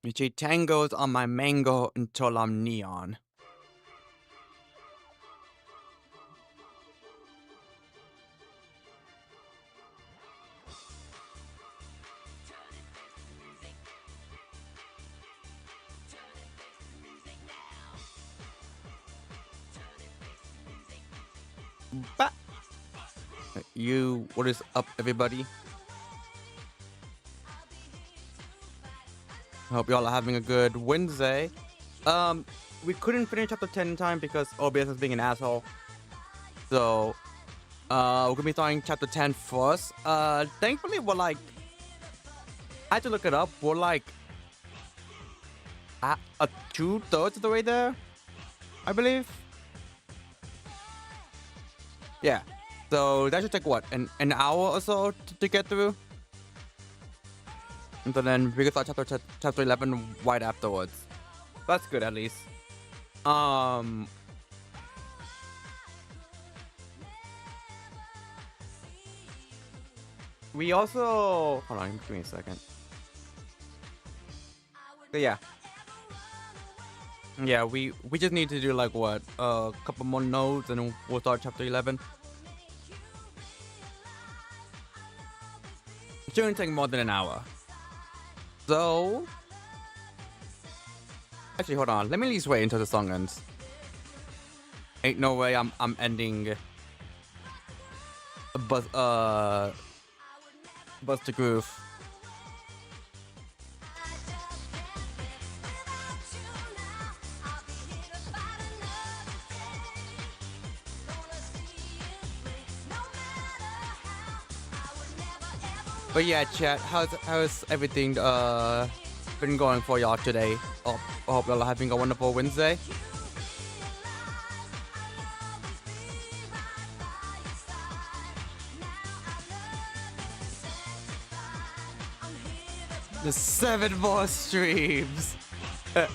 She tangles on my mango until I'm neon. Ba what is up, everybody? Hope y'all are having a good Wednesday. We couldn't finish chapter 10 in time because OBS is being an asshole. So, we're gonna be starting chapter 10 first. Thankfully, we're like, I had to look it up. We're like, at 2/3 of the way there, I believe. Yeah. So that should take what, an hour or so to get through. And then we can start chapter 11 right afterwards. That's good, at least. We also, hold on, give me a second. But yeah, we just need to do like what, a couple more notes, and then we'll start chapter 11. It shouldn't take more than an hour. So, actually, hold on. Let me at least wait until the song ends. Ain't no way I'm ending Bust the Groove. But yeah, chat, how's everything been going for y'all today? I hope y'all are having a wonderful Wednesday. The 7 more streams. Alright.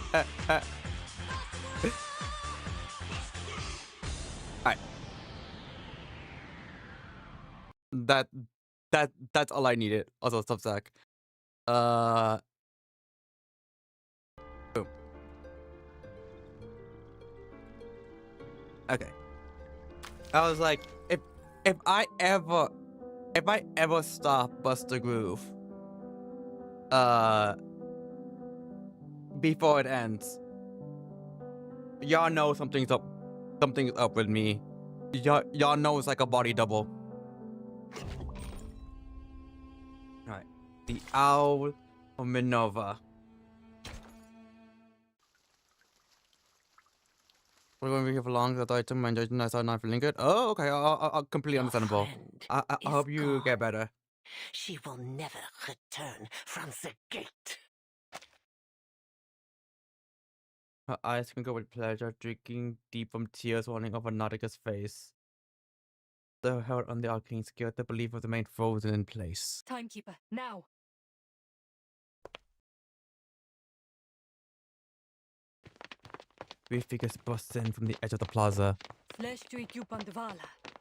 That's all I needed. Also, Substack. Boom. Okay. I was like, if I ever stop Buster Groove, before it ends, y'all know something's up with me. Y'all know it's like a body double. Alright. The Owl of Minerva. We're going to be here for long. I thought my judgment, I started not feeling good. Oh, okay. I'll completely understandable. I hope you get better. She will never return from the gate. Her eyes can go with pleasure, drinking deep from tears running over Nautica's face. The held on the arcane's guilt, the belief of the main frozen in place. Timekeeper, now! Three figures burst in from the edge of the plaza.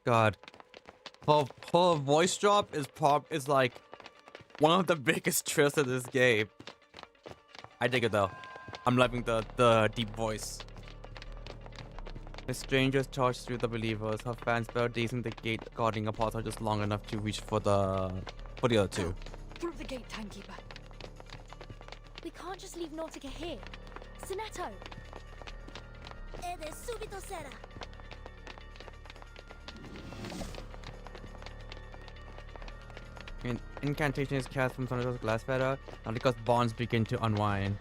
God. Her voice drop is like one of the biggest twists of this game. I dig it though. I'm loving the deep voice. The strangers charged through the believers. Her fans fell dazing the gate guarding apart her just long enough to reach for the other two. Through the gate, Timekeeper. We can't just leave Nautica here. Sonetto! Subito sera. An incantation is cast from Sonetto's glass feather. Nautica's bonds begin to unwind.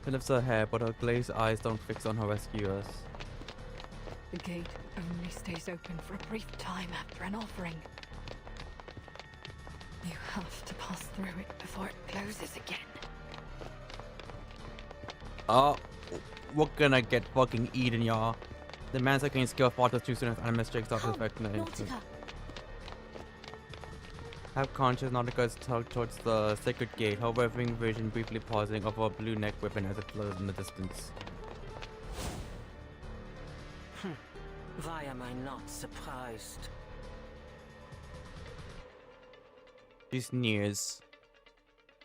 She lifts her hair, but her glazed eyes don't fix on her rescuers. The gate only stays open for a brief time after an offering. You have to pass through it before it closes again. Oh, we're gonna get fucking eaten, y'all. The man's arcane skill falters too soon as anime strikes off his effectiveness. Half conscious, Nautica is tugged towards the sacred gate, her wavering vision briefly pausing over a blue neck weapon as it floated in the distance. Why am I not surprised? She sneers.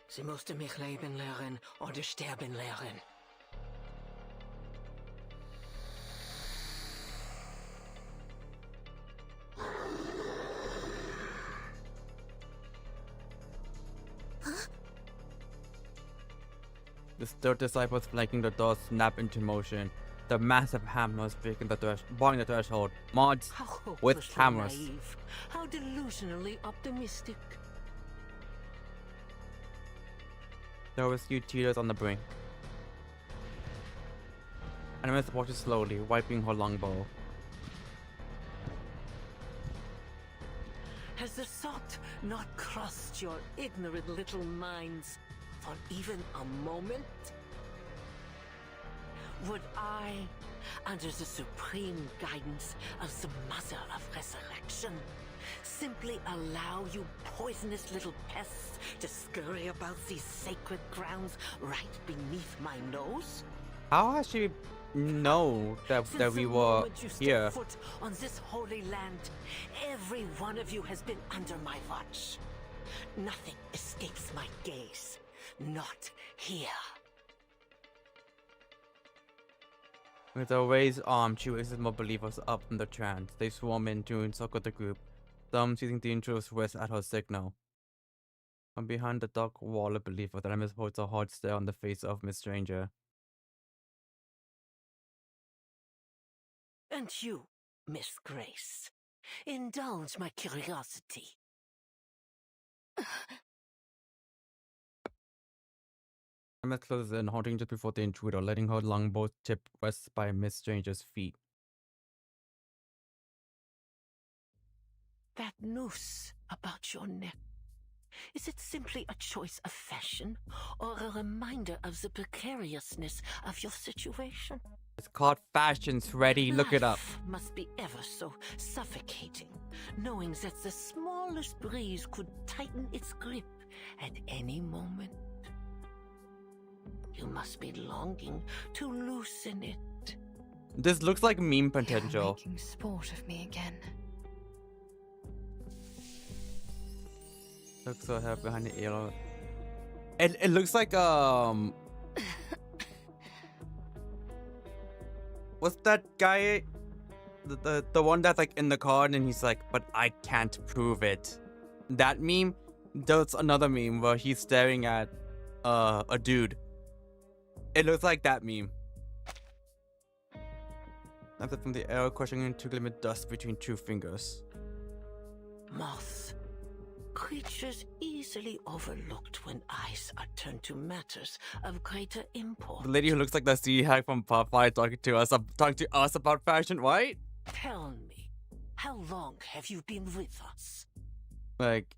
Sie musste mich leben lernen oder sterben lernen. The third disciple flanking the door snap into motion. The massive hammers breaking the barring the threshold. Mods How with hopelessly cameras. naive. How delusionally optimistic. The rescue teeters on the brink. Animus watches slowly, wiping her longbow. Has the thought not crossed your ignorant little minds for even a moment? Would I, under the supreme guidance of the Mother of Resurrection, simply allow you poisonous little pests to scurry about these sacred grounds right beneath my nose? How has she know that Since we the were moment you here? stepped foot on this holy land, every one of you has been under my watch. Nothing escapes my gaze. Not here. With a raised arm, she raises more believers up from the trance. They swarm in to encircle the group, some seizing the intruder's wrist at her signal. From behind the dark wall of believers, Animus holds a hard stare on the face of Miss Stranger. And you, Miss Grace, indulge my curiosity. Animus closes in, halting just before the intruder, letting her longbow tip rest by Miss Stranger's feet. That noose about your neck, is it simply a choice of fashion or a reminder of the precariousness of your situation? It's called Fashion's Ready. Look it up. Life must be ever so suffocating, knowing that the smallest breeze could tighten its grip at any moment. You must be longing to loosen it. This looks like meme You're potential. making sport of me again. Looks so heavy behind the ear. It looks like what's that guy? The one that's like in the card and he's like, but I can't prove it. That meme. There's another meme where he's staring at a dude. It looks like that meme. After from the air, crushing into glimmered dust between two fingers. Moth. Creatures easily overlooked when eyes are turned to matters of greater import. The lady who looks like the sea hag from Popeye talking to us about fashion, right? Tell me, how long have you been with us? Like,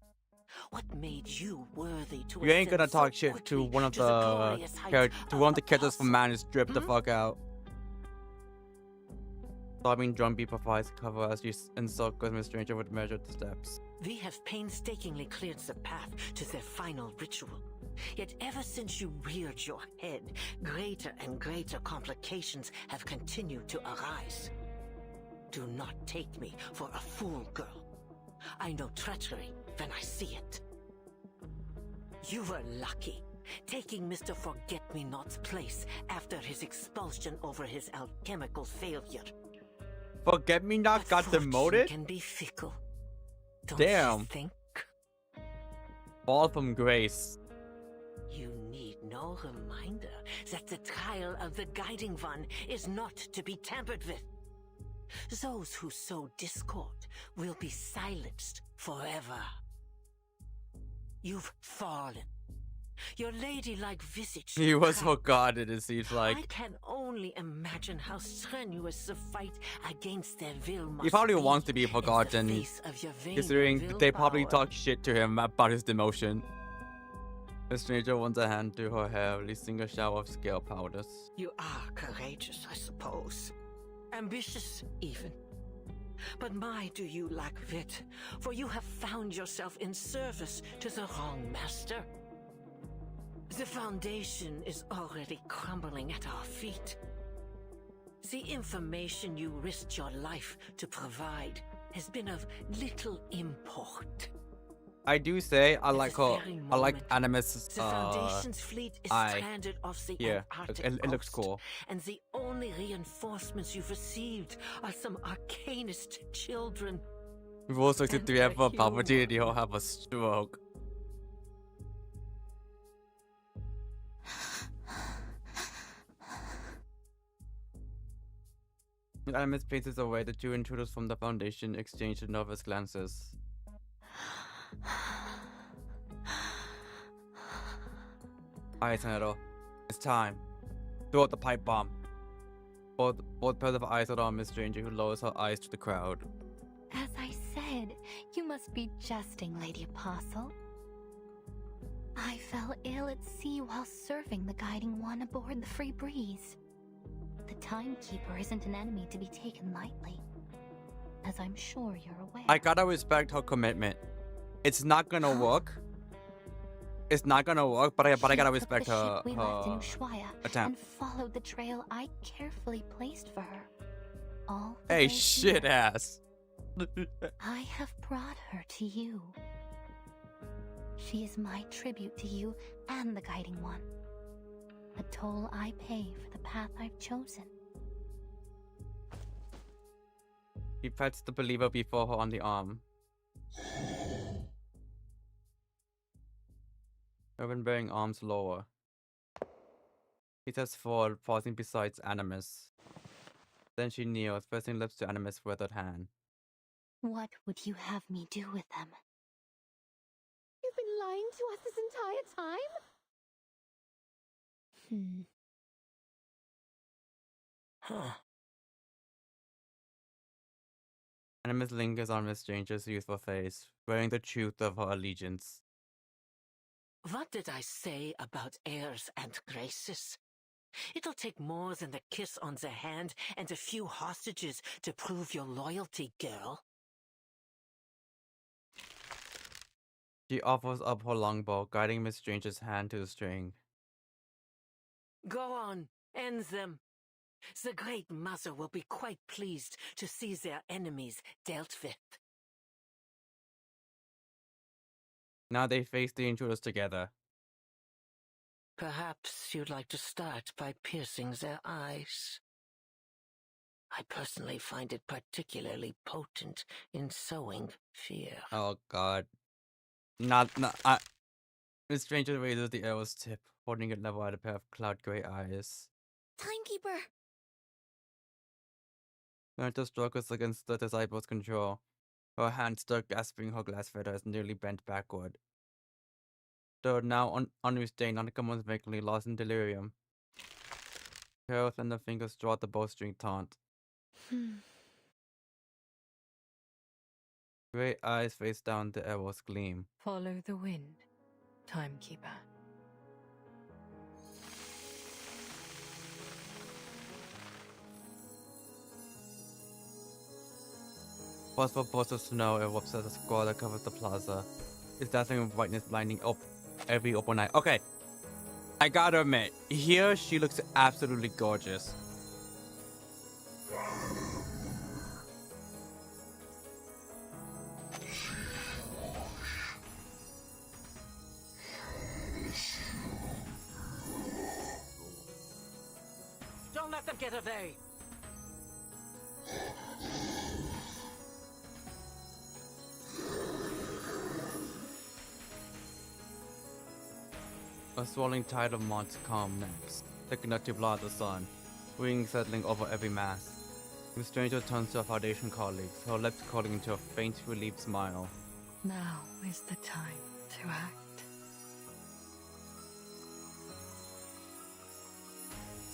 What made you worthy to you ain't gonna ascend so talk shit to quickly one of to the glorious heights one of the of characters from apostle? Man is stripped the Hmm? fuck out. Sobbing drumbeat provides cover as you encircle Miss Stranger with measured steps. We have painstakingly cleared the path to their final ritual. Yet ever since you reared your head, greater and greater complications have continued to arise. Do not take me for a fool, girl. I know treachery when I see it. You were lucky, taking Mr. Forget-Me-Not's place after his expulsion over his alchemical failure. Forget-Me-Not But got fortune demoted? can be fickle. Don't Damn. you think? Fall from grace. You need no reminder that the trial of the Guiding One is not to be tampered with. Those who sow discord will be silenced forever. You've fallen. Your ladylike visage. He was cracked. forgotten, it seems like. I can only imagine how strenuous the fight against their will must He probably be wants to be in the forgotten, face of your vain considering they probably willpower. talk shit to him about his demotion. The stranger runs a hand through her hair, releasing a shower of scale powders. You are courageous, I suppose. Ambitious, even. But my, do you lack wit, for you have found yourself in service to the wrong master. The foundation is already crumbling at our feet. The information you risked your life to provide has been of little import. I do say I At like this her. very I like moment, Animus' The Foundation's fleet is eye. stranded off the Yeah, Antarctic it looks coast, cool. and the only reinforcements you've received are some arcanist children. Rule 63 And have a a opportunity human. he'll have a stroke. Animus paces away. The two intruders from the Foundation exchange nervous glances. Alright, Senator. It's time. Throw out the pipe bomb. Both pairs of eyes are on Miss Stranger, who lowers her eyes to the crowd. As I said, you must be jesting, Lady Apostle. I fell ill at sea while serving the Guiding One aboard the Free Breeze. The Timekeeper isn't an enemy to be taken lightly, as I'm sure you're aware. I gotta respect her commitment. It's not gonna work. It's not gonna work, but I gotta respect her We left in Ushuaia attempt. and followed the trail I carefully placed for her. All the Hey, way shit here. ass. I have brought her to you. She is my tribute to you and the Guiding One. A toll I pay for the path I've chosen. He pats the believer before her on the arm. Urban-bearing arms lower. He steps forward, pausing beside Animus. Then she kneels, pressing lips to Animus' withered hand. What would you have me do with them? You've been lying to us this entire time? Huh. Animus lingers on Miss Stranger's youthful face, wearing the truth of her allegiance. What did I say about airs and graces? It'll take more than the kiss on the hand and a few hostages to prove your loyalty, girl. She offers up her longbow, guiding Miss Stranger's hand to the string. Go on, end them. The Great Mother will be quite pleased to see their enemies dealt with. Now they face the intruders together. Perhaps you'd like to start by piercing their eyes. I personally find it particularly potent in sowing fear. Oh god. Miss Stranger raises the arrow's tip, holding it level at a pair of cloud gray eyes. Timekeeper! Myrtle struggles against the disciple's control. Her hand still grasping her glass feather is nearly bent backward. Though now unrestrained, Anakimon's vaguely lost in delirium. Her slender fingers draw at the bowstring taunt. Gray eyes face down, the arrows gleam. Follow the wind, Timekeeper. Forceful bursts of snow erupts as a squall that covers the plaza. Its dazzling brightness blinding up every open eye. Okay, I gotta admit, here she looks absolutely gorgeous. Don't let them get away! A swirling tide of moths come next, taking up to blot the sun, wings settling over every mass. The stranger turns to her Foundation colleagues, her lips curling into a faint, relieved smile. Now is the time to act.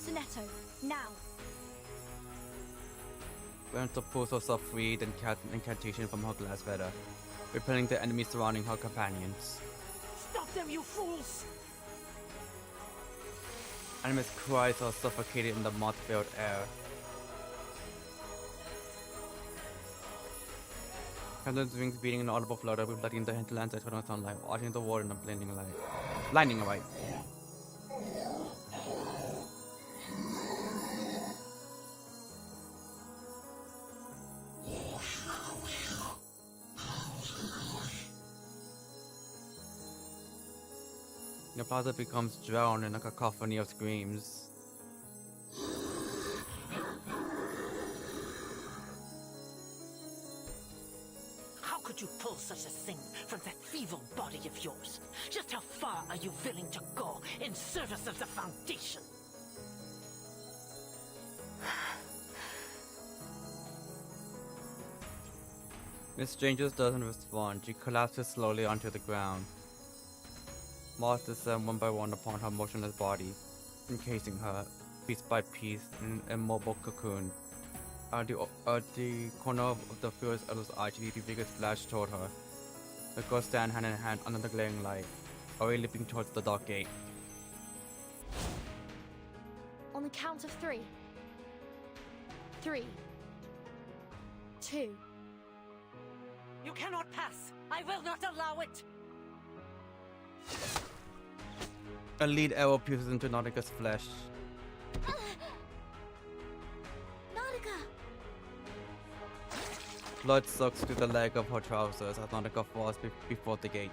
Sonetto, now! Myrtle pulls herself free, then casts an incantation from her glass feather, repelling the enemies surrounding her companions. Stop them, you fools! Animus cries are suffocated in the moth-filled air. Crimson's wings beating an audible flutter, reflecting the hinterlands eternal sunlight, watching the world in a blinding light. Blinding light. The plaza becomes drowned in a cacophony of screams. How could you pull such a thing from that feeble body of yours? Just how far are you willing to go in service of the Foundation? Miss Strangers doesn't respond. She collapses slowly onto the ground. Moths descend one by one upon her motionless body, encasing her, piece by piece, in an immobile cocoon. At the corner of the fierce Ella's eye, she sees the biggest flash toward her. The girls stand hand in hand under the glaring light, already leaping towards the dark gate. On the count of 3. 3. 2. You cannot pass! I will not allow it! A lead arrow pierces into Nautica's flesh. Nautica! Blood soaks through the leg of her trousers as Nautica falls before the gate.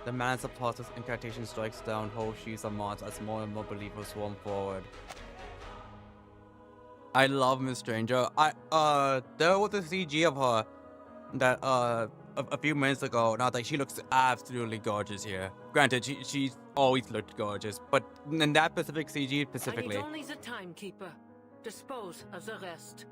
The man's applauses incantation strikes down whole sheets of moths as more and more believers swarm forward. I love Miss Stranger. There was a CG of her that a few minutes ago. Now that she looks absolutely gorgeous here. Granted, she's always looked gorgeous, but in that specific CG specifically. I need only the timekeeper. Dispose of the rest.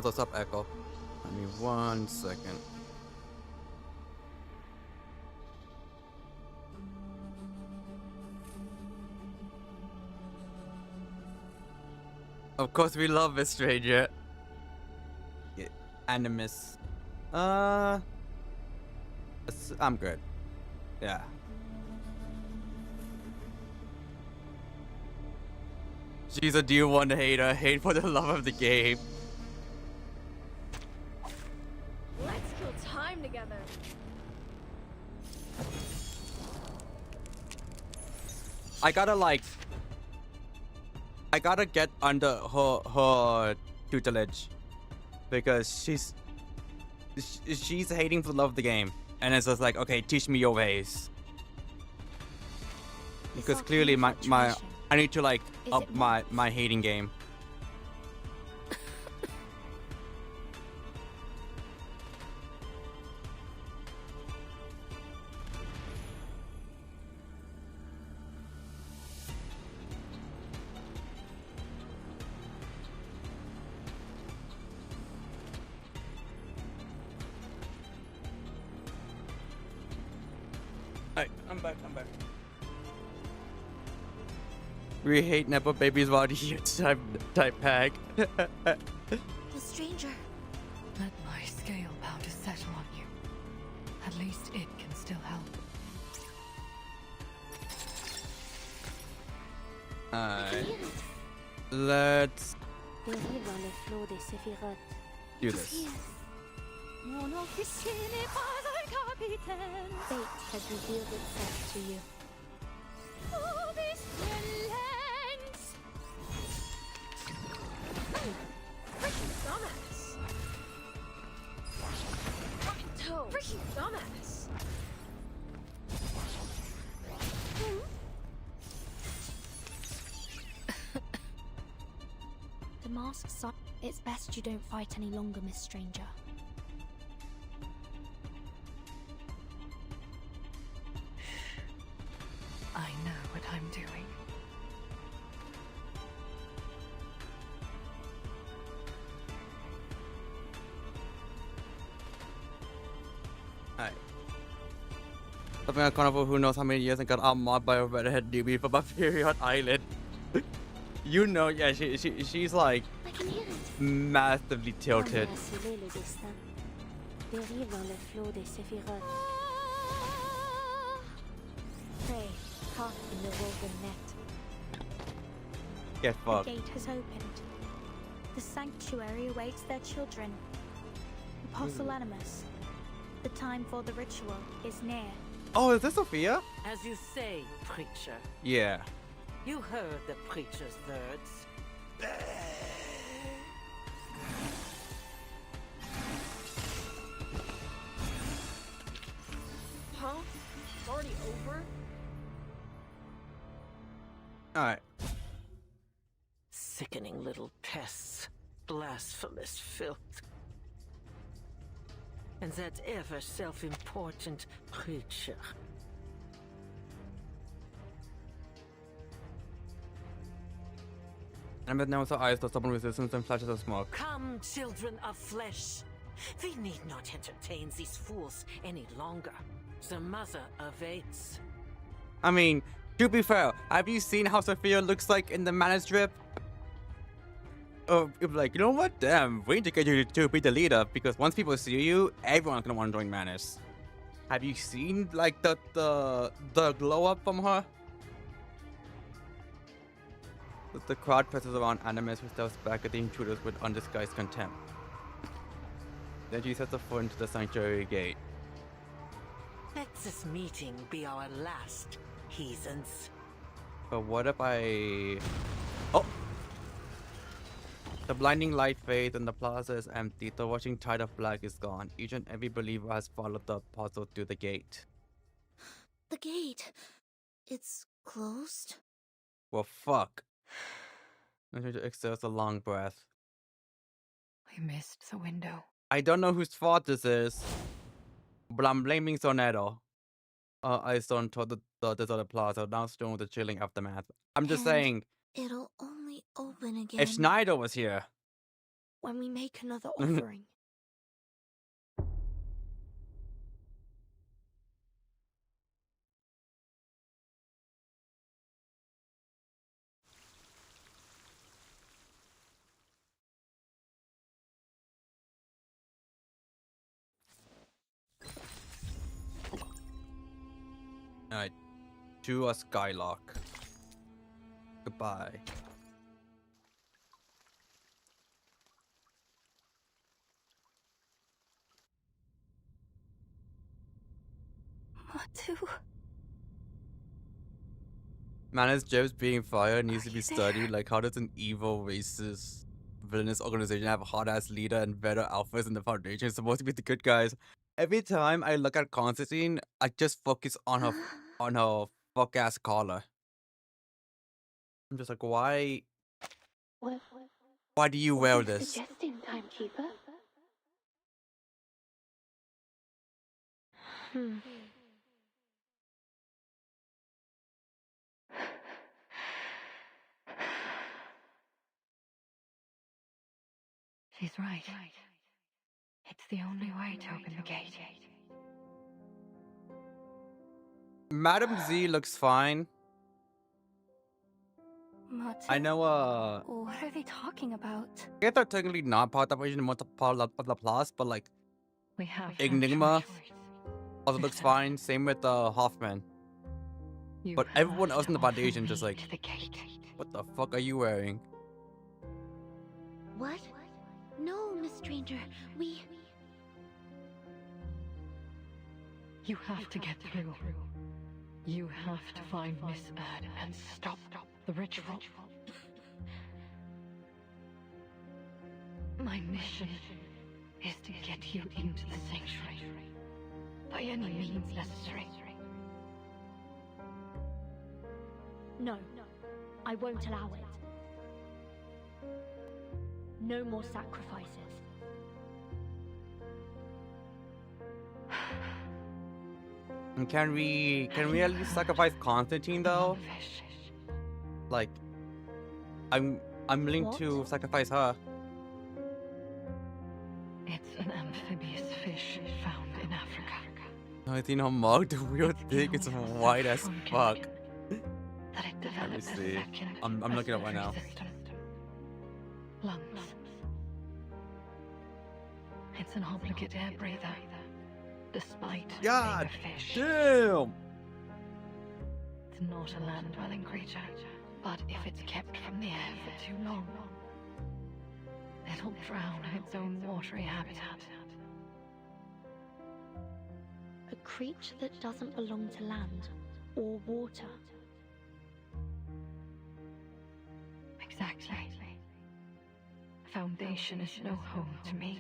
What's up, Echo? Give me 1 second. Of course, we love Miss Stranger. Yeah, Animus. I'm good. Yeah. She's a D1 hater. Hate for the love of the game. Let's kill time together. I gotta get under her tutelage because she's hating for the love of the game, and it's just like, okay, teach me your ways. Because clearly I need to like up my hating game. I'm back. We hate Nepo babies body type pack. The stranger. Let my scale powder settle on you. At least it can still help. Let's do this. Fate has revealed itself to you. Freaking dumbass! Freaking dumbass! The mask's up. It's best you don't fight any longer, Miss Stranger. I know what I'm doing. Alright. Something a carnival who knows how many years and got outmobbed by a redhead newbie from a period island. You know, yeah, she's like I can hear it. massively tilted. Pray, caught in the woven net. Get The fucked. gate has opened. The sanctuary awaits their children. Apostle Animus, The time for the ritual is near. Oh, is this Sophia? As you say, preacher. Yeah. You heard the preacher's words. Huh? It's already over? Alright. Sickening little pests. Blasphemous filth. And that ever self-important preacher. And with now eyes to stubborn resistance and flashes of smoke. Come, children of flesh. We need not entertain these fools any longer. The mother awaits. I mean, to be fair, have you seen how Sophia looks like in the mana strip? Like, you know what? Damn, we need to get you to be the leader, because once people see you, everyone's gonna want to join Manus. Have you seen like the glow up from her? The crowd presses around Animus, who steps back at the intruders with undisguised contempt. Then she sets her foot into the sanctuary gate. Let this meeting be our last, heathens. But what if I... Oh! The blinding light fades and the plaza is empty. The rushing tide of black is gone. Each and every believer has followed the apostle to the gate. The gate. It's closed? Well, fuck. I'm going to exert a long breath. We missed the window. I don't know whose fault this is, but I'm blaming Sonetto. I stormed toward the deserted plaza, now still with the chilling aftermath. I'm just saying, It'll only open again if Schneider was here. when we make another offering. Alright, to a skylock. Goodbye. Matu. Manus Jeb's being fired needs to be studied. Like, how does an evil, racist, villainous organization have a hot-ass leader and better alphas in the Foundation? It's supposed to be the good guys. Every time I look at Constantine, I just focus on her fuck-ass collar. I'm just like, why do you wear this? Suggesting, timekeeper? She's right. It's the only way to open the gate. Madam Z looks fine. Matu? I know, What are they talking about? I guess they're technically not part of the Asian, more part of the plus, but like, We have Enigma no choice. also looks fine. Same with Hoffman. You But everyone have else in the to offer Foundation just me like, to the gate. what the fuck are you wearing? What? No, Miss Stranger. You have to get through. You have to find Miss Erd and stop the ritual. My mission is to get you into the sanctuary by any means necessary. No, I won't allow it. No more sacrifices. And can we at least sacrifice Constantine though? Like, I'm willing What? to sacrifice her. It's an amphibious fish found in Africa. I think her mug, the real thing, it's white as fuck. That it developed a see. second I'm looking it up right now. respiratory system. Lungs. It's an obligate air breather, despite God being a fish. damn! It's not a land-dwelling creature, but if it's kept from the air for too long, it'll drown in its own watery habitat. creature that doesn't belong to land or water. Exactly. Foundation is no home to me.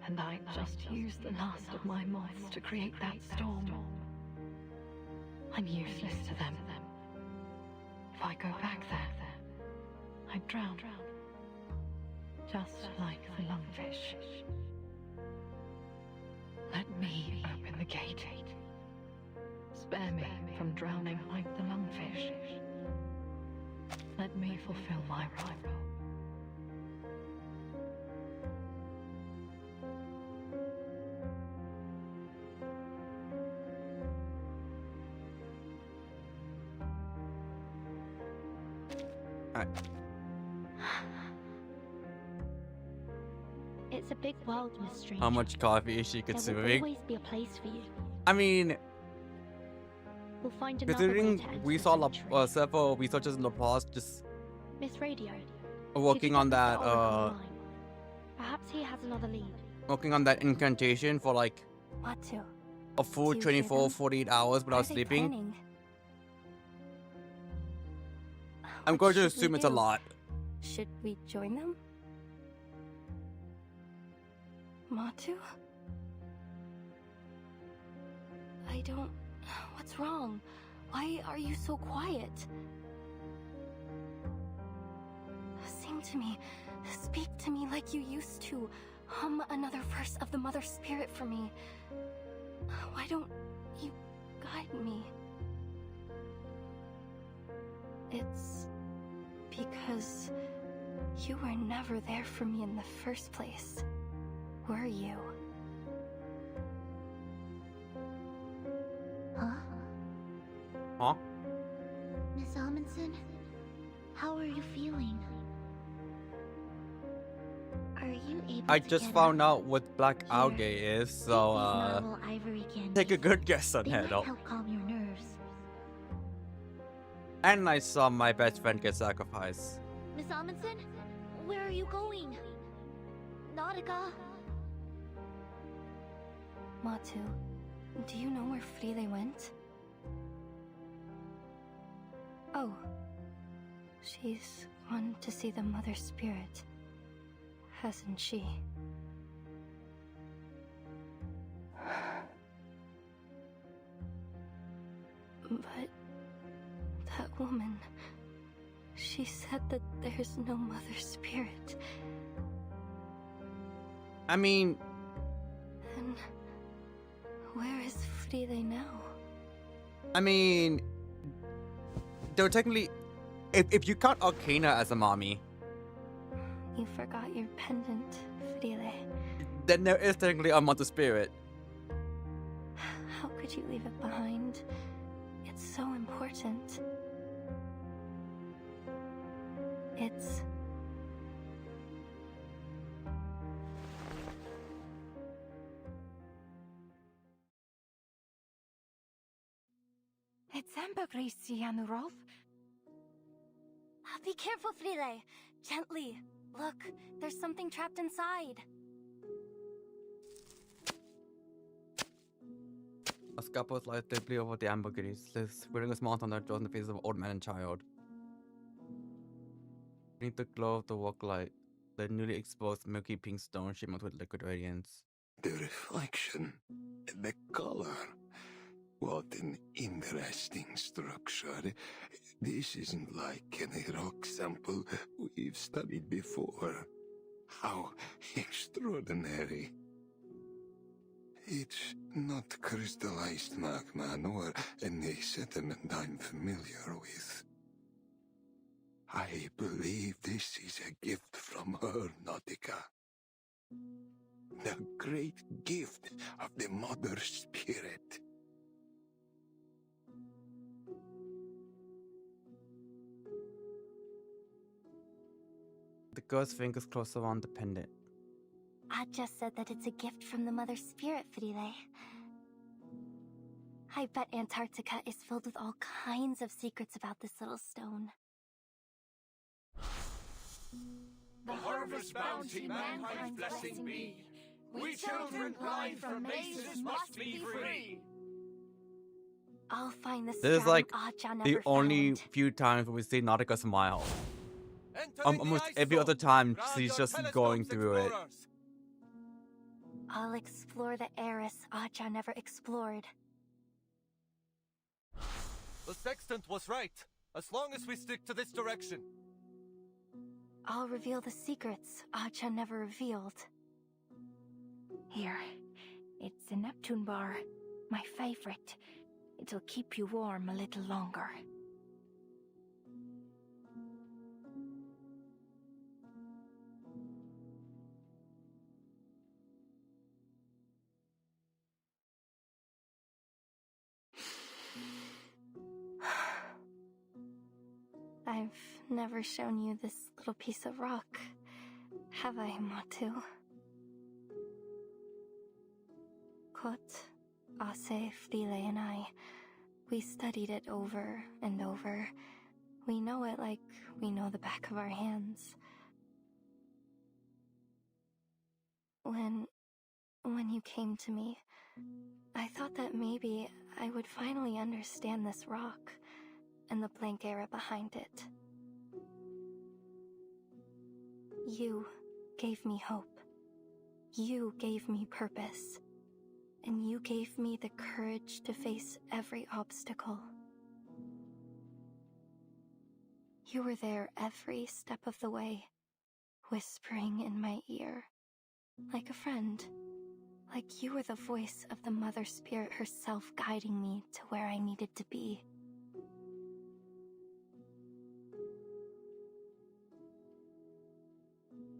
And I just used the last of my moths to create that storm. I'm useless to them. If I go back there, I'd drown. Just like the lungfish. Let me open the gate. Spare me from drowning like the lungfish. Let me fulfill my role. Alright. It's a big world, Miss Strange. How much coffee is she There will consuming? always be a place for you. I mean, We'll find another way considering to enter we the saw sanctuary. several researchers in the past just Miss Radio. working on that Perhaps he has another lead. incantation for like Matu, a full Do you hear 24, them? 48 hours what are without they sleeping. planning? I'm What going to should we assume it's a do? lot. Should we join them? Matu? I don't... What's wrong? Why are you so quiet? Sing to me. Speak to me like you used to. Hum another verse of the Mother Spirit for me. Why don't you guide me? It's because you were never there for me in the first place, were you? Huh? Huh? Miss Amundsen? How are you feeling? Are you able I to just get found up? out what black Here, algae is, Take so these novel ivory candies. take a good guess on They it. might help calm your nerves. And I saw my best friend get sacrificed. Miss Amundsen? Where are you going? Nautica? Matu, do you know where Frile went? Oh, she's gone to see the Mother Spirit, hasn't she? But that woman, she said that there's no Mother Spirit. I mean, Then where is Frile now? though technically, if you count Arcana as a mommy, You forgot your pendant, Frile. then there is technically a Mother Spirit. How could you leave it behind? It's so important. It's... It's ambergris, Yanurov. Be careful, Frile! Gently! Look, there's something trapped inside. A scalpel slides deeply over the ambergris, wearing a small thunder draws in the faces of old man and child. Beneath the glow of the walk light, the newly exposed milky pink stone shimmered with liquid radiance. The reflection, the color. What an interesting structure. This isn't like any rock sample we've studied before. How extraordinary. It's not crystallized magma nor any sediment I'm familiar with. I believe this is a gift from her, Nautica. The great gift of the Mother Spirit. The girl's fingers close around the pendant. I just said that it's a gift from the Mother Spirit, Frile. I bet Antarctica is filled with all kinds of secrets about this little stone. The harvest bounty mankind's blessing be. We children blind from mazes must be free. I'll find the This is scam like Acha the never only found. few times we see Nautica smile. Entering the Almost ice every zone. other time Ground she's your just telescopes, going through it. explorers. I'll explore the Eris Acha never explored. The sextant was right. As long as we stick to this direction. I'll reveal the secrets Acha never revealed. Here, it's a Neptune bar, my favorite. It'll keep you warm a little longer. I've never shown you this little piece of rock, have I, Matu? Kot, Ase, Frile, and I, we studied it over and over. We know it like we know the back of our hands. When you came to me, I thought that maybe I would finally understand this rock and the blank era behind it. You gave me hope. You gave me purpose. And you gave me the courage to face every obstacle. You were there every step of the way, whispering in my ear, like a friend. Like you were the voice of the Mother Spirit herself guiding me to where I needed to be.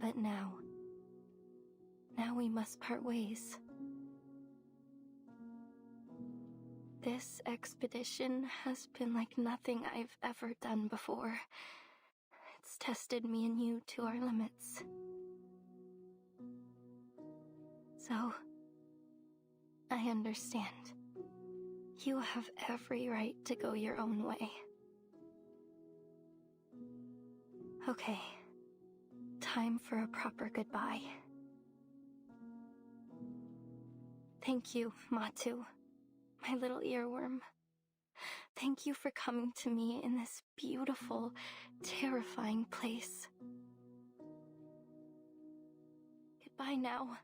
But now we must part ways. This expedition has been like nothing I've ever done before. It's tested me and you to our limits. So, I understand. You have every right to go your own way. Okay. Time for a proper goodbye. Thank you, Matu, my little earworm. Thank you for coming to me in this beautiful, terrifying place. Goodbye now.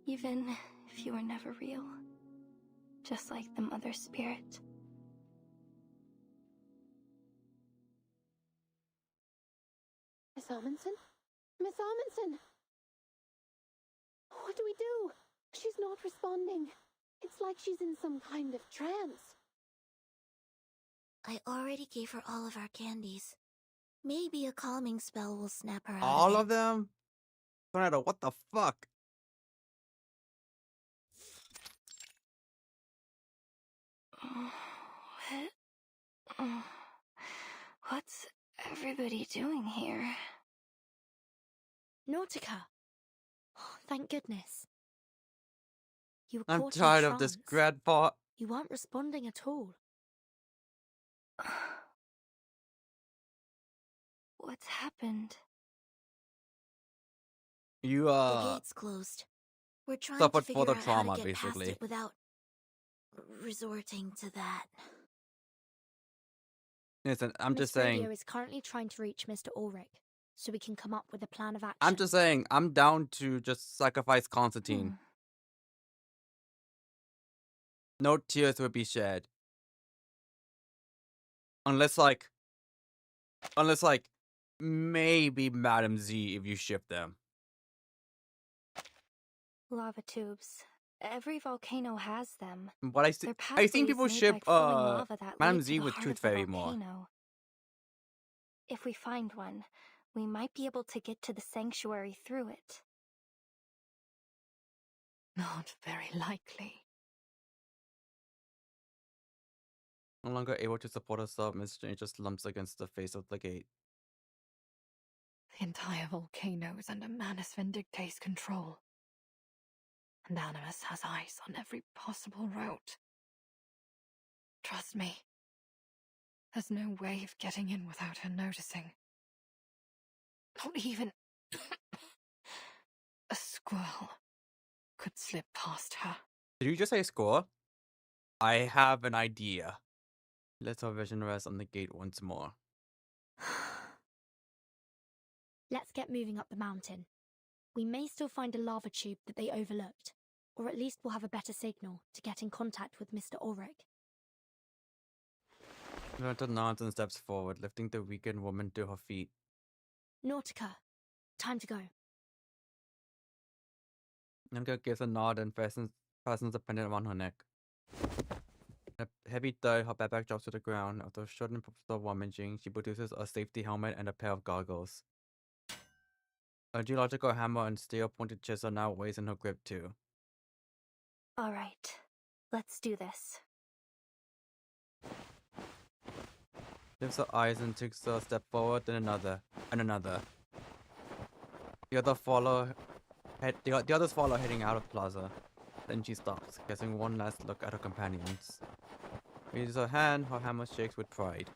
Even if you were never real. Just like the Mother Spirit. Miss Amundsen? Miss Amundsen! What do we do? She's not responding. It's like she's in some kind of trance. I already gave her all of our candies. Maybe a calming spell will snap her out All of of them? Tornado, what the fuck? What's everybody doing here? Nautica. Oh, thank goodness. You were I'm caught in tired of this trance. grandpa. You weren't responding at all. What's happened? You The gate's closed. We're trying suffered to figure further out trauma, how to get basically. past it without resorting to that. Listen, I'm Miss just saying. Radio is currently trying to reach Mr. Ulrich, so we can come up with a plan of action. I'm just saying. I'm down to just sacrifice Constantine. No tears will be shed. Unless maybe Madam Z if you ship them. Lava tubes. Every volcano has them. But I Their seen people pathways made ship by flowing lava that Madam lead to Z the with heart Tooth of the Fairy more. volcano. If we find one, we might be able to get to the sanctuary through it. Not very likely. No longer able to support herself, Miss Jane just lumps against the face of the gate. The entire volcano is under Manus Vindictae's control. And Animus has eyes on every possible route. Trust me, There's no way of getting in without her noticing. Not even a squirrel could slip past her. Did you just say score? I have an idea. Let our vision rest on the gate once more. Let's get moving up the mountain. We may still find a lava tube that they overlooked, or at least we'll have a better signal to get in contact with Mr. Ulrich. Nautica nods and steps forward, lifting the weakened woman to her feet. Nautica, time to go. Nautica gives a nod and fastens the pendant around her neck. A heavy thud, her backpack drops to the ground. After a short and purposeful rummaging, she produces a safety helmet and a pair of goggles. A geological hammer and steel-pointed chisel now weighs in her grip too. All right, let's do this. Lifts her eyes and takes a step forward, then another, and another. The others follow, heading out of the plaza. Then she stops, casting one last look at her companions. Raises her hand, her hammer shakes with pride.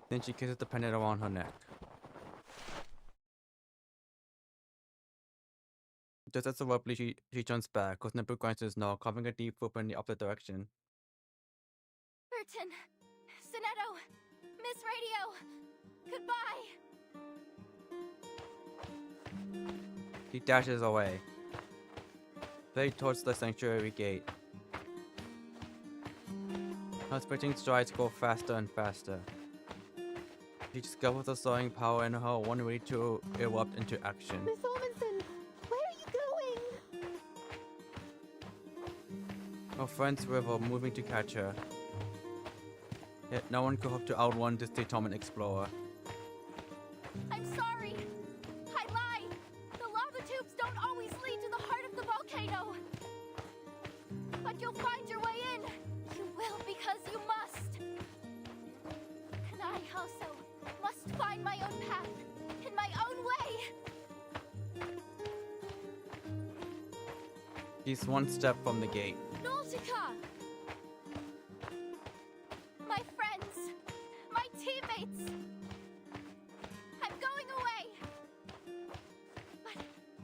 Then she kisses the pendant around her neck. Just as abruptly, she turns back, her nipple grinds to the snow, carving a deep footprint in the opposite direction. Burton! Sonetto! Miss Radio! Goodbye! He dashes away, straight towards the sanctuary gate. Her sprinting strides go faster and faster. She discovers the soaring power in her, one ready to erupt into action. Miss Ormanson, where are you going? Her friends were moving to catch her. Yet no one could hope to outrun this determined explorer. I'm sorry! I lied! The lava tubes don't always lead to the heart of the volcano! But you'll find your way in! You will because you must! And I also must find my own path, in my own way! She's one step from the gate. Nautica! My friends! My teammates! I'm going away! But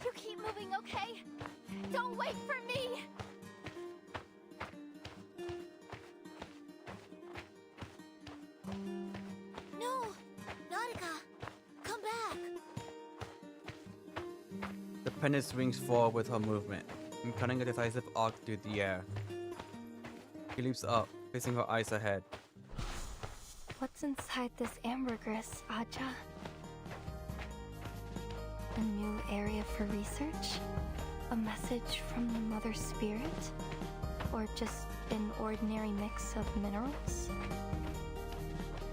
you keep moving, okay? Don't wait for me! No! Nautica! Come back! The pendant swings forward with her movement, and cutting a decisive arc through the air. She leaps up, fixing her eyes ahead. What's inside this ambergris, Aja? A new area for research? A message from the Mother Spirit? Or just an ordinary mix of minerals?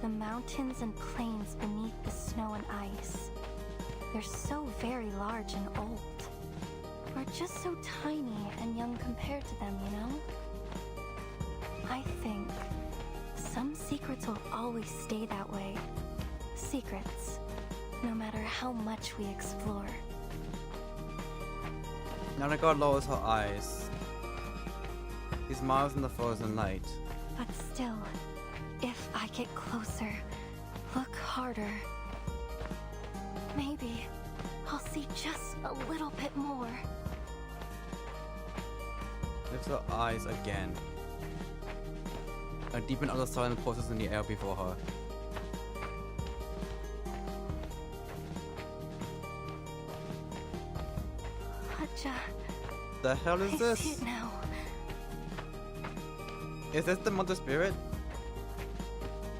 The mountains and plains beneath the snow and ice. They're so very large and old. We're just so tiny and young compared to them, you know? I think some secrets will always stay that way. Secrets, no matter how much we explore. Nautica lowers her eyes. She smiles in the frozen light. But still, if I get closer, look harder, maybe I'll see just a little bit more. Lifts her eyes again. A deep and utter silence pulses in the air before her. Aja, The hell is I this? see it now. Is this the Mother Spirit?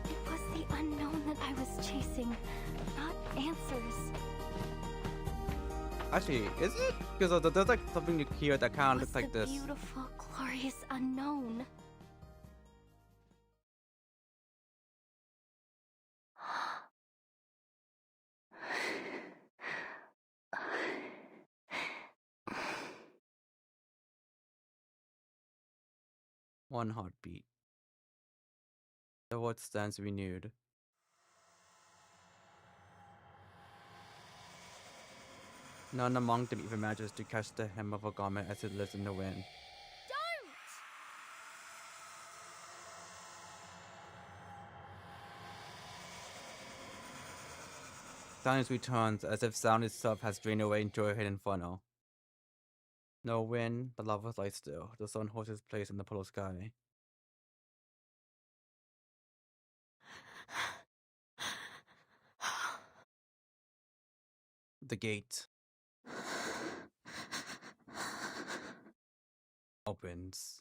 It was the unknown that I was chasing, not answers. Actually, is it? Because there's like something here that kind of looks like the this. Beautiful, glorious unknown. One heartbeat. The word stands renewed. None among them even manages to catch the hem of her garment as it lifts in the wind. Silence returns as if sound itself has drained away into a hidden funnel. No wind, the lava lies still. The sun holds its place in the purple sky. The gate opens.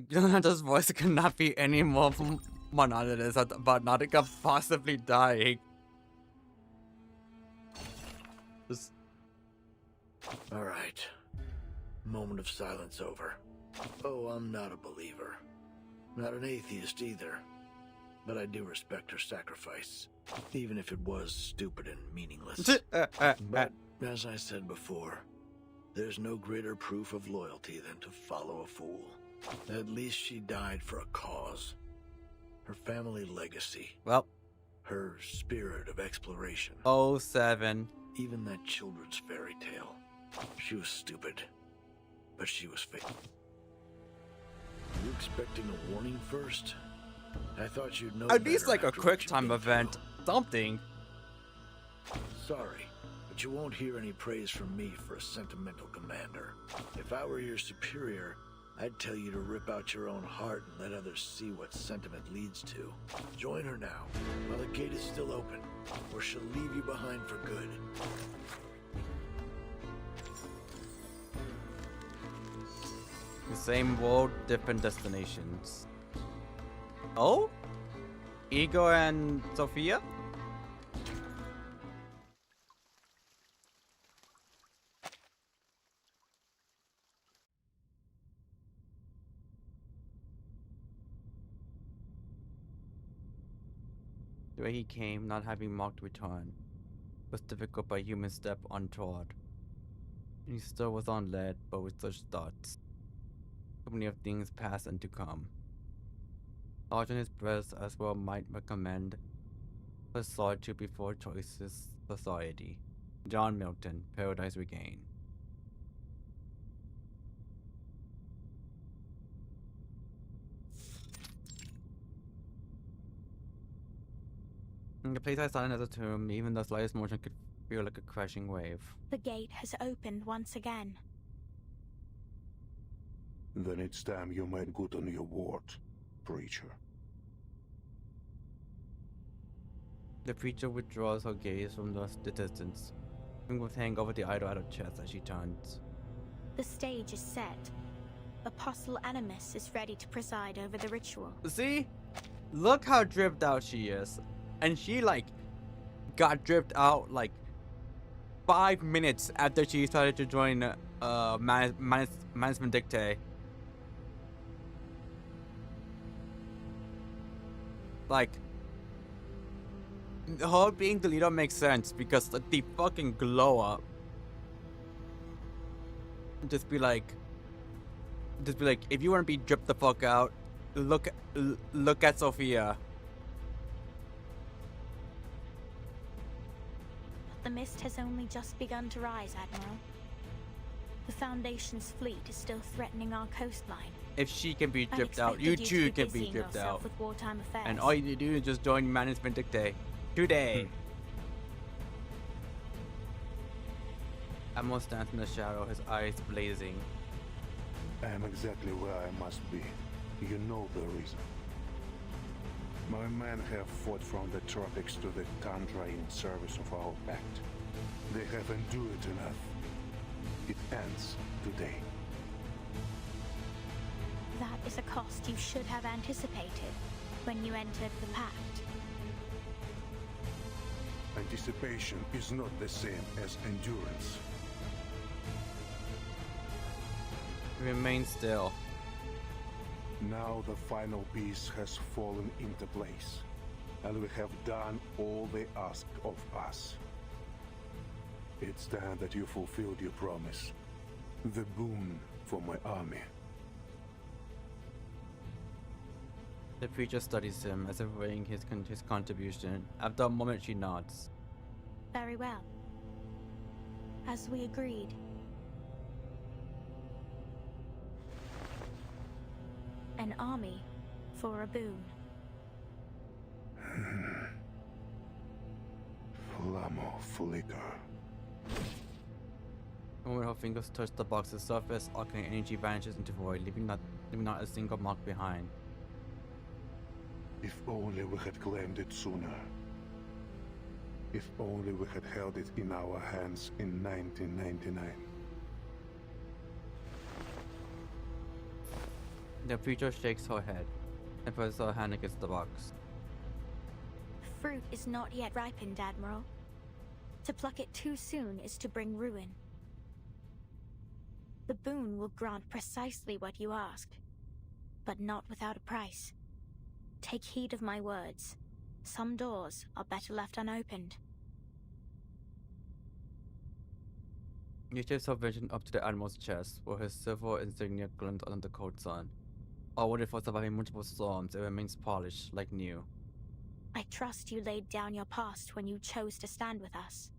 Jonathan's voice cannot be any more monotonous about Nautica possibly dying. Just... Alright. Moment of silence over. Oh, I'm not a believer. Not an atheist either. But I do respect her sacrifice. Even if it was stupid and meaningless. But, as I said before, there's no greater proof of loyalty than to follow a fool. At least she died for a cause. Her family legacy. Well. Her spirit of exploration. 07. Even that children's fairy tale. She was stupid. But she was faithful. You expecting a warning first? I thought you'd know. At least like a quick time event. Something. Sorry, but you won't hear any praise from me for a sentimental commander. If I were your superior, I'd tell you to rip out your own heart and let others see what sentiment leads to. Join her now, while the gate is still open, or she'll leave you behind for good. The same world, different destinations. Oh? Igor and Sophia? The way he came, not having marked return, was difficult by human step untrod. And he still was on lead, but with such thoughts. So many of things past and to come. Large in his breast as well might recommend, but solitude before choices society. John Milton, Paradise Regained. The place I silent as a tomb, even the slightest motion could feel like a crashing wave. The gate has opened once again. Then it's time you made good on your word, preacher. The preacher withdraws her gaze from the distance, with hang over the idol at her chest as she turns. The stage is set. Apostle Animus is ready to preside over the ritual. See? Look how dripped out she is. And she, like, got dripped out, like, 5 minutes after she started to join, Management Dictate. Like, her being the leader makes sense because the fucking glow up. Just be like, if you want to be dripped the fuck out, look at Sophia. The mist has only just begun to rise, Admiral. The Foundation's fleet is still threatening our coastline. If she can be dripped out, you too can be dripped out. With wartime affairs. And all you need to do is just join Management Dictate today. Amo stands in the shadow, his eyes blazing. I am exactly where I must be. You know the reason. My men have fought from the tropics to the tundra in service of our pact. They have endured enough. It ends today. That is a cost you should have anticipated when you entered the pact. Anticipation is not the same as endurance. Remain still. Now the final piece has fallen into place, and we have done all they asked of us. It's time that you fulfilled your promise. The boon for my army. The preacher studies him as if weighing his contribution. After a moment she nods. Very well. as we agreed. An army for a boon. Flamo flicker. When her fingers touch the box's surface, arcane energy vanishes into void, leaving not a single mark behind. If only we had claimed it sooner. If only we had held it in our hands in 1999. The creature shakes her head and presses her hand against the box. Fruit is not yet ripened, Admiral. To pluck it too soon is to bring ruin. The boon will grant precisely what you ask, but not without a price. Take heed of my words. Some doors are better left unopened. You shifts her vision up to the Admiral's chest, where his silver insignia glint under the cold sun. Awarded for surviving multiple storms, it remains polished, like new. I trust you laid down your past when you chose to stand with us.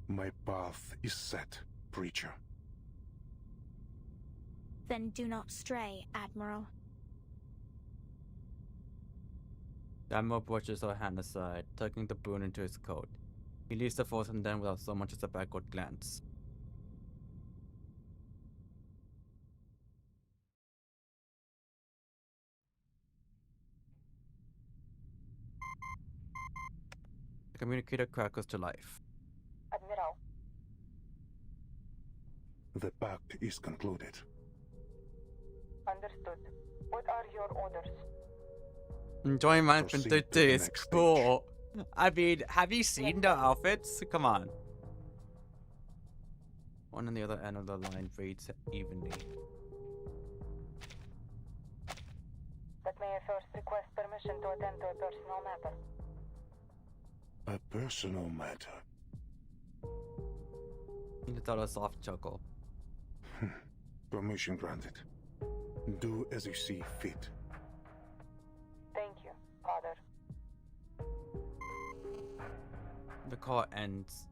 My path is set, preacher. Then do not stray, Admiral. The Admiral brushes her hand aside, tucking the boon into his coat. He leaves the force and then without so much as a backward glance. The communicator crackles to life. Admiral. The pact is concluded. Understood. What are your orders? Enjoying Management Proceed to 30 the is next cool. I mean, have you seen the outfits? Come on. One on the other end of the line reads evenly. But may I first request permission to attend to a personal matter? A personal matter. He let out a soft chuckle. Permission granted. Do as you see fit. Thank you, Father. The call ends.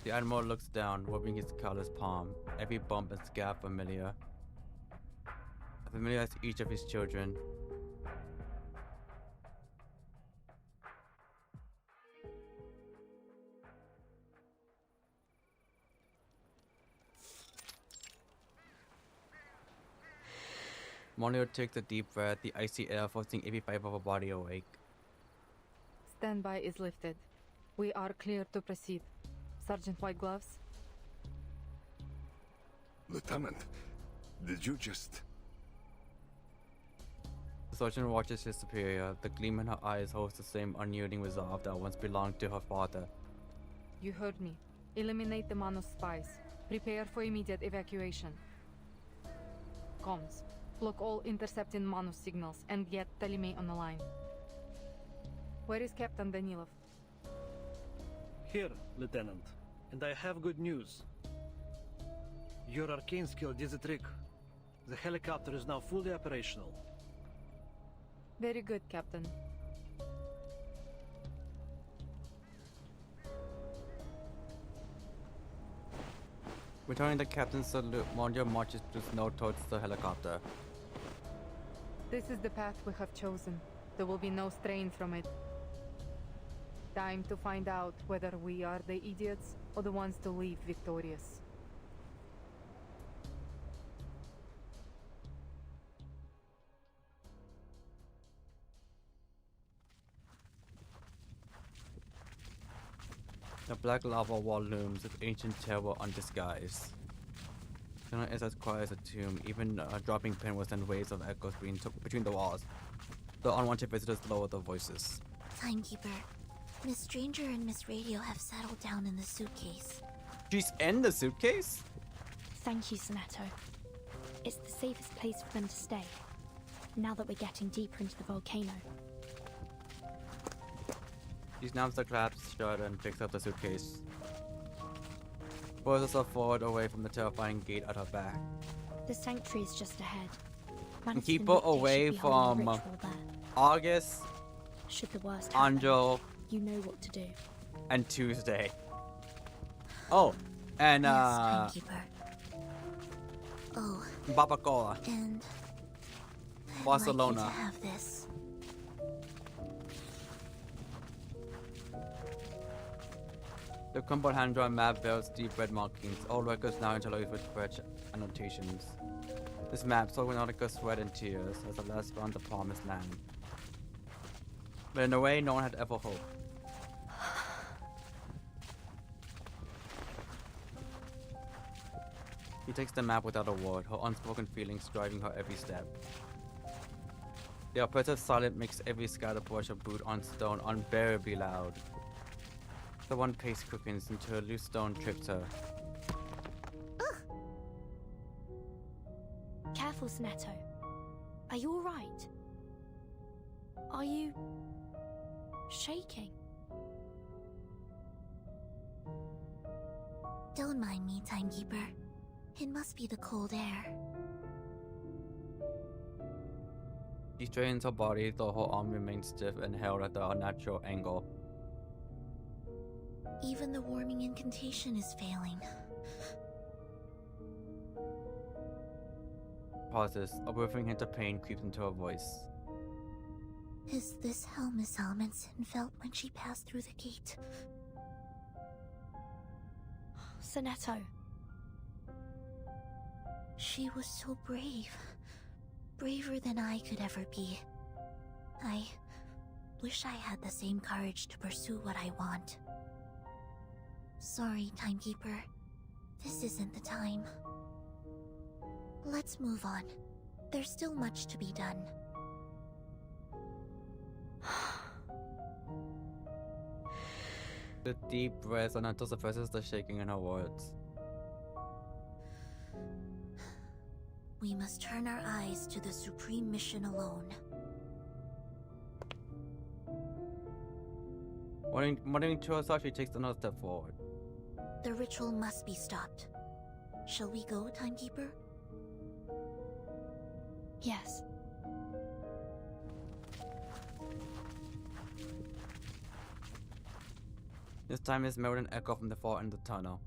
The Admiral looks down, rubbing his calloused palm. Every bump and scab familiar. Familiar as each of his children. Monio takes a deep breath, the icy air forcing every fiber of her body awake. Standby is lifted. We are clear to proceed. Sergeant White Gloves? Lieutenant, did you just... The sergeant watches his superior. The gleam in her eyes holds the same unyielding resolve that once belonged to her father. You heard me. Eliminate the Manos spies. Prepare for immediate evacuation. Comms. Block all intercepting Manos signals and get Telime on the line. Where is Captain Danilov? Here, Lieutenant. And I have good news. Your arcane skill did the trick. The helicopter is now fully operational. Very good, Captain. Returning the captain's salute, Mondio marches through snow towards the helicopter. This is the path we have chosen. There will be no strain from it. Time to find out whether we are the idiots or the ones to leave victorious. The black lava wall looms with ancient terror undisguised. Tuna is as quiet as a tomb. Even a dropping pin will send waves of echoes between the walls. The unwanted visitors lower their voices. Timekeeper, Miss Stranger and Miss Radio have settled down in the suitcase. She's in the suitcase? Thank you, Sonetto. It's the safest place for them to stay, now that we're getting deeper into the volcano. She snaps the clasp shut and picks up the suitcase. Pulls herself forward away from the terrifying gate at her back. The sanctuary is just ahead. And keep her away from August, Should the worst happen, Angel, you know what to do. and Tuesday. Oh, and Yes, Timekeeper. Oh, Babacoa, and I'd Barcelona. like you to have this. The crumpled hand-drawn map bears deep red markings. All records now interlaced with scratch annotations. This map saw Nautica sweat and tears as the last found the promised land. But in a way no one had ever hoped. He takes the map without a word, her unspoken feelings driving her every step. The oppressive silence makes every scattered brush of boot on stone unbearably loud. The one pace quickens until a loose stone trips her. Careful, Snetto. Are you alright? Are you... shaking? Don't mind me, Timekeeper. It must be the cold air. She straightens her body, though her arm remains stiff and held at the unnatural angle. Even the warming incantation is failing. Pauses. A whiffing hint of pain creeps into her voice. Is this how Miss Almondson felt when she passed through the gate? Sonetto. She was so brave. Braver than I could ever be. I wish I had the same courage to pursue what I want. Sorry, Timekeeper. This isn't the time. Let's move on. There's still much to be done. The deep breath Ananta suppresses the shaking in her words. We must turn our eyes to the supreme mission alone. Muttering to herself, she takes another step forward. The ritual must be stopped. Shall we go, Timekeeper? Yes. This time is mirrored an echo from the far end of the tunnel.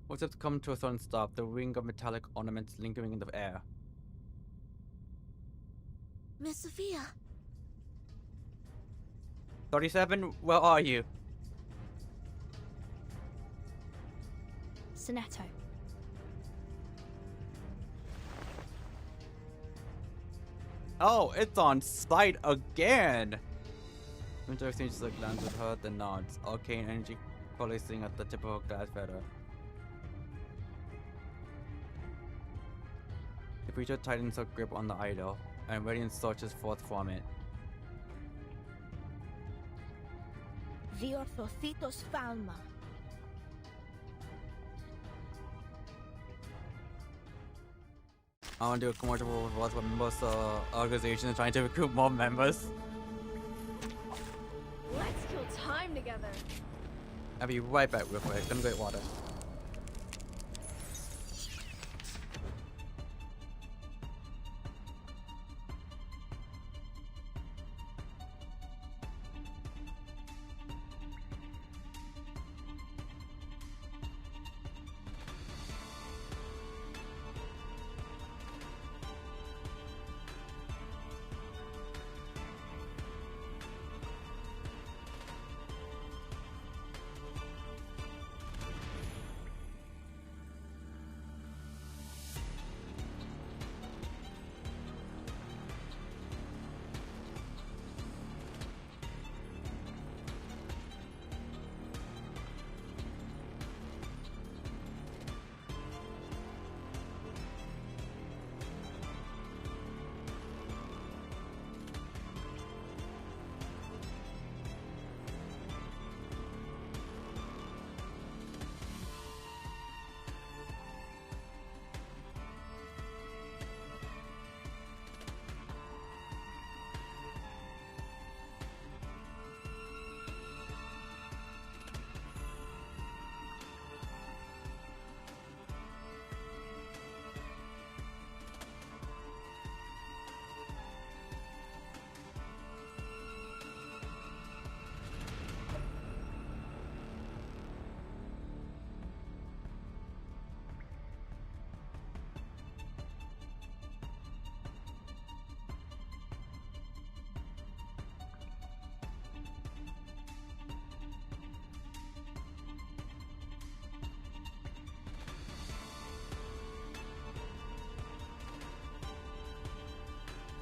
Footsteps come to a sudden stop, the ring of metallic ornaments lingering in the air. Miss Sophia! 37, where are you? Sonetto. Oh, it's on site again! Winter exchanges a glance with her, then nods, arcane energy coalescing at the tip of her glass feather. The creature tightens her grip on the idol, and radiance surges forth from it. Viorthositos Falma. I want to do a commercial with what's what members organization is trying to recruit more members. Let's kill time together. I'll be right back real quick. Gonna get water.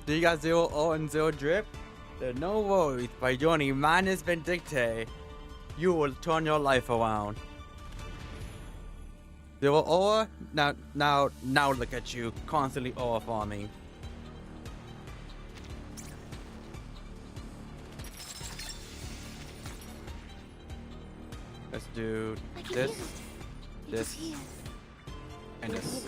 Do you got 0 ore and 0 drip? Then no worries, by joining Manus Vindicte, you will turn your life around. 0 ore? Now look at you, constantly ore farming. Let's do this, this, and this.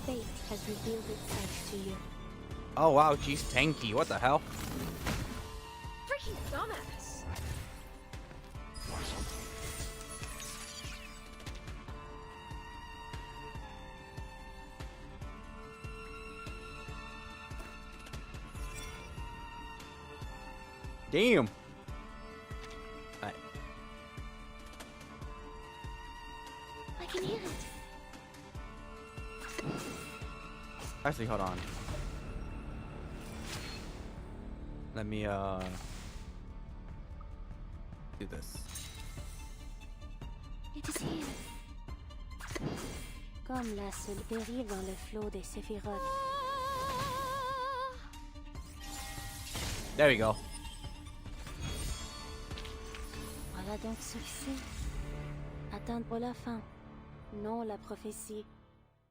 Fate has revealed itself to you. Oh wow, she's tanky. What the hell? Freaking dumbass. Damn. Alright. I can hear it. Actually, hold on. Let me do this. It is here. Comme la seule pérille dans le flot des séphirotes. There we go. Voilà donc celui-ci. Atteindre la fin. Non la prophétie,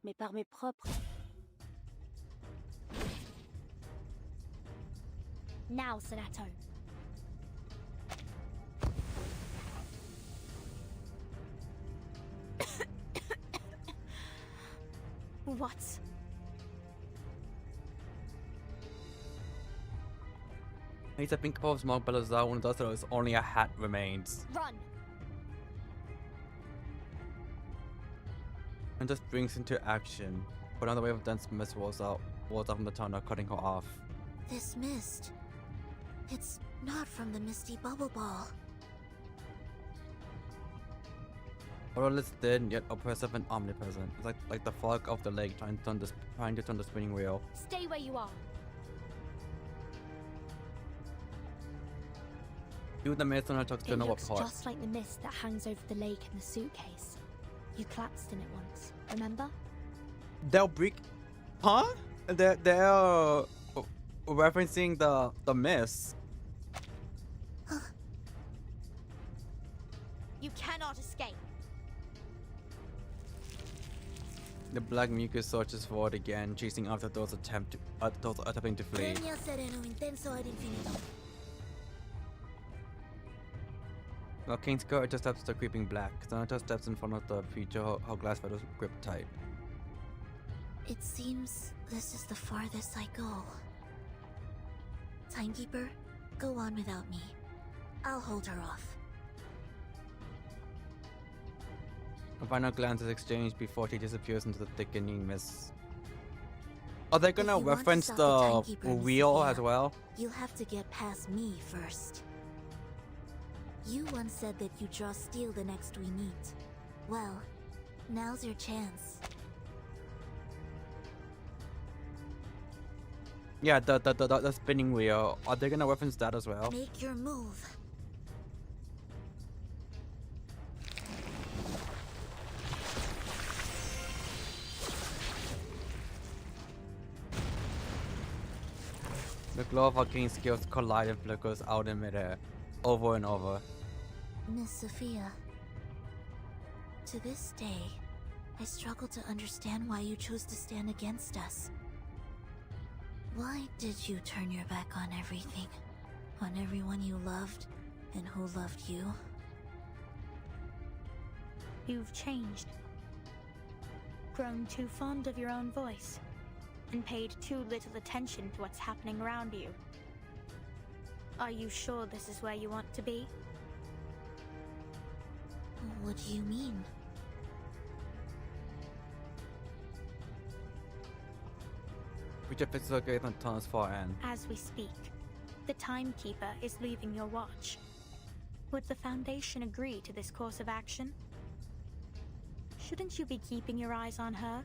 mais par mes propres. Now, Sonato. What? He's a pink of smoke, but as one does so, only a hat remains. Run! And just brings into action. But another wave of dense mist rolls out from the tunnel, cutting her off. This mist. It's not from the misty bubble ball. Odorless, thin, yet oppressive and omnipresent. It's like the fog of the lake trying to turn the spinning wheel. Stay where you are. You the mist and I took to It know what looks part. just like the mist that hangs over the lake in the suitcase. You collapsed in it once, remember? They'll break, huh? They're referencing the mist. You cannot escape. The black mucus searches for it again, chasing after those attempting to flee. While King's girl just steps to creeping black. Sonata steps in front of the creature, her glass feathers grip tight. It seems this is the farthest I go. Timekeeper, go on without me. I'll hold her off. A final glance is exchanged before she disappears into the thickening mist. Are they gonna If you want to reference stop the Timekeeper and wheel Sophia, as well? You'll have to get past me first. You once said that you draw steel the next we meet. Well, now's your chance. Yeah, the spinning wheel. Are they gonna reference that as well? Make your move. The glow of Arcane skills collide and flickers out in midair, over and over. Miss Sophia, to this day, I struggle to understand why you chose to stand against us. Why did you turn your back on everything? On everyone you loved, and who loved you? You've changed. Grown too fond of your own voice, and paid too little attention to what's happening around you. Are you sure this is where you want to be? What do you mean? Which fits the gate on tunnel's far end. As we speak, the Timekeeper is leaving your watch. Would the Foundation agree to this course of action? Shouldn't you be keeping your eyes on her,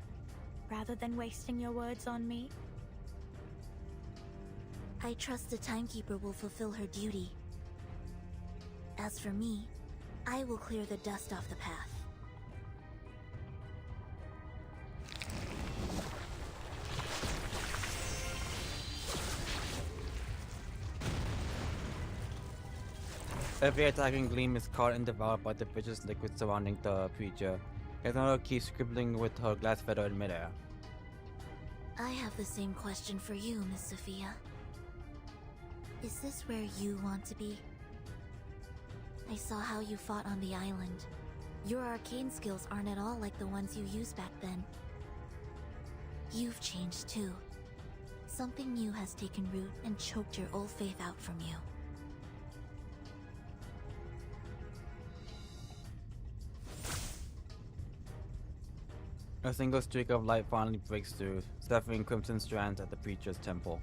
rather than wasting your words on me? I trust the Timekeeper will fulfill her duty. As for me, I will clear the dust off the path. Every attacking gleam is caught and devoured by the vicious liquid surrounding the creature. Kazano keeps scribbling with her glass feather in midair. I have the same question for you, Miss Sophia. Is this where you want to be? I saw how you fought on the island. Your arcane skills aren't at all like the ones you used back then. You've changed too. Something new has taken root and choked your old faith out from you. A single streak of light finally breaks through, severing crimson strands at the preacher's temple.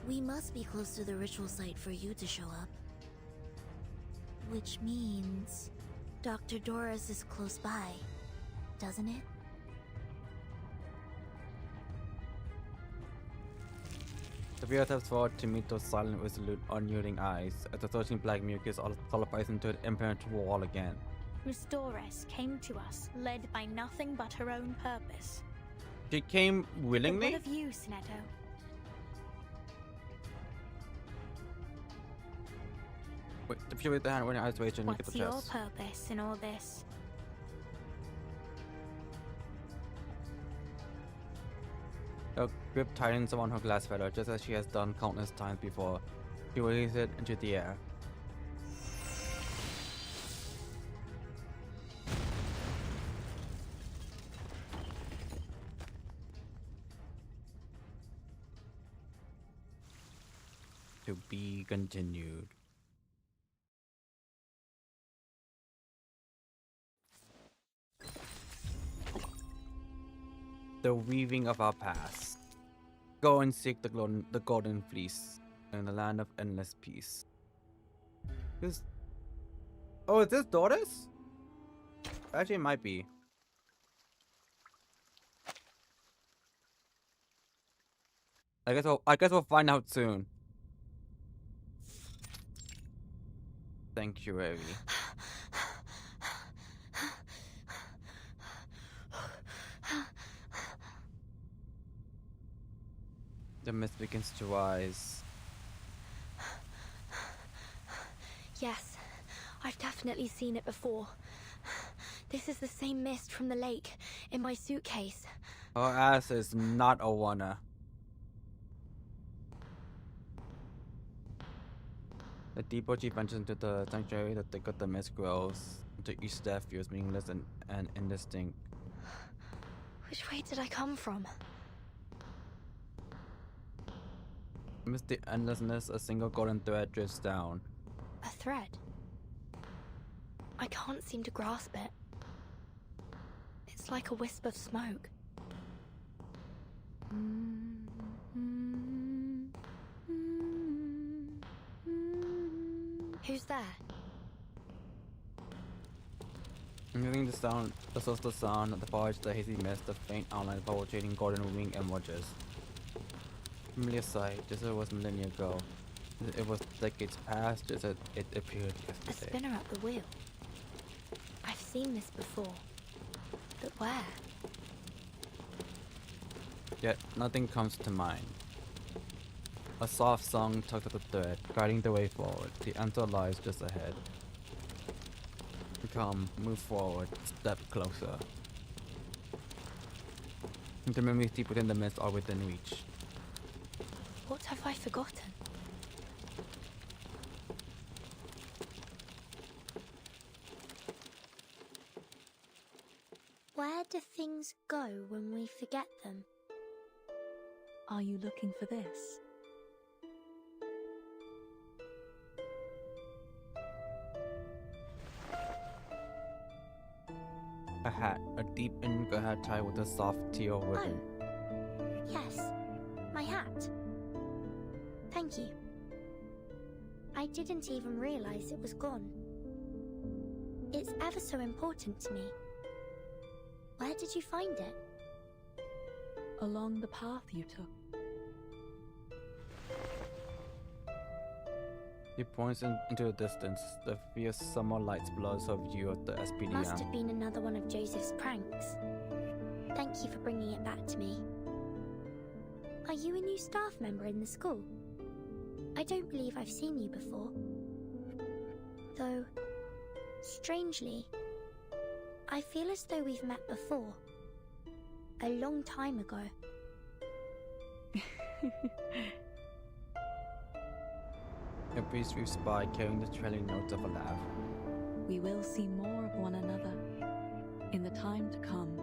We must be close to the ritual site for you to show up. Which means Dr. Doris is close by, doesn't it? Sophia steps forward to meet those silent, resolute, unyielding eyes as the searching black mucus solidifies into an impenetrable wall again. Miss Doris came to us, led by nothing but her own purpose. She came willingly? But what of you, Sinetto? Wait, if you raise the hand when your eyes raise and you get What's the your chest. purpose in all this? Her grip tightens around her glass feather just as she has done countless times before. She releases it into the air. To be continued. The weaving of our past. Go and seek the golden fleece in the land of endless peace. Oh, is this Doris? Actually, it might be. I guess we'll find out soon. Sanctuary. The mist begins to rise. Yes, I've definitely seen it before. This is the same mist from the lake in my suitcase. Her ass is not a wanna. The deeper she ventures into the sanctuary, the thicker the mist grows, until each step feels meaningless and indistinct. Which way did I come from? Amidst the endlessness, a single golden thread drifts down. A thread? I can't seem to grasp it. It's like a wisp of smoke. Who's there? Moving the sound, the sourceless sound, the foliage, the hazy mist, the faint outline of pulsating golden wing emerges. Familiar sight, just as it was millennia ago. It was decades past, just as it appeared A yesterday. spinner at the wheel. I've seen this before. But where? Yet nothing comes to mind. A soft song tugs at the thread, guiding the way forward. The answer lies just ahead. Come, move forward, step closer. The memories deep within the mist are within reach. What have I forgotten? Where do things go when we forget them? Are you looking for this? A hat, a deep indigo hat tied with a soft teal ribbon. Oh, yes, my hat. Thank you. I didn't even realize it was gone. It's ever so important to me. Where did you find it? Along the path you took. He points into the distance. The fierce summer lights blurs her view of the SPDM. Must have been another one of Joseph's pranks. Thank you for bringing it back to me. Are you a new staff member in the school? I don't believe I've seen you before. Though, strangely, I feel as though we've met before. A long time ago. A breeze sweeps by, carrying the trailing notes of a laugh. We will see more of one another in the time to come.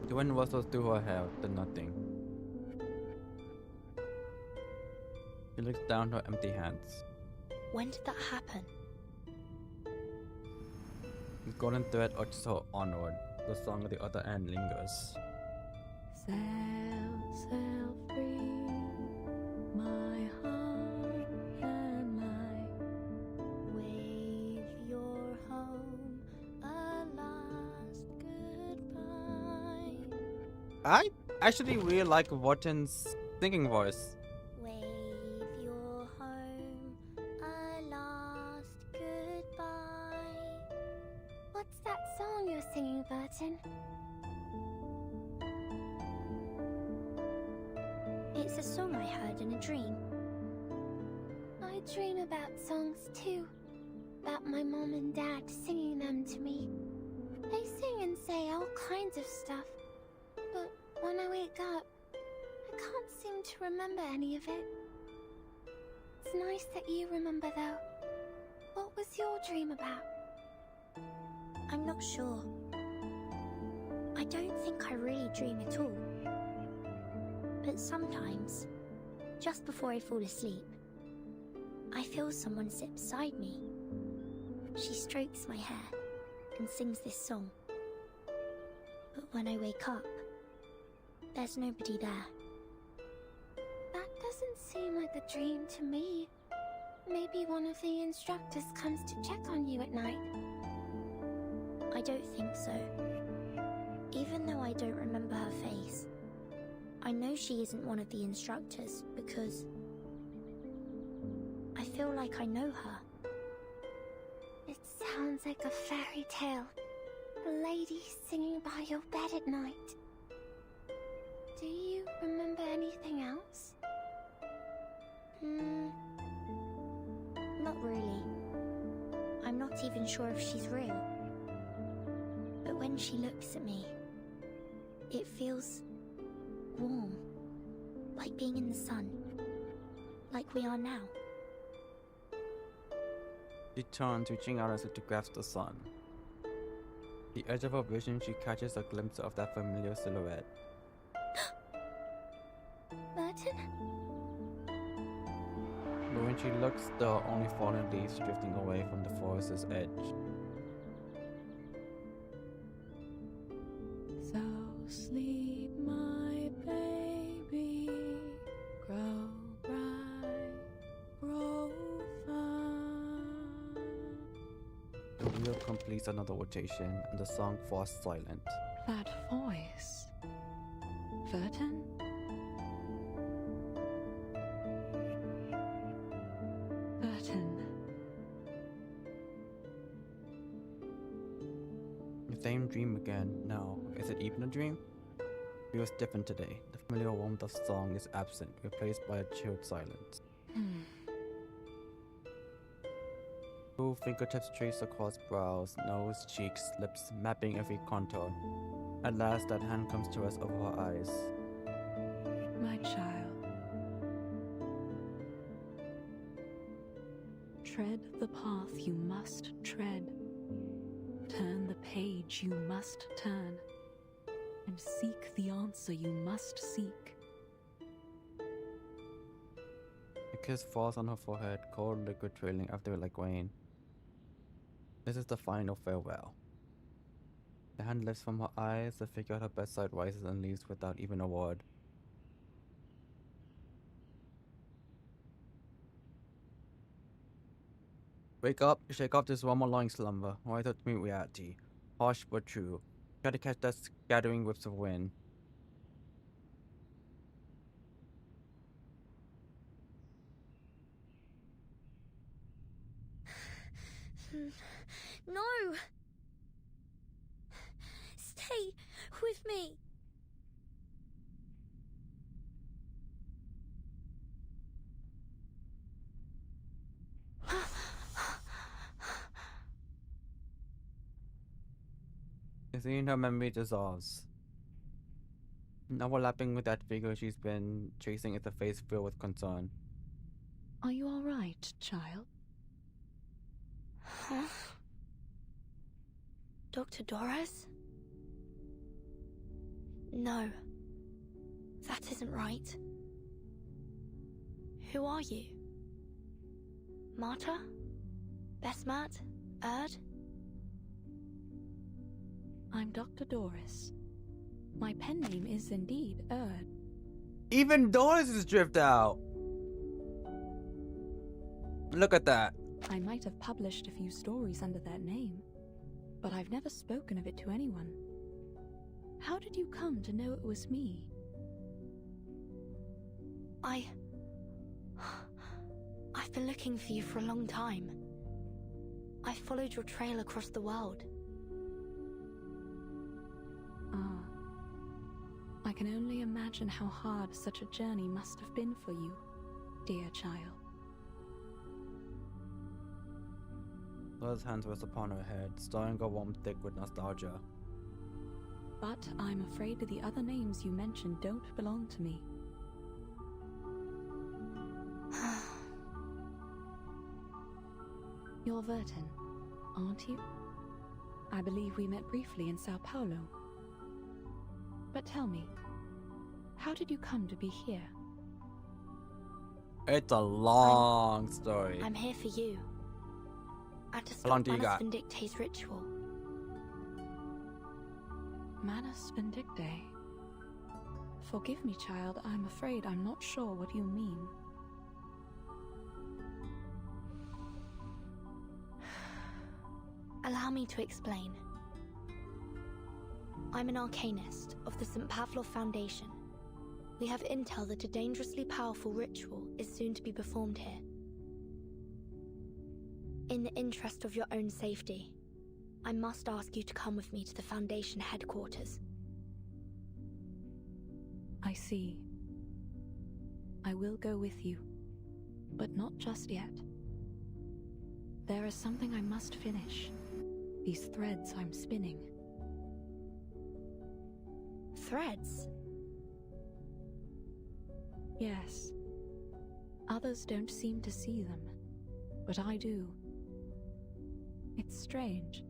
The wind whistles through her hair, then nothing. She looks down her empty hands. When did that happen? The golden thread urges her onward. The song at the other end lingers. Sail, sail free, my heart and life. Wave your home a last goodbye. I actually really like Vorten's singing voice. Wave your home a last goodbye. What's that song you're singing, Burton? It's a song I heard in a dream. I dream about songs too. About my mom and dad singing them to me. They sing and say all kinds of stuff. But when I wake up, I can't seem to remember any of it. It's nice that you remember though. What was your dream about? I'm not sure. I don't think I really dream at all. But sometimes, just before I fall asleep, I feel someone sit beside me. She strokes my hair and sings this song. But when I wake up, there's nobody there. That doesn't seem like a dream to me. Maybe one of the instructors comes to check on you at night. I don't think so. Even though I don't remember her face, I know she isn't one of the instructors because I feel like I know her. It sounds like a fairy tale. A lady singing by your bed at night. Do you remember anything else? Not really. I'm not even sure if she's real. But when she looks at me, it feels warm, like being in the sun, like we are now. She turns, reaching out as if to grasp the sun. The edge of her vision, she catches a glimpse of that familiar silhouette. Burton? But when she looks, there are only fallen leaves drifting away from the forest's edge. So sleep, my baby, grow bright, grow far. The wheel completes another rotation, and the song falls silent. That voice. Verton? Verton. The same dream again. No, is it even a dream? Feels different today. The familiar warmth of song is absent, replaced by a chilled silence. Cool fingertips trace across brows, nose, cheeks, lips, mapping every contour. At last, that hand comes to us over her eyes. My child. Tread the path you must tread. Turn the page you must turn. And seek the answer you must seek. A kiss falls on her forehead, cold liquid trailing after it like rain. This is the final farewell. The hand lifts from her eyes, the figure at her bedside rises and leaves without even a word. Wake up, shake off this one more long slumber, rise up to meet reality. Harsh but true. Try to catch that scattering whips of wind. No! Stay with me! Seeing her memory dissolves. Overlapping with that figure she's been chasing is a face filled with concern. Are you all right, child? Huh? Dr. Doris? No. That isn't right. Who are you? Marta? Besmat? Erd? I'm Dr. Doris. My pen name is indeed Erd. Even Doris is drift out. Look at that. I might have published a few stories under that name, but I've never spoken of it to anyone. How did you come to know it was me? I've been looking for you for a long time. I've followed your trail across the world. Ah. I can only imagine how hard such a journey must have been for you, dear child. Laura's hands rest upon her head, stirring her warm thick with nostalgia. But I'm afraid the other names you mentioned don't belong to me. You're Vertin, aren't you? I believe we met briefly in Sao Paulo. But tell me, how did you come to be here? It's a long story. I'm here for you. And to How long stop do you Manus got? Vindicte's ritual. Manus Vindicte? Forgive me, child, I'm afraid I'm not sure what you mean. Allow me to explain. I'm an arcanist of the St. Pavlov Foundation. We have intel that a dangerously powerful ritual is soon to be performed here. In the interest of your own safety, I must ask you to come with me to the Foundation headquarters. I see. I will go with you, but not just yet. There is something I must finish. These threads I'm spinning. Threads? Yes. Others don't seem to see them, but I do. It's strange.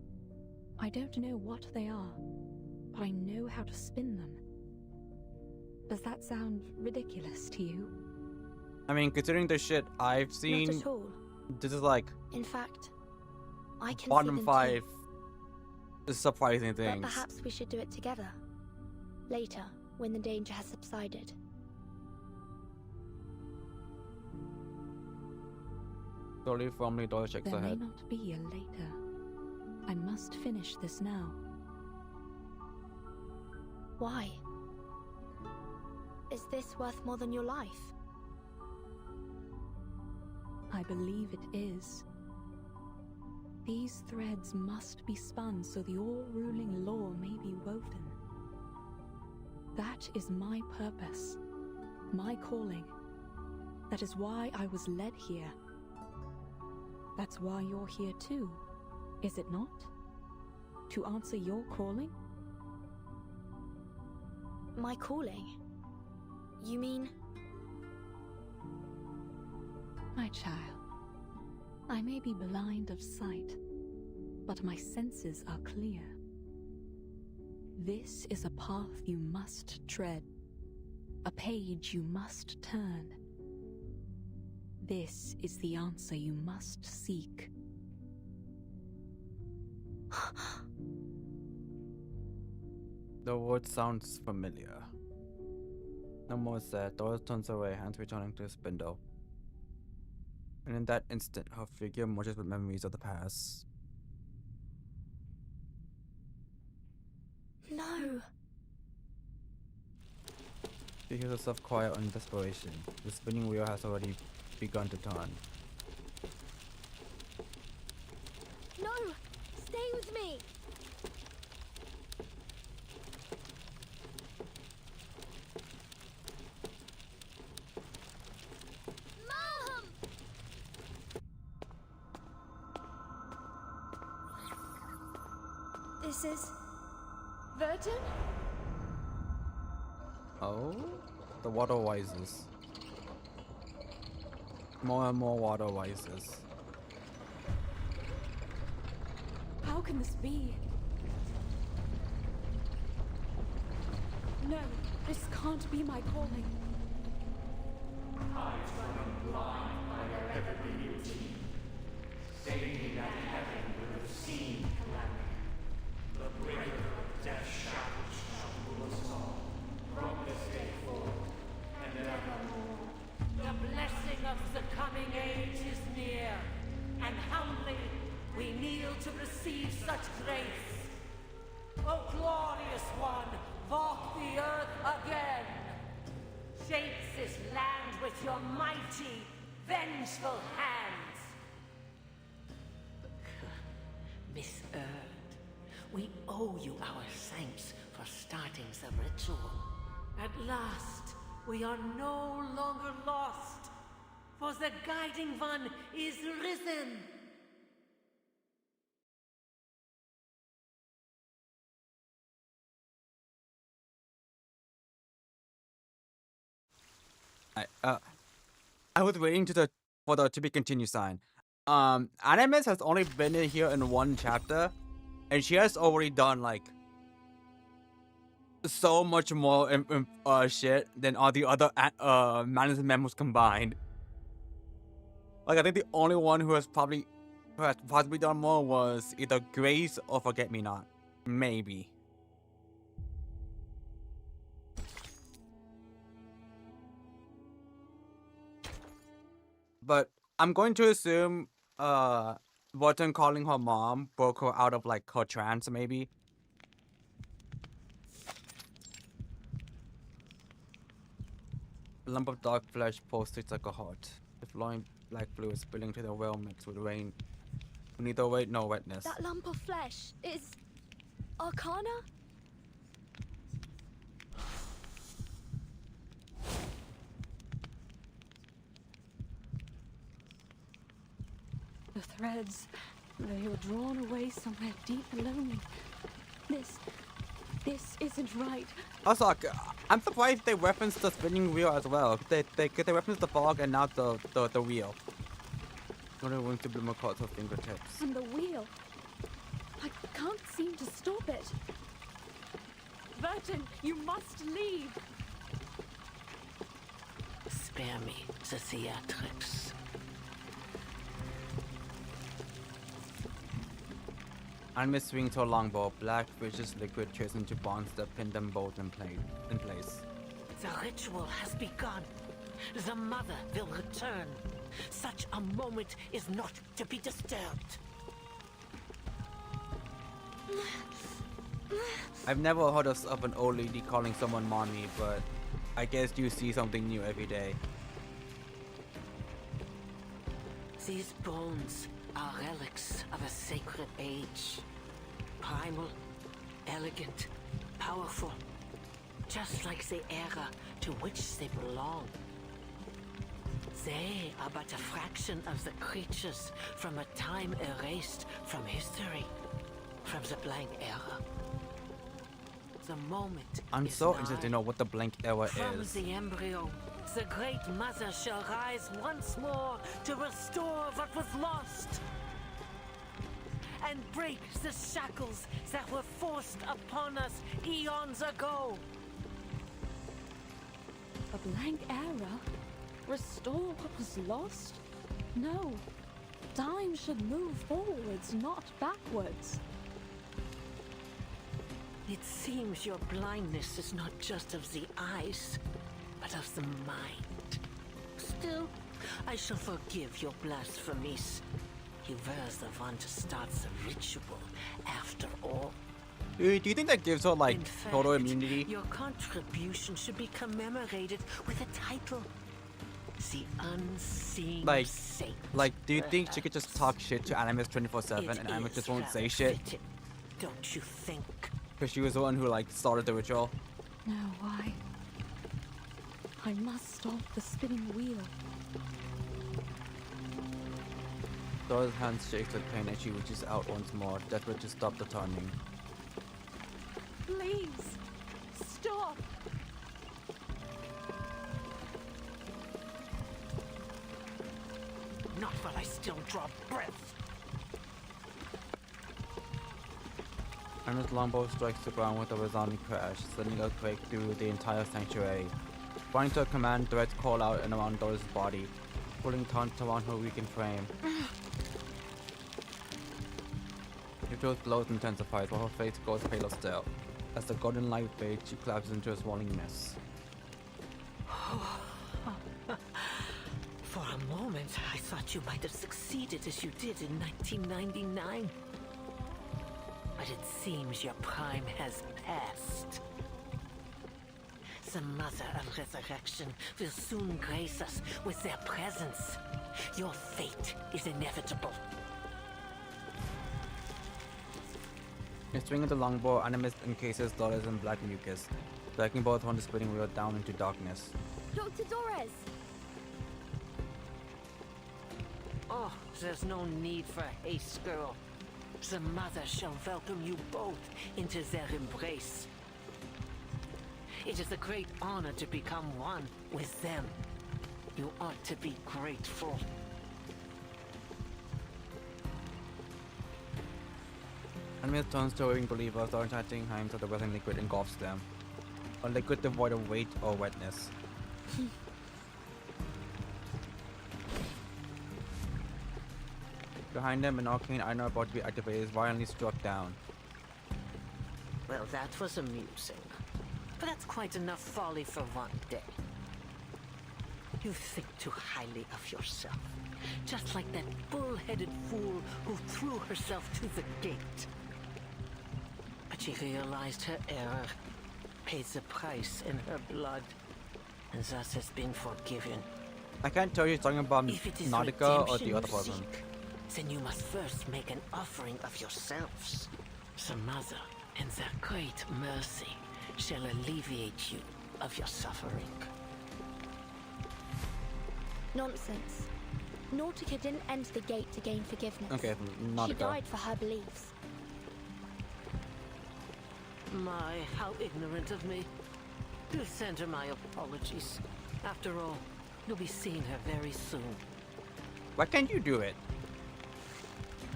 I don't know what they are, but I know how to spin them. Does that sound ridiculous to you? I mean, considering the shit I've seen, Not at all. this is like In fact, I can see bottom them 5 too. surprising But things. perhaps we should do it together. Later, when the danger has subsided. Slowly, firmly, Doris shakes There her may head. not be a later. I must finish this now. Why? Is this worth more than your life? I believe it is. These threads must be spun so the all-ruling law may be woven. That is my purpose, my calling. That is why I was led here. That's why you're here too, is it not? To answer your calling? My calling? You mean? My child, I may be blind of sight, but my senses are clear. This is a path you must tread, a page you must turn. This is the answer you must seek. The word sounds familiar. No more said, Doris turns away, hands returning to the spindle. And in that instant, her figure merges with memories of the past. No! She hears herself cry out in desperation. The spinning wheel has already begun to turn. No! Stay with me! Mom! This is... Virgin? Oh, the water wises. More and more water wises. How can this be? No, this can't be my calling. Eyes running blind by their ever-beauty, stating that heaven would have seen calamity. The breaker of death's shackles shall rule us all, from this day forth, and evermore. The blessing of the coming age is near, and humbly we kneel to receive such grace. O glorious one, walk the earth again. Shape this land with your mighty, vengeful hands. Miss Earth, we owe you our thanks for starting the ritual. At last, we are no longer lost, for the Guiding One is risen. I was waiting for the to be continued sign. Animus has only been in here in one chapter, and she has already done like so much more shit than all the other Manus members combined. Like I think the only one who has possibly done more was either Grace or Forget Me Not, maybe. But I'm going to assume Burton calling her mom broke her out of like her trance, maybe. A lump of dark flesh pulsates like a heart. The flowing black fluid spilling to the well mixed with rain. Neither weight nor wetness. That lump of flesh is Arcana? The threads, they were drawn away somewhere deep and lonely. This isn't right. Also, I'm surprised they referenced the spinning wheel as well. They referenced the fog and not the wheel. What a wound to bloom across her fingertips. And the wheel. I can't seem to stop it. Burton, you must leave. Spare me the theatrics. Animus swings her longbow, black vicious liquid traces into bonds that pin them both in place. The ritual has begun. The mother will return. Such a moment is not to be disturbed. I've never heard of an old lady calling someone mommy, but I guess you see something new every day. These bones are relics of a sacred age. Primal, elegant, powerful. Just like the era to which they belong. They are but a fraction of the creatures from a time erased from history. From the blank era. The moment I'm so interested to know what the blank era from is. the embryo, the Great Mother shall rise once more to restore what was lost. And break the shackles that were forced upon us eons ago. A blank era? Restore what was lost? No. Time should move forwards, not backwards. It seems your blindness is not just of the eyes, but of the mind. Still, I shall forgive your blasphemies. You were the one to start the ritual, after all. Do you think that gives her like In fact, total immunity? Your contribution should be commemorated with a title. The Unseen Saint. Like, do you think she could just talk shit to Animus 24/7 and Animus just won't say shit? Fitting, don't you think? Because she was the one who like started the ritual. No, why? I must stop the spinning wheel. Dora's hand shakes with pain as she reaches out once more, desperate to stop the turning. Please, stop. Not while I still draw breath. And his longbow strikes the ground with a resounding crash, sending a quake through the entire sanctuary. Trying to command threads call out and around Dora's body, pulling taunts around her weakened frame. Yuto's blows intensifies while her face grows paler still. As the golden light fades, she collapses into a swirling mist. For a moment, I thought you might have succeeded as you did in 1999. But it seems your prime has passed. The Mother of Resurrection will soon grace us with their presence. Your fate is inevitable. In swinging the longbow, Animist encases Doris in black mucus, dragging both on the spinning wheel down into darkness. Dr. Doris! Oh, there's no need for haste, girl. The Mother shall welcome you both into their embrace. It is a great honor to become one with them. You ought to be grateful. Animist turns to raving believers, start chanting hymns as the resin liquid engulfs them. A liquid devoid of weight or wetness. Behind them, an arcane iron about to be activated is violently struck down. Well, that was amusing. But that's quite enough folly for one day. You think too highly of yourself. Just like that bull-headed fool who threw herself to the gate. But she realized her error, paid the price in her blood, and thus has been forgiven. I can't tell you he's talking about Nautica or the other person. Then you must first make an offering of yourselves. The Mother, in their great mercy, shall alleviate you of your suffering. Nonsense. Nautica didn't enter the gate to gain forgiveness. Okay, Nautica. She died for her beliefs. My, how ignorant of me. Do send her my apologies. After all, you'll be seeing her very soon. Why can't you do it?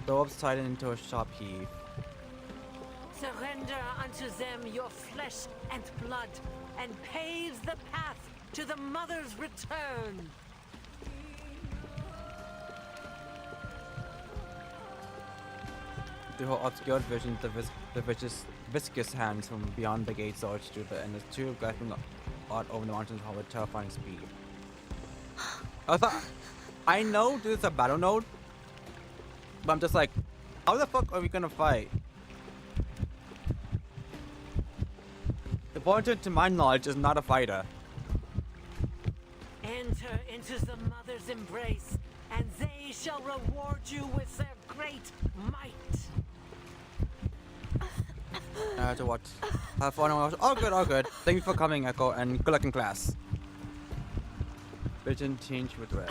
The orbs tighten into a sharp heave. Surrender unto them your flesh and blood, and pave the path to the Mother's return. Through her obscured vision, the viscous hands from beyond the gate surge through the and the two grasping out over the mountains with terrifying speed. I know this is a battle node, but I'm just like, how the fuck are we gonna fight? The Voyager, to my knowledge, is not a fighter. Enter into the Mother's embrace, and they shall reward you with their great might. I have to watch. Have fun. All good, all good. Thank you for coming, Echo, and good luck in class. Vision tinged with red.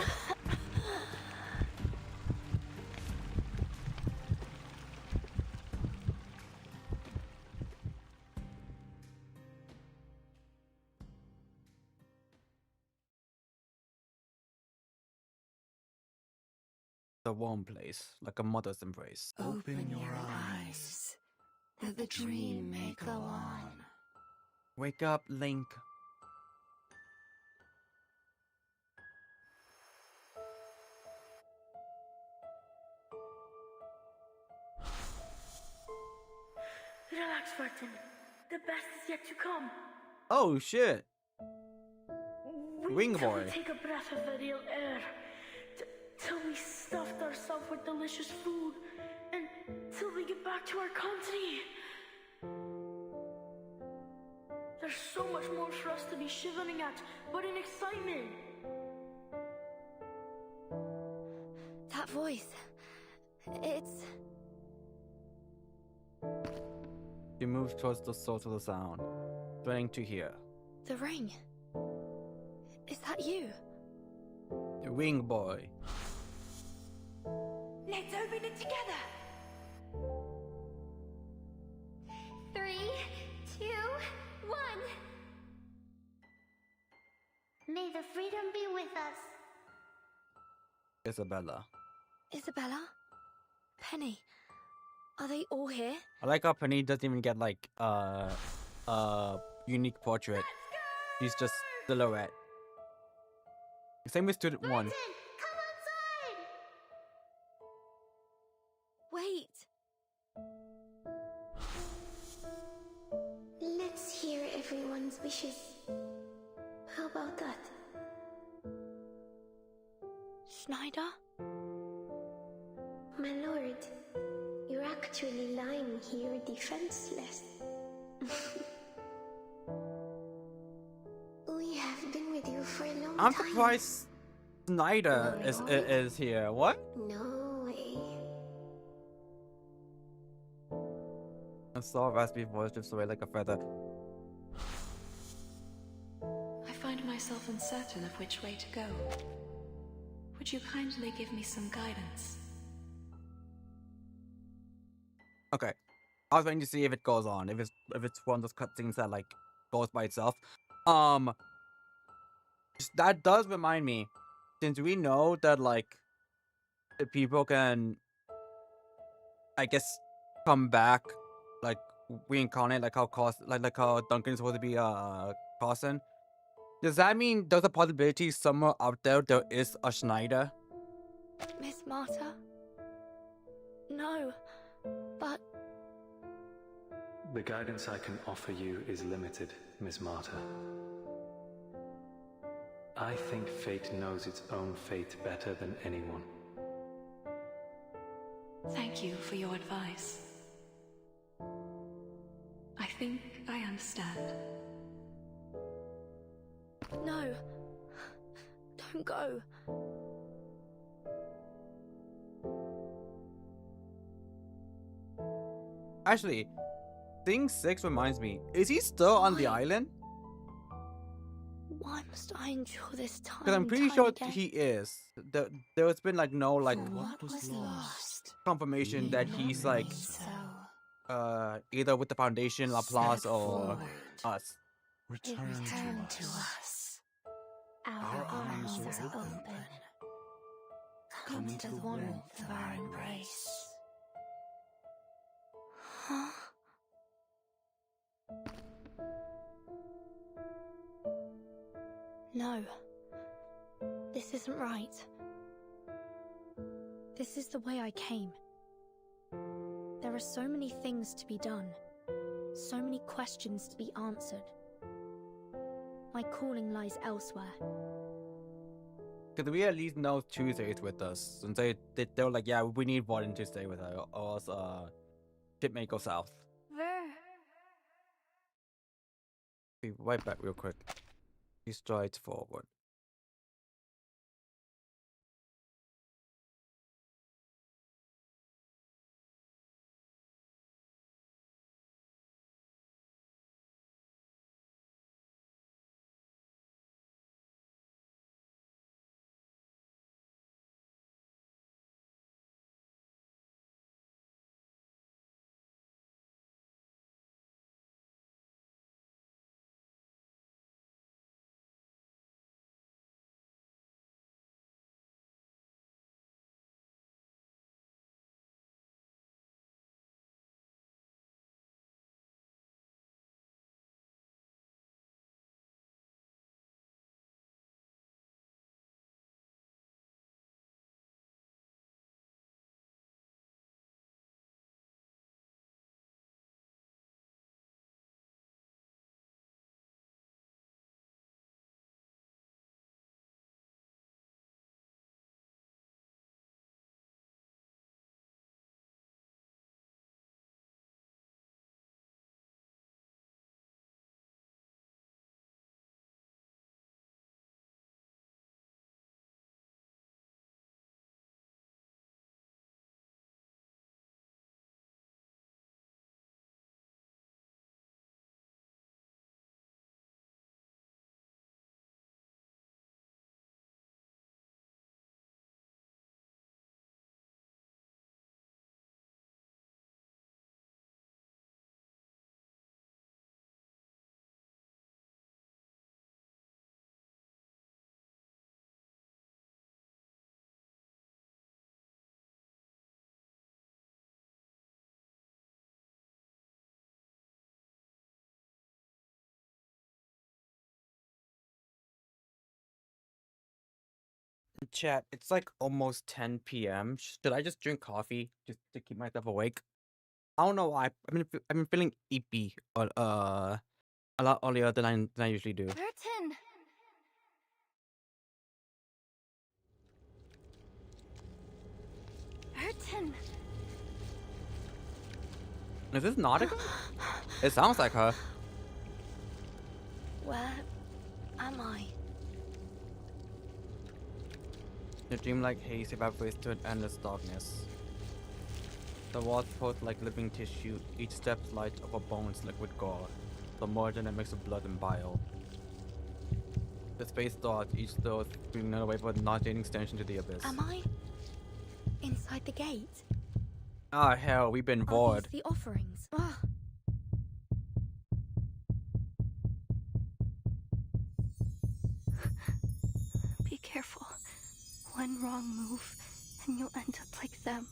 A warm place, like a mother's embrace. Open your eyes, that the dream may go on. Wake up, Link. Relax, Martin. The best is yet to come. Oh shit! Wait till Boy. we take a breath of the real air. Till we stuffed ourselves with delicious food, and till we get back to our country. There's so much more for us to be shivering at, but in excitement. That voice. It's... She moves towards the source of the sound, straining to hear. the ring. Is that you? The Wing Boy. Let's open it together. 3, May the freedom be with us. Isabella. Isabella? Penny? Are they all here? I like how Penny doesn't even get like unique portrait. She's just silhouette. Same with student 1. Come outside! Wait! Let's hear everyone's wishes. How about that? Schneider? My lord, you're actually lying here defenseless. We have been with you for a long I'm time. surprised Snyder is here. What? No way. I saw raspy voice drifts away like a feather. I find myself uncertain of which way to go. Would you kindly give me some guidance? Okay. I was waiting to see if it goes on. If it's one of those cutscenes that like goes by itself. That does remind me, since we know that like the people can, I guess, come back, like reincarnate, like how Duncan's supposed to be Carson. Does that mean there's a possibility somewhere out there is a Schneider? Miss Marta? No, but... The guidance I can offer you is limited, Miss Marta. I think fate knows its own fate better than anyone. Thank you for your advice. I think I understand. No. Don't go. Actually, Thing 6 reminds me, is he still on the island? Why must I endure this time? Because I'm pretty sure he is. There's been like no like What was lost? confirmation that he's like either with the Foundation, Laplace, or us. Return to us. Our arms are open. Come to the warmth of our embrace. Huh? No. This isn't right. This is the way I came. There are so many things to be done. So many questions to be answered. My calling lies elsewhere. Could we at least know Tuesday is with us? And they were like, yeah, we need Warden to stay with her, or else shit may go south. Be right back real quick. He strides forward. Chat, it's like almost 10 p.m. Should I just drink coffee just to keep myself awake? I don't know why. I've been feeling eepy a lot earlier than I usually do. Burton! Burton! Is this Nautica? It sounds like her. Where am I? The dreamlike haze evaporates to an endless darkness. The walls pulse like living tissue, each step light of a bone's liquid gore, the more than a mix of blood and bile. The space dodge, each throw screaming away for a nauseating stench into the abyss. Am I inside the gate? Ah, hell, we've been Are bored. these the offerings? Be careful. One wrong move, and you'll end up like them.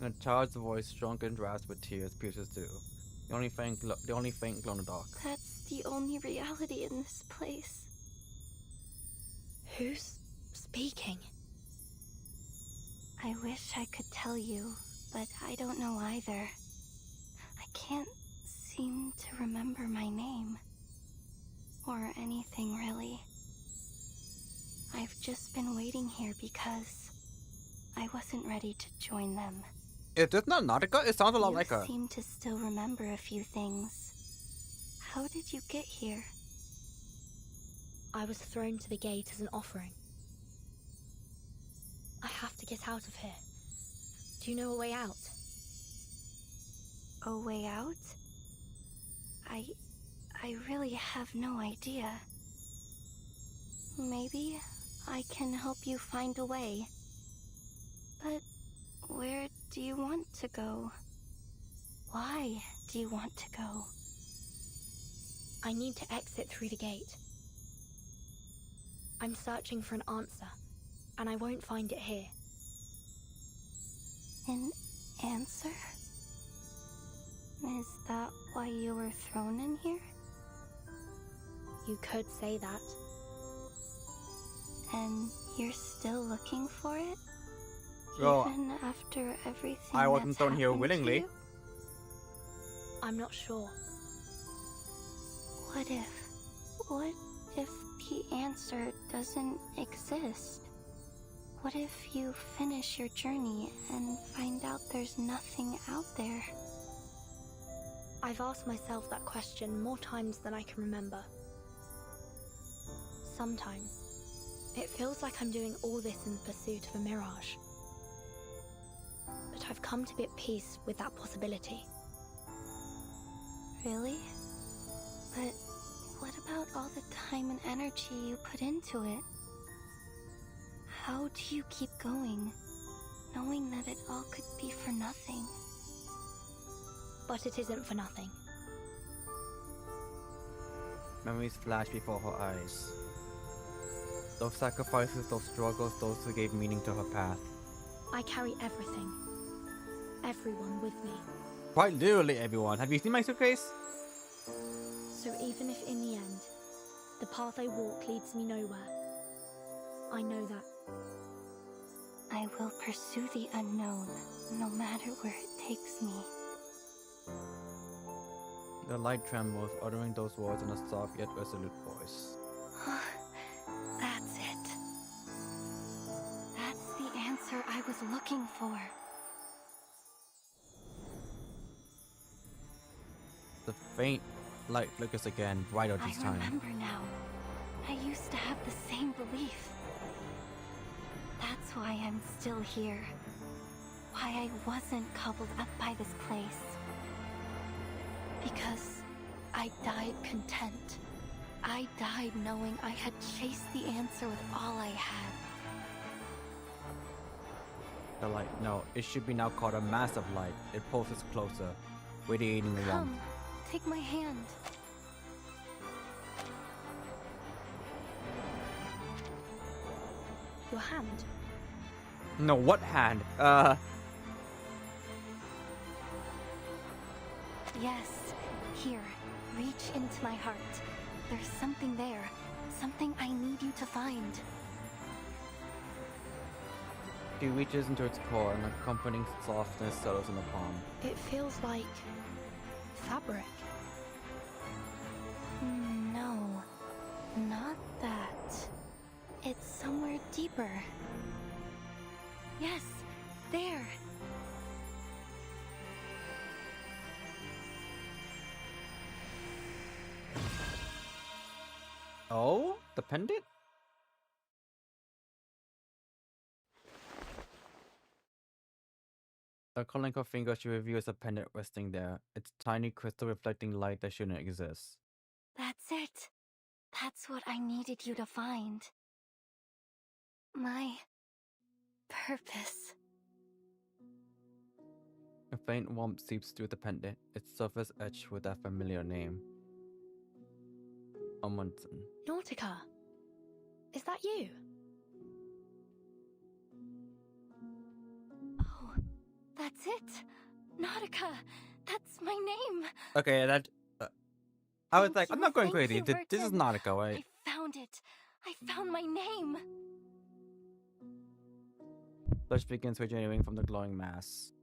A child's voice, drunk and rasped with tears, pierces through. The only faint glow in the dark. That's the only reality in this place. Who's speaking? I wish I could tell you, but I don't know either. I can't seem to remember my name. Or anything, really. I've just been waiting here because I wasn't ready to join them. Is this not Nautica? It sounds a lot like her. You seem to still remember a few things. How did you get here? I was thrown to the gate as an offering. I have to get out of here. Do you know a way out? A way out? I really have no idea. Maybe I can help you find a way. But where do you want to go? Why do you want to go? I need to exit through the gate. I'm searching for an answer, and I won't find it here. An answer? Is that why you were thrown in here? You could say that. And you're still looking for it? Well, even after everything I wasn't that's thrown here happened to willingly. you? I'm not sure. What if the answer doesn't exist? What if you finish your journey and find out there's nothing out there? I've asked myself that question more times than I can remember. Sometimes, it feels like I'm doing all this in the pursuit of a mirage. But I've come to be at peace with that possibility. Really? But what about all the time and energy you put into it? How do you keep going, knowing that it all could be for nothing? But it isn't for nothing. Memories flash before her eyes. Those sacrifices, those struggles, those who gave meaning to her path. I carry everything. Everyone with me. Quite literally everyone. Have you seen my suitcase? So even if in the end, the path I walk leads me nowhere, I know that. I will pursue the unknown, no matter where it takes me. The light trembles, uttering those words in a soft yet resolute voice. That's it. That's the answer I was looking for. The faint light flickers again, brighter this time. I remember now. I used to have the same belief. That's why I'm still here. Why I wasn't cobbled up by this place. Because I died content. I died knowing I had chased the answer with all I had. The light, no, it should be now called a massive light. It pulses closer, radiating warmth. Come, take my hand. Your hand? No, what hand? Yes, here, reach into my heart. There's something there, something I need need you to find. She reaches into its core and a comforting softness settles in the palm. It feels like fabric. No, not that. It's somewhere deeper. Yes, there. Oh, the pendant? Curling her fingers, she reveals a pendant resting there. It's tiny crystal reflecting light that shouldn't exist. That's it. That's what I needed you to find. My purpose. A faint warmth seeps through the pendant, its surface etched with that familiar name. Amundsen. Nautica, is that you? Oh, that's it. Nautica, that's my name. Okay, that... I was like, I'm not going Thank crazy. you, This is Vertin. Nautica, right? I found it. I found my name. Flesh begins regenerating from the glowing mass.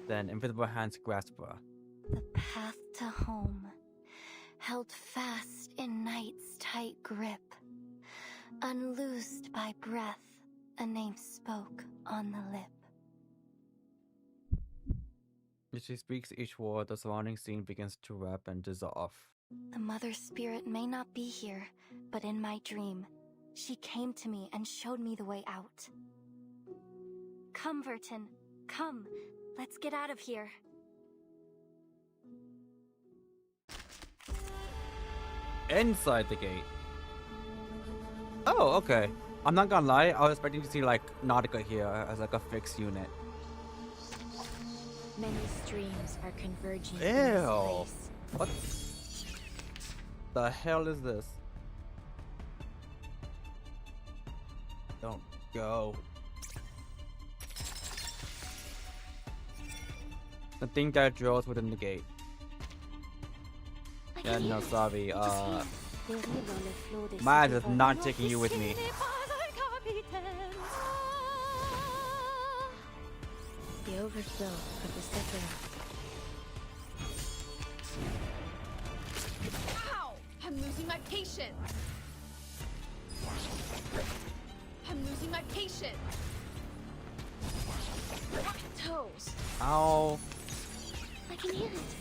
Then invisible hands grasp her. The path to home, held fast in night's tight grip, unloosed by breath, a name spoke on the lip. As she speaks each word, the surrounding scene begins to wrap and dissolve. The mother spirit may not be here, but in my dream, she came to me and showed me the way out. Come, Vertin, come. Let's get out of here. Inside the gate. Oh, okay. I'm not gonna lie, I was expecting to see like Nautica here as like a fixed unit. Many streams are converging Ew. in this place. What the hell is this? Don't go. The thing that drills within the gate. Yeah, no, sorry. My ass is not taking you with me. The overflow of the Sephiroth. Ow! I'm losing my patience. I'm losing my patience. Toes. Ow. I can hear it.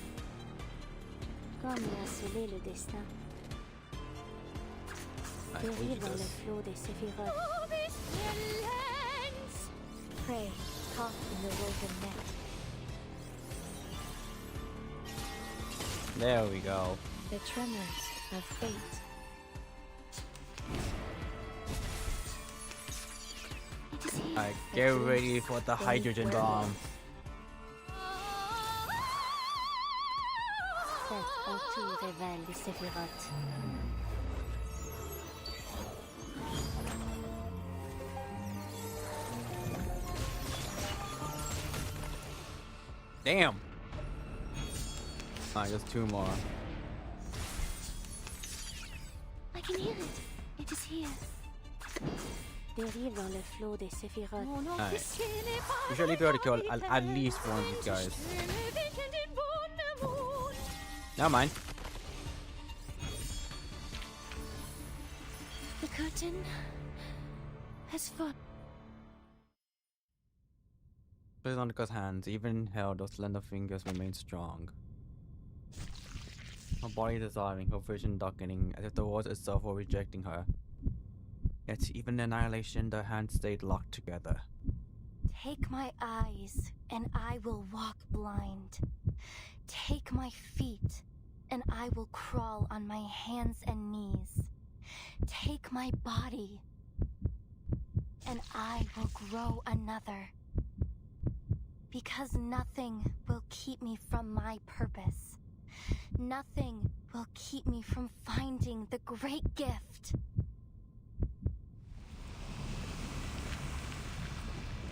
Comme l'a scellé le destin. Périr dans le flot des Sephiroth. Prey caught in the woven net. There we go. The tremors of fate. Alright, get ready for the hydrogen bomb. Cette autour révèle les Sephiroth. Damn. Alright, just two more. I can hear it. It is here. Périr dans le flot des Sephiroth. Alright. We should be able to kill at least one of these guys. Never mind. The curtain has fallen. Placed on Nika's hands, even held, those slender fingers remain strong. Her body dissolving, her vision darkening, as if the world itself were rejecting her. Yet, even in annihilation, the hands stayed locked together. Take my eyes, and I will walk blind. Take my feet, and I will crawl on my hands and knees. Take my body, and I will grow another. Because nothing will keep me from my purpose. Nothing will keep me from finding the great gift.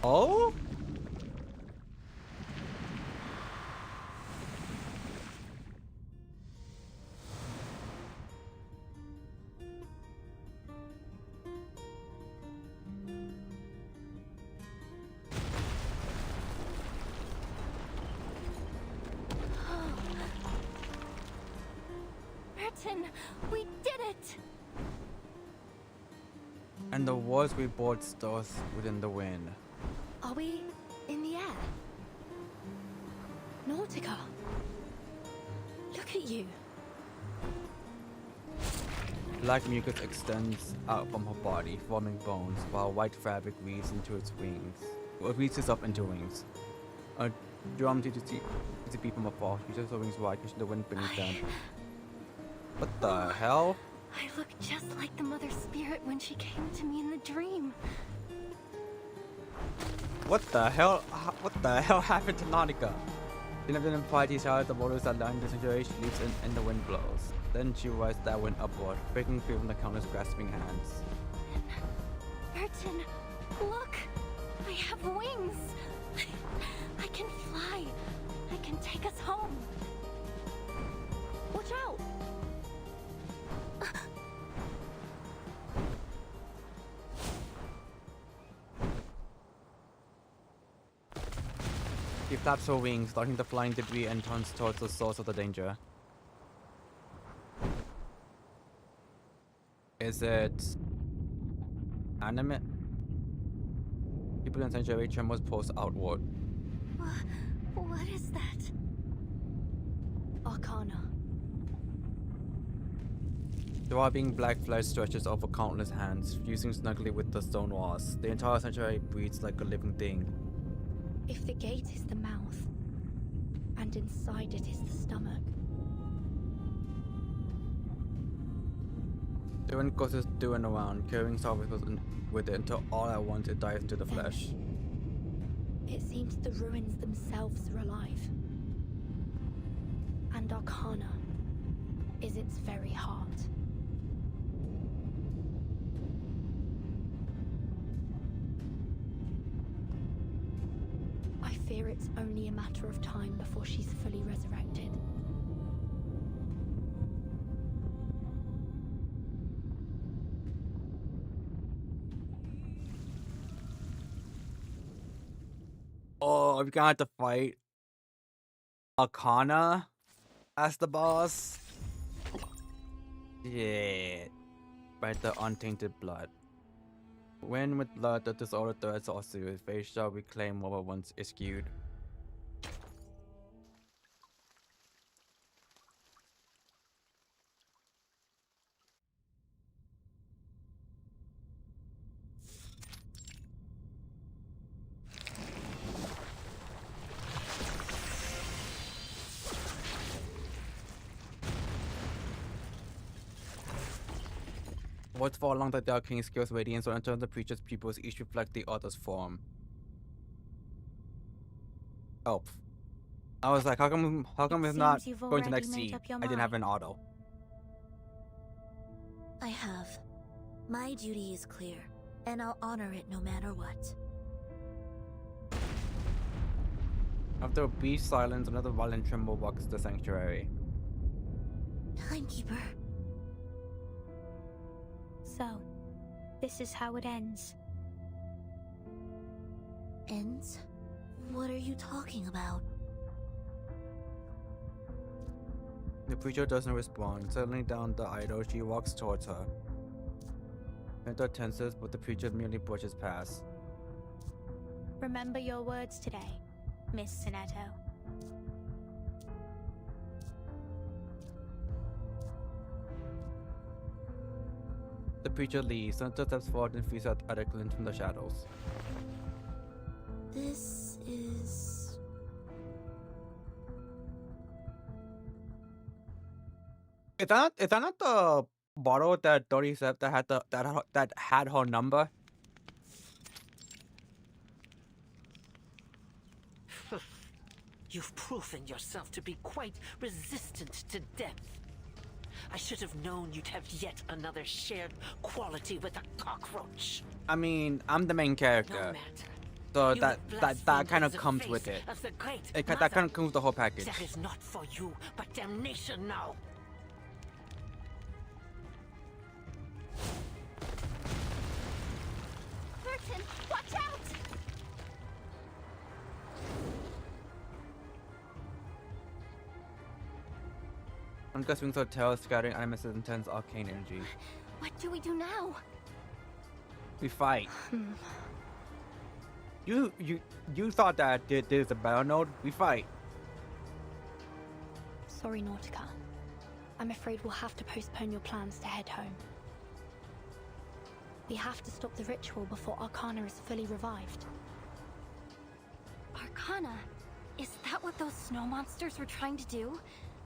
Oh? We did it! And the words we board stirs within the wind. Are we in the air? Nautica. Look at you. Black mucus extends out from her body, forming bones, while white fabric weaves into its wings. It reaches up into wings. A drum to be from afar. She just her wings wide, pushing the wind beneath them. What the hell? I look just like the Mother Spirit when she came to me in the dream. What the hell? What the hell happened to Nautica? She never implied he shouted the waters that line the sanctuary. She leaps in and the wind blows. Then she rides that wind upward, breaking free from the countless grasping hands. Burton, look! I have wings! I can fly! I can take us home! Watch out! She flaps her wings, dodging the flying debris and turns towards the source of the danger. Is it animate? People in sanctuary tremors pulse outward. What is that? Arcana. Throbbing black flesh stretches over countless hands, fusing snugly with the stone walls. The entire sanctuary breathes like a living thing. If the gate is the mouth, and inside it is the stomach. The wind goes to and around, carrying survivors with it until all at once it dives into the flesh. It seems the ruins themselves are alive. And Arcana is its very heart. I fear it's only a matter of time before she's fully resurrected. Oh, we're gonna have to fight Arcana as the boss? Yeah. By the untainted blood. When with blood the disordered threads are serious, they shall reclaim what once eschewed. Words fall along the Dark King's skills radiance will enter the preacher's pupils, each reflect the other's form. Oh. I was like, how come it's not going to next scene? I didn't have an auto. I have. My duty is clear, and I'll honor it no matter what. After a brief silence, another violent tremble walks the sanctuary. Timekeeper. So, this is how it ends. Ends? What are you talking about? The preacher doesn't respond. Settling down the idol, she walks towards her. Mentor tenses, but the preacher merely brushes past. Remember your words today, Miss Sinetto. The preacher leaves. Mentor steps forward and frees out at a glint from the shadows. This is... Is that not the bottle that Dory said that had that had her number? You've proven yourself to be quite resistant to death. I should have known you'd have yet another shared quality with a cockroach. I mean, I'm the main character, so that kind of comes with it. That kind of comes with the whole package. That is not for you, but damnation now. Burton, watch out! Uncus wings of terror, scattering Animus' intense arcane energy. What do we do now? We fight. You thought that there's a battle node? We fight. Sorry, Nautica. I'm afraid we'll have to postpone your plans to head home. We have to stop the ritual before Arcana is fully revived. Arcana? Is that what those snow monsters were trying to do?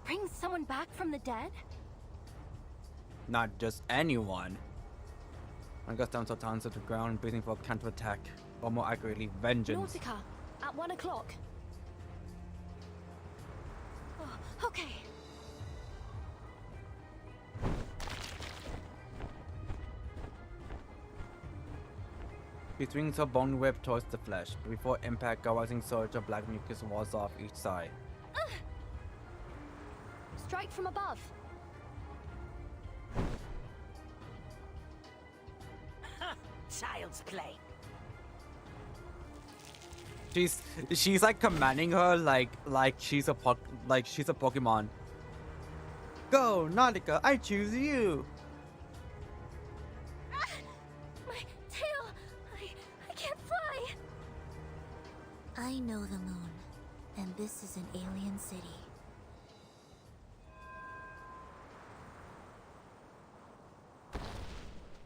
Bring someone back from the dead? Not just anyone. Uncus dumps her talons to the ground, breathing for a counterattack. Or more accurately, vengeance. Nautica, at 1 o'clock. Oh, okay. She swings her bone whip towards the flesh. Before impact, a rising surge of black mucus walls off each side. Strike from above. Child's play. She's like commanding her like she's a Pokemon. Go, Nautica, I choose you. My tail! I can't fly! I know the moon, and this is an alien city.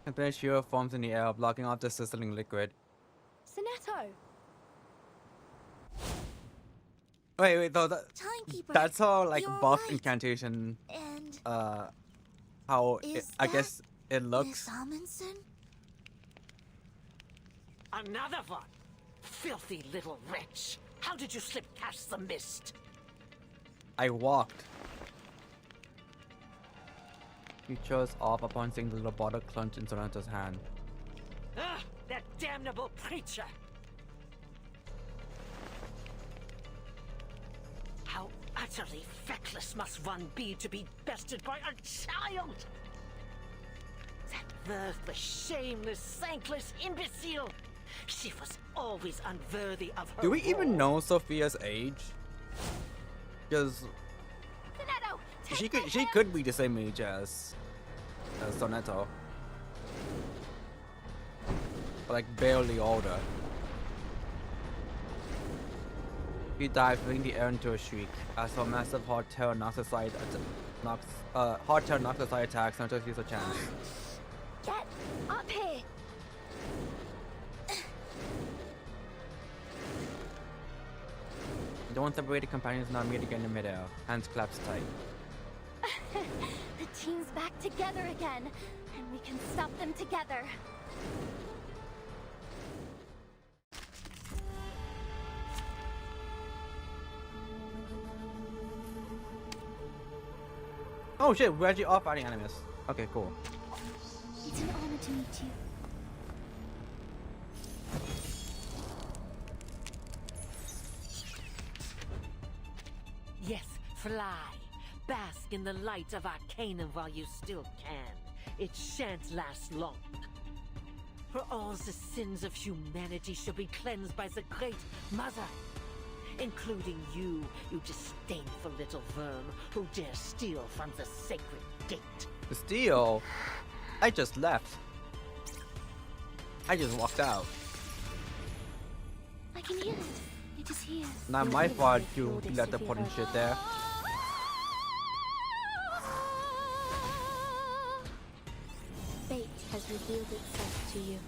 A thin shear forms in the air, blocking off the sizzling liquid. Sonetto! Wait, though Timekeeper, that's how like you're buff right. incantation. And How I that guess it looks. Miss Amundsen? Another one! Filthy little wretch! How did you slip past the mist? I walked. He chose off upon seeing the little bottle clenched in Sonata's hand. Ah, that damnable preacher! How utterly feckless must one be to be bested by a child? That worthless, shameless, thankless imbecile! She was always unworthy of her Do we even role. know Sophia's age? Because Sonetto! she could be the same age as Sonetto. But like barely older. He died, filling the air into a shriek. As her massive hard terror knocks aside attacks, Sonetto sees a chance. Get up here! The one separated companions now meet again in midair. Hands clasped tight. The team's back together again, and we can stop them together. Oh shit, we're actually all fighting Animus. Okay, cool. It's an honor to meet you. Yes, fly. Bask in the light of Arcanum while you still can. It shan't last long. For all the sins of humanity shall be cleansed by the Great Mother. Including you disdainful little worm who dare steal from the sacred gate. Steal? I just left. I just walked out. I can hear it. It is here. Not my fault you let the put in shit there. Fate has revealed itself to you.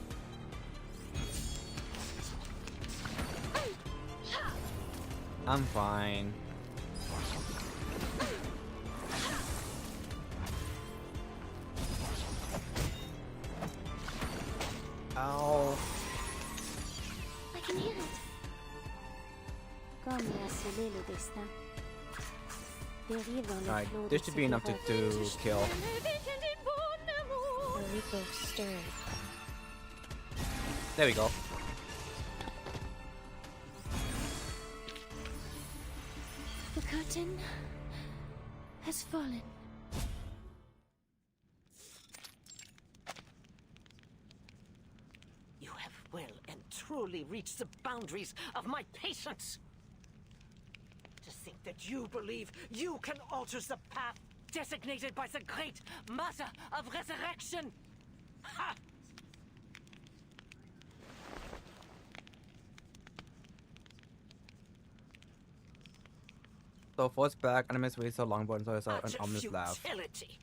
I'm fine. Ow. I can hear it. Comme a scellé le destin. Dérive dans le Alright, flot this de should be enough to kill. The ripple stirred. There we go. The curtain has fallen. You have well and truly reached the boundaries of my patience. To think that you believe you can alter the path designated by the great Mother of Resurrection. Ha! So first back, enemies waste a longbow and so I saw an Utter ominous laugh. futility.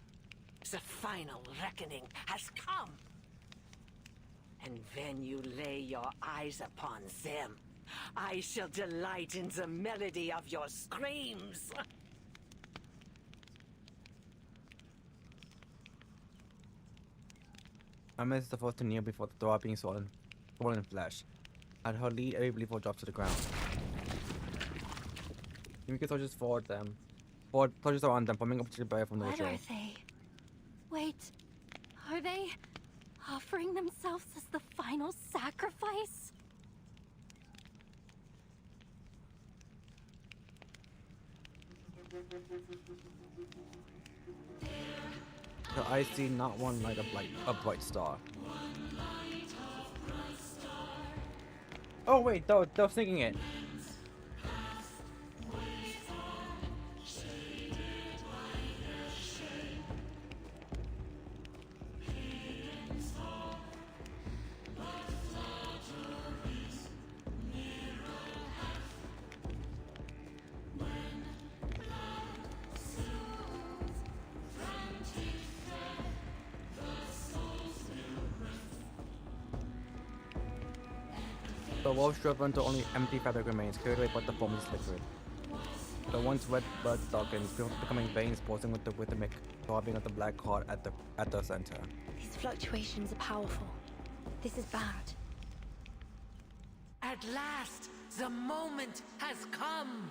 The final reckoning has come. And when you lay your eyes upon them, I shall delight in the melody of your screams. Amis is the first to kneel before the door being swollen in flesh. At her lead, every believer drops to the ground. Yumika soldiers forward them. Soldiers are on them, forming up to the barrier from the What ritual. are they? Wait, are they offering themselves as the final sacrifice? Her eyes see not one light of a bright star. Oh wait, they're singing it. The wolf strove until only empty fabric remains, carried away but the foam is liquid. The once wet blood darkens, becoming veins pulsing with the rhythmic throbbing of the black heart at the center. These fluctuations are powerful. This is bad. At last, the moment has come.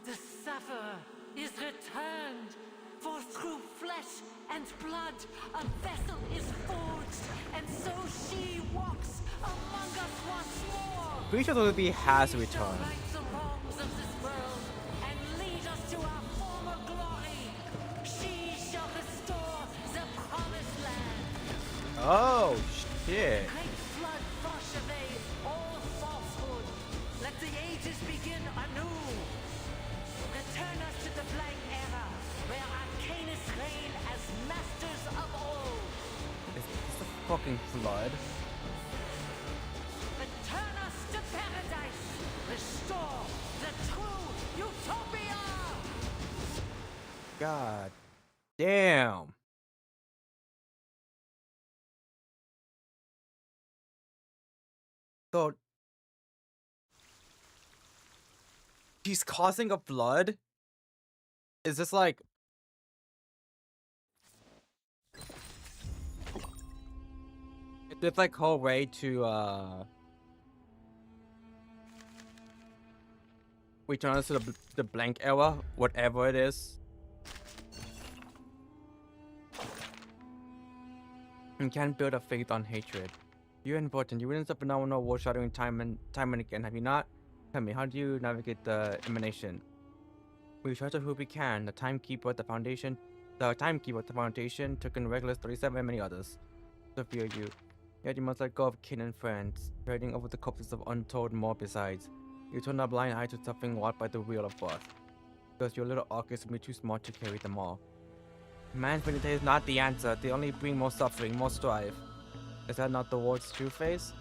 The sufferer is returned. For through flesh and blood, a vessel is forged, and so she walks among us once more. Pretty sure the baby has returned. Right the wrongs of this world and lead us to our former glory. She shall restore the promised land. Oh shit. Great flood wash away all falsehood. Let the ages begin anew. Return us to the blank era, where Arcanus reign as masters of all. It's a fucking flood. Return us to paradise. Restore the true utopia. God damn. So she's causing a flood? Is this like it's like her way to return us to the blank era, whatever it is. You can't build a faith on hatred. You're important. You witnessed a phenomenal war shattering time and again, have you not? Tell me, how do you navigate the emanation? We try to who we can. The timekeeper at the foundation took in Regulus 37 and many others. So fear you. Yet you must let go of kin and friends, trading over the corpses of untold more besides. You turn a blind eye to suffering wrought by the wheel of birth. Because your little orchis will be too small to carry them all. Man's mentality is not the answer. They only bring more suffering, more strife. Is that not the world's true face?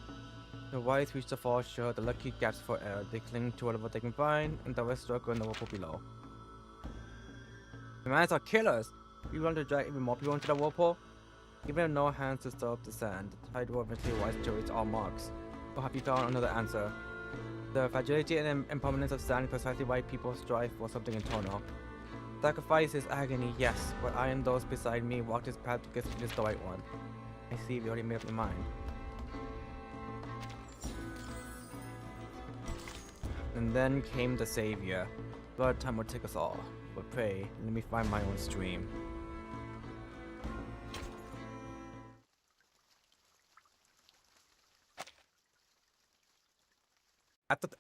The wise reach the far shore, the lucky gasp for air. They cling to whatever they can find, and the rest struggle in the whirlpool below. The mans are killers! You want to drag even more people into the whirlpool? Even if no hands to stir up the sand, the tide will eventually rise to reach all marks. Or have you found another answer? The fragility and impermanence of sand is precisely why people strive for something eternal. Sacrifice is agony, yes, but I and those beside me walk this path because it is the right one. I see you already made up your mind. And then came the savior. Blood time will take us all, but pray, let me find my own stream.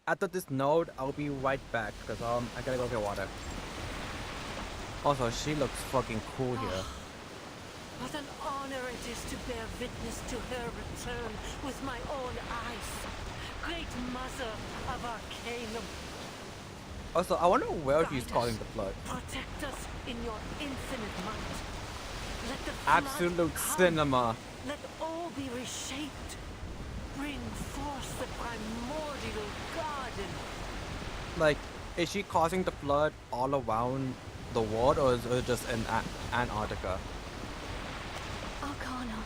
After this node, I'll be right back because I gotta go get water. Also, she looks fucking cool here. What an honor it is to bear witness to her return with my own eyes. Great Mother of Arcanum. Also, I wonder where he's Guide calling us. the flood. Protect us in your infinite might. Let the Absolute flood come. cinema. Let all be reshaped. Bring forth the primordial garden. Like, is she causing the flood all around the world, or is it just in Antarctica? Arcana.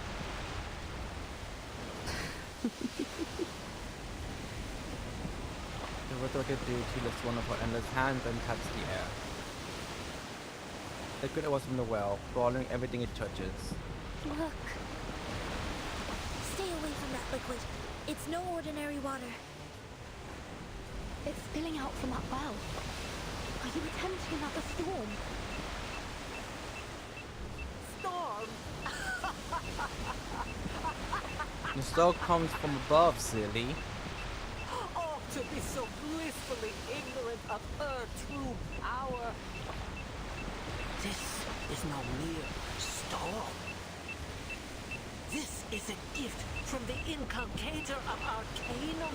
The wicked dude, he lifts one of her endless hands and taps the air. Liquid was in the well, crawling everything it touches. Look. Stay away from that liquid. It's no ordinary water. It's spilling out from that well. Are you attempting another storm? Storm? The snow comes from above, silly. Oh, to be so blissfully ignorant of her true power. This is no mere storm. This is a gift from the inculcator of Arcanum.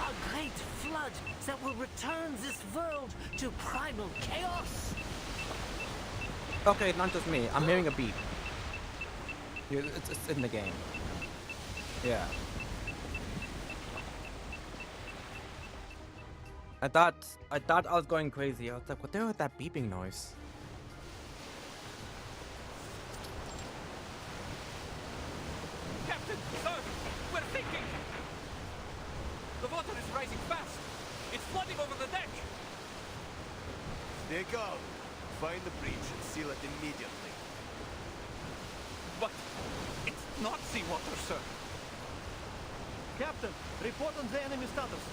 A great flood that will return this world to primal chaos. Okay, not just me. I'm hearing a beep. It's in the game. Yeah. I thought I was going crazy. I was like, what the hell is that beeping noise? Captain, sir, we're sinking! The water is rising fast. It's flooding over the deck. Stay calm. Find the breach and seal it immediately. But it's not seawater, sir. Captain, report on the enemy status.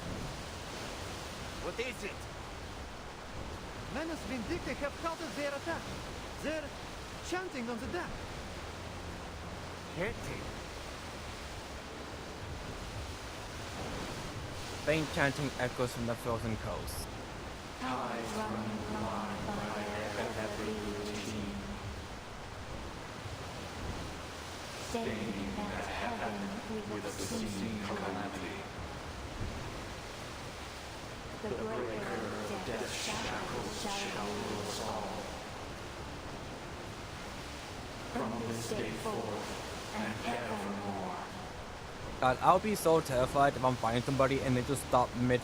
What is it? Menace Vindicta have halted their attack. They're chanting on the deck. Chanting? Faint chanting echoes from the frozen coast. Tides running blind by their every routine. Staining that heaven with obscene calamity. The breaker of death's shackles shall rule us all. From this day forth and evermore. God, I'll be so terrified if I'm fighting somebody and they just stop mid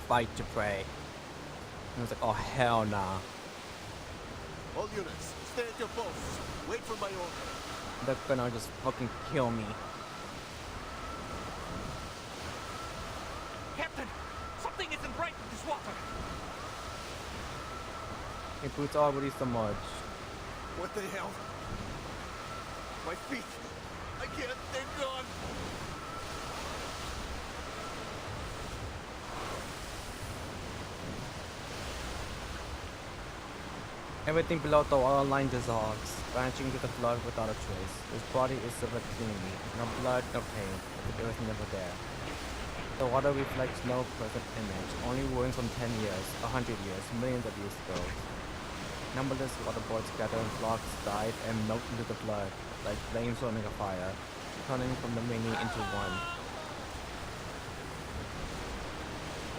fight to pray. And it's like, oh hell nah. All units, stay at your posts. Wait for my order. They're gonna just fucking kill me. Captain, something isn't right with this water. It boots already so much. What the hell? My feet. I can't. They're gone. Everything below the water line dissolves, vanishing to the flood without a trace. His body is silver cleanly, no blood, no pain, as if it was never there. The water reflects no present image, only ruins from 10 years, 100 years, millions of years ago. Numberless waterboards gather in flocks, died, and melt into the blood, like flames forming a fire, turning from the many into one.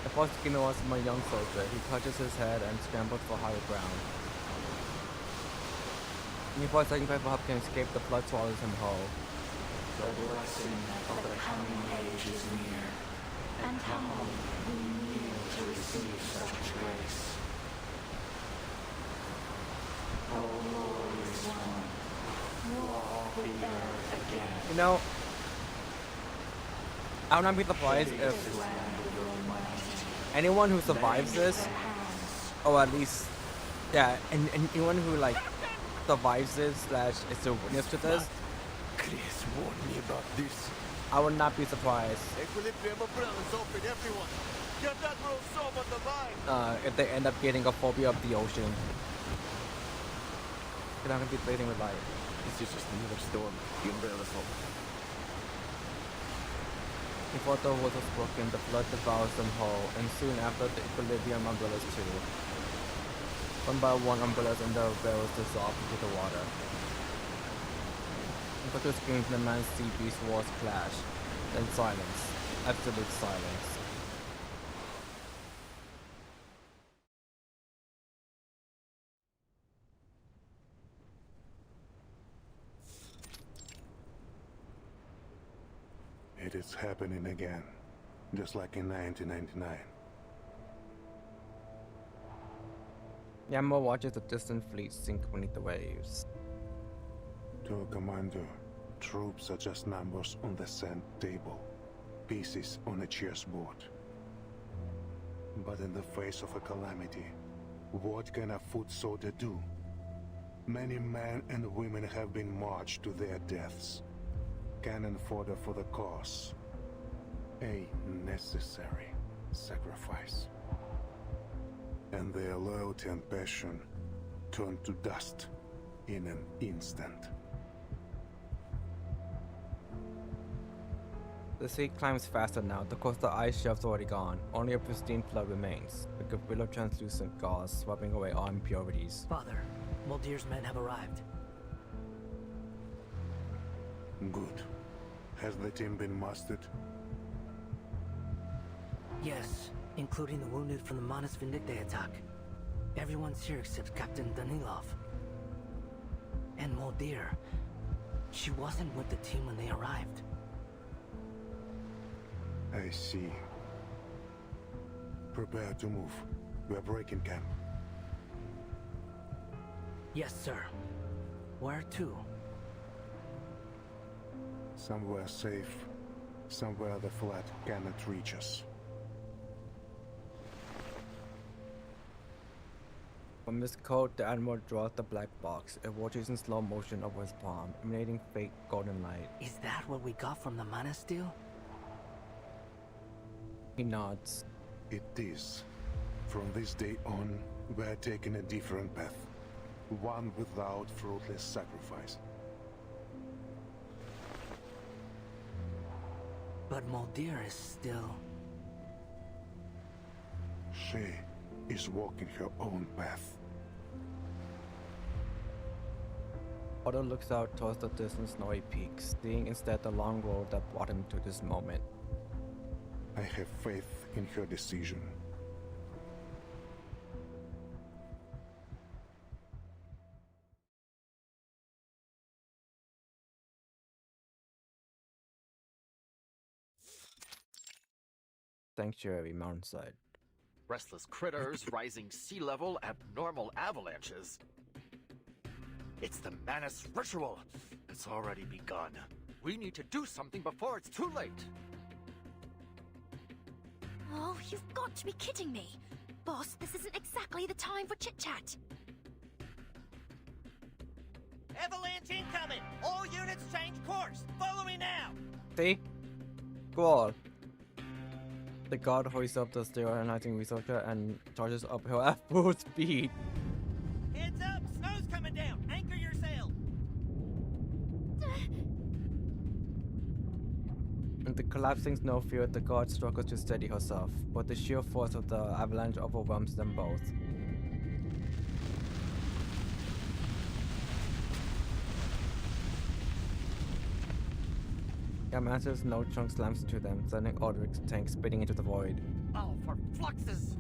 The first beginner was my young soldier. He touches his head and scrambles for higher ground. Before second paper help can escape, the flood swallows him whole. The blessing of the coming age is near, and humble we kneel to receive such grace. O glorious one, walk the earth again. You know, I would not be surprised if anyone who survives this, or at least, yeah, and anyone who like survives this slash is a witness to this, Chris warned me about this. I would not be surprised Equilibrium umbrellas open, everyone. Get that roll soap on the line. if they end up getting a phobia of the ocean. They're not gonna be playing with life. This is just another storm. The umbrellas open. Before the water was broken, the flood devours them whole, and soon after the equilibrium umbrellas too. One by one, umbrellas and the barrels dissolve into the water. The quicker screams and the man's sea beast wars clash. Then silence. Absolute silence. It is happening again, just like in 1999. Yammo watches the distant fleet sink beneath the waves. To a commander, troops are just numbers on the sand table, pieces on a chessboard. But in the face of a calamity, what can a foot soldier do? Many men and women have been marched to their deaths. Cannon fodder for the cause. A necessary sacrifice. And their loyalty and passion turn to dust in an instant. The sea climbs faster now. The coastal ice shelf's already gone. Only a pristine flood remains. The Gavillo translucent gauze swapping away all impurities. Father, Muldir's men have arrived. Good. Has the team been mustered? Yes, including the wounded from the Manus Vindictae attack. Everyone's here except Captain Danilov. And Muldir. She wasn't with the team when they arrived. I see. Prepare to move. We're breaking camp. Yes, sir. Where to? Somewhere safe. Somewhere the flat cannot reach us. From his coat, the Admiral draws the black box. It watches in slow motion over his palm, emanating fake golden light. Is that what we got from the Manus deal? He nods. It is. From this day on, we're taking a different path. One without fruitless sacrifice. But Muldir is still... She is walking her own path. Otto looks out towards the distant snowy peaks, seeing instead the long road that brought him to this moment. I have faith in her decision. Sanctuary mountainside. Restless critters, rising sea level, abnormal avalanches. It's the Manus ritual. It's already begun. We need to do something before it's too late. Oh, you've got to be kidding me. Boss, this isn't exactly the time for chit-chat. Avalanche incoming! All units change course! Follow me now! See? Go on. The guard hoists up the sterilizing researcher and charges uphill at full speed. Heads up! Snow's coming down! Anchor your sail! In the collapsing snowfield, the guard struggles to steady herself, but the sheer force of the avalanche overwhelms them both. Yamasa's snow chunk slams into them, sending Aldrich's tank spitting into the void. Oh, for fluxes!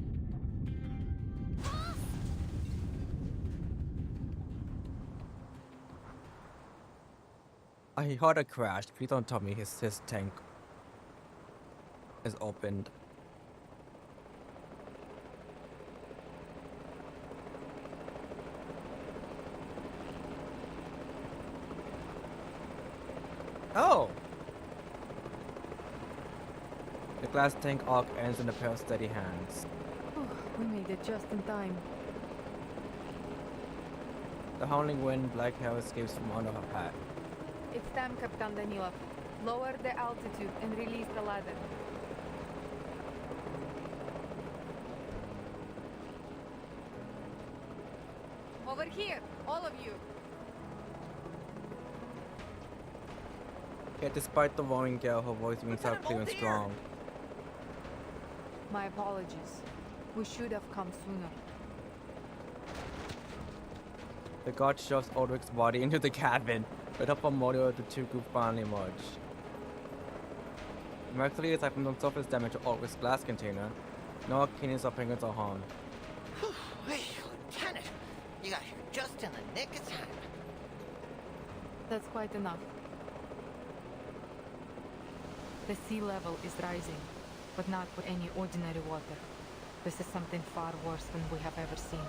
I heard a crash. Please don't tell me his tank is opened. Oh! The glass tank arc ends in a pair of steady hands. Oh, we made it just in time. The howling wind, black hair escapes from under her hat. It's time, Captain Danilov. Lower the altitude and release the ladder. Over here, all of you. Yet despite the roaring gale, her voice rings out clear and strong. My apologies. We should have come sooner. The guard shoves Aldrich's body into the cabin. With help from Modio, the two groups finally emerge. Miraculously, aside from some surface damage to Aldrich's glass container, no Arcanians or penguins are harmed. Hey, Lieutenant! You got here just in the nick of time. That's quite enough. The sea level is rising, but not with any ordinary water. This is something far worse than we have ever seen.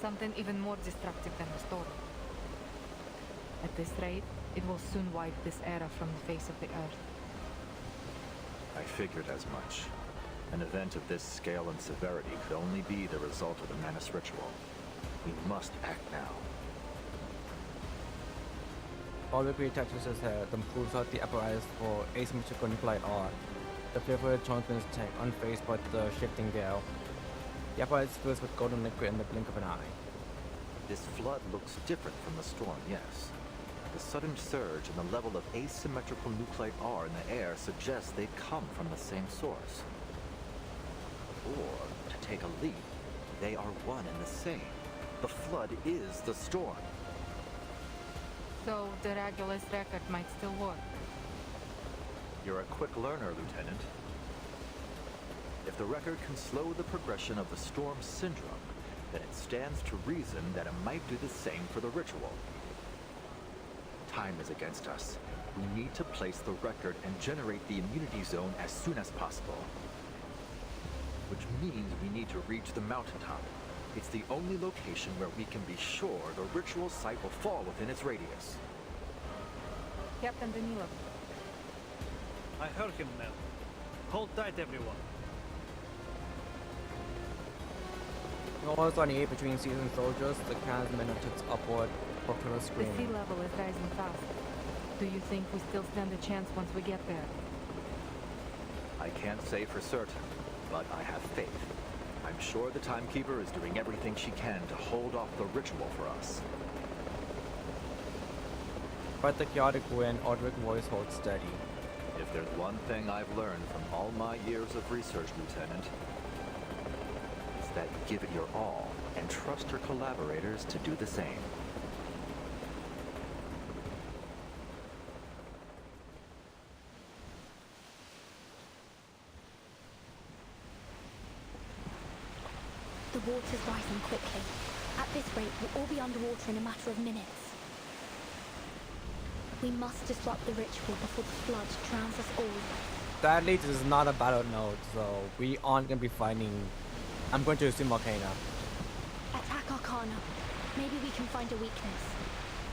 Something even more destructive than the storm. At this rate, it will soon wipe this era from the face of the Earth. I figured as much. An event of this scale and severity could only be the result of the Manus ritual. We must act now. All the great touches his head, then pulls out the apparatus for asymmetrical nuclide R. The flavor transmits tank unfazed by the shifting gale. The apparatus fills with golden liquid in the blink of an eye. This flood looks different from the storm, yes. The sudden surge and the level of asymmetrical nuclide R in the air suggests they come from the same source. Or, to take a leap, they are one and the same. The flood is the storm. So, the Regulus record might still work. You're a quick learner, Lieutenant. If the record can slow the progression of the storm syndrome, then it stands to reason that it might do the same for the ritual. Time is against us. We need to place the record and generate the immunity zone as soon as possible. Which means we need to reach the mountaintop. It's the only location where we can be sure the ritual site will fall within its radius. Captain Danilov. I heard him now. Hold tight, everyone. Noise on the air between seasoned soldiers, the cannon's men tips upward, popular The screaming. sea level is rising fast. Do you think we still stand a chance once we get there? I can't say for certain, but I have faith. I'm sure the Timekeeper is doing everything she can to hold off the ritual for us. But the chaotic wind, Audric's voice holds steady. If there's one thing I've learned from all my years of research, Lieutenant, it's that give it your all and trust your collaborators to do the same. The water's rising quickly. At this rate, we'll all be underwater in a matter of minutes. We must disrupt the ritual before the flood drowns us all. Sadly, this is not a battle node, so we aren't going to be fighting... I'm going to assume Arcana. Attack Arcana. Maybe we can find a weakness.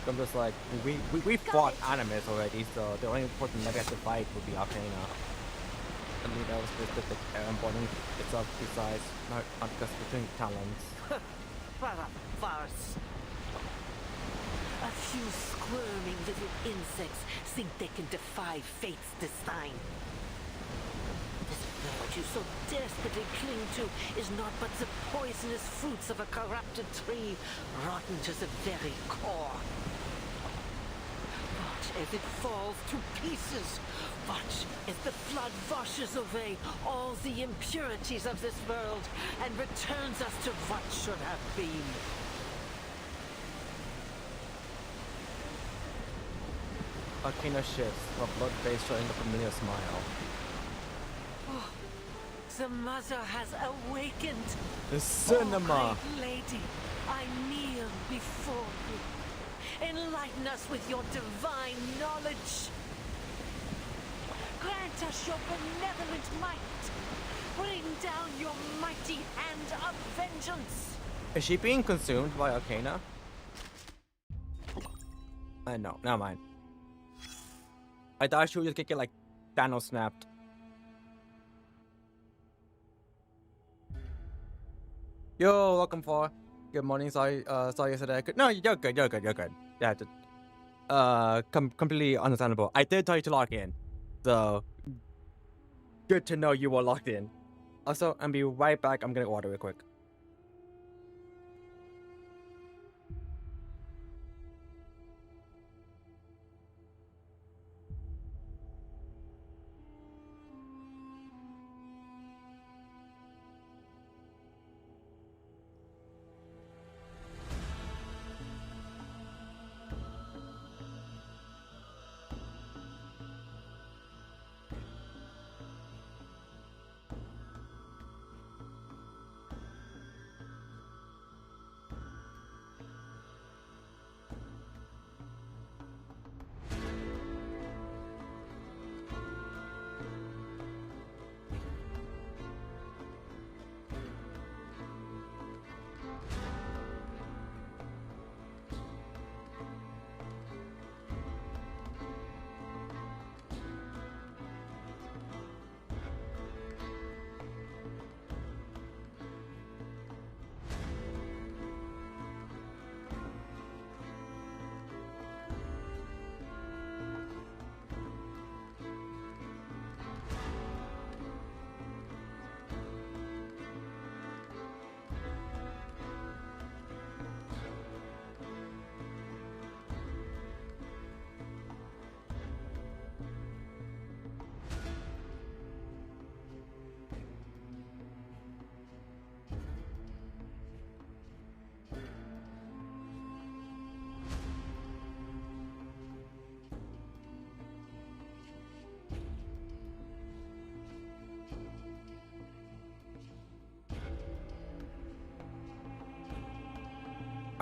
I'm just like, we fought Animus already, so the only person that we have to fight would be Arcana. I mean, that was specific important itself besides not just between talents. What a farce. A few squirming little insects think they can defy fate's design. This bird you so desperately cling to is not but the poisonous fruits of a corrupted tree, rotten to the very core. Watch as it falls to pieces. Watch as the flood washes away all the impurities of this world and returns us to what should have been. Arcana shifts, her blood face showing a familiar smile. Oh, the mother has awakened. The cinema! Oh, great lady, I kneel before you. Enlighten us with your divine knowledge. Grant us your benevolent might. Bring down your mighty hand of vengeance. Is she being consumed by Arcana? No, never mind. I thought she would just get like Thanos snapped. Yo, welcome for. Good morning. Sorry yesterday. No, you're good. You're good. Yeah, completely understandable. I did tell you to log in, so good to know you were logged in. Also, I'll be right back. I'm gonna order real quick.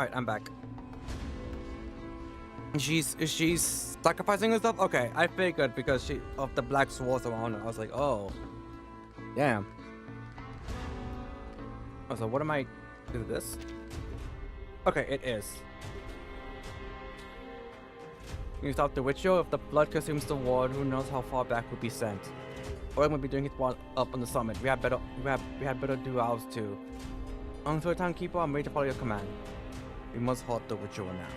Alright, I'm back. She's sacrificing herself? Okay, I figured because she of the black swords around her. I was like, oh. Damn. Oh, so what am I... Is it this? Okay, it is. You stop the ritual. If the blood consumes the ward, who knows how far back would be sent. Or it would be doing it while up on the summit. We had better do ours too. Until timekeeper, I'm ready to follow your command. We must halt the ritual now.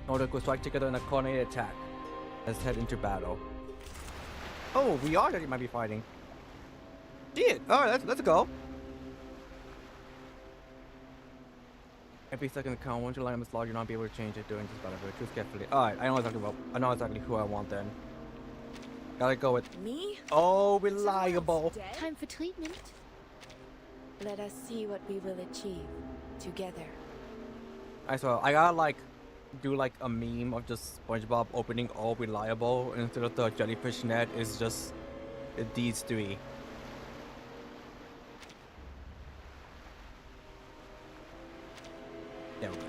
In order to strike together in a coordinated attack. Let's head into battle. Oh, we already might be fighting. Shit! Alright, let's go. Every second count. Once your line is logged, you'll not be able to change it during this battle. Choose carefully. Alright, I know exactly who I want then. Gotta go with me. Oh, reliable. Time for treatment. Let us see what we will achieve together. I swear, I gotta like do like a meme of just SpongeBob opening all reliable, and instead of the jellyfish net is just these three. There we go.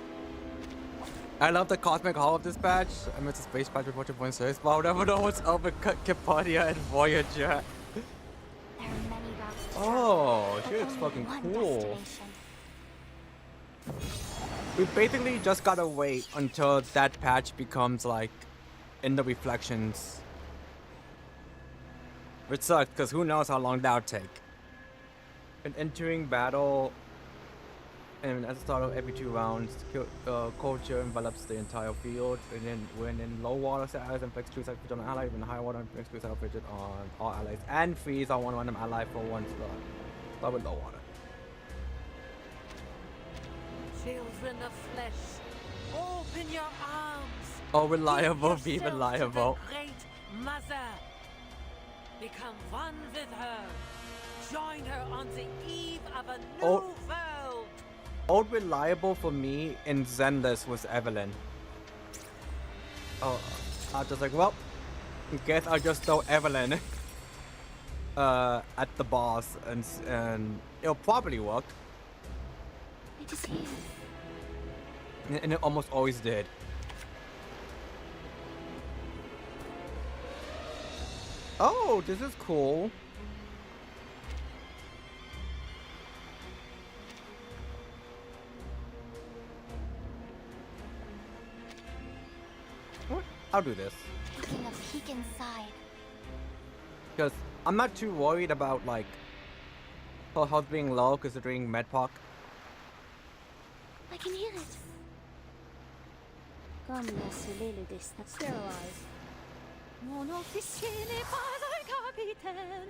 I love the cosmic hall of this patch. I missed the space patch with 14.6, but I'll never know what's up with Capadia and Voyager. Oh, she looks fucking cool. We basically just gotta wait until that patch becomes like in the reflections. Which sucks, because who knows how long that'll take. And entering battle, and at the start of every 2 rounds, culture envelops the entire field. And then when in low water, set allies inflicts 2 seconds on an ally. When high water, inflicts 2 seconds on all allies. And freeze on one random ally for 1 slot. Start with low water. Children of flesh, open your arms. Oh, reliable, be reliable. Great mother. Become one with her. Join her on the eve of a new world. Old reliable for me in Zenless was Evelyn. Oh, I was just like, well, I guess I'll just throw Evelyn at the boss, and it'll probably work. It is here. And it almost always did. Oh, this is cool. I'll do this. Taking a peek inside. Because I'm not too worried about like her health being low considering Medpoc. I can hear it. Comme la cellule des Sterilize. Mon officier n'est pas un capitaine.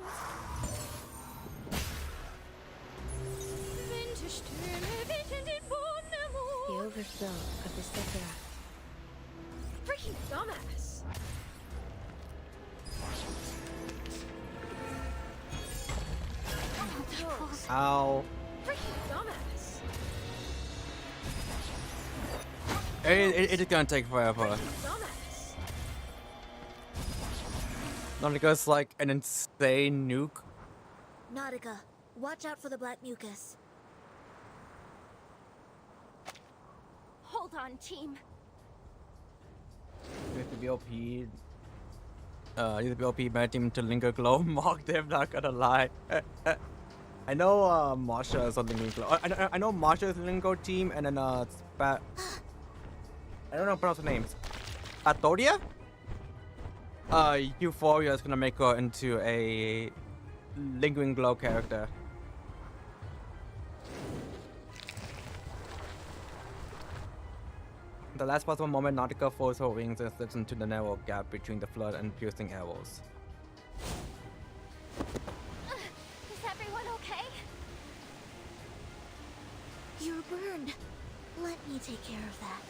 The overflow of the Sephiroth. Freaking dumbass. Ow. Freaking dumbass. It's gonna take forever. Not because like an insane nuke. Nautica, watch out for the black mucus. Hold on, team. You have to be OP. You have to be OP bad team to linger glow. Mock them, not gonna lie. I know Marsha is on Lingo Glow. I know Marsha is Lingo team, and then I don't know how to pronounce the names. Spatoria? Euphoria is gonna make her into a lingering glow character. The last possible moment, Nautica folds her wings and slips into the narrow gap between the flood and piercing arrows. Is everyone okay? You're burned. Let me take care of that.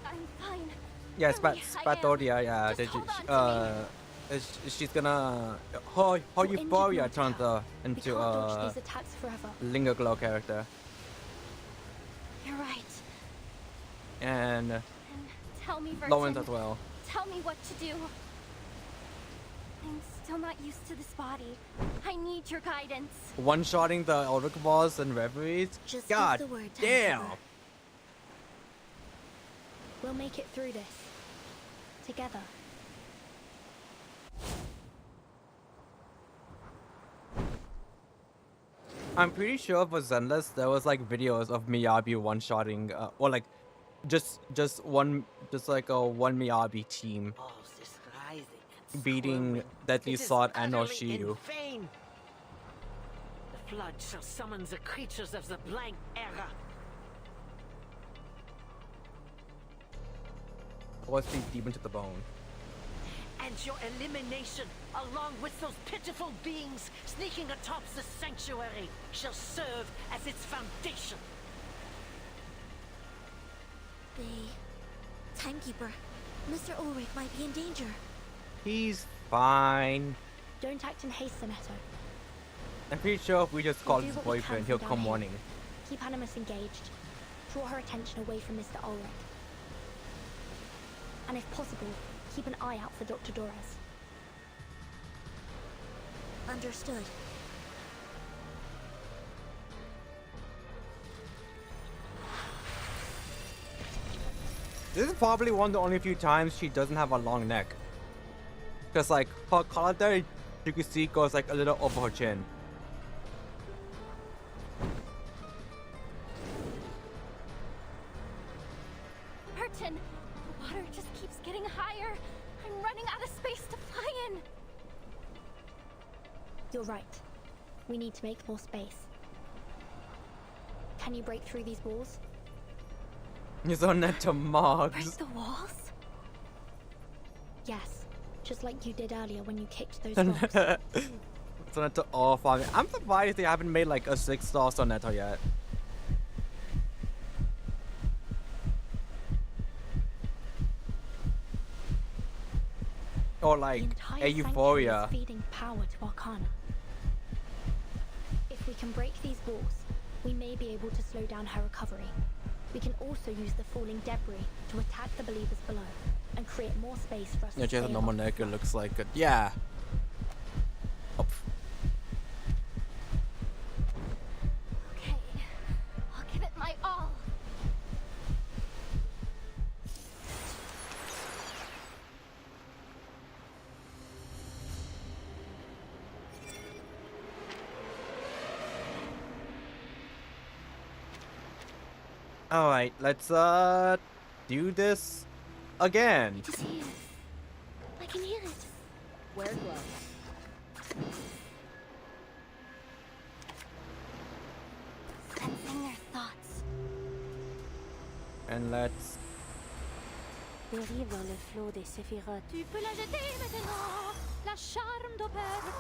I'm fine. Yeah, Really, Spatoria, yeah. She's gonna... Her Euphoria turns her into a Linger Glow character. You're right. And Tell me, Lawrence Vertin. as well. Tell me what to do. I'm still not used to this body. I need your guidance. One-shotting the Ulrich balls and reveries? Just God give the word, damn! Timekeeper. We'll make it through this. Together. I'm pretty sure for Zenless there was like videos of Miyabi one-shotting, or like just like a one Miyabi team beating Deadly Sword and Oshiyu. The flood shall summon the creatures of the blank era. Let's be deep into the bone. And your elimination, along with those pitiful beings sneaking atop the sanctuary, shall serve as its foundation. Timekeeper, Mr. Ulrich might be in danger. He's fine. Don't act in haste, Sonetto. I'm pretty sure if we just call We'll his do what we can boyfriend, from he'll down come here. morning. Keep Animus engaged. Draw her attention away from Mr. Ulrich. And if possible, keep an eye out for Dr. Dorez. Understood. This is probably one of the only few times she doesn't have a long neck. Because like her collar, you can see goes like a little over her chin. Burton, the water just keeps getting higher. I'm running out of space to fly in. You're right. We need to make more space. Can you break through these walls? He's on that to Marks. Break the walls? Yes. Just like you did earlier when you kicked those rocks. Sonetta all farming. I'm surprised they haven't made like a 6-star Sonetta yet. Or like a Euphoria. Is feeding power to Arcana. If we can break these walls, we may be able to slow down her recovery. We can also use the falling debris to attack the believers below and create more space for us Yeah, to she has a stay normal above. neck. It looks like it. Yeah. Oh. Okay, I'll give it my all. All right, let's do this again. It's here. I can hear it. Wear gloves. Sensing their thoughts. And let's. Dérive dans le flot des séphirotes. Tu peux la jeter maintenant, la charme d'opéra.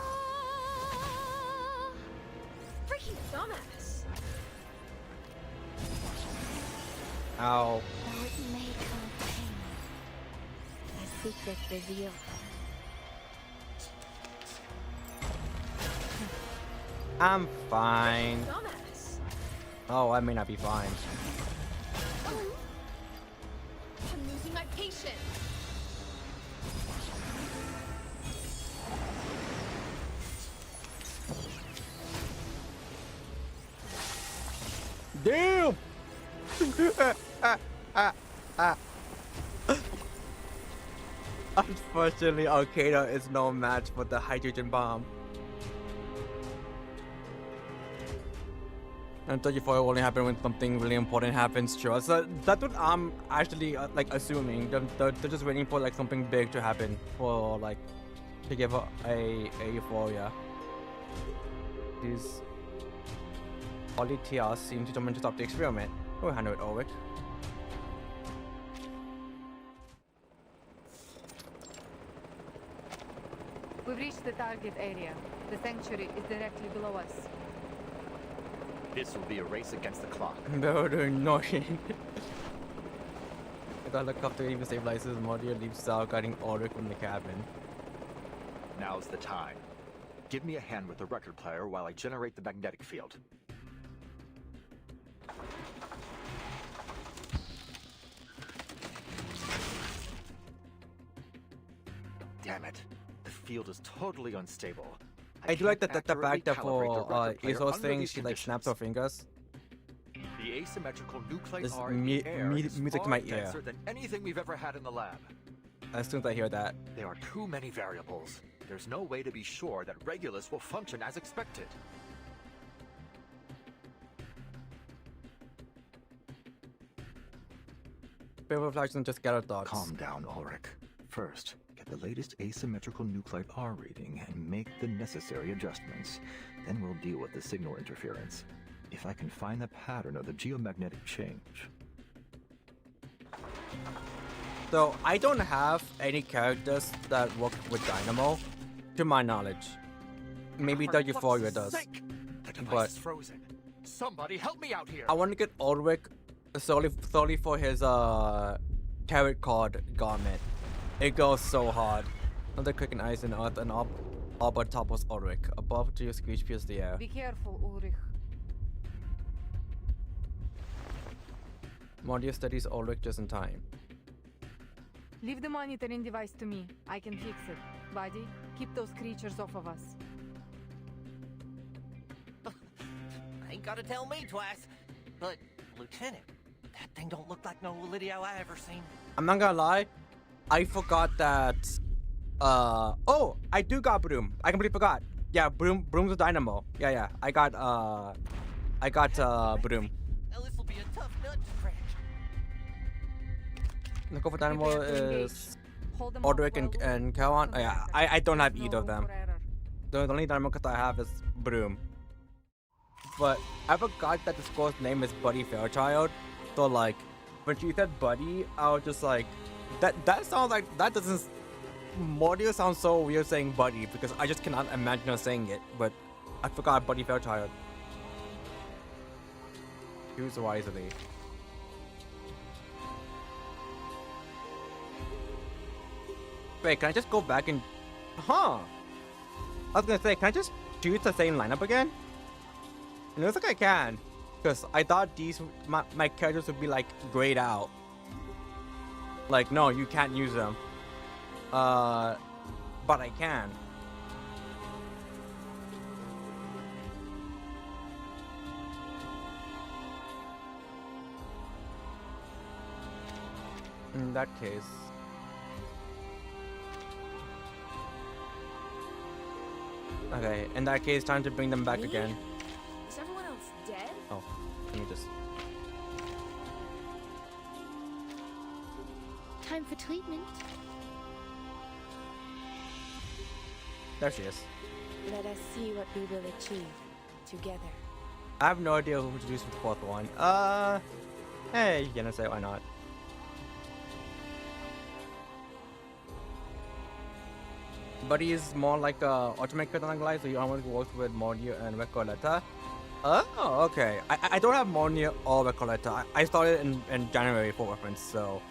Freaking dumbass. Ow. Though it may come pain. A secret revealed. I'm fine. Dumbass. Oh, I may not be fine. I'm losing my patience. Damn! Unfortunately, Al-Qaeda is no match for the hydrogen bomb. And 34 will only happen when something really important happens, sure. So that's what I'm actually like assuming. They're just waiting for like something big to happen for like to give a euphoria. These Olitias seem determined to stop the experiment. We'll handle it, Ulrich. We've reached the target area. The sanctuary is directly below us. This will be a race against the clock. They're annoying. The helicopter even stabilizes Modia leaves out, guiding Ulrich from the cabin. Now's the time. Give me a hand with the record player while I generate the magnetic field. Damn it. The field is totally unstable. I do like the can't fact accurately that calibrate the for record player Iso's under thing, these she like snaps her fingers. The asymmetrical nuclei This are in the air is music to far my ear. denser than anything we've ever had in the lab. As soon as I hear that. There are too many variables. There's no way to be sure that Regulus will function as expected. Bit of reflection, just gather thoughts. Calm down, Ulrich. First, get the latest asymmetrical nuclide R reading and make the necessary adjustments. Then we'll deal with the signal interference. If I can find the pattern of the geomagnetic change. So, I don't have any characters that work with Dynamo, to my knowledge. Maybe For Euphoria fuck's does. sake! The device But is frozen. Somebody help me out here! I want to get Ulrich solely for his tarot card garment. It goes so hard. Another quick and ice and earth and up but top was Ulrich. Above to your screech pierce the air. Be careful, Ulrich. Mordia studies Ulrich just in time. Leave the monitoring device to me. I can fix it. Buddy, keep those creatures off of us. Ain't gotta tell me twice. But, Lieutenant, that thing don't look like no Lydio I ever seen. I'm not gonna lie, I forgot that. Oh, I do got Broom. I completely forgot. Yeah, Broom's a Dynamo. Yeah. I got Broom. This'll be a tough nut to crack. The go for Dynamo Prepare to engage. is Hold them Ulrich off well. and Kawan. Oh, yeah, I don't have There's either of no them. room for error. The only Dynamo card I have is Broom. But I forgot that the score's name is Buddy Fairchild. So like, when she said Buddy, I was just like, that sounds like, that doesn't, Mordia sounds so weird saying Buddy because I just cannot imagine her saying it. But I forgot Buddy Fairchild. Choose wisely. Wait, can I just go back and... Huh! I was gonna say, can I just choose the same lineup again? It looks like I can. Because I thought my characters would be like grayed out. Like, no, you can't use them. But I can. In that case... Okay, in that case, time to bring them back again. Is everyone else dead? Oh, let me just... Time for treatment. There she is. Let us see what we will achieve together. I have no idea who to introduce for the fourth one. Hey, you're gonna say why not? Buddy is more like a automatic than so you only work with Mordia and Recoleta. Oh, okay. I don't have Mordia or Recoleta. I started in January for reference, so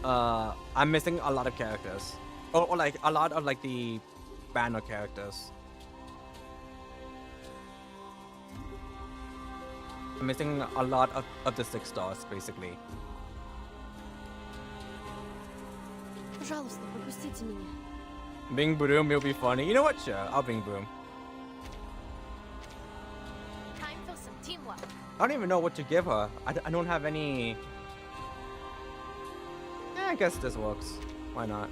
I'm missing a lot of characters, or like a lot of like the banner characters. I'm missing a lot of the 6 stars, basically. Пожалуйста, пропустите меня. Bing Broom will be funny. You know what? Sure, I'll bring Broom. Time for some teamwork. I don't even know what to give her. I don't have any... Yeah, I guess this works. Why not?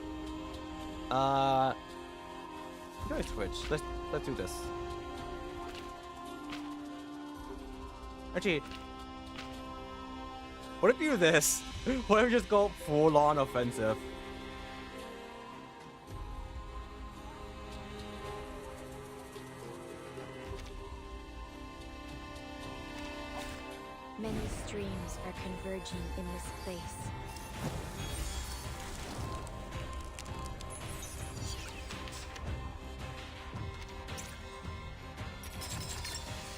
Go switch. Let's do this. Actually, what if we do this? What if we just go full on offensive? Many streams are converging in this place.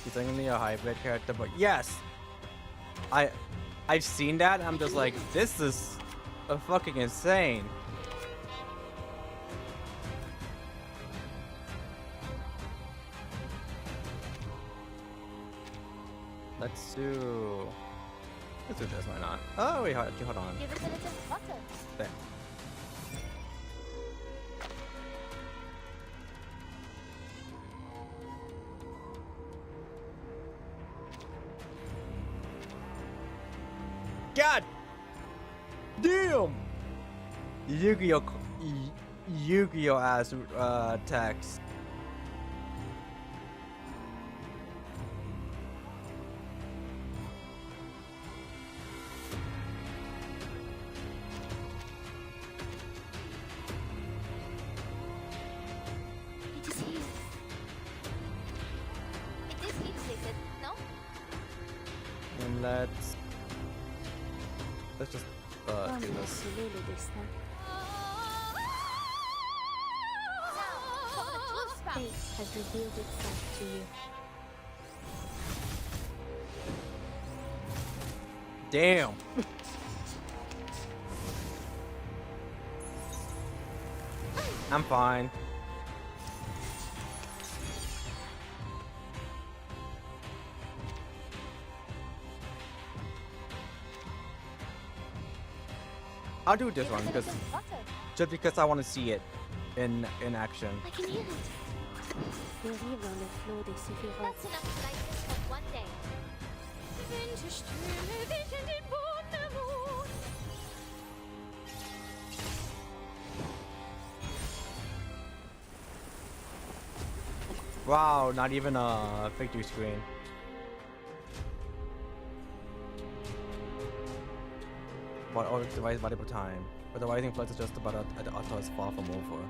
He's only a hybrid character, but yes! I've seen that, and I'm just like, this is a fucking insane. Let's do this, why not? Oh wait, hold on. Give it a little butter. There. Damn! Yu-Gi-Oh ass text. It is here. It is here, they said, no? And let's just do this. Fate has revealed itself to you. Damn. I'm fine. I'll do this one because just because I want to see it in action. I can hear it. Dérive dans le flot des séphirotes. That's enough brightness for one day. Wow, not even a victory screen. But all device valuable time. But the rising flux is just about at the auto is far from over.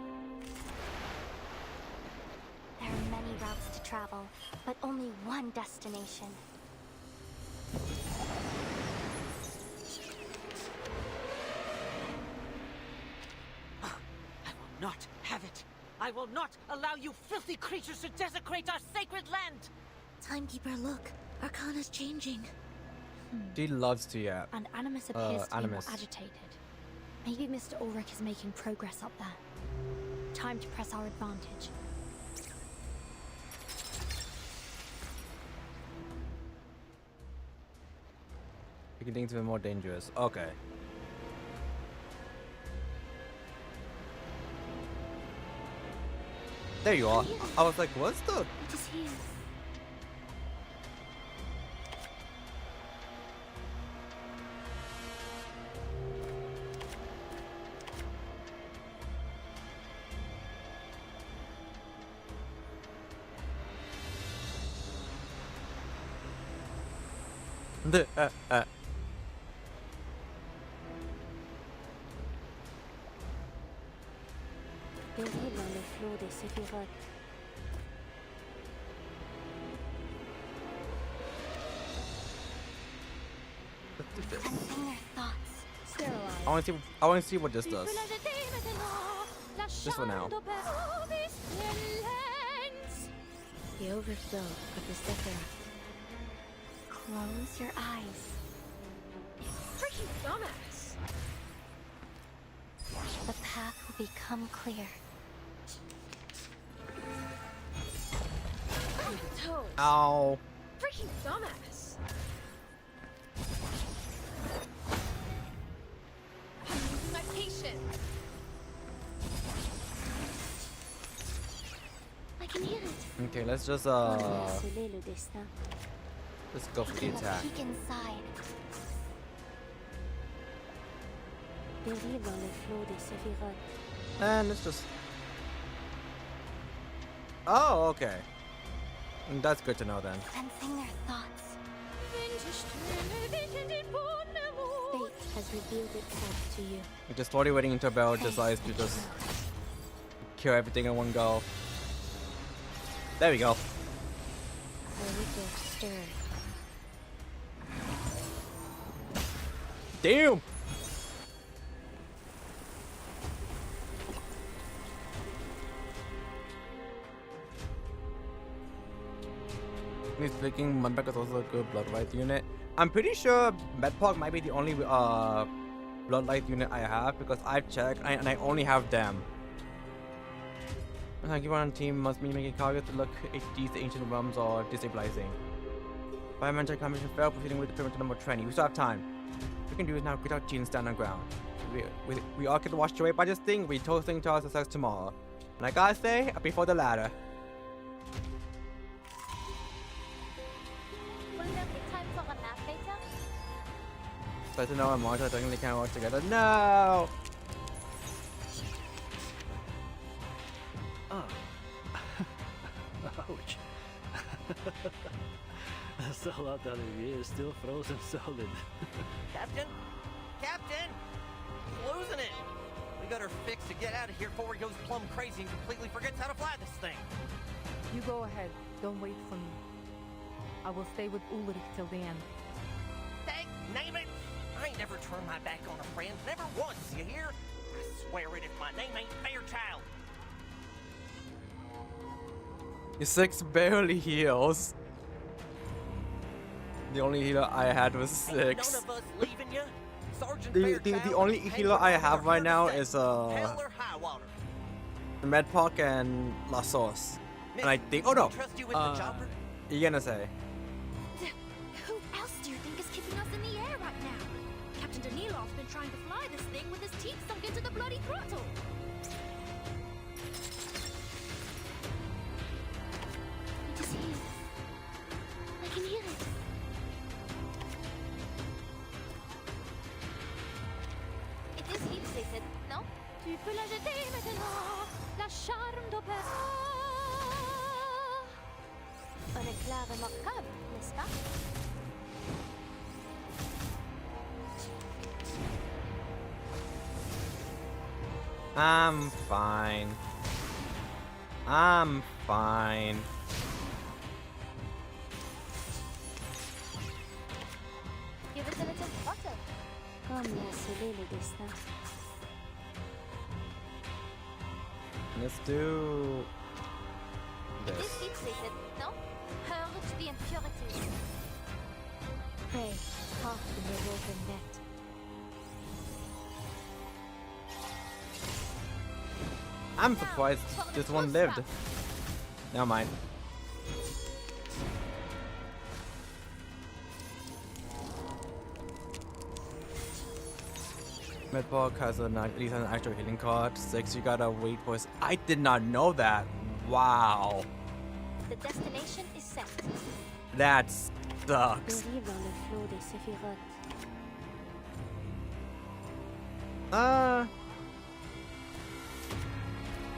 There are many routes to travel, but only one destination. I will not have it. I will not allow you filthy creatures to desecrate our sacred land. Timekeeper, look. Arcana's changing. She loves to, yeah. And Animus appears to be more Animus. agitated. Maybe Mr. Ulrich is making progress up there. Time to press our advantage. Making things even more dangerous. Okay. There you are. I was like, what's the... It is here. Dérive dans le flot des séphirotes. Sensing their thoughts. I want to see what this does. Just for now. The overflow of the Sephiroth. Close your eyes. Freaking dumbass! The path will become clear. Toes. Ow. Freaking dumbass! I'm losing my patience. I can hear it. Okay, let's just Sceller le destin. let's go for the attack. Peek inside. Dérive dans le flot des séphirotes. And let's just... Oh, okay. That's good to know then. Sensing their thoughts. Fate has revealed itself to you. Just slowly waiting until Bell decides to just kill everything in one go. There we go. A ripple stirred. Damn! He's thinking Mudbug is also a good Bloodlight unit. I'm pretty sure Medpog might be the only Bloodlight unit I have because I've checked and I only have them. Everyone on the team must be making targets to look HDs to ancient realms or destabilizing. Biomancer combination failed, proceeding with the pyramid to number 20. We still have time. What we can do is now quit our cheat and stand on ground. We all get washed away by this thing, we toasting to our success tomorrow. And I gotta say, I prefer the latter. Will there be time for a nap later? Sentinel and Marta technically can't work together. No! Oh. Ouch. So out Olivier is still frozen solid. Captain? Captain! He's losing it! We got her fixed to get out of here before he goes plumb crazy and completely forgets how to fly this thing. You go ahead. Don't wait for me. I will stay with Ulrich till the end. Dang, name it! I ain't never turned my back on a friend. Never once, you hear? I swear it if my name ain't Fairchild. Your 6 barely heals. The only healer I had was 6. None of us leaving you. Sergeant The only healer I have right now is the Medpoc and La Sauce. And I think, oh no, you're gonna say. Who else do you think is keeping us in the air right now? Captain Danilov's been trying to fly this thing with his teeth sunk into the bloody throttle. It is here. I can hear it. It is heat sated, non? Tu peux la jeter maintenant, la charme d'opéra. Un éclat remarquable, n'est-ce pas? I'm fine. I'm fine. Give it a little butter. Comme l'a scellé le destin. Let's do It is this. heat sated, non? Purge the impurities. Pray, half the woven net. I'm surprised this one lived. Never mind. Medbog has an actual healing card. 6, you gotta wait for his. I did not know that. Wow. The destination is set. That sucks. Dérive dans le flot des séphirotes.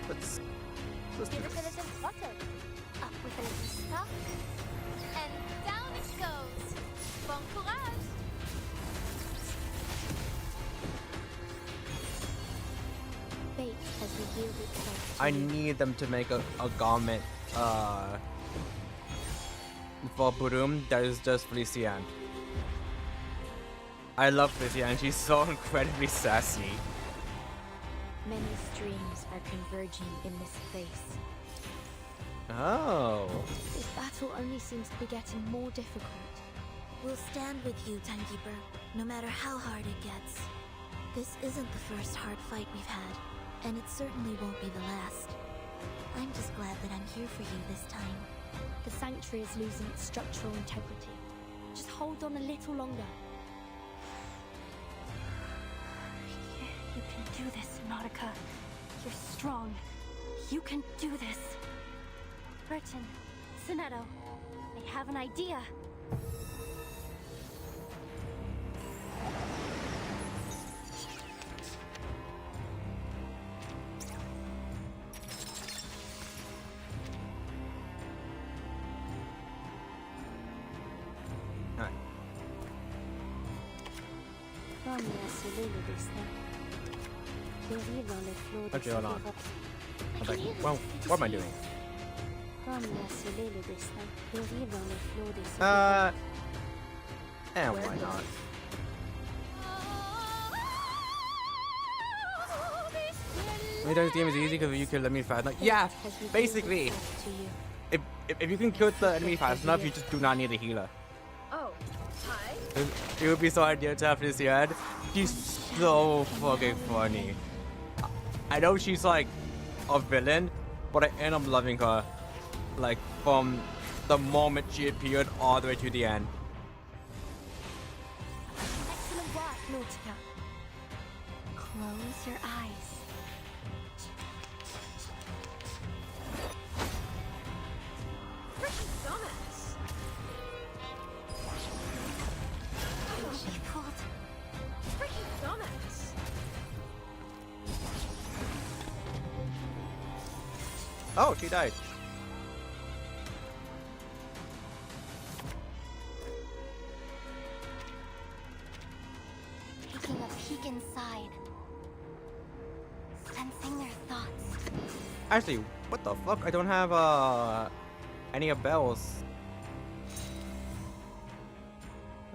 Let's Give it a little butter. Up with a little stuff. And down it goes. Bon courage. Fate has revealed itself. I need them to make a garment for Burum that is just Felician. I love Felician, she's so incredibly sassy. Many streams are converging in this place. Oh. This battle only seems to be getting more difficult. We'll stand with you, Timekeeper, no matter how hard it gets. This isn't the first hard fight we've had, and it certainly won't be the last. I'm just glad that I'm here for you this time. The sanctuary is losing its structural integrity. Just hold on a little longer. You can do this, Nautica. You're strong. You can do this. Burton, Sonetto, I have an idea. Comme l'a scellé le destin. Dérive dans le flot des Okay, hold on. séphirotes. I'm like, well, what am I doing? Comme l'a scellé le destin. Dérive dans le flot des séphirotes. And why not? This game is easy because you can let me fast. Like, yeah, basically. If you can kill the enemy fast enough, you just do not need a healer. Oh, hi. It would be so ideal to have this yet. She's so fucking funny. I know she's like a villain, but I end up loving her. Like from the moment she appeared all the way to the end. Excellent work, Nautica. Close your eyes. Freaking dumbass. She pulled Oh, she died. Taking a peek inside. Sensing their thoughts. Actually, what the fuck? I don't have any of bells.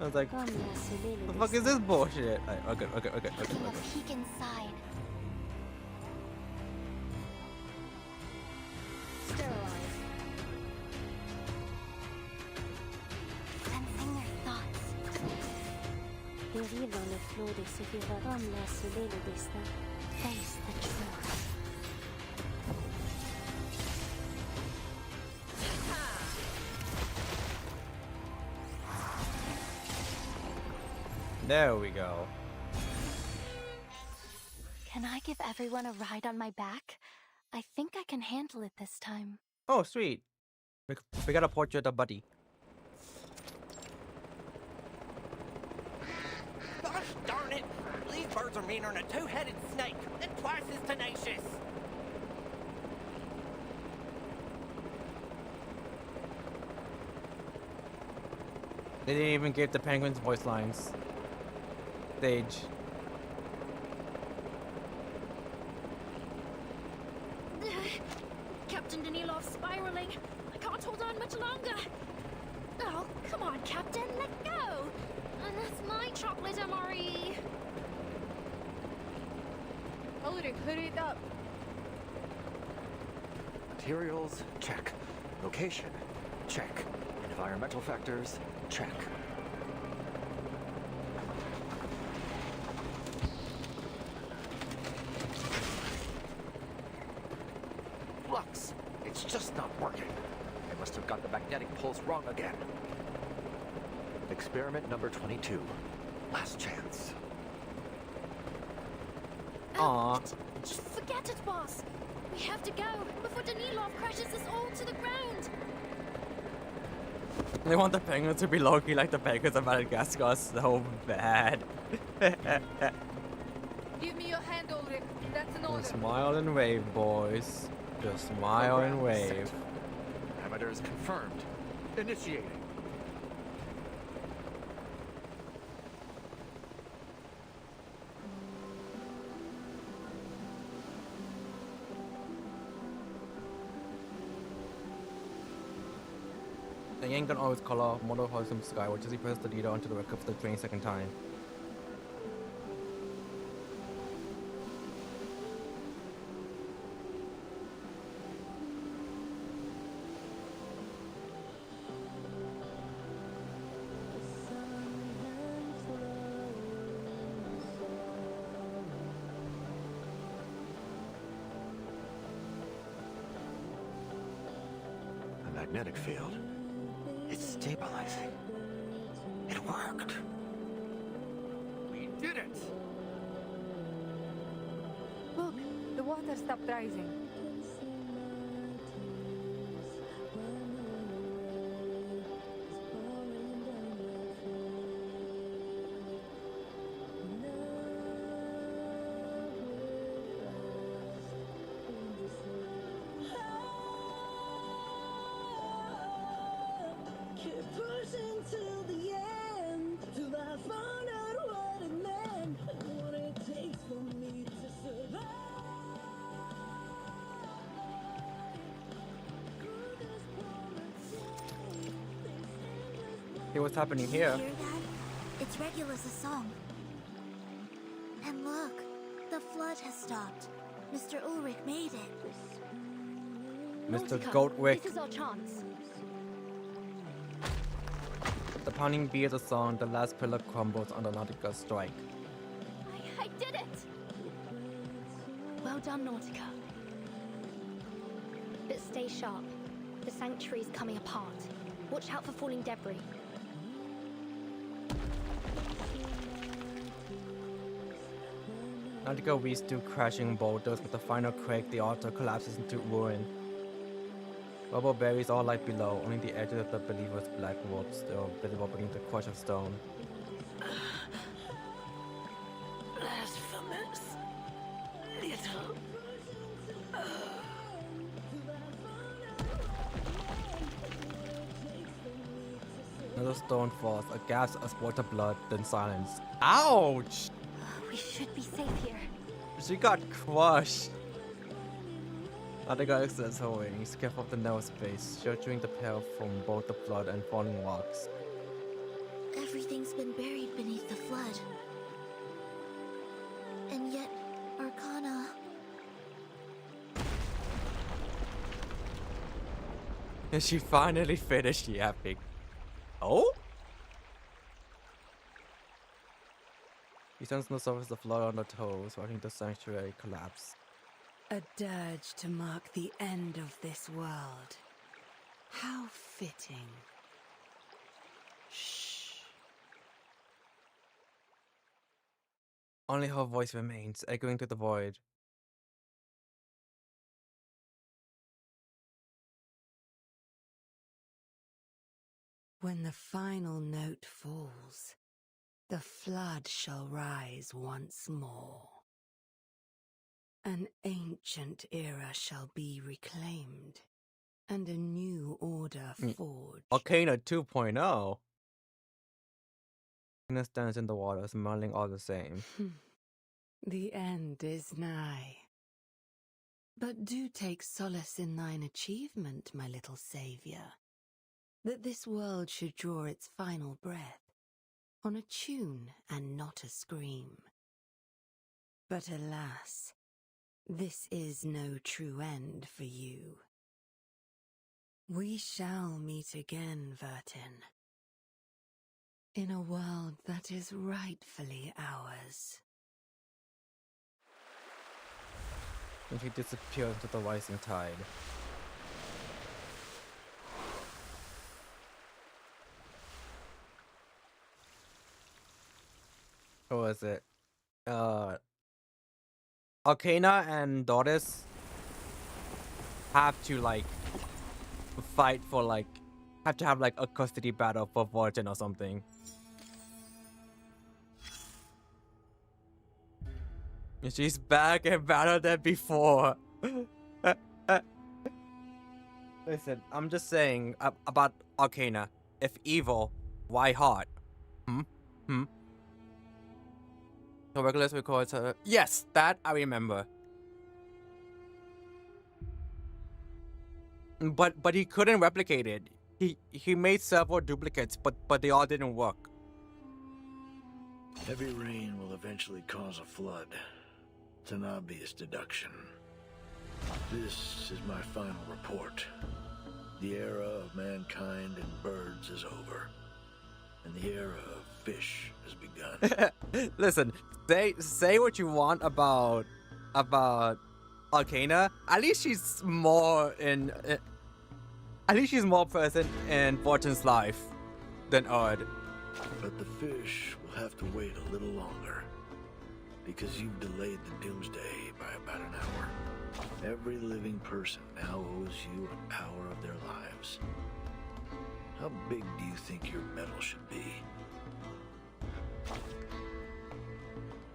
I was like, the fuck is this bullshit? Okay. Taking a peek inside. Sterilize. Sensing their thoughts. Dérive dans le flot des séphirotes. Comme la scellé le destin. Face the truth. There we go. Can I give everyone a ride on my back? I think I can handle it this time. Oh, sweet. We got a portrait of Buddy. Gosh darn it! These birds are meaner than a two-headed snake, and twice as tenacious! They didn't even give the penguins voice lines. Stage. Captain Danilov's spiraling. I can't hold on much longer. Oh, come on, Captain, let go. And that's my chocolate MRE. Ulrich, hurry it up. Materials, check. Location, check. Environmental factors, check. Flux! It's just not working. I must have got the magnetic pulse wrong again. Experiment number 22. Last chance. Aww. Just forget it, boss. We have to go before Danilov crashes us all to the ground. They want the penguins to be low-key like the penguins of Madagascar so bad. Give me your hand, Ulrich. That's an order. Just smile and wave, boys. Just smile and wave. Parameters confirmed. Initiating. The Yang can always call off Motor Horizon skyward as he presses the leader onto the record for the 22nd time. A magnetic field. It's stabilizing. It worked. We did it! Look, the water stopped rising. Hey, what's happening here? Hear that? It's Regulus' song. And look, the flood has stopped. Mr. Ulrich made it. Mr. Goldwick. This is our chance. The pounding beat of the song, the last pillar crumbles under Nautica's strike. I did it! Well done, Nautica. But stay sharp. The sanctuary's coming apart. Watch out for falling debris. Nautica weaves through crashing boulders. With the final quake, the altar collapses into ruin. Rubble buries all light below, only the edges of the believer's black robe still visible beneath the crush of stone. Blasphemous. Little. Another stone falls. A gasp, a sport of blood, then silence. Ouch! We should be safe here. She got crushed. Nautica extends her wings, careful of the narrow space, sheltering the pair from both the flood and falling rocks. Everything's been buried beneath the flood. And yet, Arcana... And she finally finished yapping. Oh? He stands on the surface of the flood on her toes, watching the sanctuary collapse. A dirge to mark the end of this world. How fitting. Shh. Only her voice remains, echoing through the void. When the final note falls, the flood shall rise once more. An ancient era shall be reclaimed, and a new order forged. Arcana 2.0. Arcana stands in the water, smiling all the same. The end is nigh. But do take solace in thine achievement, my little saviour, that this world should draw its final breath on a tune and not a scream. But alas, this is no true end for you. We shall meet again, Vertin, in a world that is rightfully ours. And she disappears into the rising tide. What was it? Arcana and Doris have to like fight for like have to have like a custody battle for Virgin or something. And she's back and better than before. Listen, I'm just saying about Arcana. If evil, why hard? So Regulus records her. Yes, that I remember. But he couldn't replicate it. He made several duplicates, but they all didn't work. Heavy rain will eventually cause a flood. It's an obvious deduction. This is my final report. The era of mankind and birds is over, and the era of fish has begun. Listen, say what you want about Arcana. At least she's more present in Fortune's life than Erd. But the fish will have to wait a little longer, because you've delayed the doomsday by about an hour. Every living person now owes you an hour of their lives. How big do you think your medal should be?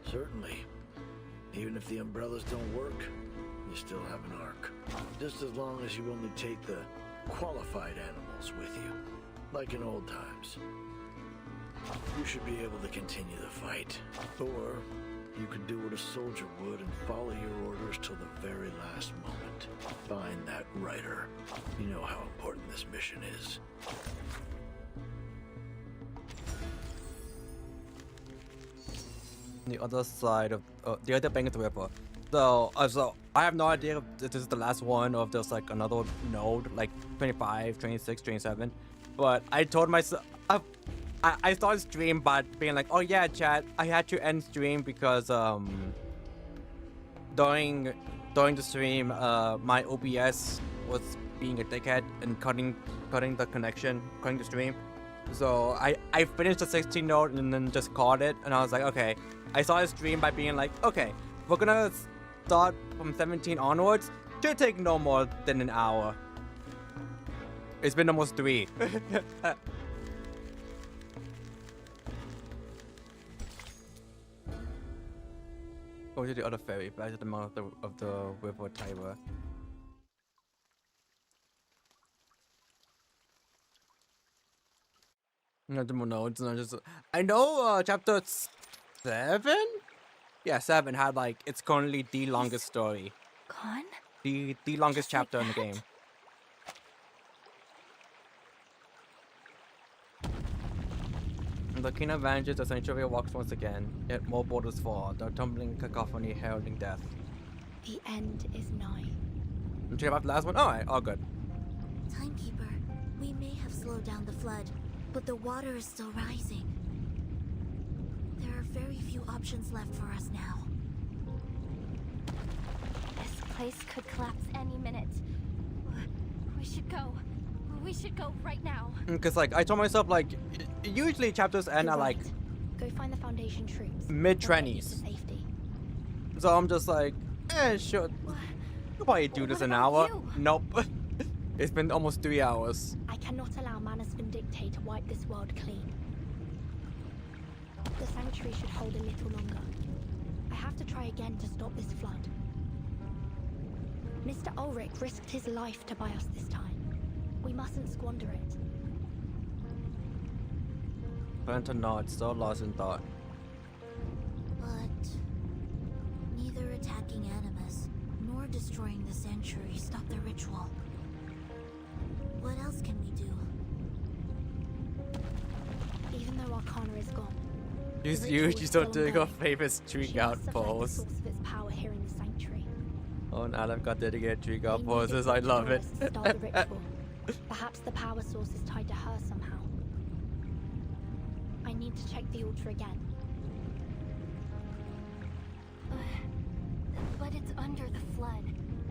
Certainly. Even if the umbrellas don't work, you still have an arc. Just as long as you only take the qualified animals with you, like in old times. You should be able to continue the fight. Or you could do what a soldier would and follow your orders till the very last moment. Find that writer. You know how important this mission is. The other side of the other bank of the river. So I have no idea if this is the last one or if there's like another node, like 25, 26, 27. But I told myself, I started stream by being like, oh yeah, chat, I had to end stream because during the stream my OBS was being a dickhead and cutting the connection, cutting the stream. So I finished the 16 node and then just called it, and I was like, okay. I started stream by being like, okay, we're gonna start from 17 onwards. Should take no more than an hour. It's been almost 3. Go to the other ferry, back to the mouth of the river Tiber. I don't know. It's not just. I know. Chapter 7. Yeah, 7 had like it's currently the longest story. Gone? The longest chapter in the game. The king vanishes, the sanctuary walks once again, yet more borders fall, the tumbling cacophony heralding death. The end is nigh. Did you have the last one? Alright, all good. Timekeeper, we may have slowed down the flood, but the water is still rising. There are very few options left for us now. This place could collapse any minute. We should go. We should go right now. Because, like, I told myself, like, usually chapters end at, like, go find the Foundation troops. mid-20s. So I'm just like, sure. You'll probably do this in an hour. Nope. It's been almost 3 hours. I cannot allow Manus Vindictae to wipe this world clean. The sanctuary should hold a little longer. I have to try again to stop this flood. Mr. Ulrich risked his life to buy us this time. We mustn't squander it. Brenta nods, still lost in thought. But neither attacking Animus nor destroying the sanctuary stopped the ritual. What else can we do? Even though Arcana is gone, She's still doing her favorite streak out pose. source of its power here in the sanctuary. Oh, and Aleph got dedicated streak out poses. I love it. To start the ritual. Perhaps the power source is tied to her somehow. I need to check the altar again. But it's under the flood.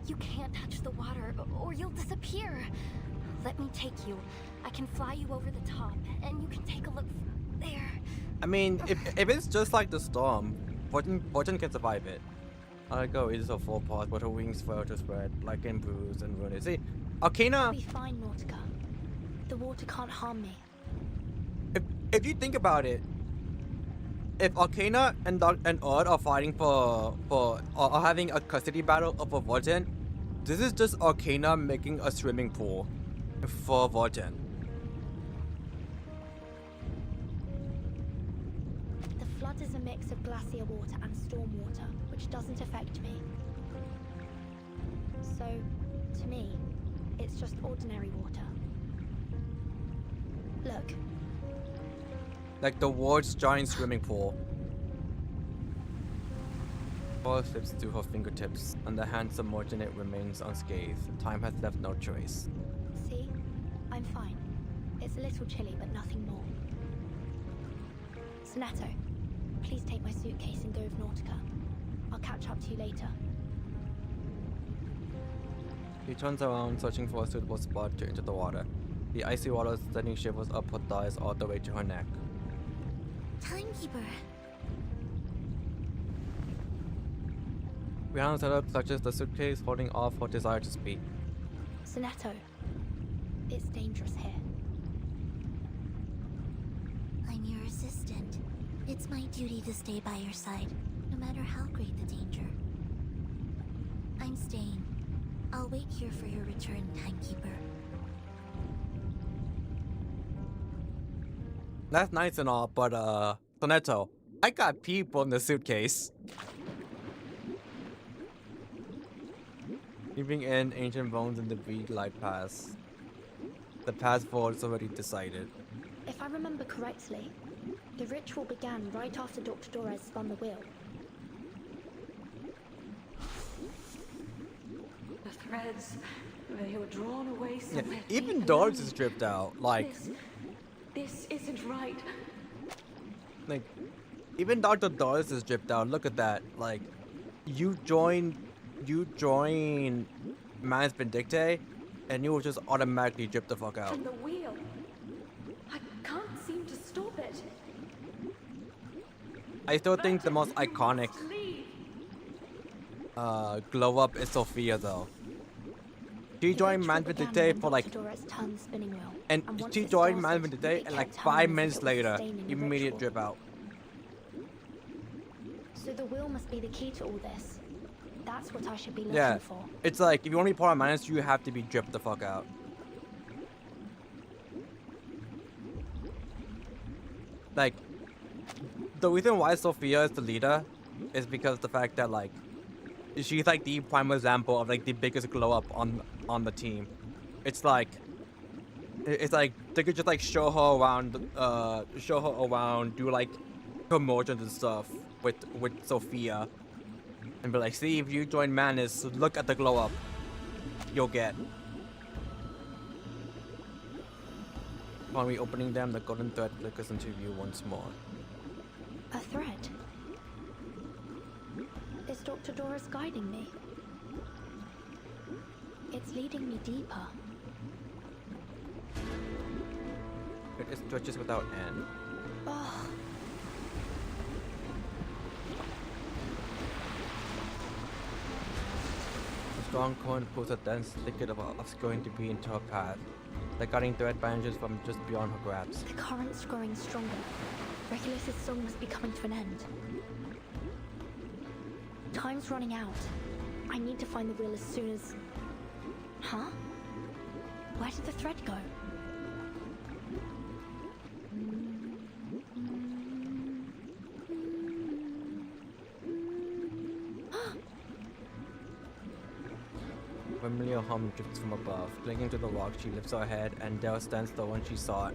You can't touch the water or you'll disappear. Let me take you. I can fly you over the top and you can take a look there. I mean, if it's just like the storm, Fortune can survive it. I go, it is a full pause, but her wings fail to spread, like in bruise and ruin. See, Arcana. I'll be fine, Nautica. The water can't harm me. If you think about it, if Arcana and Earth are fighting for are having a custody battle over Vorten, this is just Arcana making a swimming pool for Vorten. The flood is a mix of glacier water and storm water, which doesn't affect me. So, to me, it's just ordinary water. Look. Like the world's giant swimming pool. Ball slips to her fingertips, and the handsome Morganet remains unscathed. Time has left no trace. See? I'm fine. It's a little chilly, but nothing more. Sonetto, please take my suitcase and go with Nautica. I'll catch up to you later. He turns around, searching for a suitable spot to enter the water. The icy water sending shivers up her thighs all the way to her neck. Timekeeper. Rihanna's head clutches the suitcase, holding off her desire to speak. Sonetto, it's dangerous here. I'm your assistant. It's my duty to stay by your side, no matter how great the danger. I'm staying. I'll wait here for your return, Timekeeper. That's nice and all, but Sonetto, I got people in the suitcase. Leaving in ancient bones and debris glide past. The path forward is already decided. If I remember correctly, the ritual began right after Dr. Dorez spun the wheel. The threads, they were drawn away Yeah, somewhere. even Dorez is dripped out. Like This isn't right. Even Dr. Dorez is dripped out. Look at that. Like, you join Manus Vindictae, and you will just automatically drip the fuck out. And the wheel. I can't seem to stop it. I still think the most iconic glow up is Sophia though. She joined Manus Vindictae for like, and she joined Manus Vindictae, and like 5 minutes later, immediate drip out. So the wheel must be the key to all this. That's what I should be looking for. It's like if you want to be part of Manus, you have to be dripped the fuck out. like, the reason why Sophia is the leader is because of the fact that, like, she's like the prime example of like the biggest glow up on the team. It's like they could just like show her around, do like promotions and stuff with Sophia, and be like, see, if you join Manus, look at the glow up you'll get. Upon reopening them, the golden thread flickers into view once more. A thread? Is Dr. Doris guiding me? It's leading me deeper. It stretches without end. Oh. A strong current pulls a dense thicket of obscuring debris into her path. The guiding thread bandages from just beyond her grasp. The current's growing stronger. Regulus's song must be coming to an end. Time's running out. I need to find the wheel as soon as... Huh? Where did the thread go? A familiar hum drifts from above. Clinging to the rock, she lifts her head, and there stands the one she sought.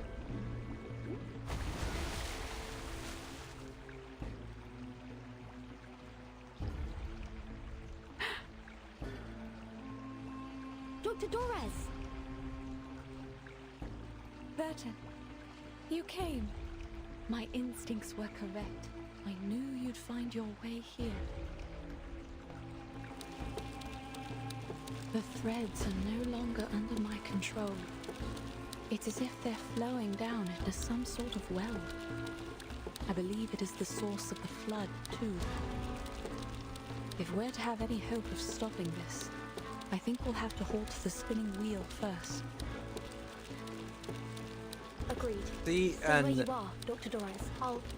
Dr. Doris! Burton, you came. My instincts were correct. I knew you'd find your way here. The threads are no longer under my control. It's as if they're flowing down into some sort of well. I believe it is the source of the flood, too. If we're to have any hope of stopping this, I think we'll have to halt the spinning wheel first. Agreed. See, Stay and where you are, Dr. Doris.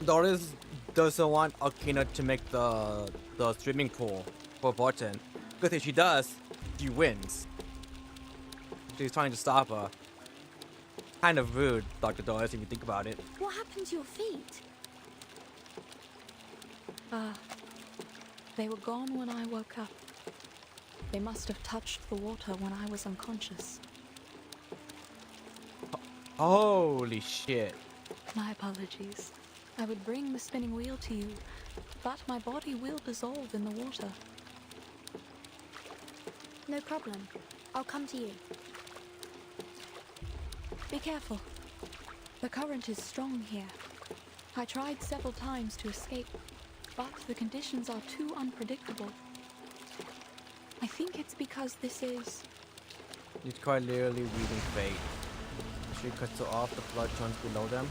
Doris doesn't want Akina to make the swimming pool for Burton, because if she does, she wins. She's trying to stop her. Kind of rude, Dr. Doris, if you think about it. What happened to your feet? They were gone when I woke up. They must have touched the water when I was unconscious. Holy shit. My apologies. I would bring the spinning wheel to you, but my body will dissolve in the water. No problem. I'll come to you. Be careful. The current is strong here. I tried several times to escape, but the conditions are too unpredictable. I think it's because this is... It's quite literally reading fate. She cuts her off, the flood runs below them.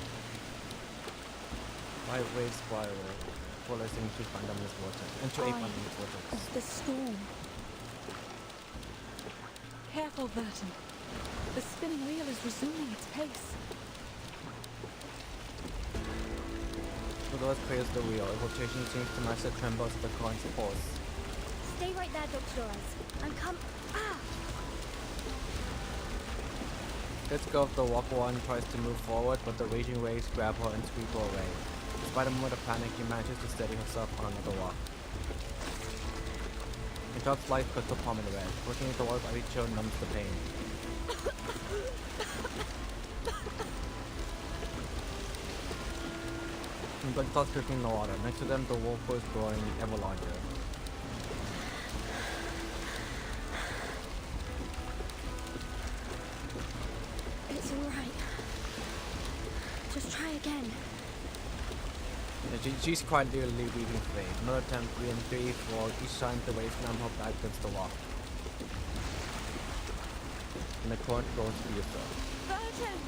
White wave spiral, polarizing into bottomless water. Into a bottomless water. The storm. Careful, Burton. The spinning wheel is resuming its pace. So those clears the wheel. Rotation seems to match the trembles of the current's force. Stay right there, Dr. Doris. I'm Ah! Let's go. The walker one tries to move forward, but the raging waves grab her and sweep her away. Despite a moment of panic, she manages to steady herself on another rock. The drop's life cuts her palm in red. Pushing it towards every chill numbs the pain. And blood starts dripping in the water. Next to them, the wolf is growing ever larger. It's alright. Just try again. Yeah, she's quite literally weaving fate. Another attempt, 3 and 3 for each time the wave slam her back against the rock. And the current goes fiercer. Burton!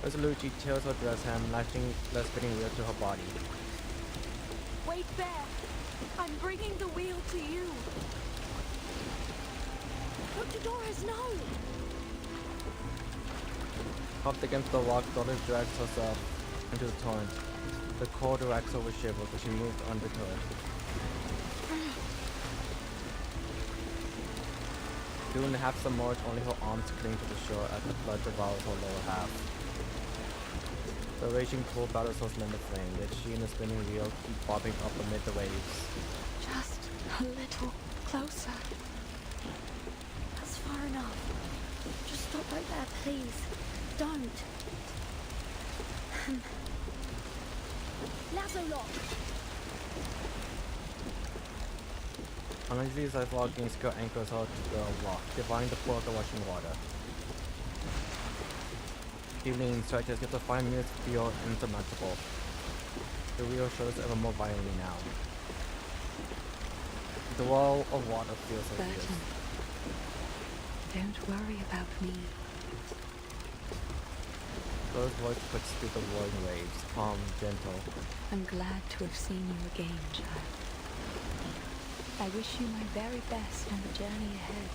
Resolute, she tears her dress hem, lashing the spinning wheel to her body. Wait there! I'm bringing the wheel to you! Dr. Doris, no! Propped against the rock, Doris drags herself into the torrent. The cord racks her with shivers as she moves undeterred. Soon, half submerged, only her arms cling to the shore as the flood devours her lower half. The raging pool battles those men of flame, yet she and the spinning wheel keep bobbing up amid the waves. Just a little closer. That's far enough. Just stop right there, please. Don't. Lazo lock. Unusually as logging skill anchors out to the rock, dividing the pool of the rushing water. Evening stretches, yet the 5 minutes feel insurmountable. The wheel shows ever more violently now. The wall of water feels like this. Burton, don't worry about me. Those voice puts through the roaring waves, calm, gentle. I'm glad to have seen you again, child. I wish you my very best on the journey ahead.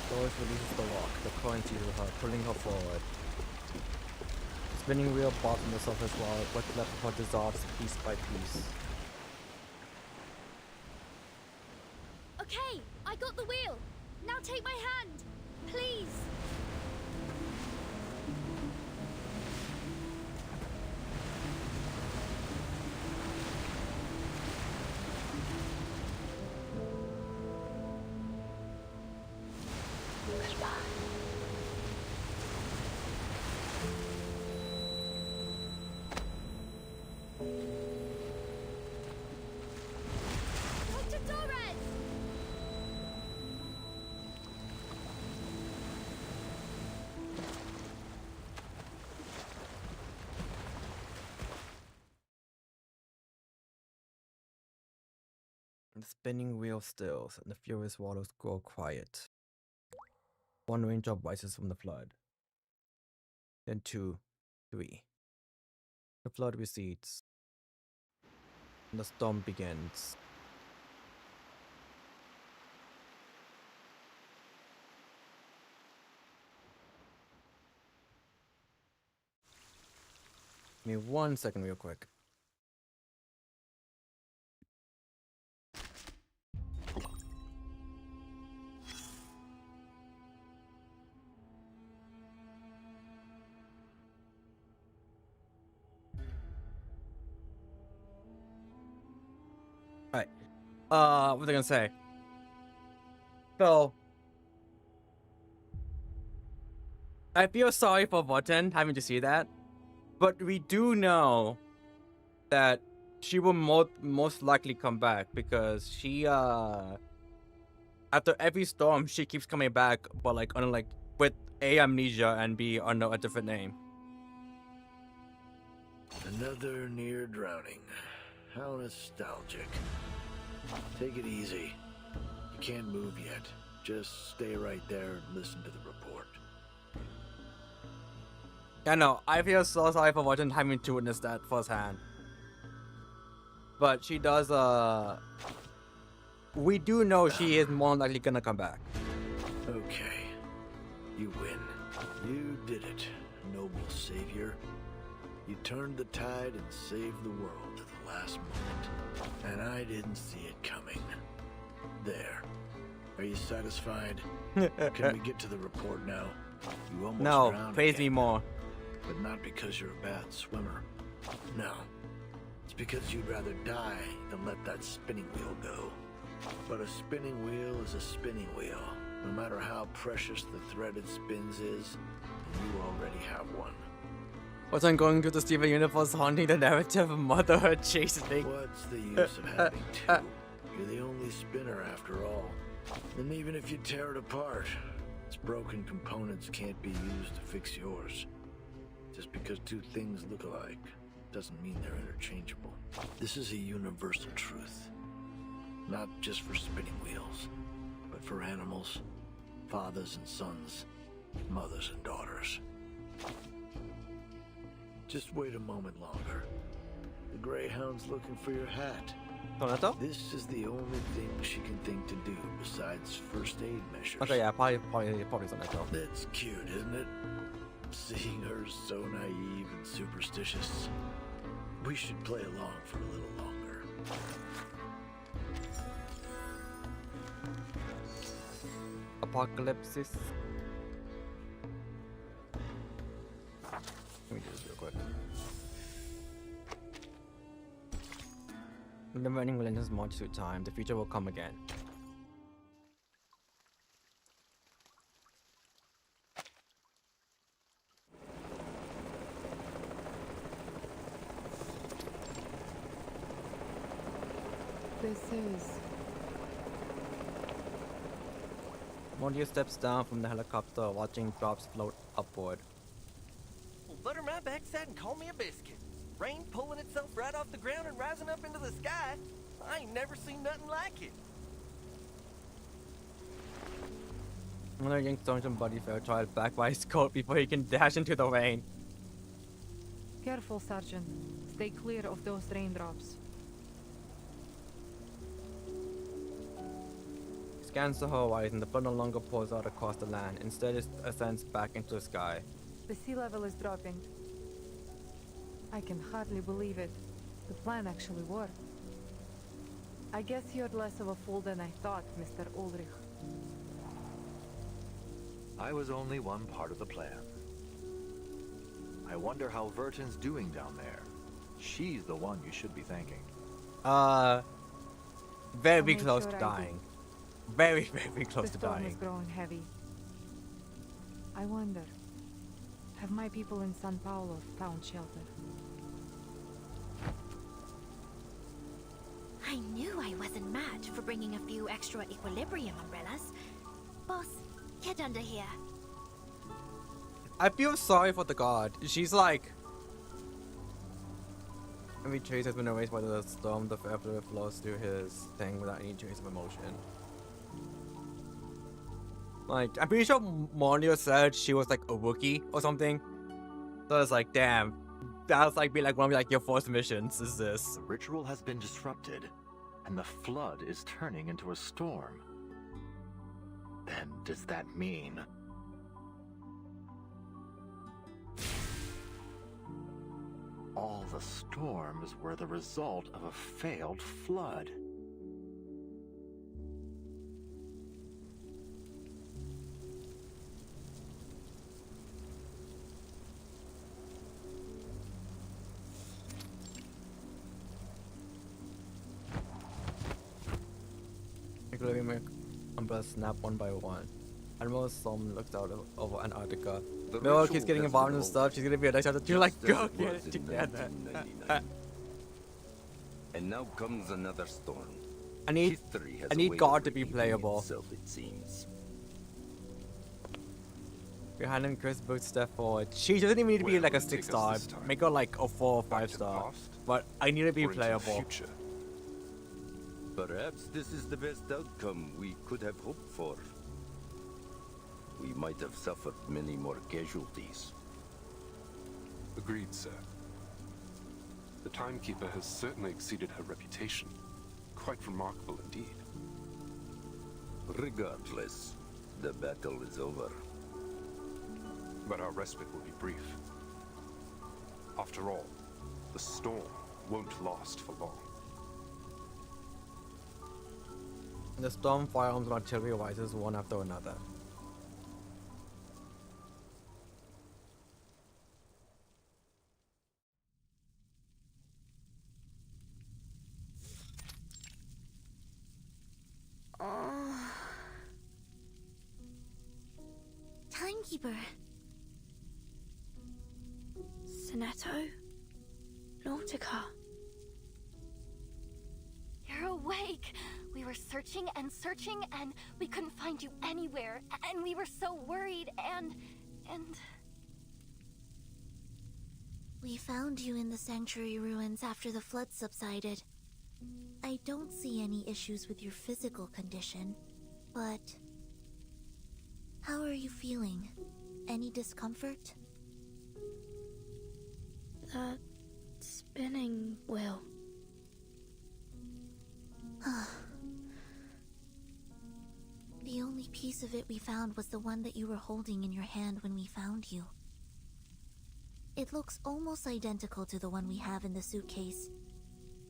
Doris releases the rock, the current seizes her, pulling her forward. The spinning wheel bobs on the surface while what's left of her dissolves piece by piece. Okay, I got the wheel. Now take my hand, please. The spinning wheel stills, and the furious waters grow quiet. One raindrop rises from the flood. Then 2, 3. The flood recedes. And the storm begins. Give me 1 second real quick. Alright. What was I gonna say? So, I feel sorry for Voten having to see that, but we do know that she will most likely come back because she after every storm she keeps coming back, but like on like with A, amnesia, and B, under a different name. Another near drowning. How nostalgic. Take it easy. You can't move yet. Just stay right there and listen to the report. I know, I feel so sorry for Voten having to witness that firsthand. But she does, we do know she is more likely gonna come back. Okay. You win. You did it, noble savior. You turned the tide and saved the world at the last moment. And I didn't see it coming. There. Are you satisfied? Can we get to the report now? You almost No, drowned praise again. me more. But not because you're a bad swimmer. No. It's because you'd rather die than let that spinning wheel go. But a spinning wheel is a spinning wheel. No matter how precious the thread it spins is, and you already have one. What's on going to the Steven Universe haunting the narrative of motherhood chasing? What's the use of having two? You're the only spinner after all. And even if you tear it apart, its broken components can't be used to fix yours. Just because two things look alike doesn't mean they're interchangeable. This is a universal truth. Not just for spinning wheels, but for animals, fathers and sons, mothers and daughters. Just wait a moment longer. The Greyhound's looking for your hat. Donato? This is the only thing she can think to do besides first aid measures. Okay, yeah, probably Donato. That's cute, isn't it? Seeing her so naive and superstitious. We should play along for a little longer. Apocalypse. Never ending relentless march through time. The future will come again. This is... Mondia steps down from the helicopter, watching drops float upward. Well, butter my backside and call me a biscuit. Rain pulling itself right off the ground and rising up into the sky. I ain't never seen nothing like it. Another young Sergeant Buddy Fairchild back by his coat before he can dash into the rain. Careful, Sergeant. Stay clear of those raindrops. He scans the horizon. The flood no longer pours out across the land. Instead, it ascends back into the sky. The sea level is dropping. I can hardly believe it. The plan actually worked. I guess you're less of a fool than I thought, Mr. Ulrich. I was only one part of the plan. I wonder how Verton's doing down there. She's the one you should be thanking. Very close to dying. Very close to The storm dying. is growing heavy. I wonder, have my people in San Paulo found shelter? I knew I wasn't mad for bringing a few extra equilibrium umbrellas. Boss, get under here. I feel sorry for the god. She's like... Every trace has been erased by the storm. The fluid flows through his thing without any trace of emotion. Like, I'm pretty sure Monio said she was like a Wookiee or something. So it's like, damn. That was like be like one of like your first missions is this. The ritual has been disrupted, and the flood is turning into a storm. Then does that mean... all the storms were the result of a failed flood? Equilibrium umbrellas snap one by one. Admiral Solomon looks out over Antarctica. Milk keeps getting involved in stuff. She's gonna be a nice to like go get it together. And now comes another storm. I need God to be playable. Itself, it seems. Behind him, Chris boots step forward. She doesn't even need to be like a 6-star. Make her like a 4 or 5-star. But I need to be playable. Perhaps this is the best outcome we could have hoped for. We might have suffered many more casualties. Agreed, sir. The Timekeeper has certainly exceeded her reputation. Quite remarkable indeed. Regardless, the battle is over. But our respite will be brief. After all, the storm won't last for long. The storm, firearms, and artillery rises one after another. Timekeeper. Sonetto? Nautica? You're awake! We were searching and searching, and we couldn't find you anywhere, and we were so worried, and... We found you in the sanctuary ruins after the flood subsided. I don't see any issues with your physical condition, but... how are you feeling? Any discomfort? The spinning wheel. The only piece of it we found was the one that you were holding in your hand when we found you. It looks almost identical to the one we have in the suitcase.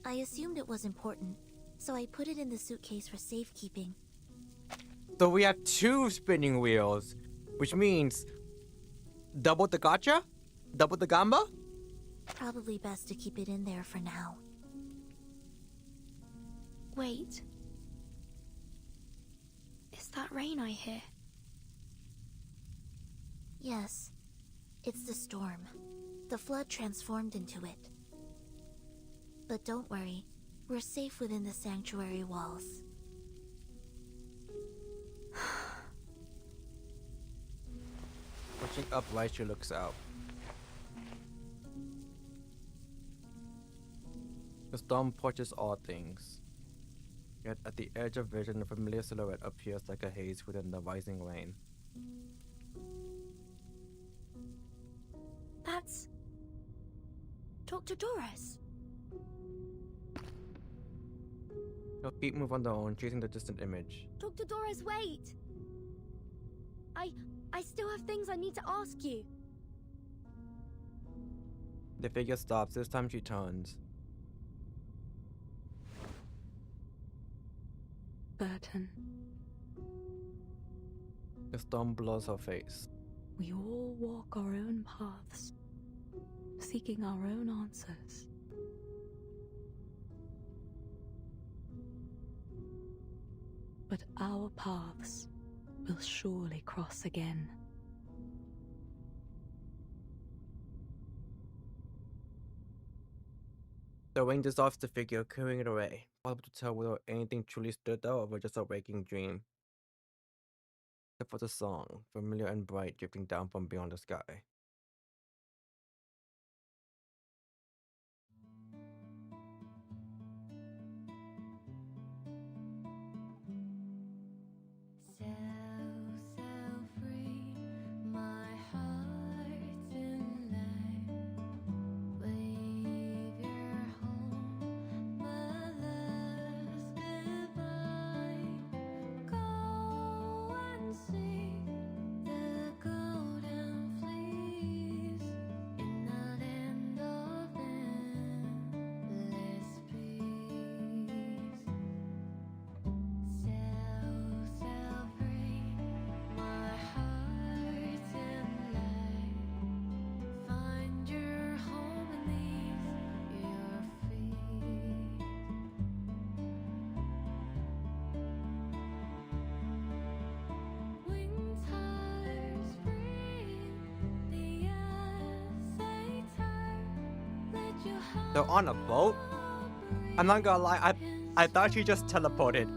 I assumed it was important, so I put it in the suitcase for safekeeping. So we have 2 spinning wheels, which means double the gotcha? Double the gamba? Probably best to keep it in there for now. Wait. Is that rain I hear? Yes. It's the storm. The flood transformed into it. But don't worry. We're safe within the sanctuary walls. Watching upright, she looks out. The storm portrays all things. Yet at the edge of vision, a familiar silhouette appears like a haze within the rising rain. That's... Dr. Doris. Her feet move on their own, chasing the distant image. Dr. Doris, wait! I still have things I need to ask you. The figure stops. This time she turns. Burton, The storm blurs her face. we all walk our own paths, seeking our own answers. But our paths will surely cross again. The rain dissolves the figure, carrying it away. Possible to tell whether anything truly stood there or was just a waking dream. Except for the song, familiar and bright, drifting down from beyond the sky. They're on a boat? I'm not gonna lie, I thought she just teleported.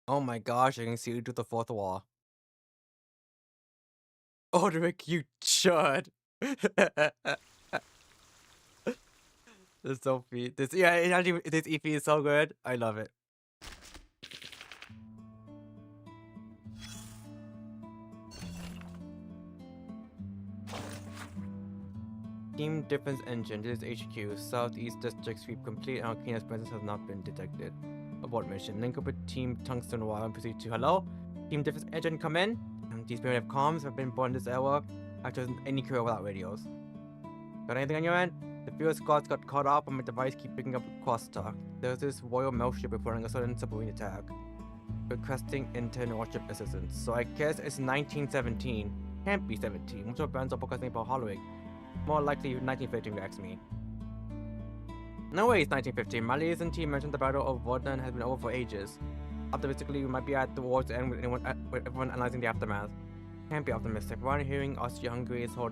Oh my gosh, I can see you through the fourth wall. Oderic, you should. This Sophie. This this EP is so good. I love it. Team Difference Engine. This is HQ. Southeast District sweep complete and Arcana's presence has not been detected. Abort mission. Link up with Team Tungsten Wire and proceed to hello. Team Difference Engine, come in. These primitive comms have been born in this era. I've chosen any career without radios. Got anything on your end? The Fuel Squads got caught up and my device keep picking up crosstalk. There's this Royal Mail ship reporting a sudden submarine attack. Requesting internal warship assistance. So I guess it's 1917. Can't be 17. Most of bands are focusing about Holloway. More likely 1915 reacts me. No way it's 1915. My liaison team mentioned the Battle of Verdun has been over for ages. Optimistically, we might be at the war's end with everyone analyzing the aftermath. Can't be optimistic. One hearing Austria-Hungary is still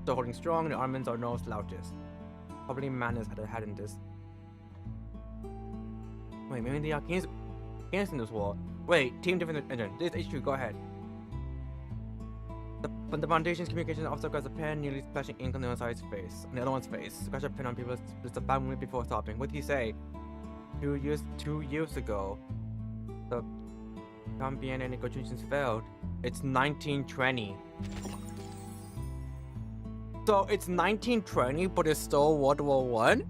holding strong, the armaments are no slouches. Probably Manners had a hand in this. Wait, maybe the Arcanes in this war. Wait, Team Different Engine. This is HQ, go ahead. The Foundation's communications officer grabs a pen, nearly splashing ink on the other one's face. Scratch a pen on people just a bad moment before stopping. What did he say? 2 years ago, the Cambiana negotiations failed. It's 1920. So it's 1920, but it's still World War One.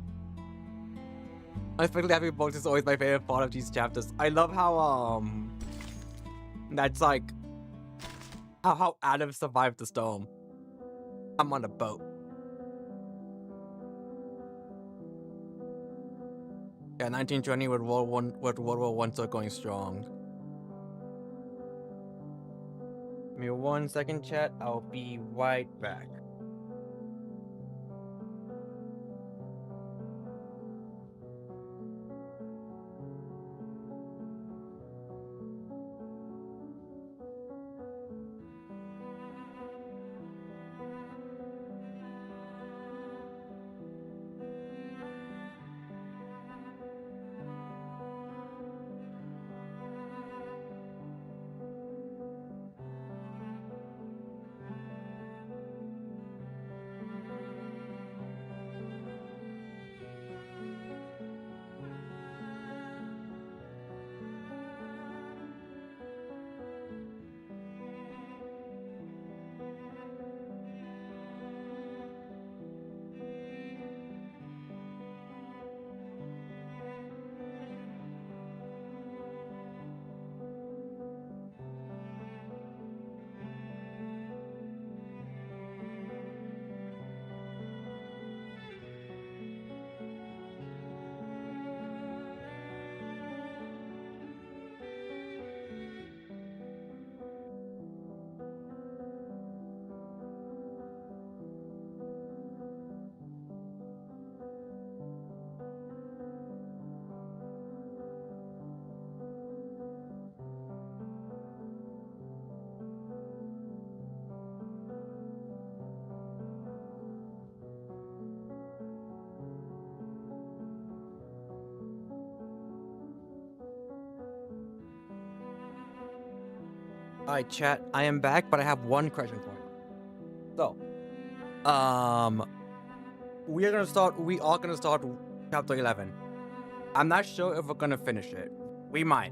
Unexpectedly having books is always my favorite part of these chapters. I love how that's like how Adam survived the storm. I'm on a boat. Yeah, 1920 with World War One still going strong. Give me 1 second, chat. I'll be right back. Alright, chat. I am back, but I have one question for you. So, we are gonna start chapter 11. I'm not sure if we're gonna finish it. We might.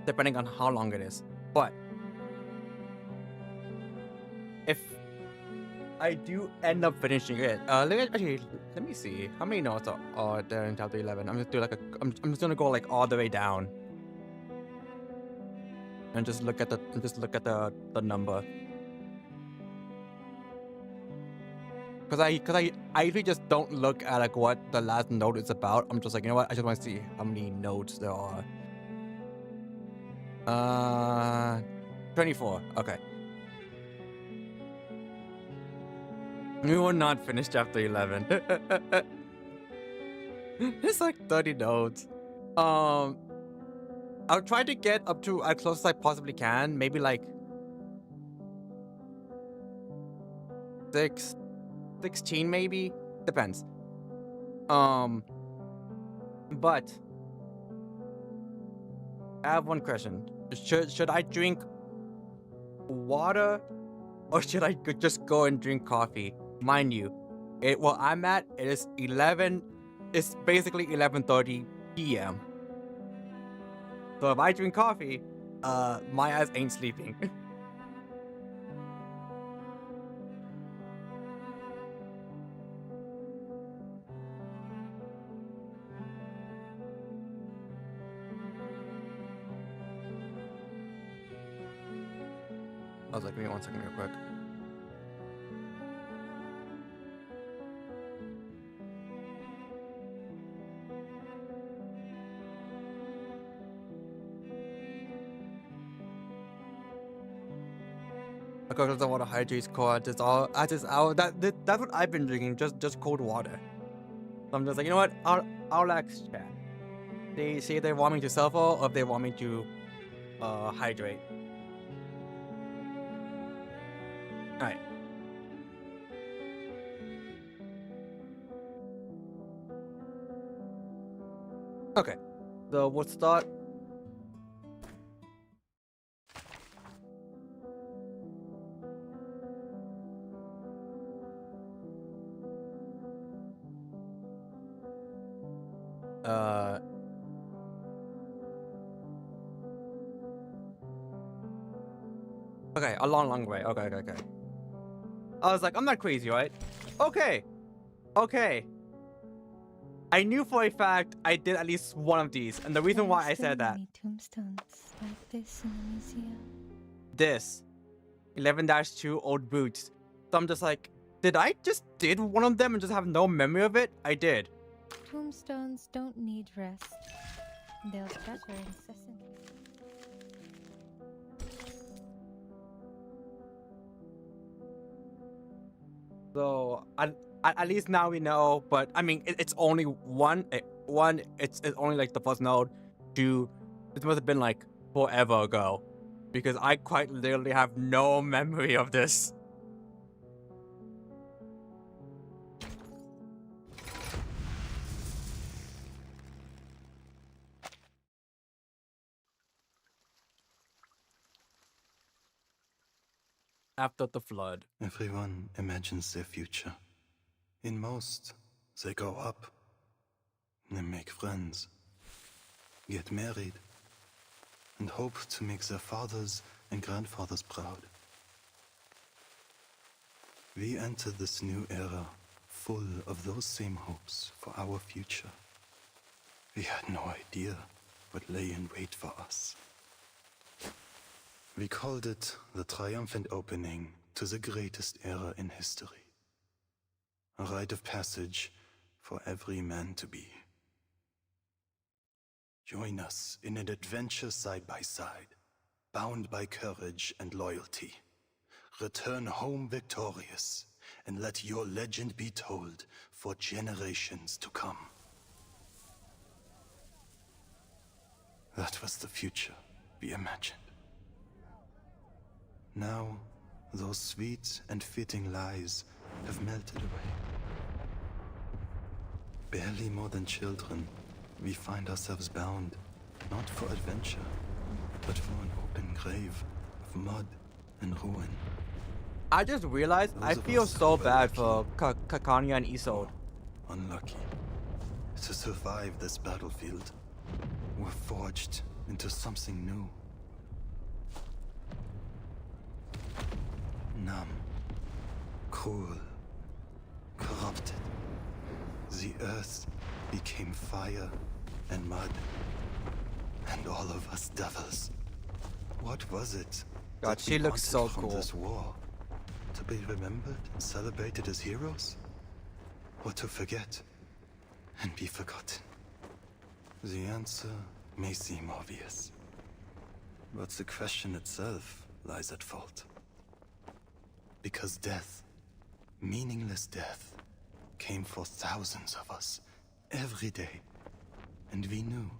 Depending on how long it is. But if I do end up finishing it, let me see how many notes are there in chapter 11. I'm just gonna go like all the way down. And just look at the number. Cause I usually just don't look at like what the last note is about. I'm just like, you know what? I just want to see how many notes there are. 24. Okay. We will not finish chapter 11. It's like 30 notes. I'll try to get up to as close as I possibly can. Maybe like 16 maybe. Depends. But I have one question. Should I drink water or should I just go and drink coffee? Mind you, where I'm at, it is 11. It's basically 11:30 p.m. So if I drink coffee, my ass ain't sleeping. I was like, give me 1 second real quick. Because the water hydrates cold. That's what I've been drinking. Just cold water. So I'm just like, you know what? I'll ask chat. They say they want me to suffer or if they want me to hydrate. Alright. Okay. So we'll start. Okay, a long way. Okay. I was like, I'm not crazy, right? Okay. I knew for a fact I did at least one of these, and the reason why I said that. Tombstones like this in the museum. This 11-2 old boots. So I'm just like, did I just did one of them and just have no memory of it? I did. Tombstones don't need rest. They'll stutter incessantly. So at least now we know. But I mean, it's only one. It's only like the first node. Two, this must have been like forever ago, because I quite literally have no memory of this. After the flood. Everyone imagines their future. In most, they grow up. They make friends. Get married. And hope to make their fathers and grandfathers proud. We enter this new era full of those same hopes for our future. We had no idea what lay in wait for us. We called it the triumphant opening to the greatest era in history. A rite of passage for every man to be. Join us in an adventure side by side, bound by courage and loyalty. Return home victorious, and let your legend be told for generations to come. That was the future we imagined. Now, those sweet and fitting lies have melted away. Barely more than children, we find ourselves bound, not for adventure, but for an open grave of mud and ruin. I just realized I feel so bad for Kakanya and Isolde. Unlucky to survive this battlefield. We're forged into something new. Numb, cruel, corrupted. The earth became fire and mud, and all of us devils. What was it? God, that she we looks so wanted from cool. this war? To be remembered and celebrated as heroes? Or to forget and be forgotten? The answer may seem obvious, but the question itself lies at fault. Because death, meaningless death, came for thousands of us every day. And we knew.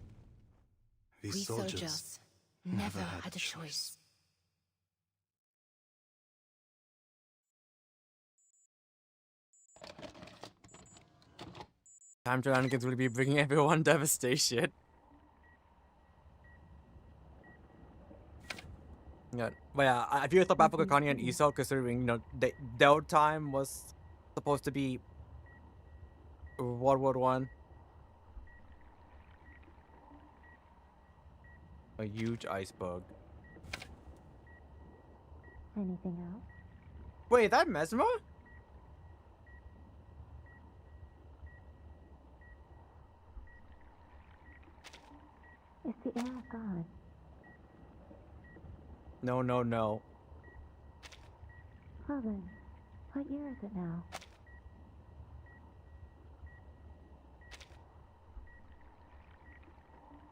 We soldiers never had a choice. Time Shenanigans will be bringing everyone devastation. Yeah, but yeah, I feel it's bad for Kakanya and Isolde, considering, you know, their time was supposed to be World War I. A huge iceberg. Anything else? Wait, is that Mesmer? It's the air of God. No, no, no. Well then, what year is it now?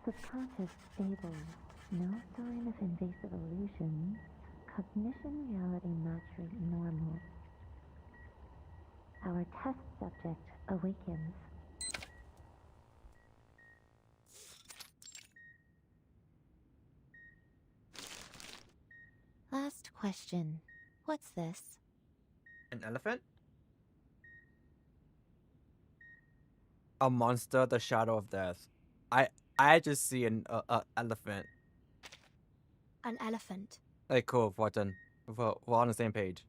Subconscious stable. No sign of invasive illusions. Cognition reality match rate normal. Our test subject awakens. Last question. What's this? An elephant? A monster, the shadow of death. I just see an elephant. An elephant. Hey, cool, Fortune. We're on the same page.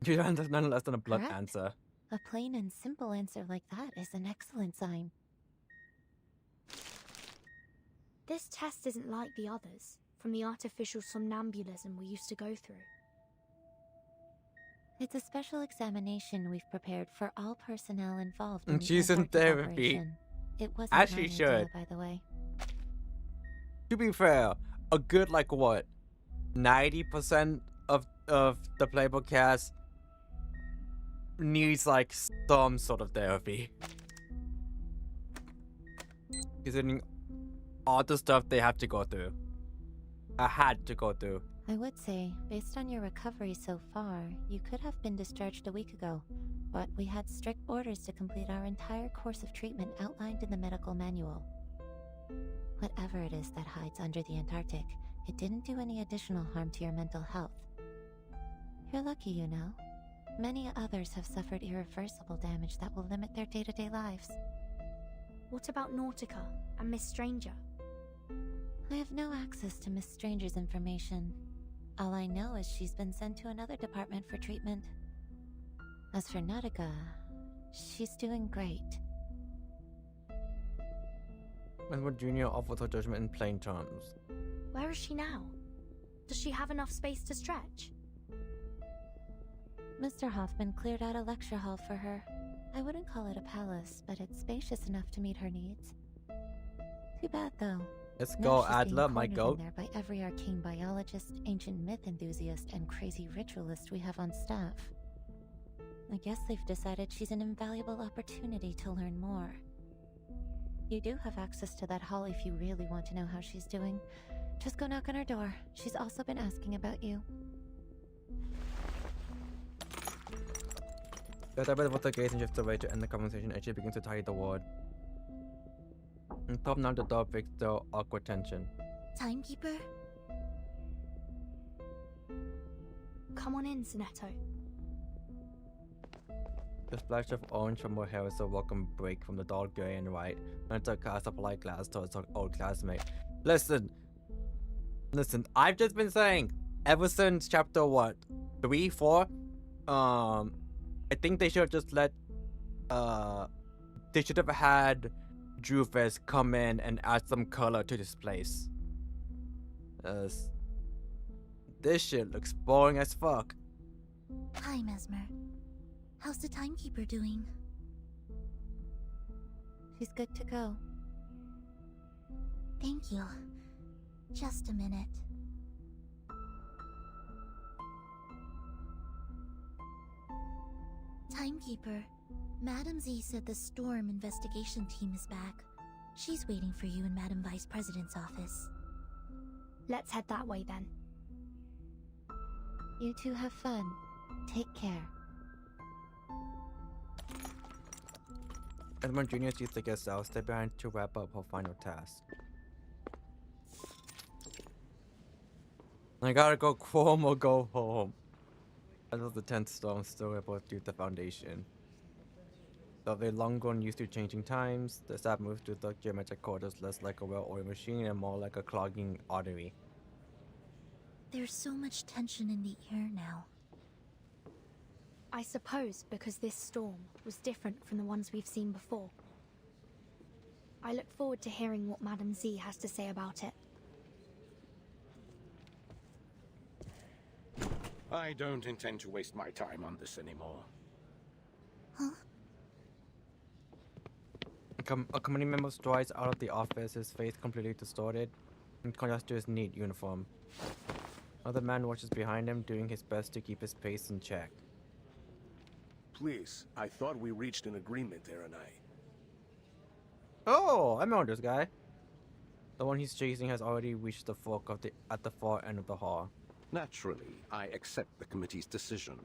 You don't have none less than a blunt Correct. answer. A plain and simple answer like that is an excellent sign. This test isn't like the others, from the artificial somnambulism we used to go through. It's a special examination we've prepared for all personnel involved And in she's the in airport therapy. operation. It wasn't As my she idea, should. by the way. To be fair, a good, like, what? 90% of the playbook cast needs, like, some sort of therapy. Considering all the stuff they have to go through. I had to go through. I would say, based on your recovery so far, you could have been discharged a week ago, but we had strict orders to complete our entire course of treatment outlined in the medical manual. Whatever it is that hides under the Antarctic, it didn't do any additional harm to your mental health. You're lucky, you know. Many others have suffered irreversible damage that will limit their day-to-day lives. What about Nautica and Miss Stranger? I have no access to Miss Stranger's information. All I know is she's been sent to another department for treatment. As for Nautica, she's doing great. Edward Jr. offers her judgment in plain terms. Where is she now? Does she have enough space to stretch? Mr. Hoffman cleared out a lecture hall for her. I wouldn't call it a palace, but it's spacious enough to meet her needs. Too bad, though. Let's Now go, she's being Adler, my cornered in goat. there by every arcane biologist, ancient myth enthusiast, and crazy ritualist we have on staff. I guess they've decided she's an invaluable opportunity to learn more. You do have access to that hall if you really want to know how she's doing. Just go knock on her door. She's also been asking about you. The double with the gaze and shifts away to end the conversation as she begins to tidy the ward. On top now, the door breaks the awkward tension. Timekeeper? Come on in, Sonetto. The splash of orange from her hair is a welcome break from the dull grey and white, and it's a cast a polite glance towards her old classmate. Listen, I've just been saying, ever since chapter what? 3, 4? I think they should have just let, they should have had Drufus come in and add some color to this place. This shit looks boring as fuck. Hi, Mesmer. How's the timekeeper doing? She's good to go. Thank you. Just a minute. Timekeeper, Madam Z said the Storm investigation team is back. She's waiting for you in Madam Vice President's office. Let's head that way then. You two have fun. Take care. Edmund Jr. sees the guest out, step behind to wrap up her final task. I gotta go home or go home. As of the 10th storm, still able to do the foundation. Though they long gone used to changing times, the staff moves to the geometric quarters less like a well-oiled machine and more like a clogging artery. There's so much tension in the air now. I suppose because this storm was different from the ones we've seen before. I look forward to hearing what Madam Z has to say about it. I don't intend to waste my time on this anymore. Huh? A company member strides out of the office, his face completely distorted, in contrast to his neat uniform. Another man watches behind him, doing his best to keep his pace in check. Please, I thought we reached an agreement, Aaron and I. Oh, I know this guy. The one he's chasing has already reached the fork of at the far end of the hall. Naturally, I accept the committee's decision.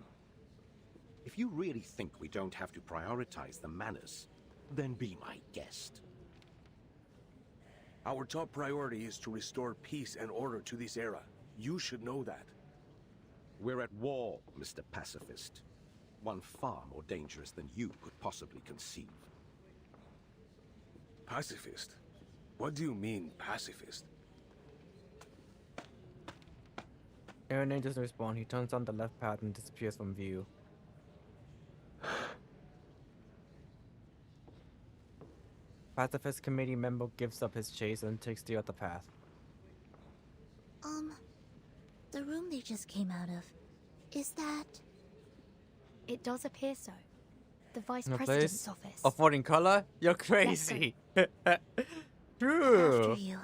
If you really think we don't have to prioritize the manners, then be my guest. Our top priority is to restore peace and order to this era. You should know that. We're at war, Mr. Pacifist. One far more dangerous than you could possibly conceive. Pacifist? What do you mean, pacifist? Aaron doesn't respond. He turns on the left path and disappears from view. Pacifist committee member gives up his chase and takes the other path. The room they just came out of, is that... It does appear so. The Vice No President's place? office. Affording color? You're crazy. True. After you.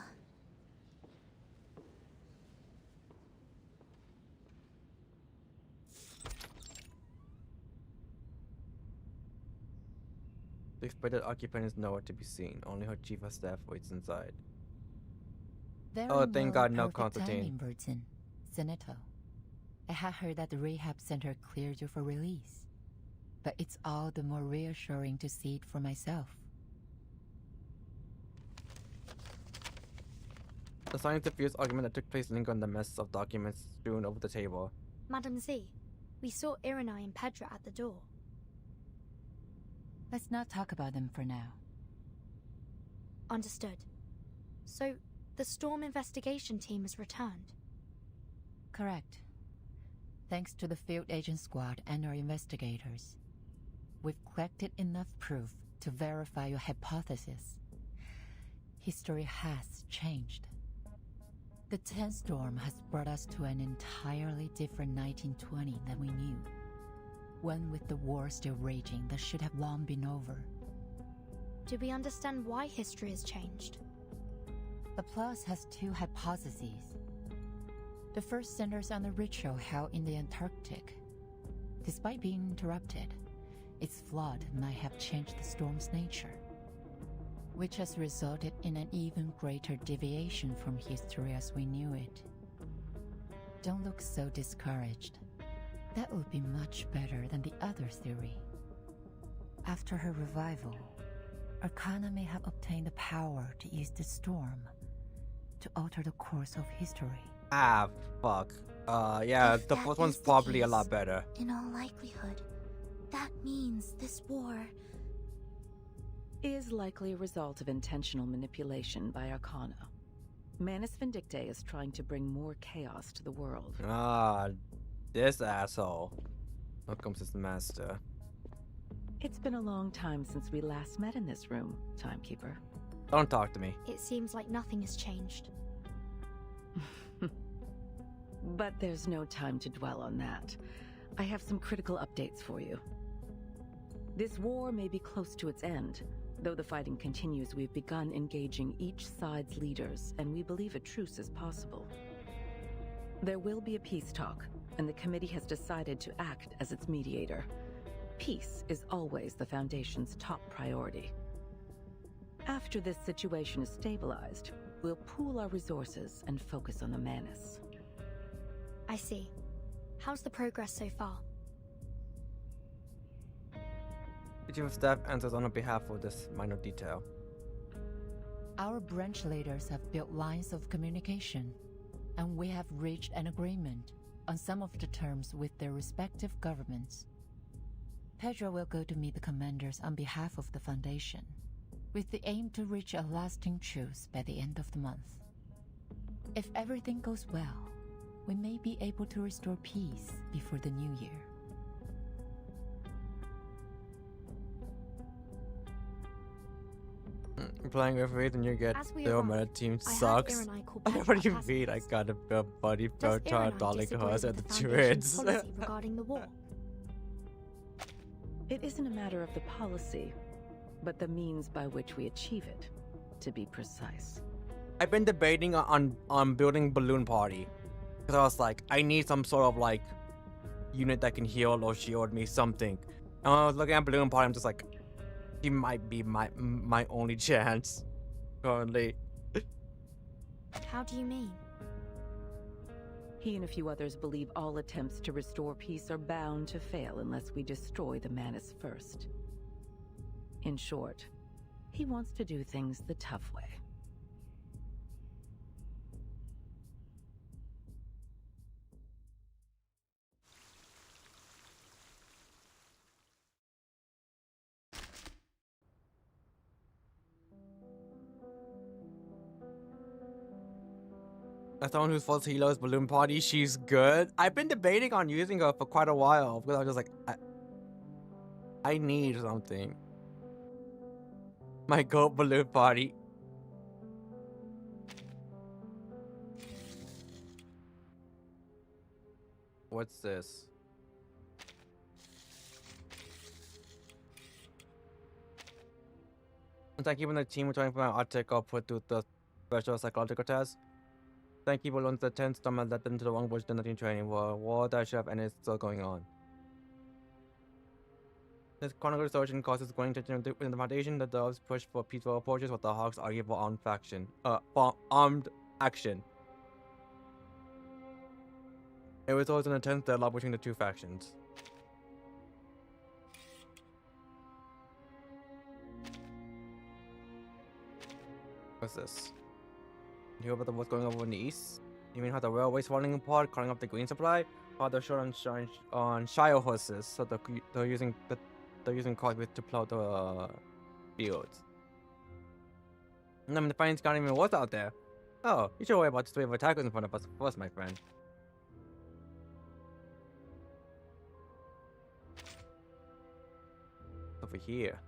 The expected occupant is nowhere to be seen. Only her chief of staff waits inside. Very Oh, thank God, no perfect timing, Constantine. Birdson. Zenitto. I had heard that the rehab center cleared you for release, but it's all the more reassuring to see it for myself. The science-diffuse argument that took place linger on the mess of documents strewn over the table. Madam Z, we saw Irenai and Pedra at the door. Let's not talk about them for now. Understood. So, the Storm investigation team has returned? Correct. Thanks to the field agent squad and our investigators, we've collected enough proof to verify your hypothesis. History has changed. The 10th storm has brought us to an entirely different 1920 than we knew. One with the war still raging that should have long been over. Do we understand why history has changed? Applause has two hypotheses. The first centers on the ritual held in the Antarctic. Despite being interrupted, its flood might have changed the storm's nature, which has resulted in an even greater deviation from history as we knew it. Don't look so discouraged. That would be much better than the other theory. After her revival, Arcana may have obtained the power to use the storm to alter the course of history. Ah, fuck. Yeah, the first one's probably a lot better. In all likelihood, that means this war is likely a result of intentional manipulation by Arcana. Manus Vindictae is trying to bring more chaos to the world. Ah, this asshole. Here comes his master. It's been a long time since we last met in this room, Timekeeper. Don't talk to me. It seems like nothing has changed. But there's no time to dwell on that. I have some critical updates for you. This war may be close to its end. Though the fighting continues, we've begun engaging each side's leaders, and we believe a truce is possible. There will be a peace talk, and the committee has decided to act as its mediator. Peace is always the Foundation's top priority. After this situation is stabilized, we'll pool our resources and focus on the Manus. I see. How's the progress so far? The Chief of Staff answers on behalf of this minor detail. Our branch leaders have built lines of communication, and we have reached an agreement on some of the terms with their respective governments. Pedro will go to meet the commanders on behalf of the Foundation, with the aim to reach a lasting truce by the end of the month. If everything goes well, we may be able to restore peace before the new year. Playing with Reed and you get the meta team sucks. What do you mean? I got a buddy Beltran darling horse at the Druids. Regarding the war? It isn't a matter of the policy, but the means by which we achieve it, to be precise. I've been debating on building Balloon Party. Because I was like, I need some sort of like unit that can heal or shield me something. And when I was looking at Balloon Party, I'm just like, he might be my only chance currently. How do you mean? He and a few others believe all attempts to restore peace are bound to fail unless we destroy the Manus first. In short, he wants to do things the tough way. As someone who's first healers Balloon Party, she's good. I've been debating on using her for quite a while because I was just like, I need something. My goat Balloon Party. What's this? Thank you for the team returning from my article put through the special psychological test. Thank you for learning the 10th storm and led them to the wrong bush in training war that should have ended is still going on. This chronicle restoration causes growing tension within the Foundation. The Doves push for peaceful approaches while the Hawks argue for armed action. It was always an intense dialogue between the two factions. What's this? You hear about what's going on in the east? You mean how the railway's falling apart, cutting up the green supply? How they're short on Shire horses, so they're using cars to plow the fields. And I mean, the fighting's got even worse out there. Oh, you should worry about this wave of attackers in front of us first, my friend. Over here.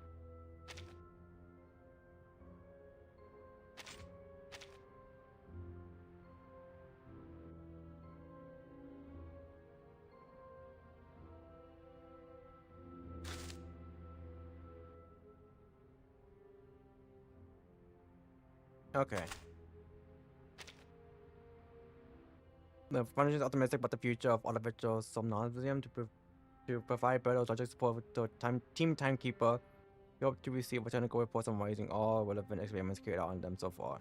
Okay. The Foundation is optimistic about the future of artificial somnambulism to provide better logic support to Team Timekeeper. We hope to receive technical reports on using all relevant experiments carried out on them so far.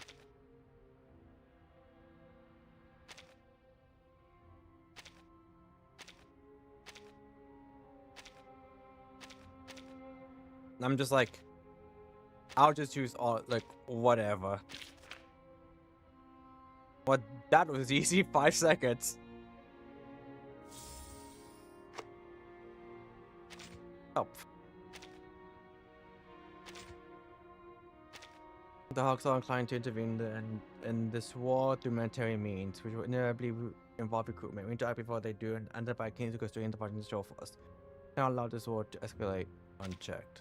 I'm just like, I'll just use all, like, whatever. Well, that was easy. 5 seconds. Oh. The Hawks are inclined to intervene in this war through military means, which will inevitably involve recruitment. We need to act before they do, and identify kings who constrain the party to show for us. Cannot allow this war to escalate unchecked.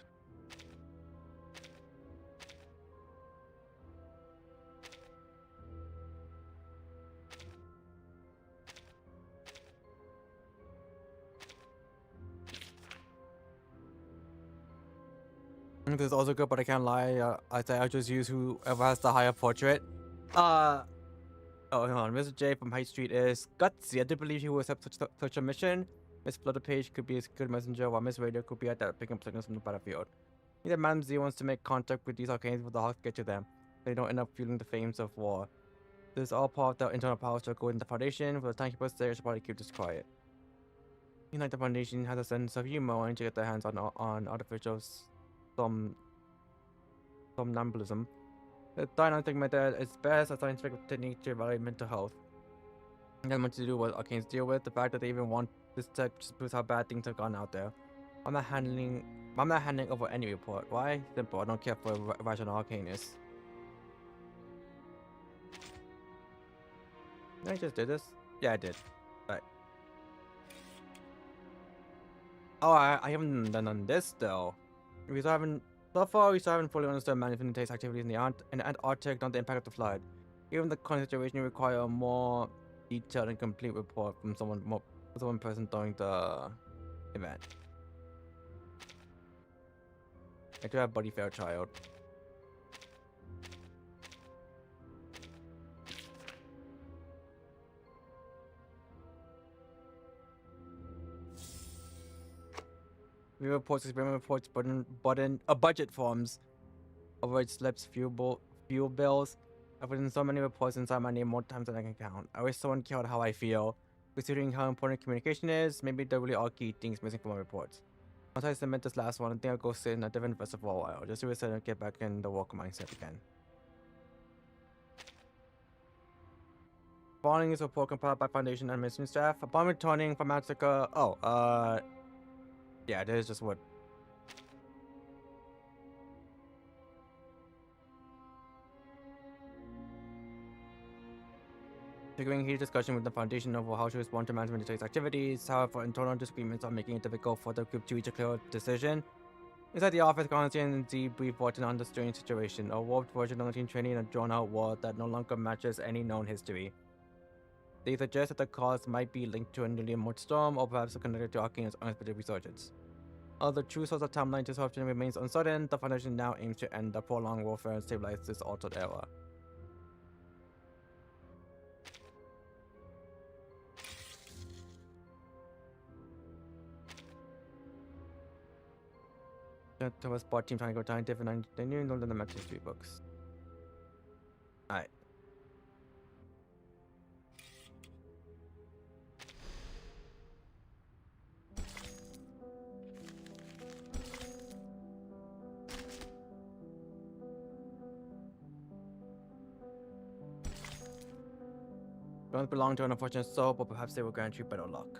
This is also good, but I can't lie. I say I'll just use whoever has the higher portrait. Oh, hang on. Mr. J from High Street is gutsy. I do believe he will accept such a mission. Miss Flutterpage could be a good messenger, while Miss Radio could be at that picking up signals from the battlefield. Either Madam Z wants to make contact with these arcanes before the Hawks get to them, so they don't end up fueling the flames of war. This is all part of the internal power struggle in the Foundation. For the Timekeepers there, should probably keep this quiet. Like the Foundation has a sense of humor wanting to get their hands on artificial somnambulism. The diagnostic method is best a scientific technique to evaluate mental health. It has much to do with what arcanes deal with. The fact that they even want this tech just proves how bad things have gone out there. I'm not handing over any report. Why? Simple. I don't care for rational arcanist. Did I just do this? Yeah, I did. Right. Oh, I haven't done this though. So far, we still haven't fully understood management activities in the Antarctic, not the impact of the flood. Given the current situation, we require a more detailed and complete report from someone present during the event. I do have Buddy Fairchild. We reports, experiment reports, button budget forms, overage slips, fuel bills. I've written so many reports inside my name more times than I can count. I wish someone cared how I feel. Considering how important communication is, maybe there really are key things missing from my reports. Once I submit this last one, I think I'll go sit in a different vessel for a while, just to reset and get back in the work mindset again. Following is a report compiled by Foundation and mission staff. Upon returning from Africa, yeah, that is just what. Triggering heated discussion with the Foundation over how to respond to management detects activities. However, internal disagreements are making it difficult for the group to reach a clear decision. Inside the office, Constantine and Z brief Wharton on the strange situation, a warped version of 19 training in a drawn-out war that no longer matches any known history. They suggest that the cause might be linked to a newly emerged storm, or perhaps connected to Arcane's unexpected resurgence. Although the true source of timeline disruption remains uncertain, the Foundation now aims to end the prolonged warfare and stabilize this altered era. Thomas Bot Team trying to go time different than you know the match history books. Alright. Don't belong to an unfortunate soul, but perhaps they will grant you better luck.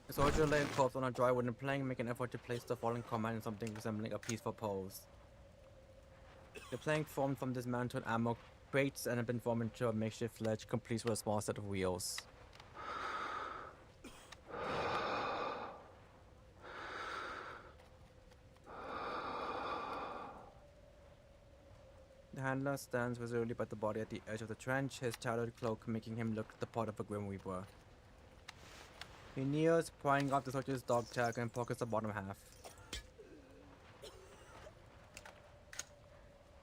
A soldier lay a corpse on a dry wooden plank, make an effort to place the fallen command in something resembling a peaceful pose. The plank formed from dismantled ammo crates and had been formed into a makeshift sledge, complete with a small set of wheels. The handler stands resolutely by the body at the edge of the trench, his tattered cloak making him look the part of a grim reaper. He kneels, prying off the soldier's dog tag and pockets the bottom half.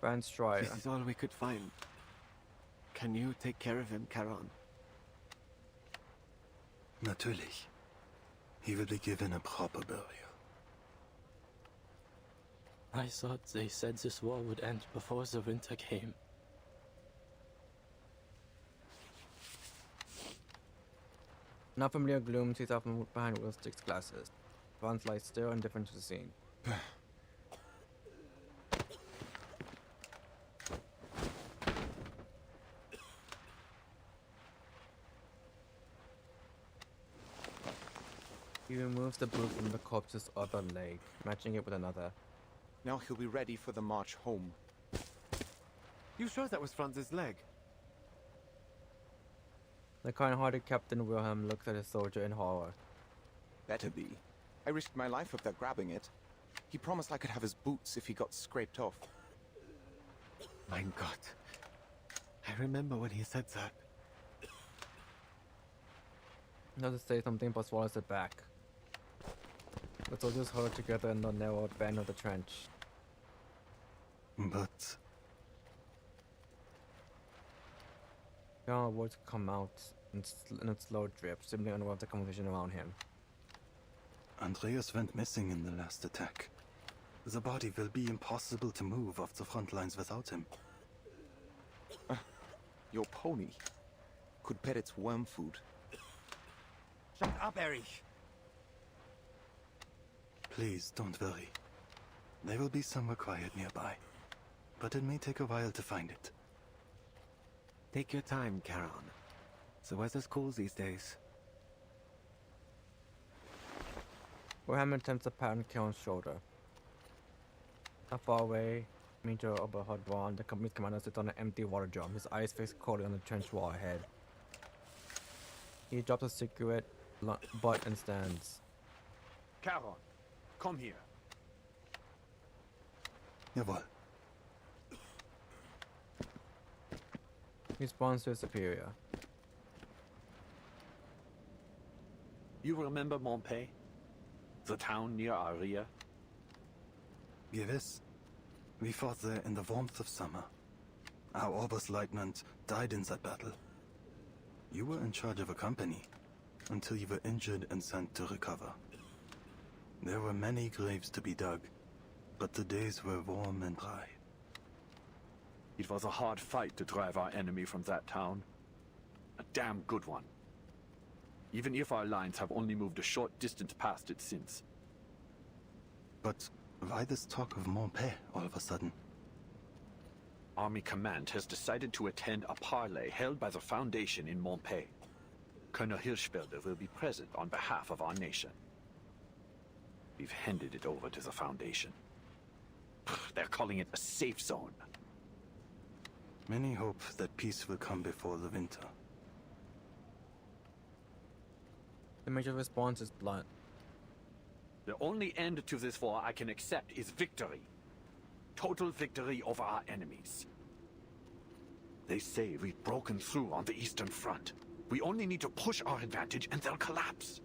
Van Strider. This is all we could find. Can you take care of him, Charon? Natürlich. He will be given a proper burial. I thought they said this war would end before the winter came. An unfamiliar gloom sees out from behind Willstick's glasses. Franz lies still, indifferent to the scene. He removes the boot from the corpse's other leg, matching it with another. Now he'll be ready for the march home. You sure that was Franz's leg? The kind-hearted Captain Wilhelm looks at his soldier in horror. Better be. I risked my life up there grabbing it. He promised I could have his boots if he got scraped off. Mein Gott. I remember when he said that. He doesn't say something but swallows it back. The soldiers huddle together in the narrow bend of the trench. But... Words come out in a slow drip, simply unaware of the conversation around him. Andreas went missing in the last attack. The body will be impossible to move off the front lines without him. Your pony could pet its worm food. Shut up, Erich! Please, don't worry. There will be somewhere quiet nearby. But it may take a while to find it. Take your time, Charon. The weather's cool these days. Wilhelm attempts to pat on Charon's shoulder. Not far away, meter over hot wall, the company's commander sits on an empty water drum, his eyes fixed coldly on the trench wall ahead. He drops a cigarette butt and stands. Charon, come here. Jawohl. He responds to his superior. You remember Montpey? The town near Aria? Gewiss. We fought there in the warmth of summer. Our Oberstleutnant died in that battle. You were in charge of a company, until you were injured and sent to recover. There were many graves to be dug, but the days were warm and dry. It was a hard fight to drive our enemy from that town. A damn good one. Even if our lines have only moved a short distance past it since. But why this talk of Montpey all of a sudden? Army Command has decided to attend a parley held by the Foundation in Montpey. Colonel Hirschfelder will be present on behalf of our nation. We've handed it over to the Foundation. They're calling it a safe zone. Many hope that peace will come before the winter. The major response is blunt. The only end to this war I can accept is victory. Total victory over our enemies. They say we've broken through on the Eastern Front. We only need to push our advantage and they'll collapse.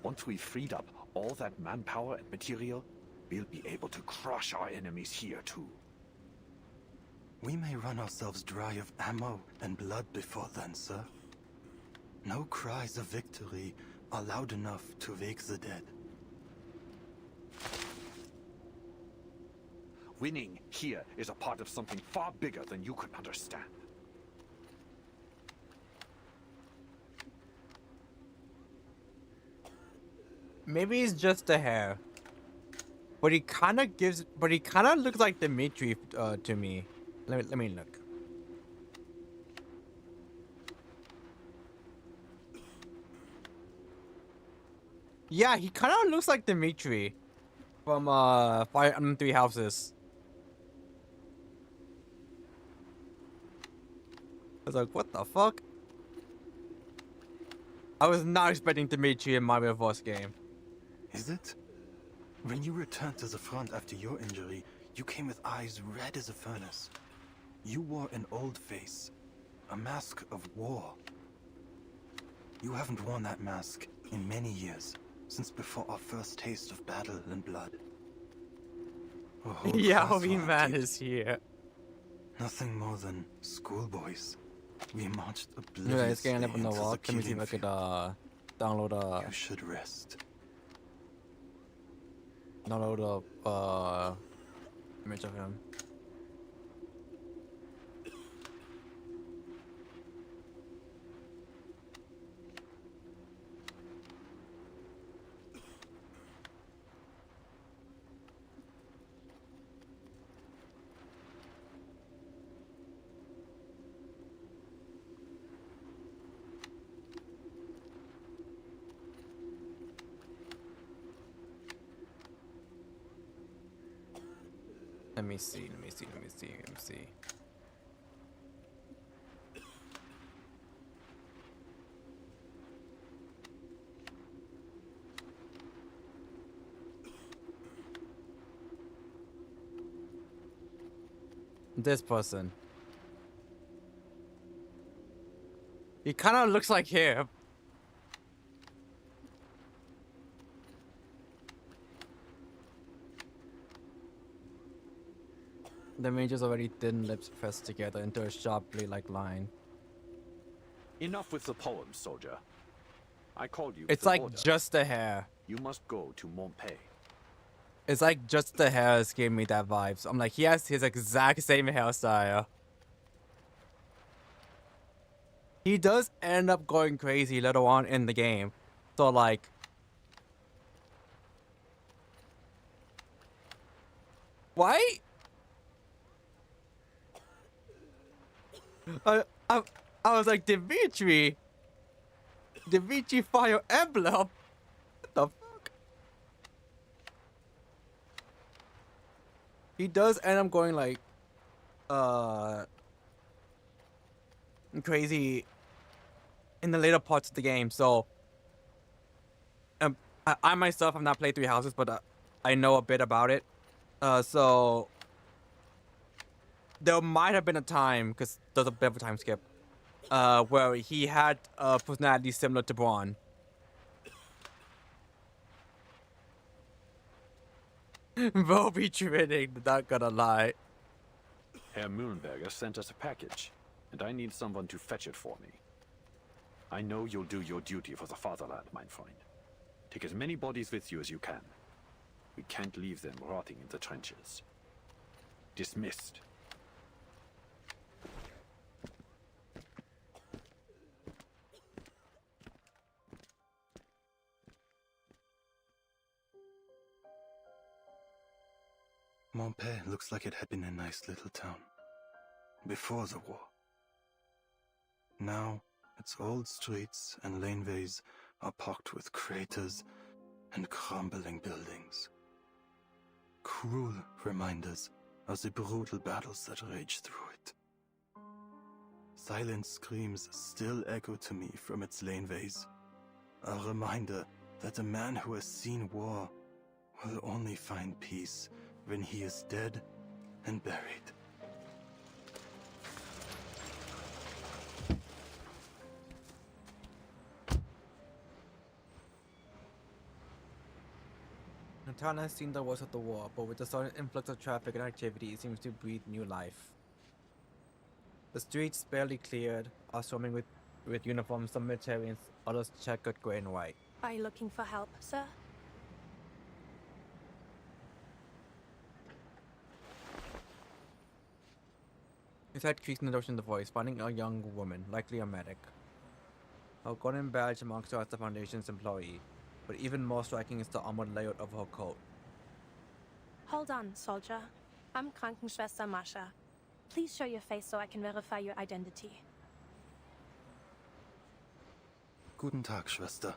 Once we've freed up all that manpower and material, we'll be able to crush our enemies here too. We may run ourselves dry of ammo and blood before then, sir. No cries of victory are loud enough to wake the dead. Winning here is a part of something far bigger than you could understand. Maybe it's just the hair. But he kind of looks like Dimitri to me. Let me look. Yeah, he kind of looks like Dimitri from Fire Emblem Three Houses. I was like, what the fuck? I was not expecting Dimitri in Mario Bros. Game. Is it? When you returned to the front after your injury, you came with eyes red as a furnace. You wore an old face, a mask of war. You haven't worn that mask in many years, since before our first taste of battle and blood. Yeah, man is here. Nothing more than schoolboys. We marched Yeah, obliviously it's getting up in the into wall. the Let me see if I killing could download You should rest. download a image of him. Let me see. This person. He kind of looks like him. The mage's already thin lips pressed together into a sharply like line. Enough with the poems, soldier. I called you. It's with like order. just the hair. You must go to Montpay. It's like just the hairs gave me that vibe. So I'm like, he has his exact same hairstyle. He does end up going crazy later on in the game. So like... Why? I was like, Dimitri Fire Emblem? What the fuck? He does end up going like, crazy in the later parts of the game, so... I myself have not played Three Houses, but I know a bit about it. So... There might have been a time, because there's a bit of a time skip, where he had a personality similar to Braun. Bro be training, not gonna lie. Herr Mühlenberger sent us a package, and I need someone to fetch it for me. I know you'll do your duty for the fatherland, mein Freund. Take as many bodies with you as you can. We can't leave them rotting in the trenches. Dismissed. Montpay looks like it had been a nice little town. Before the war. Now, its old streets and laneways are pocked with craters and crumbling buildings. Cruel reminders of the brutal battles that raged through it. Silent screams still echo to me from its laneways. A reminder that a man who has seen war will only find peace when he is dead and buried. The town has seen the worst of the war, but with the sudden influx of traffic and activity, it seems to breathe new life. The streets, barely cleared, are swarming with uniforms, some militarians, others checkered grey and white. Are you looking for help, sir? His head creaks in the direction of the voice, finding a young woman, likely a medic. Her golden badge marks her as the Foundation's employee. but even more striking is the armored layout of her coat. Hold on, soldier. I'm Krankenschwester Masha. Please show your face so I can verify your identity. Guten Tag, Schwester.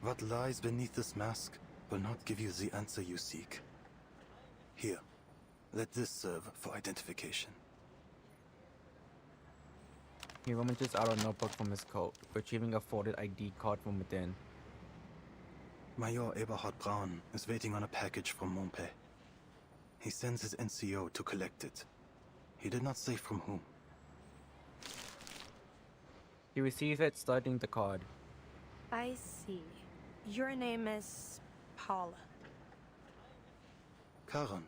What lies beneath this mask will not give you the answer you seek. Here, let this serve for identification. He rummages out a notebook from his coat, retrieving a folded ID card from within. Major Eberhard Braun is waiting on a package from Montpé. He sends his NCO to collect it. He did not say from whom. He receives it, studying the card. I see. Your name is Paula. Karen.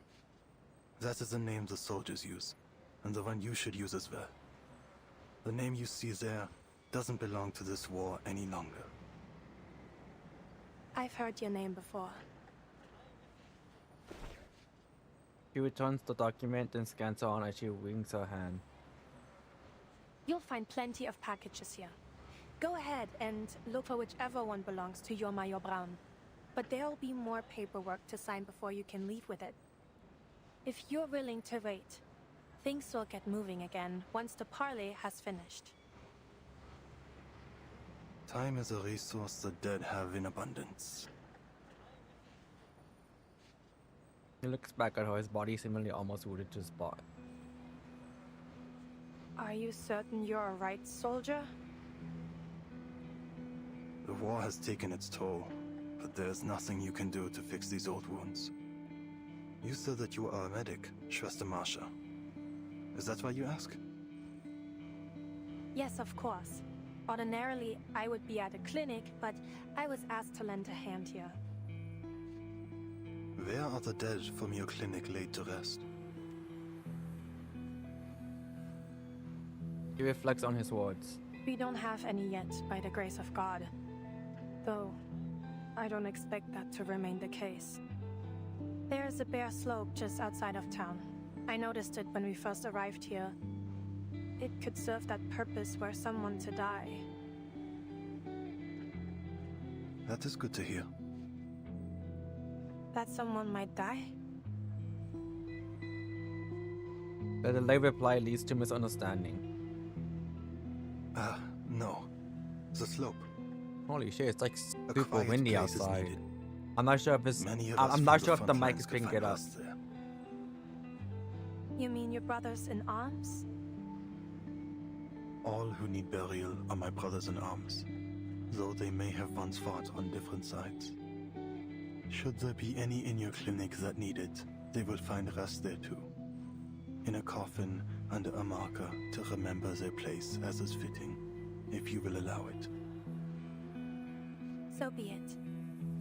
That is the name the soldiers use, and the one you should use as well. The name you see there doesn't belong to this war any longer. I've heard your name before. He returns the document and scans her on as she wrings her hand. You'll find plenty of packages here. Go ahead and look for whichever one belongs to your Major Braun. But there'll be more paperwork to sign before you can leave with it. If you're willing to wait, things will get moving again once the parley has finished. Time is a resource the dead have in abundance. He looks back at her, his body seemingly almost rooted to the spot. Are you certain you're a right soldier? The war has taken its toll, but there's nothing you can do to fix these old wounds. You said that you are a medic, Schwester Marsha. Is that why you ask? Yes, of course. Ordinarily, I would be at a clinic, but I was asked to lend a hand here. Where are the dead from your clinic laid to rest? He reflects on his words. We don't have any yet, by the grace of God. Though, I don't expect that to remain the case. There's a bare slope just outside of town. I noticed it when we first arrived here. It could serve that purpose were someone to die. That is good to hear. That someone might die? The delayed reply leads to misunderstanding. No. The slope. Holy shit, it's like A super quiet windy place is outside. needed. I'm not sure if it's. Many of us I'm not from sure the if the front mic lines is could picking find it up. rest there. You mean your brothers in arms? All who need burial are my brothers in arms, though they may have once fought on different sides. Should there be any in your clinic that need it, they will find rest there too. In a coffin under a marker to remember their place as is fitting, if you will allow it. So be it.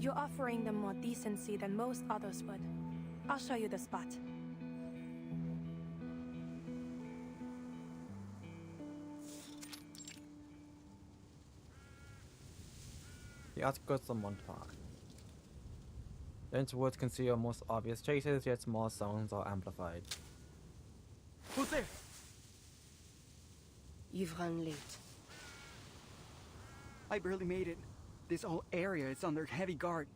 You're offering them more decency than most others would. I'll show you the spot. The outskirts of Montpark. Dense woods conceal most obvious traces, yet small sounds are amplified. Who's there? You've run late. I barely made it. This whole area is under heavy guard.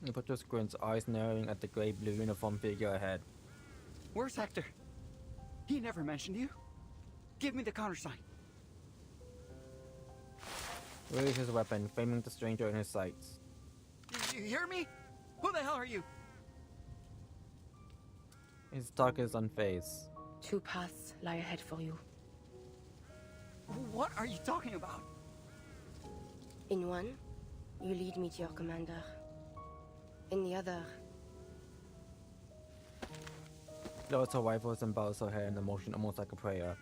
He puts squints, eyes narrowing at the gray-blue uniform figure ahead. Where's Hector? He never mentioned you. Give me the countersign. Raises his weapon, framing the stranger in his sights. You hear me? Who the hell are you? His talk is unfazed. 2 paths lie ahead for you. What are you talking about? In one, you lead me to your commander. In the other... Lowers her rifles and bows her head in a motion almost like a prayer.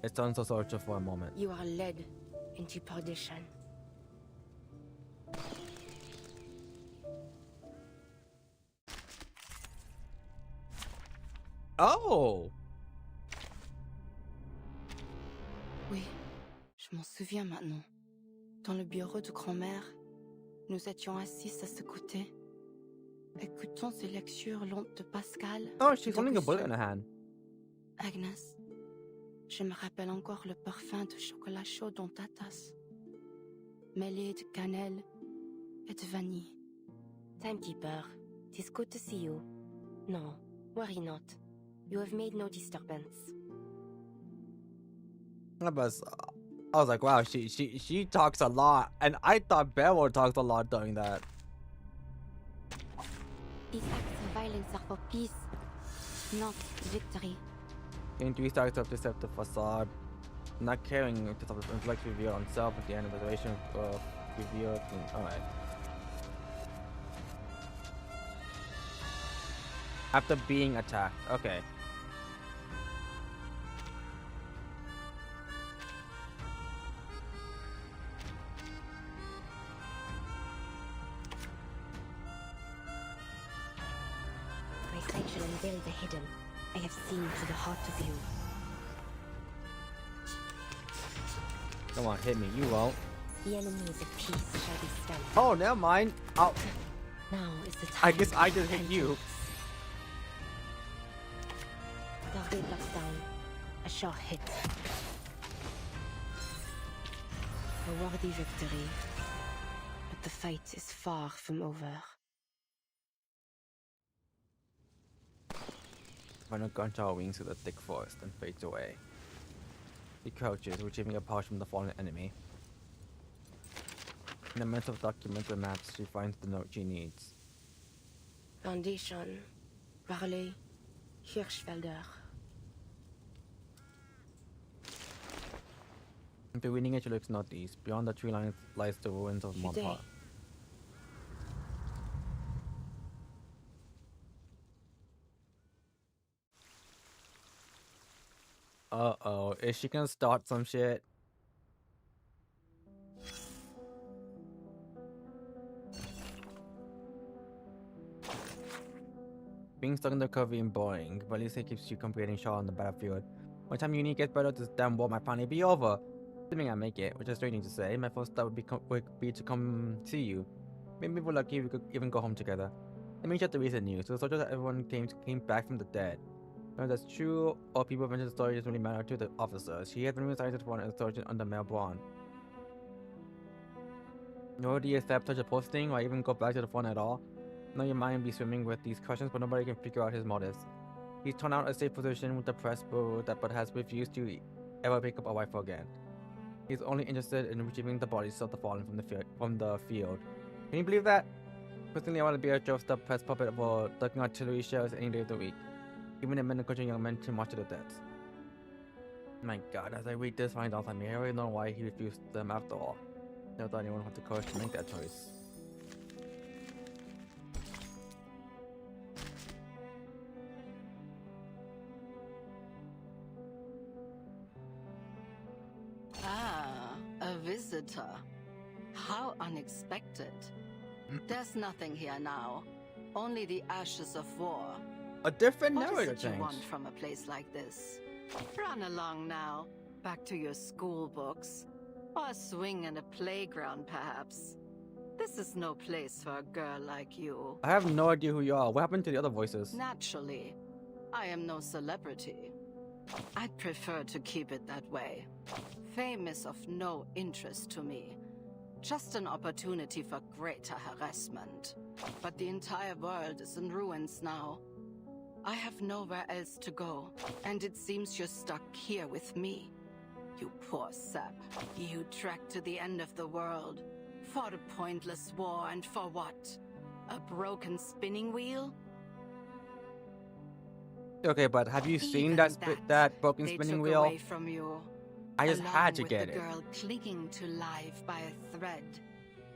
It turns the soldier for a moment. You are led into perdition. Oh! Oui, je m'en souviens maintenant. Dans le bureau de grand-mère, nous étions assis à ce côté, écoutons ces lectures lentes de Pascal. Oh, she's holding a bullet in her hand. Agnes, je me rappelle encore le parfum de chocolat chaud dans ta tasse. mêlée de cannelle et de vanille. Timekeeper, it is good to see you. No, worry not. You have made no disturbance. I was like, wow, she talks a lot, and I thought Beryl talked a lot doing that. These acts of violence are for peace, not victory. Gain 3 stars to accept the facade. Not caring to the intellect revealed on self at the end of the duration revealed. Alright. After being attacked. Okay. My sight shall unveil the hidden. I have seen to the heart of you. Come on, hit me. You won't. The enemies of peace shall be stunned. Oh, never mind. I'll... Now is the time. I guess I just hit you. Target blocks down. A short hit. A worthy victory. But the fight is far from over. Final gunshot wings through the thick forest and fades away. He crouches, retrieving a pouch from the fallen enemy. In the midst of documents and maps, she finds the note she needs. Foundation. Varley. Hirschfelder. After reading it, she looks northeast. Beyond the tree line lies the ruins of Montparnasse. Uh-oh, is she gonna start some shit? Being stuck in the curvy and boring, but at least it keeps you completing shot on the battlefield. By the time uni gets better, this damn war might finally be over. Assuming I make it, which is strange to say, my first step would be to come see you. Maybe we're lucky we could even go home together. Let me check the recent news. The soldiers that everyone came back from the dead. Whether that's true, or people mention the story doesn't really matter to the officers. He has been reassigned to one as a sergeant under Melbourne. Nor do you accept such a posting or even go back to the front at all? I know your mind be swimming with these questions, but nobody can figure out his motives. He's torn out a safe position with the press bureau but has refused to ever pick up a rifle again. He's only interested in retrieving the bodies of the fallen from the field. Can you believe that? Personally, I want to be a dressed-up press puppet for ducking artillery shells any day of the week. Even if men encouraging young men to march to the death. My god, as I read this, find out on me, I already know why he refused them after all. Never thought anyone had the courage to make that choice. Ah, a visitor. How unexpected. There's nothing here now. Only the ashes of war. A different What narrator is it you change. want from a place like this? Run along now. Back to your school books. Or a swing in a playground, perhaps. This is no place for a girl like you. I have no idea who you are. What happened to the other voices? Naturally, I am no celebrity. I'd prefer to keep it that way. Fame is of no interest to me. Just an opportunity for greater harassment. But the entire world is in ruins now. I have nowhere else to go, and it seems you're stuck here with me. You poor sap. You trekked to the end of the world. Fought a pointless war, and for what? A broken spinning wheel? Okay, but have you seen that broken spinning wheel? Away from you, I just had to get the it. girl clinging to life by a thread,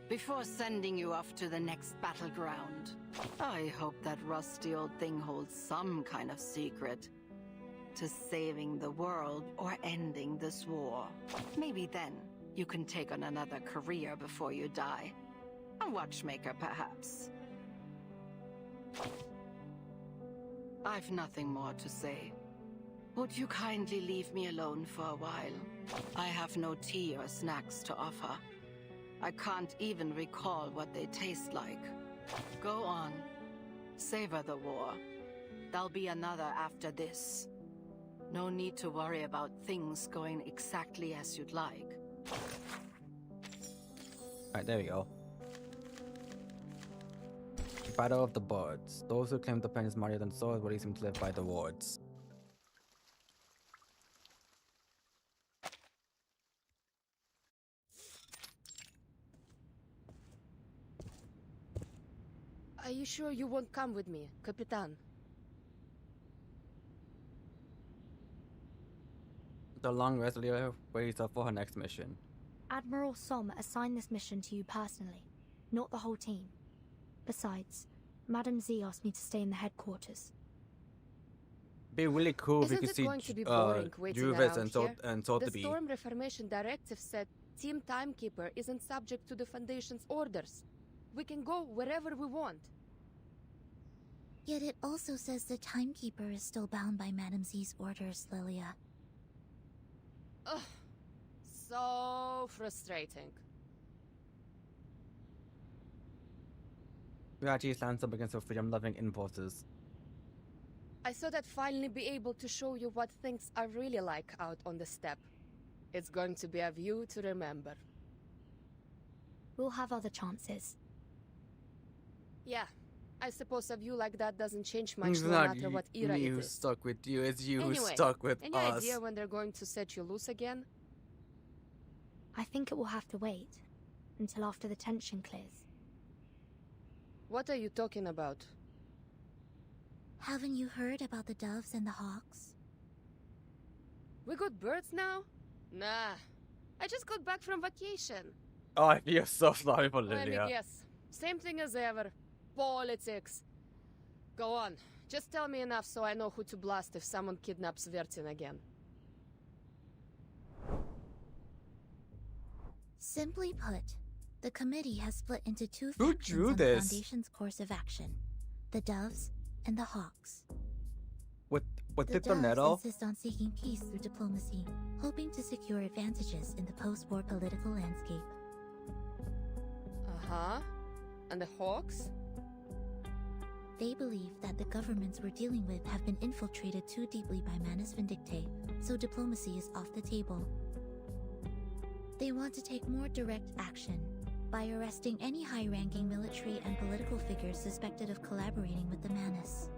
before sending you off to the next battleground. I hope that rusty old thing holds some kind of secret to saving the world or ending this war. Maybe then you can take on another career before you die. A watchmaker, perhaps. I've nothing more to say. Would you kindly leave me alone for a while? I have no tea or snacks to offer. I can't even recall what they taste like. Go on. Savor the war. There'll be another after this. No need to worry about things going exactly as you'd like. Alright, there we go. Battle of the Birds. Those who claim the pen is mightier than swords, but seem to live by the words. Are you sure you won't come with me, Capitan? The long resolute waits up for her next mission. Admiral Som assigned this mission to you personally, not the whole team. Besides, Madam Z asked me to stay in the headquarters. Be really cool if we Isn't could it see going to be boring waiting Juvis around and here? and The Sotheby. Storm Reformation Directive said Team Timekeeper isn't subject to the Foundation's orders. We can go wherever we want. Yet it also says the Timekeeper is still bound by Madam Z's orders, Lilia. Ugh, so frustrating. We actually stands up against our freedom-loving impulses. I thought I'd finally be able to show you what things are really like out on the steppe. It's going to be a view to remember. We'll have other chances. Yeah, I suppose a view like that doesn't change much It's no not matter what era me it who's is. stuck with you, it's you who's Anyway, stuck with any us. idea when they're going to set you loose again? I think it will have to wait until after the tension clears. What are you talking about? Haven't you heard about the doves and the hawks? We got birds now? Nah, I just got back from vacation. Oh, I feel so sorry for Let me Lilia. guess. Same thing as ever. Politics. Go on. Just tell me enough so I know who to blast if someone kidnaps Vertin again. Simply put, the committee has split into two Who factions drew on the this? Foundation's course of action. The doves and the hawks. With The Tito doves Neto? insist on seeking peace through diplomacy, hoping to secure advantages in the post-war political landscape. Uh-huh. And the Hawks? They believe that the governments we're dealing with have been infiltrated too deeply by Manus Vindicte, so diplomacy is off the table. They want to take more direct action by arresting any high-ranking military and political figures suspected of collaborating with the Manus.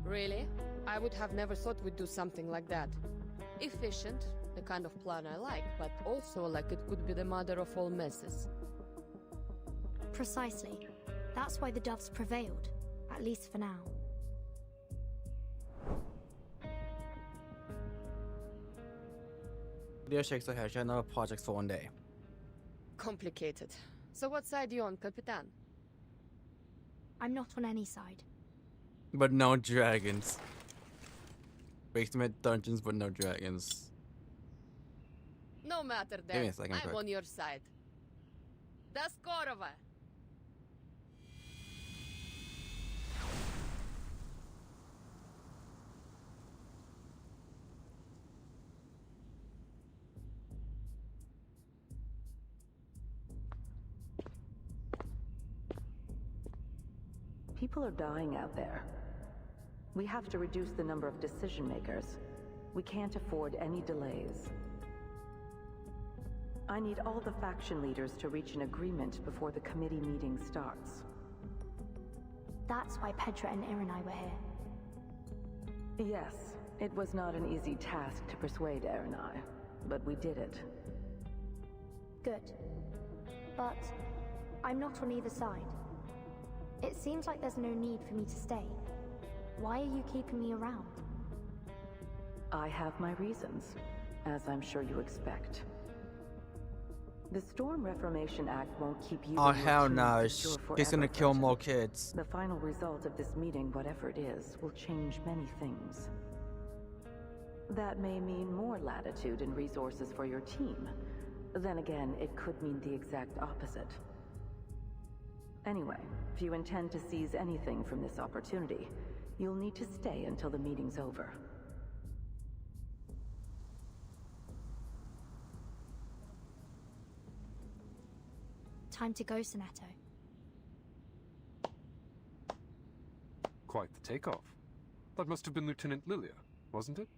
Really? I would have never thought we'd do something like that. Efficient, the kind of plan I like, but also like it could be the mother of all messes. Precisely. That's why the doves prevailed, at least for now. Lilia shakes her head. She had another project for one day. Complicated. So what side are you on, Capitan? I'm not on any side. But no dragons. Basement dungeons, but no dragons. No matter Give me then, a second, I'm quick. on your side. Das Korova! People are dying out there. We have to reduce the number of decision makers. We can't afford any delays. I need all the faction leaders to reach an agreement before the committee meeting starts. That's why Petra and Irenai were here. Yes, it was not an easy task to persuade Irenai, but we did it. Good. But I'm not on either side. It seems like there's no need for me to stay. Why are you keeping me around? I have my reasons, as I'm sure you expect. The Storm Reformation Act won't keep you Oh and your hell team no, secure she's gonna forever, kill Frederick. more kids. The final result of this meeting, whatever it is, will change many things. That may mean more latitude and resources for your team. Then again, it could mean the exact opposite. Anyway, if you intend to seize anything from this opportunity, you'll need to stay until the meeting's over. Time to go, Sonato. Quite the takeoff. That must have been Lieutenant Lilia, wasn't it?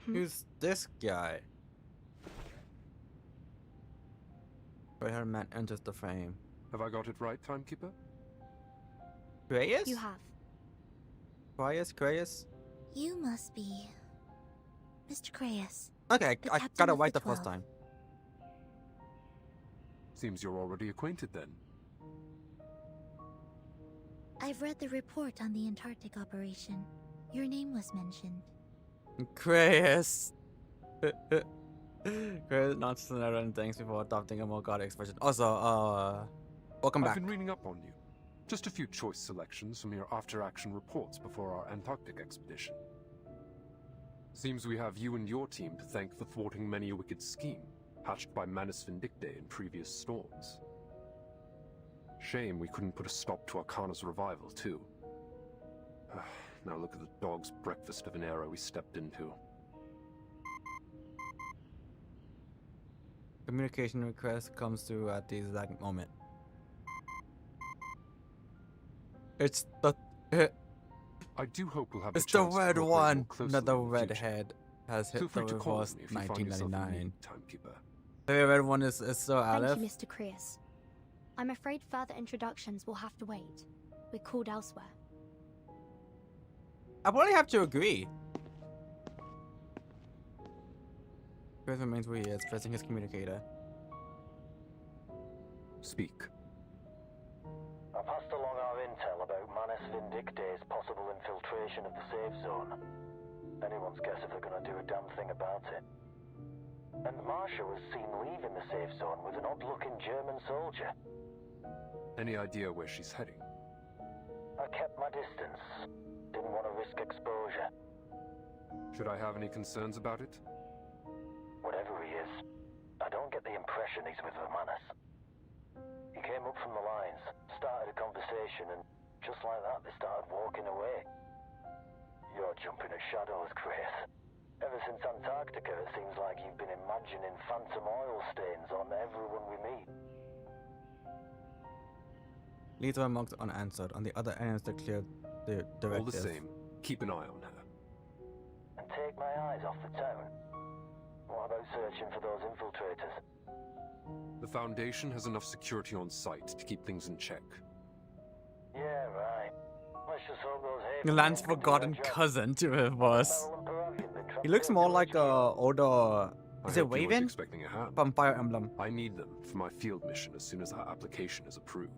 Who's this guy? gray-haired man enters the frame. Have I got it right, Timekeeper? Greyes? You have. Greyes? You must be Mr. Greyes. Okay, the I captain got it of right the the first 12. time. Seems you're already acquainted then. I've read the report on the Antarctic operation. Your name was mentioned. Greyes. Greyes nonsense and everyone thanks before adopting a more god expression. Also, welcome back. I've been reading up on you. Just a few choice selections from your after-action reports before our Antarctic expedition. Seems we have you and your team to thank for thwarting many a wicked scheme, hatched by Manus Vindicte in previous storms. Shame we couldn't put a stop to Arcana's revival, too. Now look at the dog's breakfast of an era we stepped into. Communication request comes through at the exact moment. It's the... I do hope we'll have It's a the chance to red cooperate one. more closely Another in the future. redhead has hit Feel the free to call reverse me if you find yourself in 1999. need, Timekeeper. The red one is so Thank Aleph. you, Mr. Creus. I'm afraid further introductions will have to wait. We're called elsewhere. I probably have to agree. Chris remains where he is, pressing his communicator. Speak. I passed along our intel about Manus Vindicte's possible infiltration of the safe zone. Anyone's guess if they're gonna do a damn thing about it. And Marsha was seen leaving the safe zone with an odd-looking German soldier. Any idea where she's heading? I kept my distance. Didn't want to risk exposure. Should I have any concerns about it? Whatever he is, I don't get the impression he's with Manus. He came up from the lines, started a conversation, and just like that, they started walking away. You're jumping at shadows, Chris. Ever since Antarctica, it seems like you've been imagining phantom oil stains on everyone we meet. Leads are marked unanswered. On the other end is the clear directive. All the same, keep an eye on her. And take my eyes off the town. What about searching for those infiltrators? The Foundation has enough security on site to keep things in check. Yeah, right. Let's just hope those Lance's forgotten cousin to reverse. He looks more like a older. Is it Raven? Expecting a hand. From Fire Emblem. I need them for my field mission as soon as our application is approved.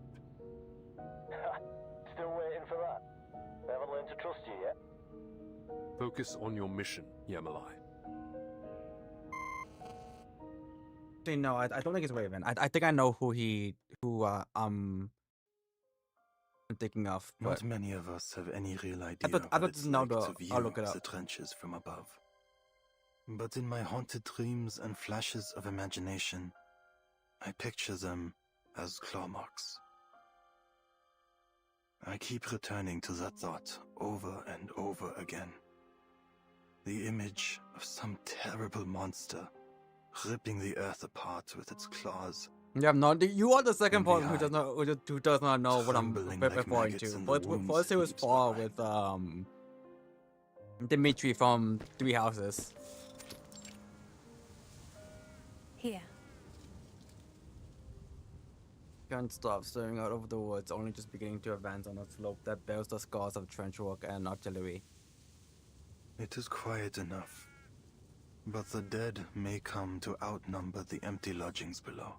Still waiting for that? They haven't learned to trust you yet? Focus on your mission, Yamalai. No, I don't think it's Raven. I think I know who I'm thinking of. Not many of us have any real idea I what it's know like to view I'll look it up. the trenches from above. But in my haunted dreams and flashes of imagination, I picture them as claw marks. I keep returning to that thought over and over again. The image of some terrible monster ripping the earth apart with its claws. Yeah, you are the second person who does not know what I'm referring to. First it was Paul with Dimitri from Three Houses. Here. Can't stop staring out over the woods, only just beginning to advance on a slope that bears the scars of trench work and artillery. It is quiet enough, but the dead may come to outnumber the empty lodgings below.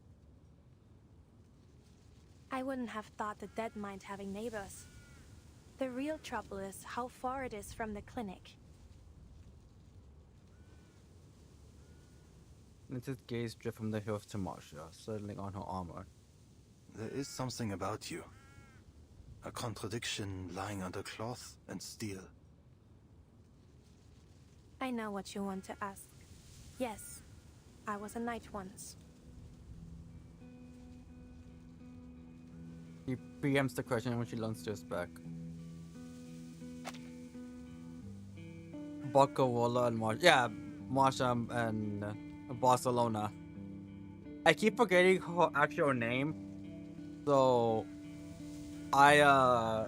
I wouldn't have thought the dead mind having neighbors. The real trouble is how far it is from the clinic. Lindsay's gaze drift from the hills to Marcia, settling on her armor. There is something about you. A contradiction lying under cloth and steel. I know what you want to ask. Yes, I was a knight once. He preempts the question when she learns to his back. Barcarola and Marsha. Yeah, Marsha and Barcelona. I keep forgetting her actual name, so I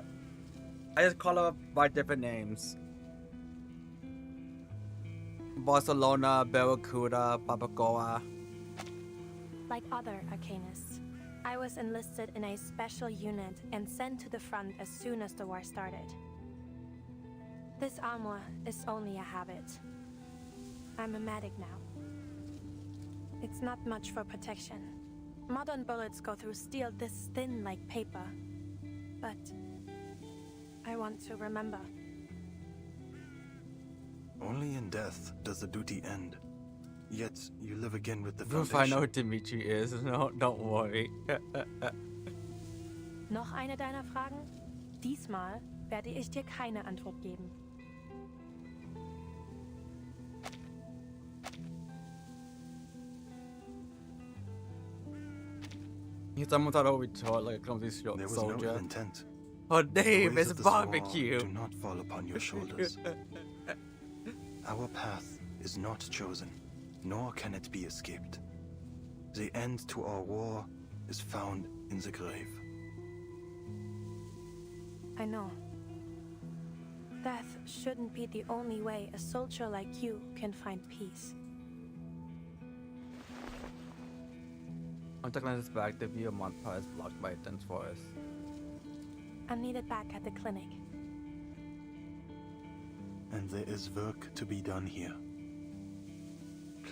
just call her by different names. Barcelona, Barracuda, Barbacoa. like other arcanists. I was enlisted in a special unit and sent to the front as soon as the war started. This armor is only a habit. I'm a medic now. It's not much for protection. Modern bullets go through steel this thin like paper. But I want to remember. Only in death does the duty end. Yet you live again with the You'll Foundation. find out who Dimitri is. No, don't worry. Noch eine deiner Fragen? Diesmal werde ich dir keine Antwort geben. He's someone thought we taught like a clumsy There was soldier. no ill intent. Her The name ways is of the Swarm Barbecue. do not fall upon your shoulders. Our path is not chosen, nor can it be escaped. The end to our war is found in the grave. I know. Death shouldn't be the only way a soldier like you can find peace. On the glance back, the view of Montpa is blocked by a dense forest. I'm needed back at the clinic. And there is work to be done here.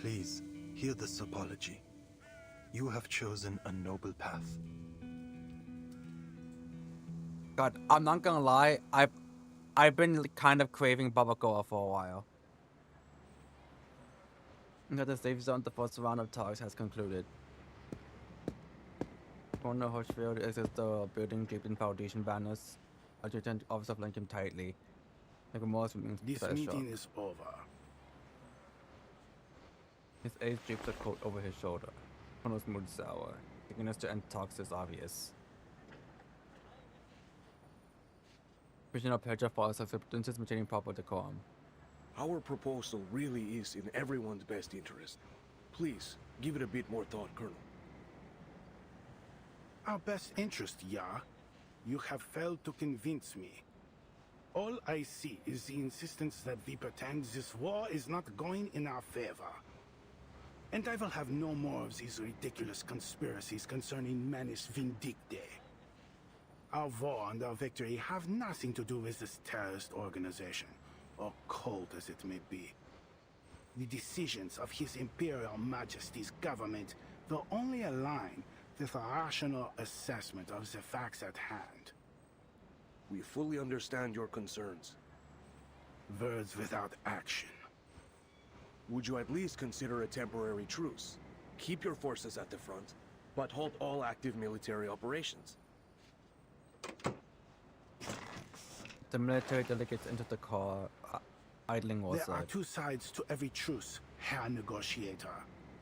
Please, hear this apology. You have chosen a noble path. God, I'm not gonna lie, I've been kind of craving Babacoa for a while. Now the safe zone, the first round of talks has concluded. Corner Hochfield exits the building draped in Foundation banners. Adjutant Officer flanked him tightly. Like a Morse This meeting is over. His aide drapes a coat over his shoulder. Colonel's mood sour. Eagerness to end talks is obvious. Prisoner Pedro follows acceptances maintaining proper decorum. Our proposal really is in everyone's best interest. Please, give it a bit more thought, Colonel. Our best interest, yeah. You have failed to convince me. All I see is the insistence that we pretend this war is not going in our favor. And I will have no more of these ridiculous conspiracies concerning Manus Vindicte. Our war and our victory have nothing to do with this terrorist organization, or cult as it may be. The decisions of His Imperial Majesty's government will only align with a rational assessment of the facts at hand. We fully understand your concerns. Words without action. Would you at least consider a temporary truce? Keep your forces at the front, but halt all active military operations. The military delegates entered the car, idling There are outside. two sides to every truce, Herr Negotiator.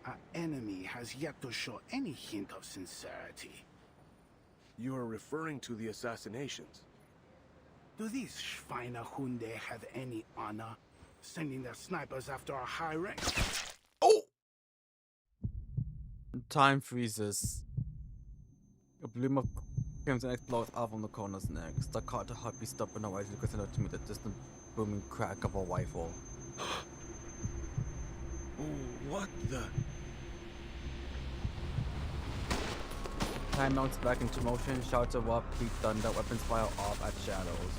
Our enemy has yet to show any hint of sincerity. You are referring to the assassinations. Do these Schweinehunde have any honor? Sending their snipers after our high rank? Time freezes. A bloom of crimson explodes out from the corner's neck. Staccato heartbeat stopped in a way to listen to me the distant booming crack of a rifle. What the? Time mounts back into motion, shouts erupt, beat thunder, weapons fire off at shadows.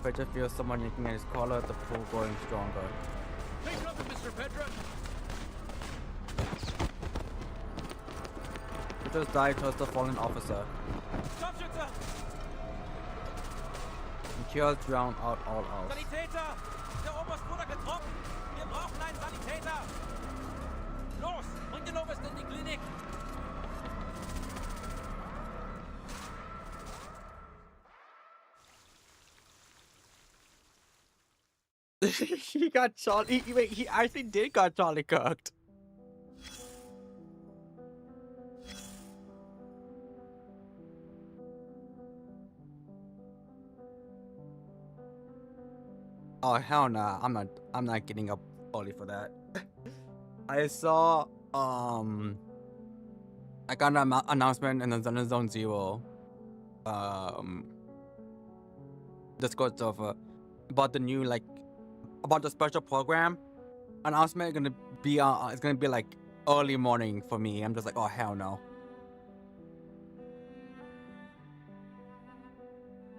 Pedro feels someone yanking at his collar, the pull growing stronger. Take cover, Mr. Pedro! Pedro's dive towards the fallen officer. Scharfschütze! And kills drown out all else. Sanitäter! Der Oberst wurde getroffen! Wir brauchen einen Sanitäter! Los! Bring den Oberst in die Klinik! He got Charlie. Wait, he actually did got Charlie cooked. Oh hell nah! I'm not getting up early for that. I saw I got an announcement in the Zone Zero Discord server about the new about the special program announcement. Gonna be it's gonna be like early morning for me. I'm just like, oh hell no.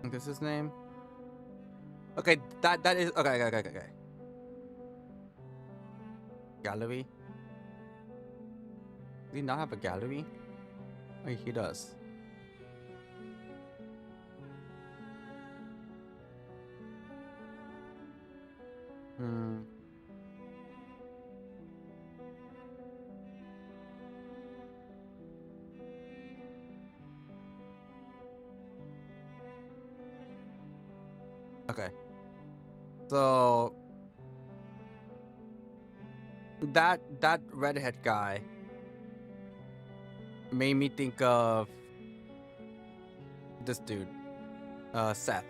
This is his name. Okay, that is okay. Gallery. Does he not have a gallery? Oh, he does. Okay. So that redhead guy made me think of this dude, Seth.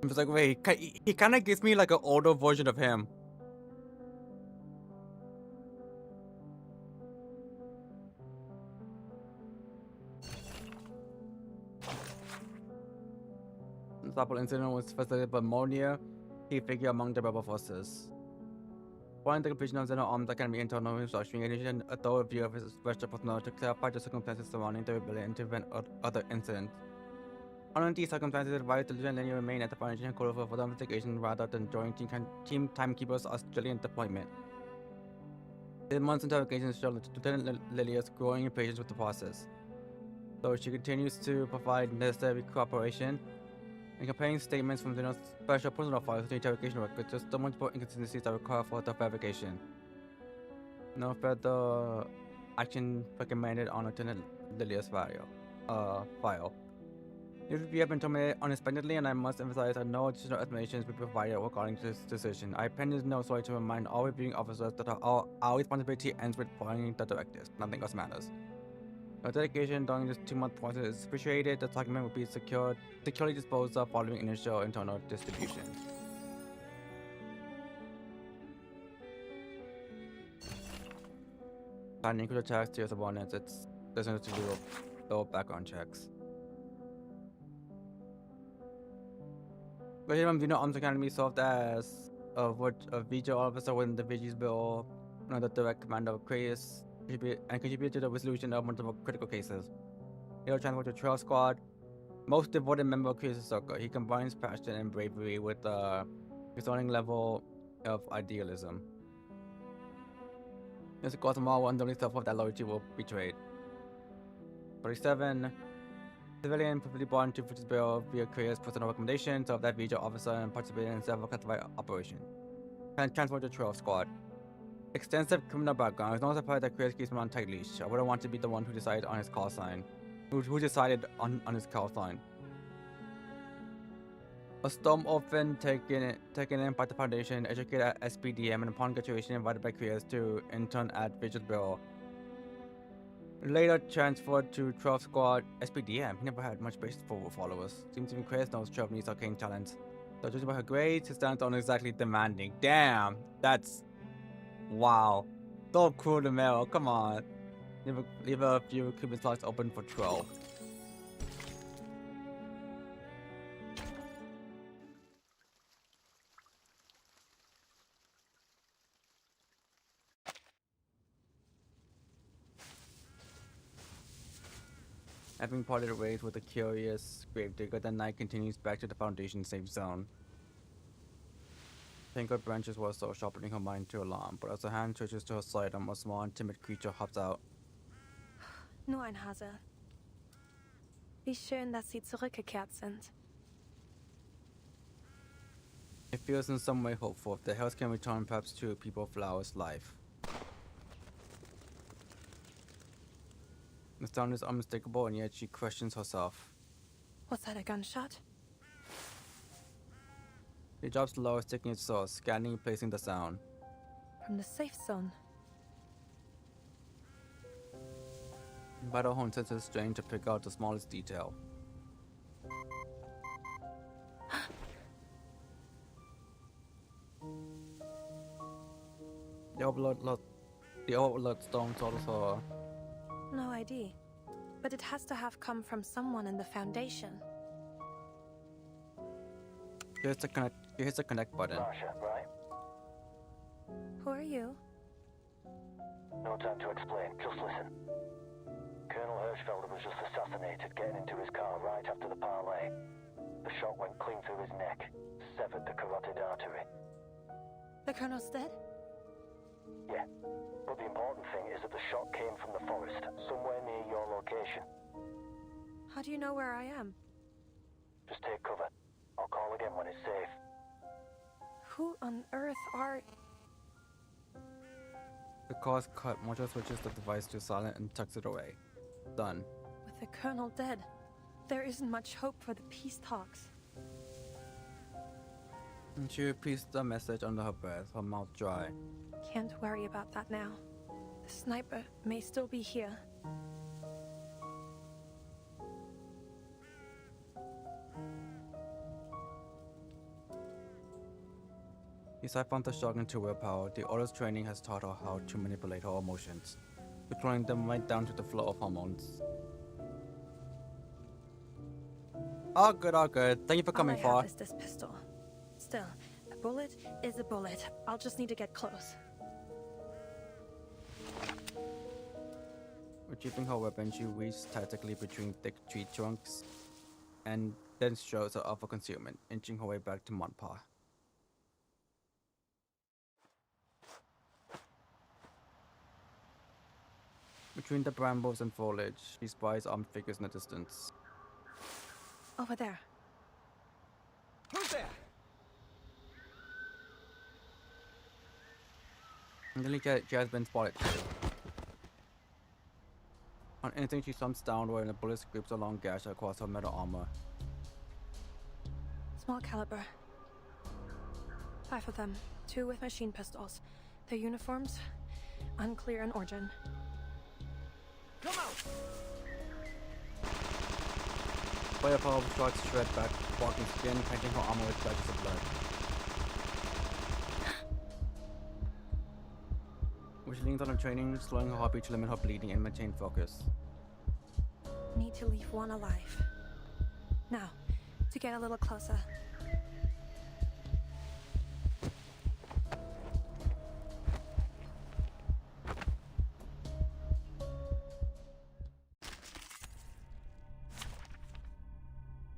I was like, wait, he kind of gives me like an older version of him. The Apple incident was facilitated by Monia, key figure among the rebel forces. Following the completion of Xeno Arms Academy internal restructuring, in addition, a thorough review of his special personnel to clarify the circumstances surrounding the rebellion and to prevent other incidents. Under these circumstances, advised to Lieutenant Lenny remain at the Foundation Code for further investigation rather than joining Team Timekeeper's Australian deployment. The month's interrogation showed Lieutenant Lilia's growing impatience with the process, though she continues to provide necessary cooperation. In comparing statements from the special personal files to the interrogation records, there's so much more inconsistencies that require further verification. No further action recommended on Lieutenant Lilia's file. We have been terminated unexpectedly, and I must emphasize that no additional explanations will be provided regarding this decision. I pen this note solely to remind all reviewing officers that our responsibility ends with following the directives. Nothing else matters. Your dedication during this 2-month process is appreciated. The document will be securely disposed of following initial internal distribution. Planning could attach to your subordinates. There's no to do thorough background checks. But from Arms Academy served as a VJ officer within the VG's Bureau, under the direct command of Aquarius, and contributed to the resolution of multiple critical cases. He was transferred to Trail Squad, most devoted member of Aquarius' circle. He combines passion and bravery with a resounding level of idealism. His Guatemala will underneath of that loyalty will be betrayed. 47. Civilian privately brought into British Bureau via Korea's personal recommendation to that VJ officer and participated in several classified operations. Transferred to Trail Squad. Extensive criminal background. It's no surprise that Korea keeps him on tight leash. I wouldn't want to be the one who decided on his call sign. Who decided on his call sign. A storm orphan taken in by the Foundation, educated at SPDM, and upon graduation invited by Korea to intern at VJ Bureau. Later transferred to 12 Squad SPDM. He never had much patience for followers. Seems even Chris knows 12 needs arcane talents. So judging by her grades, his talents aren't exactly demanding. Damn, that's wow. So cool to Mel. Come on. Leave a few recruitment slots open for 12. Having parted ways with a curious gravedigger, the night continues back to the Foundation safe zone. Tangled branches were so sharpening her mind to alarm, but as her hand twitches to her side, a small and timid creature hops out. Nur ein Hase. Wie schön, dass Sie zurückgekehrt sind. It feels in some way hopeful. If the health can return perhaps to People Flower's life. The sound is unmistakable, and yet she questions herself. Was that a gunshot? She drops low, sticking its source, scanning and placing the sound. From the safe zone. Vital home senses strain to pick out the smallest detail. The overload stone told her. No ID. But it has to have come from someone in the Foundation. Here's the connect button. Marsha, right? Who are you? No time to explain, just listen. Colonel Hirschfelder was just assassinated getting into his car right after the parley. The shot went clean through his neck, severed the carotid artery. The Colonel's dead? Yeah, but the important thing is that the shot came from the forest, somewhere near your location. How do you know where I am? Just take cover. I'll call again when it's safe. Who on earth are... The cause cut. Mojo switches the device to silent and tucks it away. Done. With the Colonel dead, there isn't much hope for the peace talks. And she repeats the message under her breath, her mouth dry. Can't worry about that now. The sniper may still be here. He siphoned the shock into willpower. The Order's training has taught her how to manipulate her emotions, controlling them right down to the flow of hormones. All good, all good. Thank you for coming, All I far. have is this pistol. Still, a bullet is a bullet. I'll just need to get close. Retrieving her weapon, she weaves tactically between thick tree trunks and then shows her up for concealment, inching her way back to Monpa. Between the brambles and foliage, she spies armed figures in the distance. Over there. Who's there? And then she has been spotted too. On anything, she slumps down where a bullet scrapes a long gash across her metal armor. Small caliber. 5 of them. 2 with machine pistols. Their uniforms, unclear in origin. Come out! Firepower shots shred back, walking skin, painting her armor with splashes of blood. Which leans on her training, slowing her heartbeat to limit her bleeding and maintain focus. Need to leave one alive. Now, to get a little closer.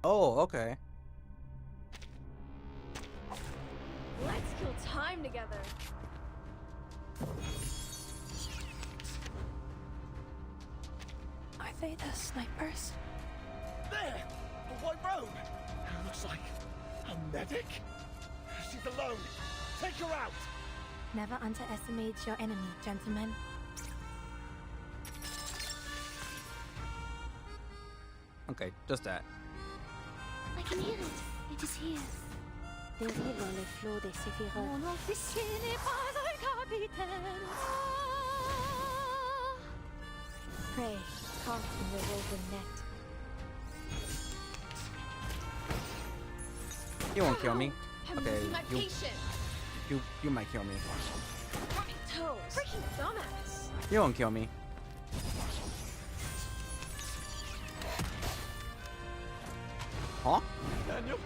Oh, okay. Let's kill time together. Are they the snipers? There! The white robe! Looks like a medic? She's alone! Take her out! Never underestimate your enemy, gentlemen. Okay, just that. I can hear it. It is here. Derrière dans le flot des séphirotes. Mon officier n'est pas un capitaine. Pray, caught in the woven net. You won't kill me. I'm Okay, losing my patience. you might kill me. On my toes. Freaking dumbass. You won't kill me. Huh? Daniel?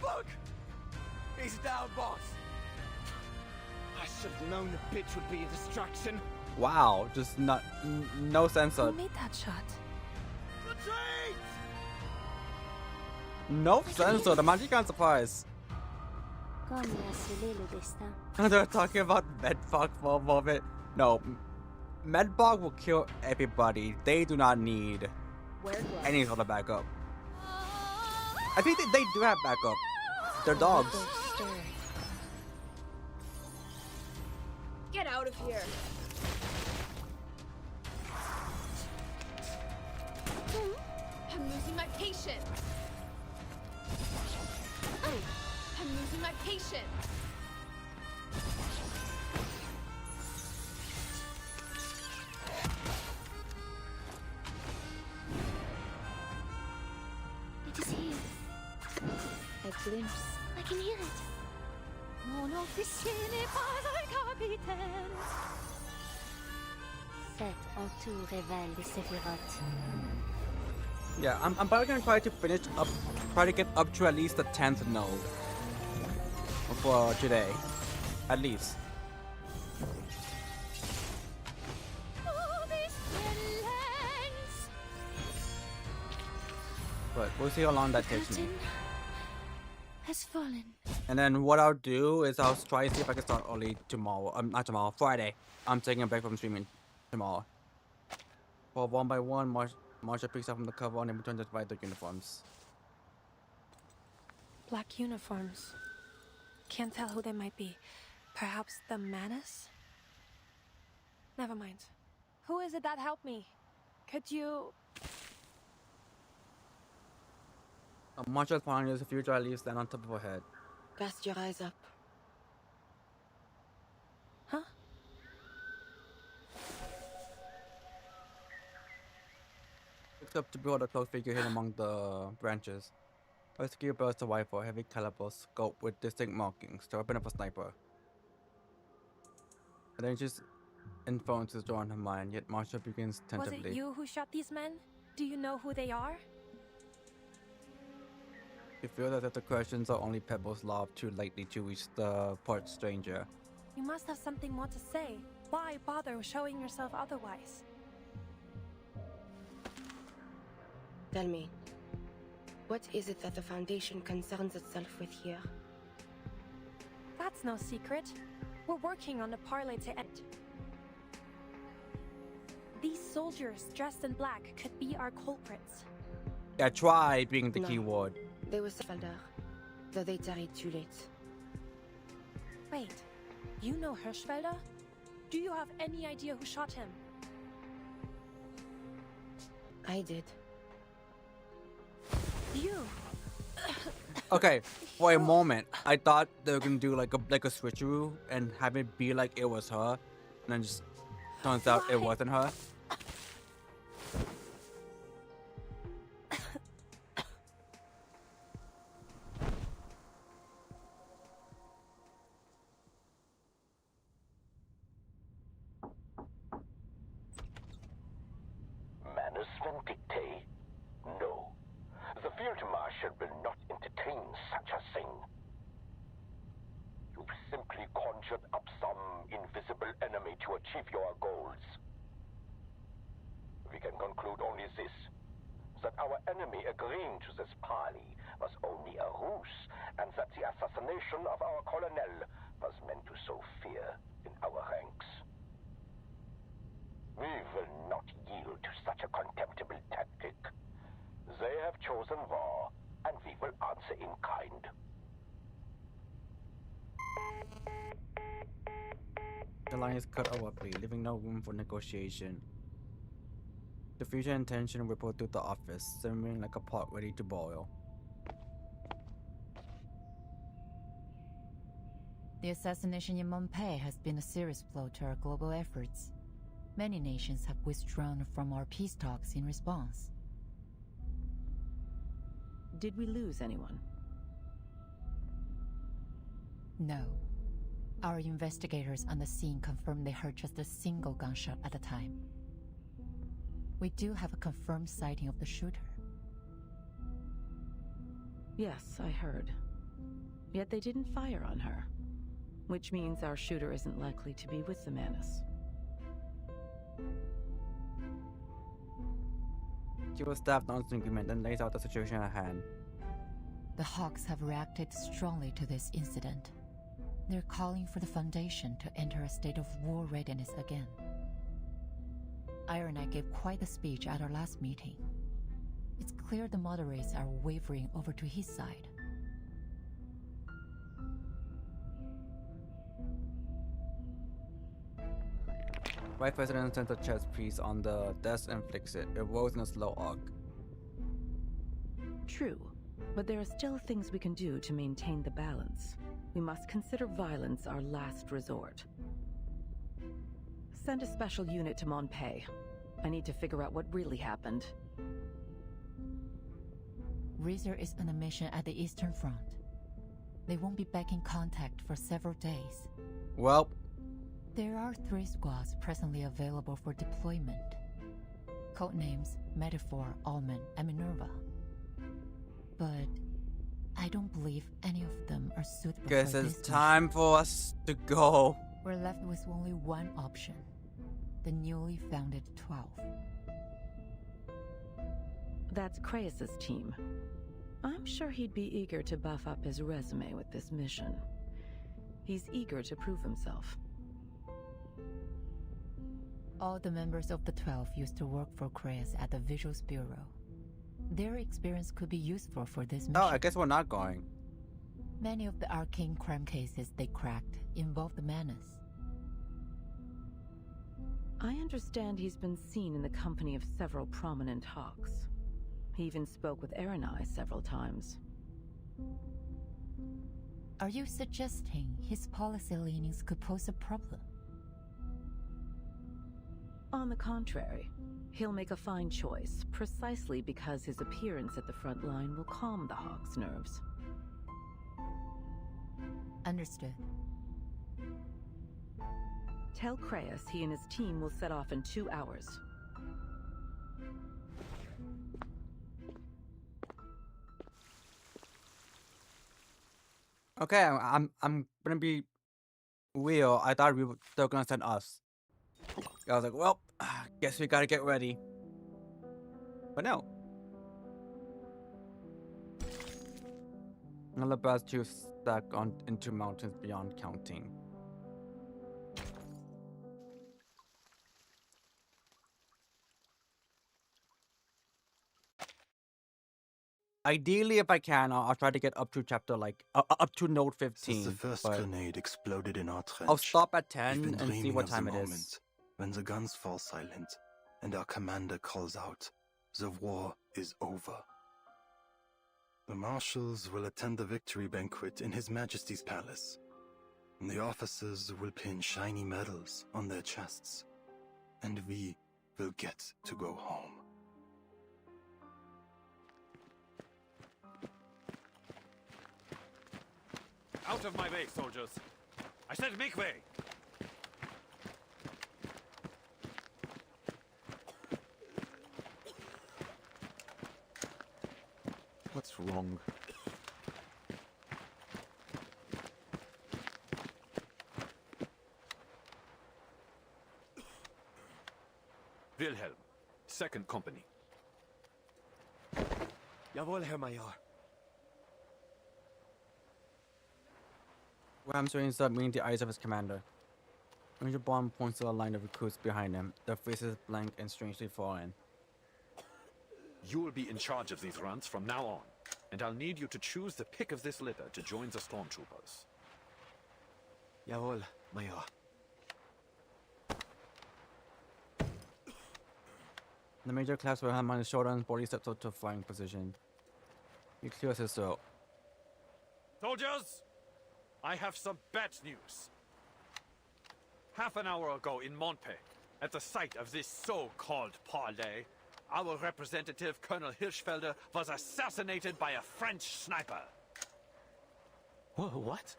Fuck! He's down, boss. I should have known the bitch would be a distraction. Wow, just not no sense Who of made that shot? Retreat! no sense of. I'm actually kind of surprised. Comme l'a scellé le destin. They're talking about Medbug for a moment. No, Medbug will kill everybody. They do not need any sort of backup. I think they do have backup. They're dogs. Get out of here. I'm losing my patience. I'm losing my patience. It is here. A glimpse. I can hear it. Mon officier n'est pas un capitaine. Cet entour révèle les séphirotes. Yeah, I'm probably gonna try to get up to at least the 10th node for today, at least. But we'll see how long that takes me. Has fallen. And then what I'll do is I'll try to see if I can start early tomorrow. Not tomorrow, Friday. I'm taking a break from streaming tomorrow. For 1 by 1, Marsha picks up from the cover and then returns to provide their uniforms. Black uniforms. Can't tell who they might be. Perhaps the Manus? Never mind. Who is it that helped me? Could you... Marsha's plan is the future at least stand on top of her head. Cast your eyes up. Huh? Looks up to behold a cloaked figure hidden among the branches. A skill burst a rifle, a heavy caliber scope with distinct markings, the weapon of a sniper. A dangerous influence is drawn in her mind, yet Marsha begins tentatively. Was it you who shot these men? Do you know who they are? You feel that if the questions are only pebbles lobbed too lightly to reach the part stranger. You must have something more to say. Why bother showing yourself otherwise? Tell me, what is it that the Foundation concerns itself with here? That's no secret. We're working on a parlay to end. These soldiers dressed in black could be our culprits. Yeah, try being the No. keyword. They were Felder, though they tarried too late. Wait, you know Hirschfelder? Do you have any idea who shot him? I did. You? Okay, for a moment, I thought they were gonna do like a switcheroo and have it be like it was her, and then just turns out it wasn't her. Manus Vindictae? No. The Field Marshal will not entertain such a thing. You've simply conjured up some invisible enemy to achieve your goals. We can conclude only this, that our enemy agreeing to this parley was only a ruse, and that the assassination of our colonel was meant to sow fear in our ranks. We will not yield to such a contemptible tactic. They have chosen war, and we will answer in kind. The line is cut abruptly, leaving no room for negotiation. The future intention rippled through the office, simmering like a pot ready to boil. The assassination in Montpellier has been a serious blow to our global efforts. Many nations have withdrawn from our peace talks in response. Did we lose anyone? No. Our investigators on the scene confirmed they heard just a single gunshot at a time. We do have a confirmed sighting of the shooter. Yes, I heard. Yet they didn't fire on her. Which means our shooter isn't likely to be with the Manus. She was stabbed on agreement and lays out the situation at hand. The Hawks have reacted strongly to this incident. They're calling for the Foundation to enter a state of war readiness again. Iron Knight gave quite a speech at our last meeting. It's clear the moderates are wavering over to his side. Vice President sends a chess piece on the desk and flicks it. It rolls in a slow arc. True, but there are still things we can do to maintain the balance. We must consider violence our last resort. Send a special unit to Montpellier. I need to figure out what really happened. Reezer is on a mission at the Eastern Front. They won't be back in contact for several days. Well, there are 3 squads presently available for deployment. Codenames Metaphor, Almond, and Minerva. But I don't believe any of them are suitable Guess for it's this time for us to go. We're left with only one option. The newly founded 12. That's Craeus's team. I'm sure he'd be eager to buff up his resume with this mission. He's eager to prove himself. All the members of the 12 used to work for Craeus at the Visuals Bureau. Their experience could be useful for this mission. Oh, I guess we're not going. Many of the arcane crime cases they cracked involved Manus. I understand he's been seen in the company of several prominent hawks. He even spoke with Erenai several times. Are you suggesting his policy leanings could pose a problem? On the contrary, he'll make a fine choice, precisely because his appearance at the front line will calm the hawk's nerves. Understood. Tell Craeus he and his team will set off in 2 hours. Okay, I'm gonna be real. I thought they were gonna send us. I was like, well, guess we gotta get ready. But no. Another bus to stack on into mountains beyond counting. Ideally, if I can, I'll try to get up to chapter up to note 15. Since the first grenade exploded in our trench, I'll stop at we've 10 been and see dreaming what of time the it is. moment when the guns fall silent and our commander calls out, "The war is over." The marshals will attend the victory banquet in His Majesty's palace, and the officers will pin shiny medals on their chests, and we will get to go home. Out of my way, soldiers! I said make way! What's wrong? Wilhelm, 2nd Company. Jawohl, Herr Major. Rams raised up, meeting the eyes of his commander. Major Bond points to a line of recruits behind him, their faces blank and strangely foreign. You will be in charge of these runs from now on, and I'll need you to choose the pick of this litter to join the stormtroopers. Jawohl, Major. The major claps with a hand on his shoulder and body steps up to a flying position. He clears his throat. Soldiers! I have some bad news. Half an hour ago in Montpe, at the site of this so-called parley, our representative, Colonel Hirschfelder, was assassinated by a French sniper. What?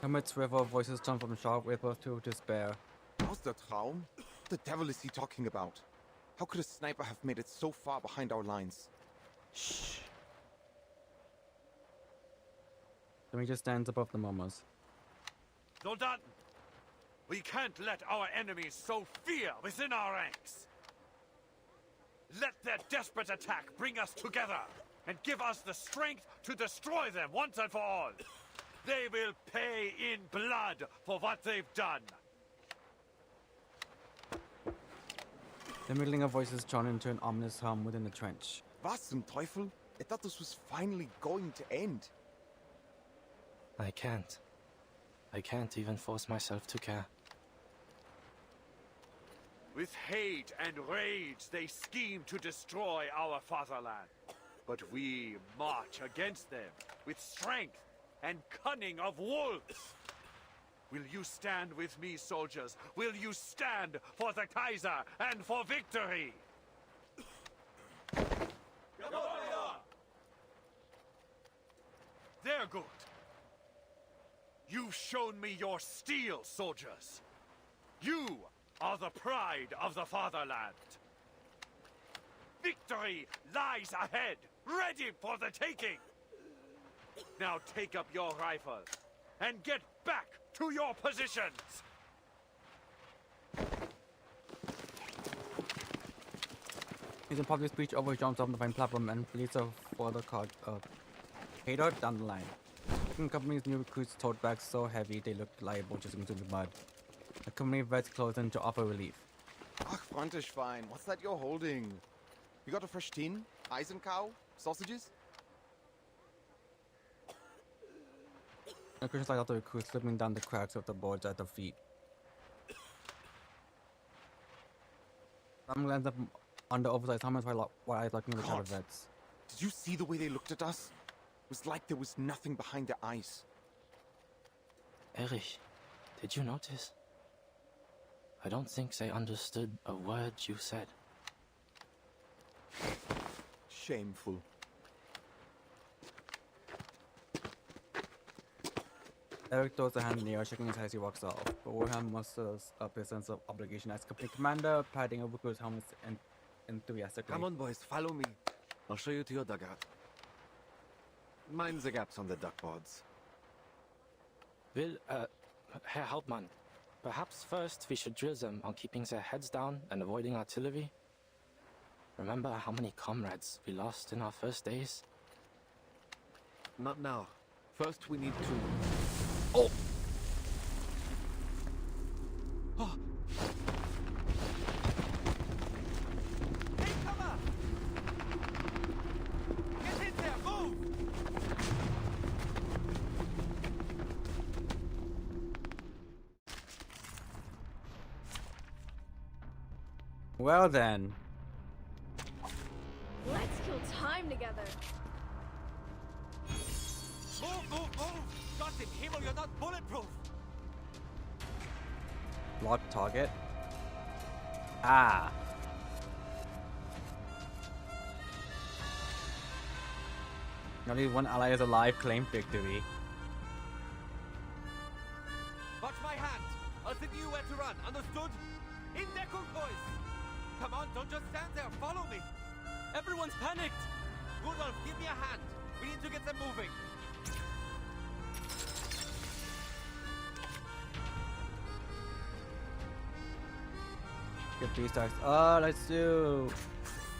Amidst river, voices turn from shock river to despair. How's the Traum? What the devil is he talking about? How could a sniper have made it so far behind our lines? Shh. The major stands above the mummers. Soldaten, we can't let our enemies sow fear within our ranks. Let their desperate attack bring us together and give us the strength to destroy them once and for all. They will pay in blood for what they've done. The middling of voices turn into an ominous hum within the trench. Was zum Teufel? I thought this was finally going to end. I can't. I can't even force myself to care. With hate and rage, they scheme to destroy our fatherland. But we march against them with strength and cunning of wolves. Will you stand with me, soldiers? Will you stand for the Kaiser and for victory? They're good. You've shown me your steel, soldiers. You are the pride of the fatherland. Victory lies ahead, ready for the taking. Now take up your rifles and get back to your positions. He's in public speech over jumps off the fine platform and leads a further cater down the line. The company's new recruits tote bags so heavy they look liable to sink into the mud. The company vets clothing to offer relief. Ach, Frontischwein, what's that you're holding? You got a fresh tin? Eisencow? Sausages? The Christians like out the recruits slipping down the cracks of the boards at their feet. Some lands up on the oversized helmets while I looking at the shadow vets. Did you see the way they looked at us? It was like there was nothing behind their eyes. Erich, did you notice? I don't think they understood a word you said. Shameful. Eric throws a hand in the air, shaking his head as he walks off. But Wilhelm musters up his sense of obligation as company commander, patting over his helmet enthusiastically. Come on, boys, follow me. I'll show you to your dugout. Mind the gaps on the duckboards. Herr Hauptmann, perhaps first we should drill them on keeping their heads down and avoiding artillery. Remember how many comrades we lost in our first days? Not now. First we need to... Oh! Oh! Hey, cover! Get in there, move! Well then. Let's kill time together. Move, move, move! Gott im Himmel, you're not bulletproof! Lock target. Ah. Only one ally is alive, claim victory. Watch my hand! I'll signal you where to run, understood? In Deckung, boys! Come on, don't just stand there, follow me! Everyone's panicked! Rudolf, give me a hand! We need to get them moving! Get 3 stacks. Let's do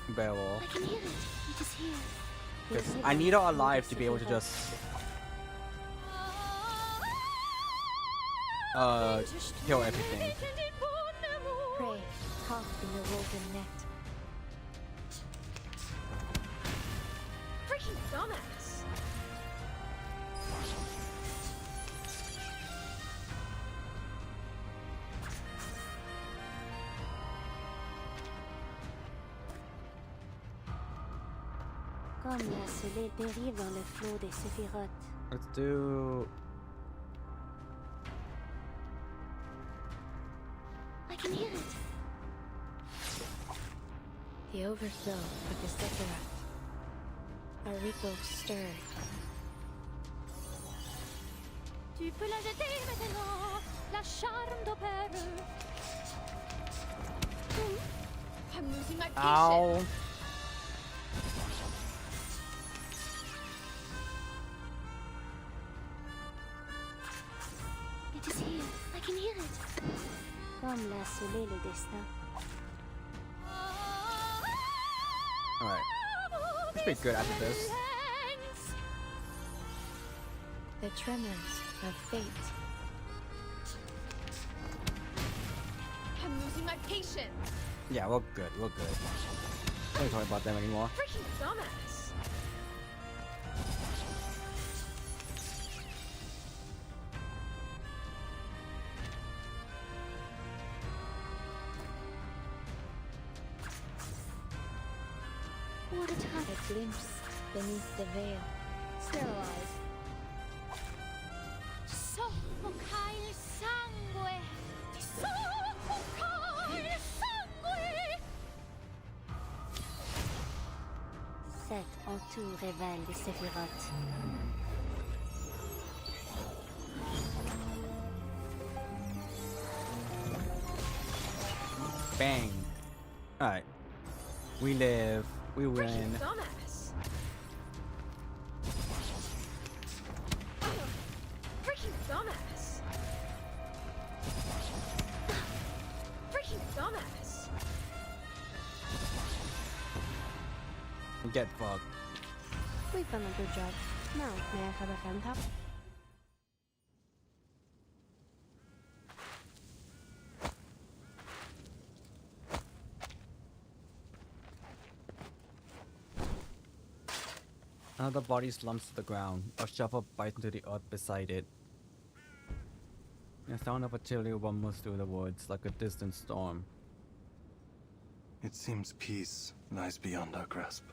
barrel. I can hear it. It is here. Because I need her alive to be able to just kill everything. Pray, caught in the woven net. Freaking dumbass. Comme la soleil dérive dans le flot des séphirotes. Let's do. I can hear it. The overflow of the Sephiroth. A ripple stirred. Tu peux la jeter maintenant, la charme d'opéra. I'm losing my patience. Ow. It is here. I can hear it. Comme l'a scellé le destin. Alright. Let's be good after this. The tremors of fate. I'm losing my patience. Yeah, we're good. We're good. Don't talk about them anymore. Freaking dumbass. What a time. A glimpse beneath the veil. Sterilized. Soffoca il sangue. Soffoca il sangue. Cette entoure révèle les séphirotes. Alright. We live. We win. Freaking dumbass. Freaking dumbass. Freaking dumbass. Get fucked. We've done a good job. Now, may I have a fan tap? Another body slumps to the ground. A shovel bites into the earth beside it. The sound of a chilly rumbles through the woods like a distant storm. It seems peace lies beyond our grasp.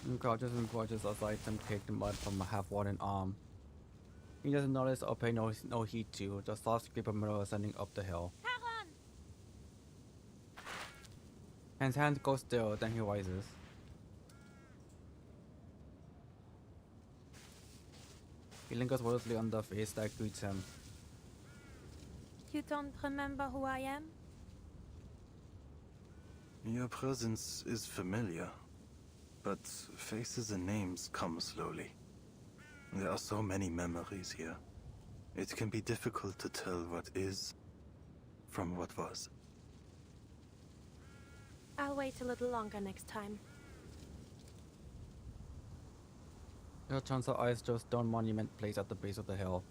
He crouches and watches as items cake the mud from a half-rotten arm. He doesn't notice or pay no heed to the soft scrape of metal ascending up the hill. His hands go still, then he rises. He lingers wordlessly on the face that greets him. You don't remember who I am? Your presence is familiar, but faces and names come slowly. There are so many memories here. It can be difficult to tell what is from what was. I'll wait a little longer next time. Her turns her eyes to a stone monument placed at the base of the hill.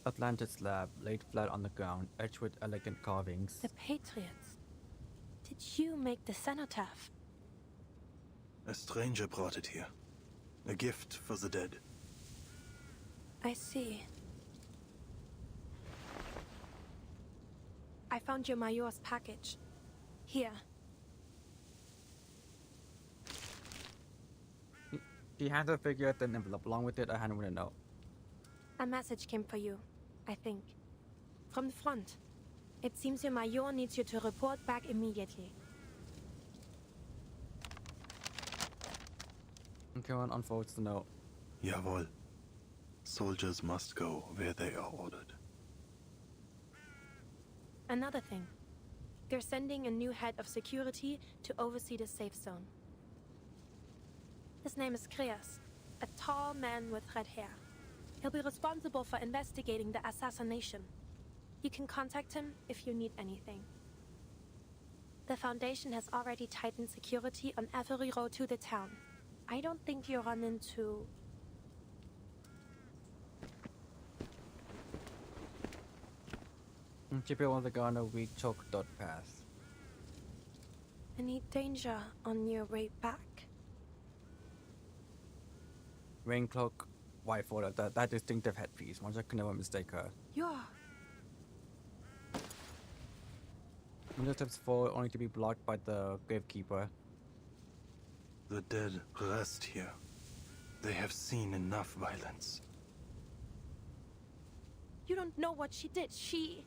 Atlantic slab laid flat on the ground, etched with elegant carvings. The Patriots. Did you make the cenotaph? A stranger brought it here. A gift for the dead. I see. I found your Major's package. Here. She hands her figure at the envelope. Along with it, a handwritten note. A message came for you, I think. From the front. It seems your Major needs you to report back immediately. Karen unfolds the note. Jawohl. Soldiers must go where they are ordered. Another thing. They're sending a new head of security to oversee the safe zone. His name is Kreas, a tall man with red hair. He'll be responsible for investigating the assassination. You can contact him if you need anything. The Foundation has already tightened security on every road to the town. I don't think you'll run into... Chippy wants to go on a weak choke dot path. any danger on your way back. Rain cloak, white folder, that distinctive headpiece. One could never mistake her. Yeah. Window steps forward only to be blocked by the gravekeeper. The dead rest here. They have seen enough violence. You don't know what she did. She...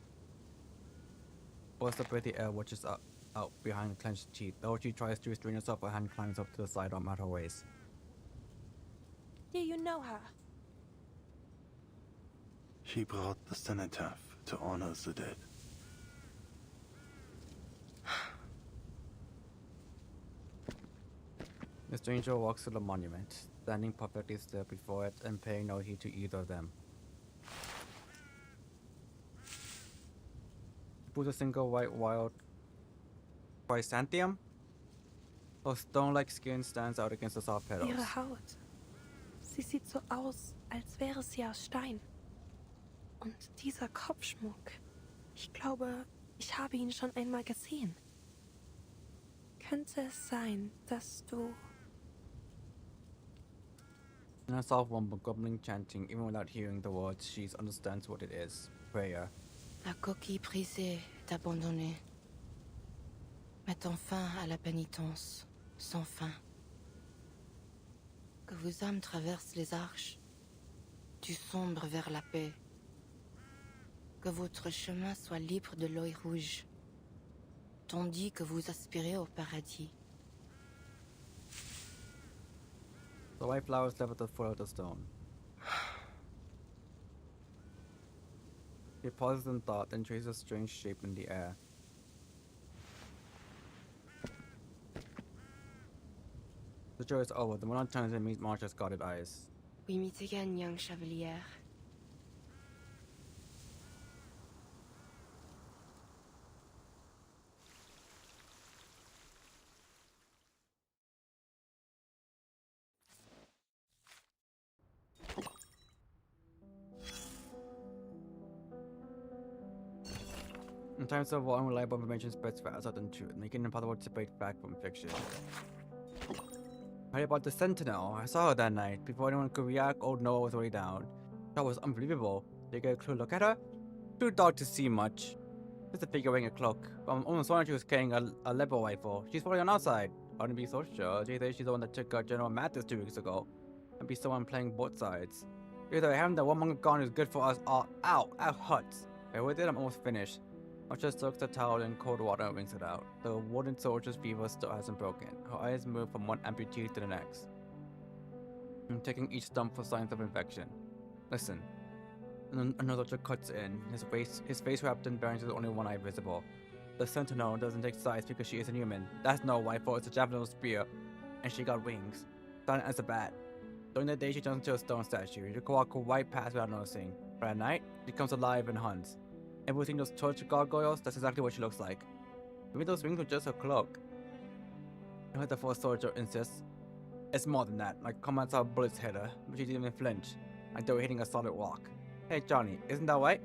Bursts up with the air, watches out behind the clenched teeth. Though she tries to restrain herself, her hand climbs up to the side on her waist. Do you know her? She brought the cenotaph to honor the dead. The stranger walks to the monument, standing perfectly still before it and paying no heed to either of them. She puts a single white wild chrysanthemum? Her stone-like skin stands out against the soft petals. Ihre Haut. Sie sieht so aus, als wäre sie aus Stein. Und dieser Kopfschmuck. Ich glaube, ich habe ihn schon einmal gesehen. Könnte es sein, dass du... In a soft rumble, grumbling, chanting, even without hearing the words, she understands what it is. Prayer. La coquille brisée est abandonnée, mettant fin à la pénitence, sans fin. Que vos âmes traversent les arches, du sombre vers la paix. Que votre chemin soit libre de l'œil rouge, tandis que vous aspirez au paradis. The white flowers left at the foot of the stone. He pauses in thought, then traces a strange shape in the air. The joy is over. The monarch turns and meets Marcia's guarded eyes. We meet again, young Chevalier. In times of war, unreliable information spreads faster than truth, making it impossible to separate fact from fiction. I heard about the Sentinel. I saw her that night. Before anyone could react, old Noah was already down. That was unbelievable. Did you get a clear look at her? Too dark to see much. Just a figure wearing a cloak. I'm almost wondering she was carrying a level rifle. She's probably on outside. I wouldn't be so sure. They say she's the one that took General Mathis 2 weeks ago. And be someone playing both sides. Either having that one monkey gone is good for us all. Ow! That hurts. If I with it, I'm almost finished. Archer soaks the towel in cold water and wrinks it out. The wooden soldier's fever still hasn't broken. Her eyes move from one amputee to the next. I'm taking each stump for signs of infection. Listen. Another soldier cuts in. His face wrapped in bearings with only one eye visible. The Sentinel doesn't take sides because she isn't human. That's no rifle, it's a javelin spear. And she got wings. Silent as a bat. During the day, she turns into a stone statue. You can walk right past without noticing. But at night, she comes alive and hunts. Everything those torch gargoyles, that's exactly what she looks like. Maybe those wings were just her cloak. I heard the first soldier insists. It's more than that. Like comments how bullets hit her, but she didn't even flinch. Like they were hitting a solid rock. Hey Johnny, isn't that right?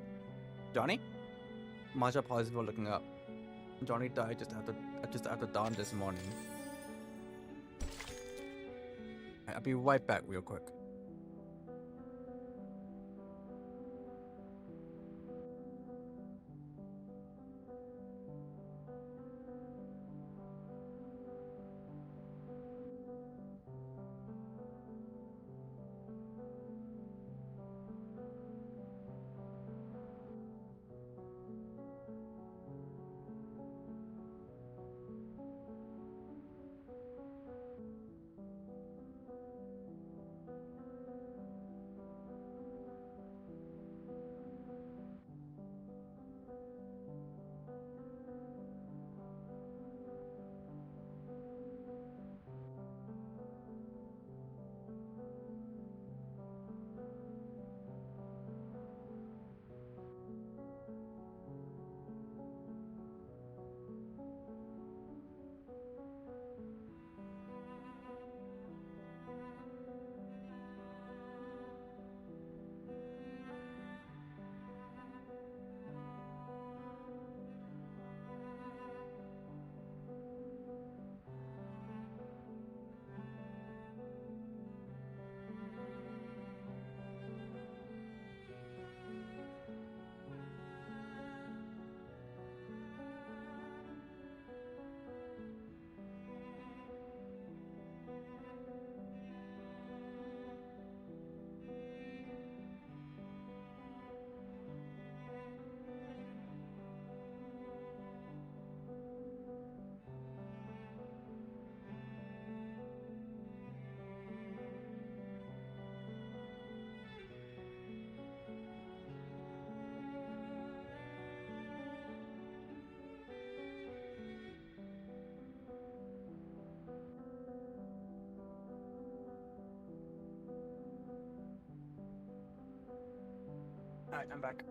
Johnny? Marcia pauses before looking up. Johnny died just after dawn this morning. I'll be right back real quick. Alright, I'm back.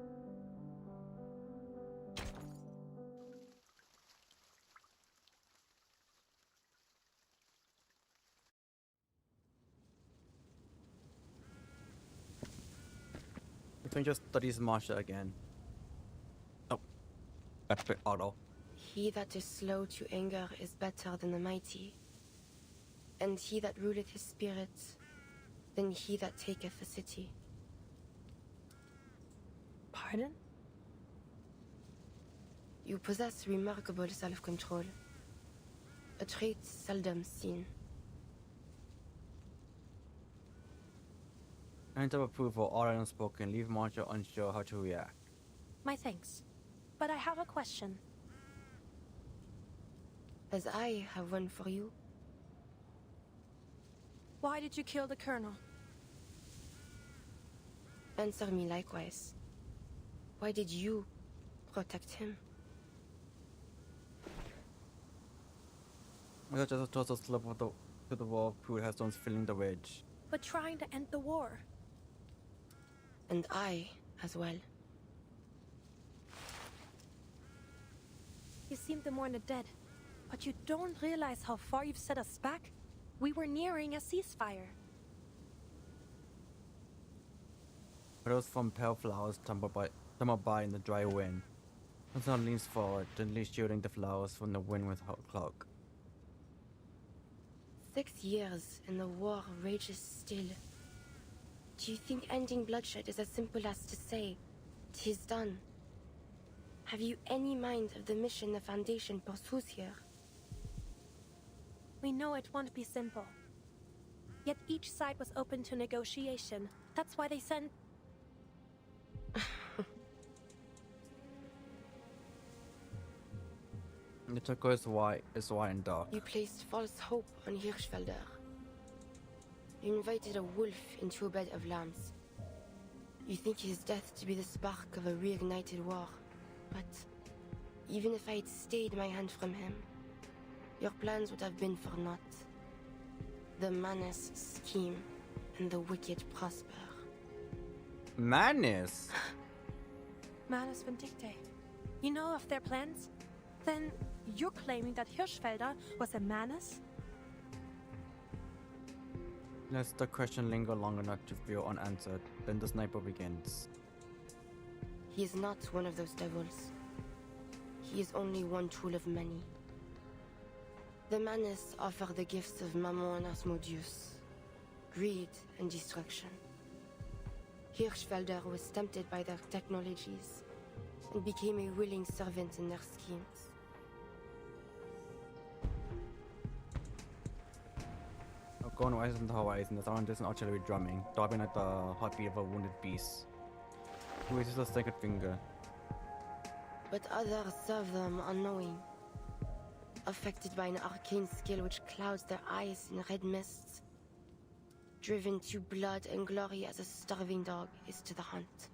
The thing just studies Marcia again. Oh, that's a bit auto. He that is slow to anger is better than the mighty, and he that ruleth his spirit than he that taketh a city. Pardon? You possess remarkable self-control, a trait seldom seen. Hint of approval, all unspoken, leave Marcia unsure how to react. My thanks. But I have a question. As I have one for you. Why did you kill the Colonel? Answer me likewise. Why did you protect him? Because just a slip of to the wall, food has stones filling the wedge. But trying to end the war. And I, as well. You seem to mourn the dead, but you don't realize how far you've set us back? We were nearing a ceasefire. Petals from pale flowers tumble by in the dry wind. The sun leans forward, gently shielding the flowers from the wind with her cloak. 6 years and the war rages still. Do you think ending bloodshed is as simple as to say, "'Tis done"? Have you any mind of the mission the Foundation pursues here? We know it won't be simple. Yet each side was open to negotiation. That's why they sent... The turquoise is white and dark. You placed false hope on Hirschfelder. You invited a wolf into a bed of lambs. You think his death to be the spark of a reignited war. But even if I'd stayed my hand from him, your plans would have been for naught. The Manus scheme and the wicked prosper. Manus? Manus Vindicte. You know of their plans? Then you're claiming that Hirschfelder was a Manus? Lets the question linger long enough to feel unanswered, then the sniper begins. He is not one of those devils. He is only one tool of many. The Manus offer the gifts of Mammon and Asmodeus, greed and destruction. Hirschfelder was tempted by their technologies and became a willing servant in their schemes. Gone wise in the horizon, the sound is an artillery drumming, throbbing at the heartbeat of a wounded beast. He raises a second finger. But others serve them unknowing, affected by an arcane skill which clouds their eyes in red mists, driven to blood and glory as a starving dog is to the hunt.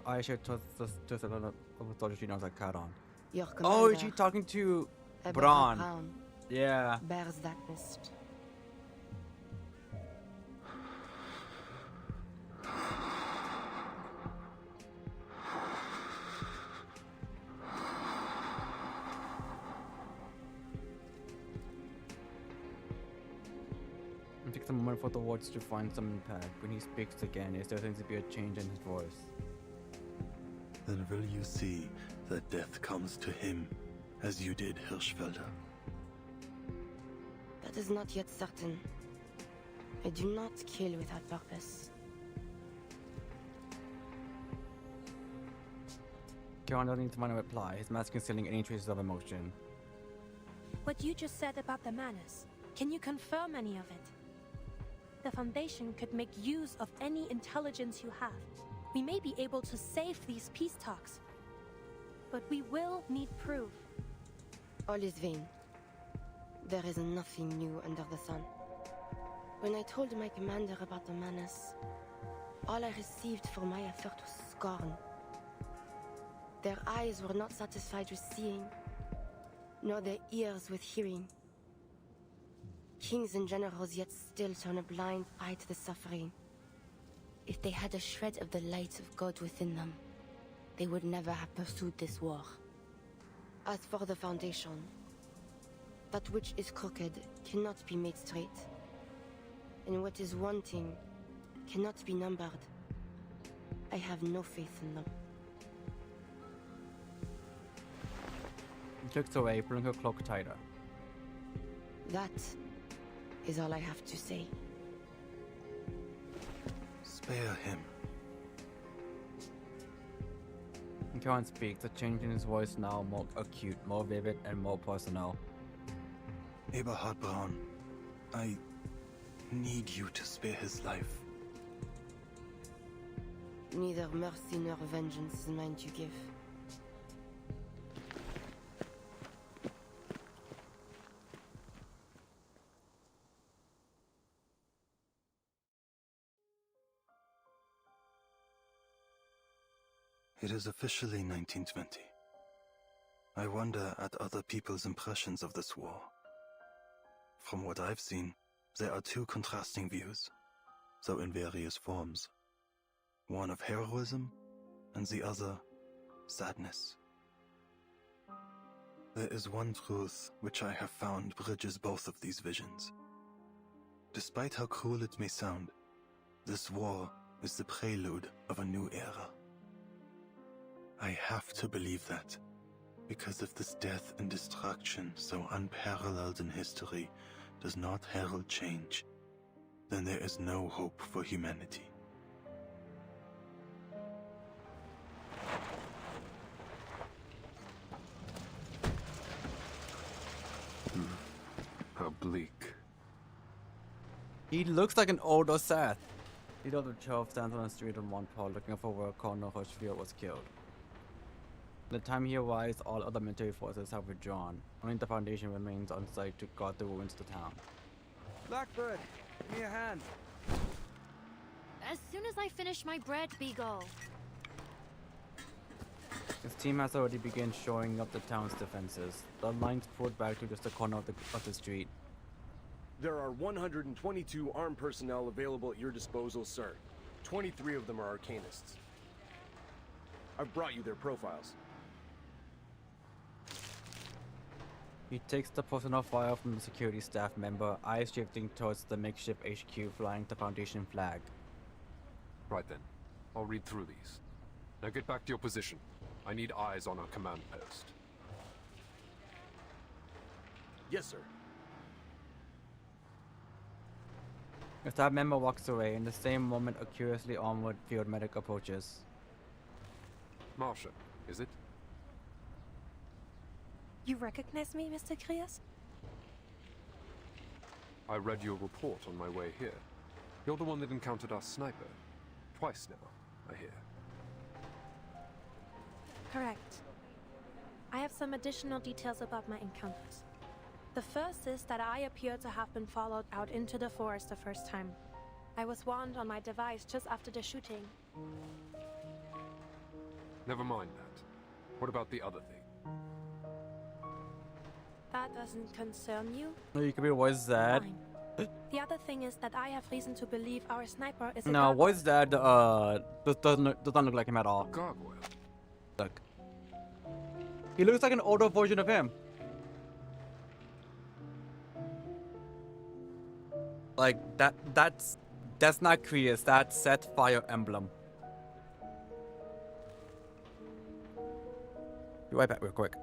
I should trust a lot of soldier she knows that cat on. Your Oh, is commander, she talking to Eberhard Braun? Braun, Yeah. bears that mist. It takes a moment for the words to find some impact. When he speaks again, there seems to be a change in his voice. Then will you see that death comes to him, as you did Hirschfelder? That is not yet certain. I do not kill without purpose. Kieran doesn't need to find a reply, his mask concealing any traces of emotion. What you just said about the Manus, can you confirm any of it? The Foundation could make use of any intelligence you have. We may be able to save these peace talks. But we will need proof. All is vain. There is nothing new under the sun. When I told my commander about the Manus, all I received for my effort was scorn. Their eyes were not satisfied with seeing, nor their ears with hearing. Kings and generals yet still turn a blind eye to the suffering. If they had a shred of the light of God within them, they would never have pursued this war. As for the Foundation, that which is crooked cannot be made straight, and what is wanting cannot be numbered. I have no faith in them. She looks away, pulling her cloak tighter. That is all I have to say. Spare him. Kieran speaks, a change in his voice now more acute, more vivid, and more personal. Eberhard Braun, I need you to spare his life. Neither mercy nor vengeance is mine to give. It is officially 1920. I wonder at other people's impressions of this war. From what I've seen, there are two contrasting views, though in various forms. One of heroism, and the other, sadness. There is one truth which I have found bridges both of these visions. Despite how cruel it may sound, this war is the prelude of a new era. I have to believe that, because if this death and destruction so unparalleled in history does not herald change, then there is no hope for humanity. How bleak. He looks like an older Seth. Leader of the 12 stands on the street in one paw looking for where Colonel Hirschfield was killed. By the time he arrives, all other military forces have withdrawn. Only the Foundation remains on site to guard the ruins of the town. Blackbird, give me a hand. As soon as I finish my bread, Beagle. His team has already begun shoring up the town's defenses. The lines pulled back to just a corner of the street. There are 122 armed personnel available at your disposal, sir. 23 of them are Arcanists. I've brought you their profiles. He takes the personal file from the security staff member, eyes shifting towards the makeshift HQ flying the Foundation flag. Right then. I'll read through these. Now get back to your position. I need eyes on our command post. Yes, sir. The staff member walks away. In the same moment, a curiously armored field medic approaches. Marsha, is it? You recognize me, Mr. Krios? I read your report on my way here. You're the one that encountered our sniper. Twice now, I hear. Correct. I have some additional details about my encounters. The first is that I appear to have been followed out into the forest the first time. I was warned on my device just after the shooting. Never mind that. What about the other thing? That doesn't concern you? No, you could be voice that. The other thing is that I have reason to believe our sniper is a No, gargoyle. voice that doesn't look like him at all. Gargoyle. Look. He looks like an older version of him. Like that's not Krios, that's Set Fire Emblem. Be right back real quick.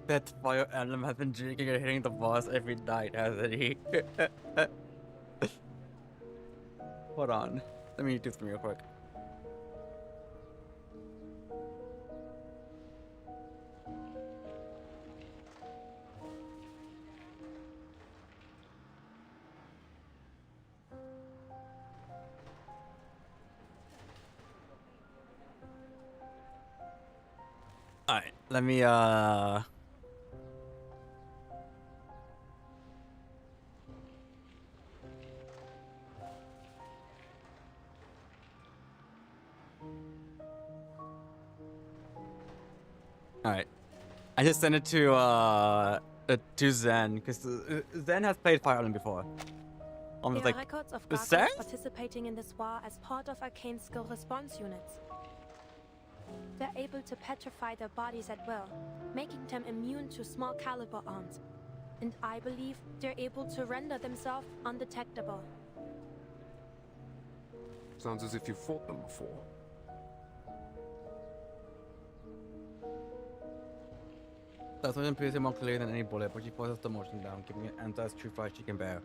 That Fire Emblem has been drinking and hitting the boss every night, hasn't he? Hold on. Let me do something real quick. Alright, let me Alright, I just sent it to Zen because Zen has played Fire Island before. There Almost are like records of Zen? Gargoyles participating in this war as part of Arcane skill response units. They're able to petrify their bodies at will, making them immune to small caliber arms. And I believe they're able to render themselves undetectable. Sounds as if you fought them before. That's one pierces more clear than any bullet, but she forces the motion down, giving it Anta's true fight she can bear.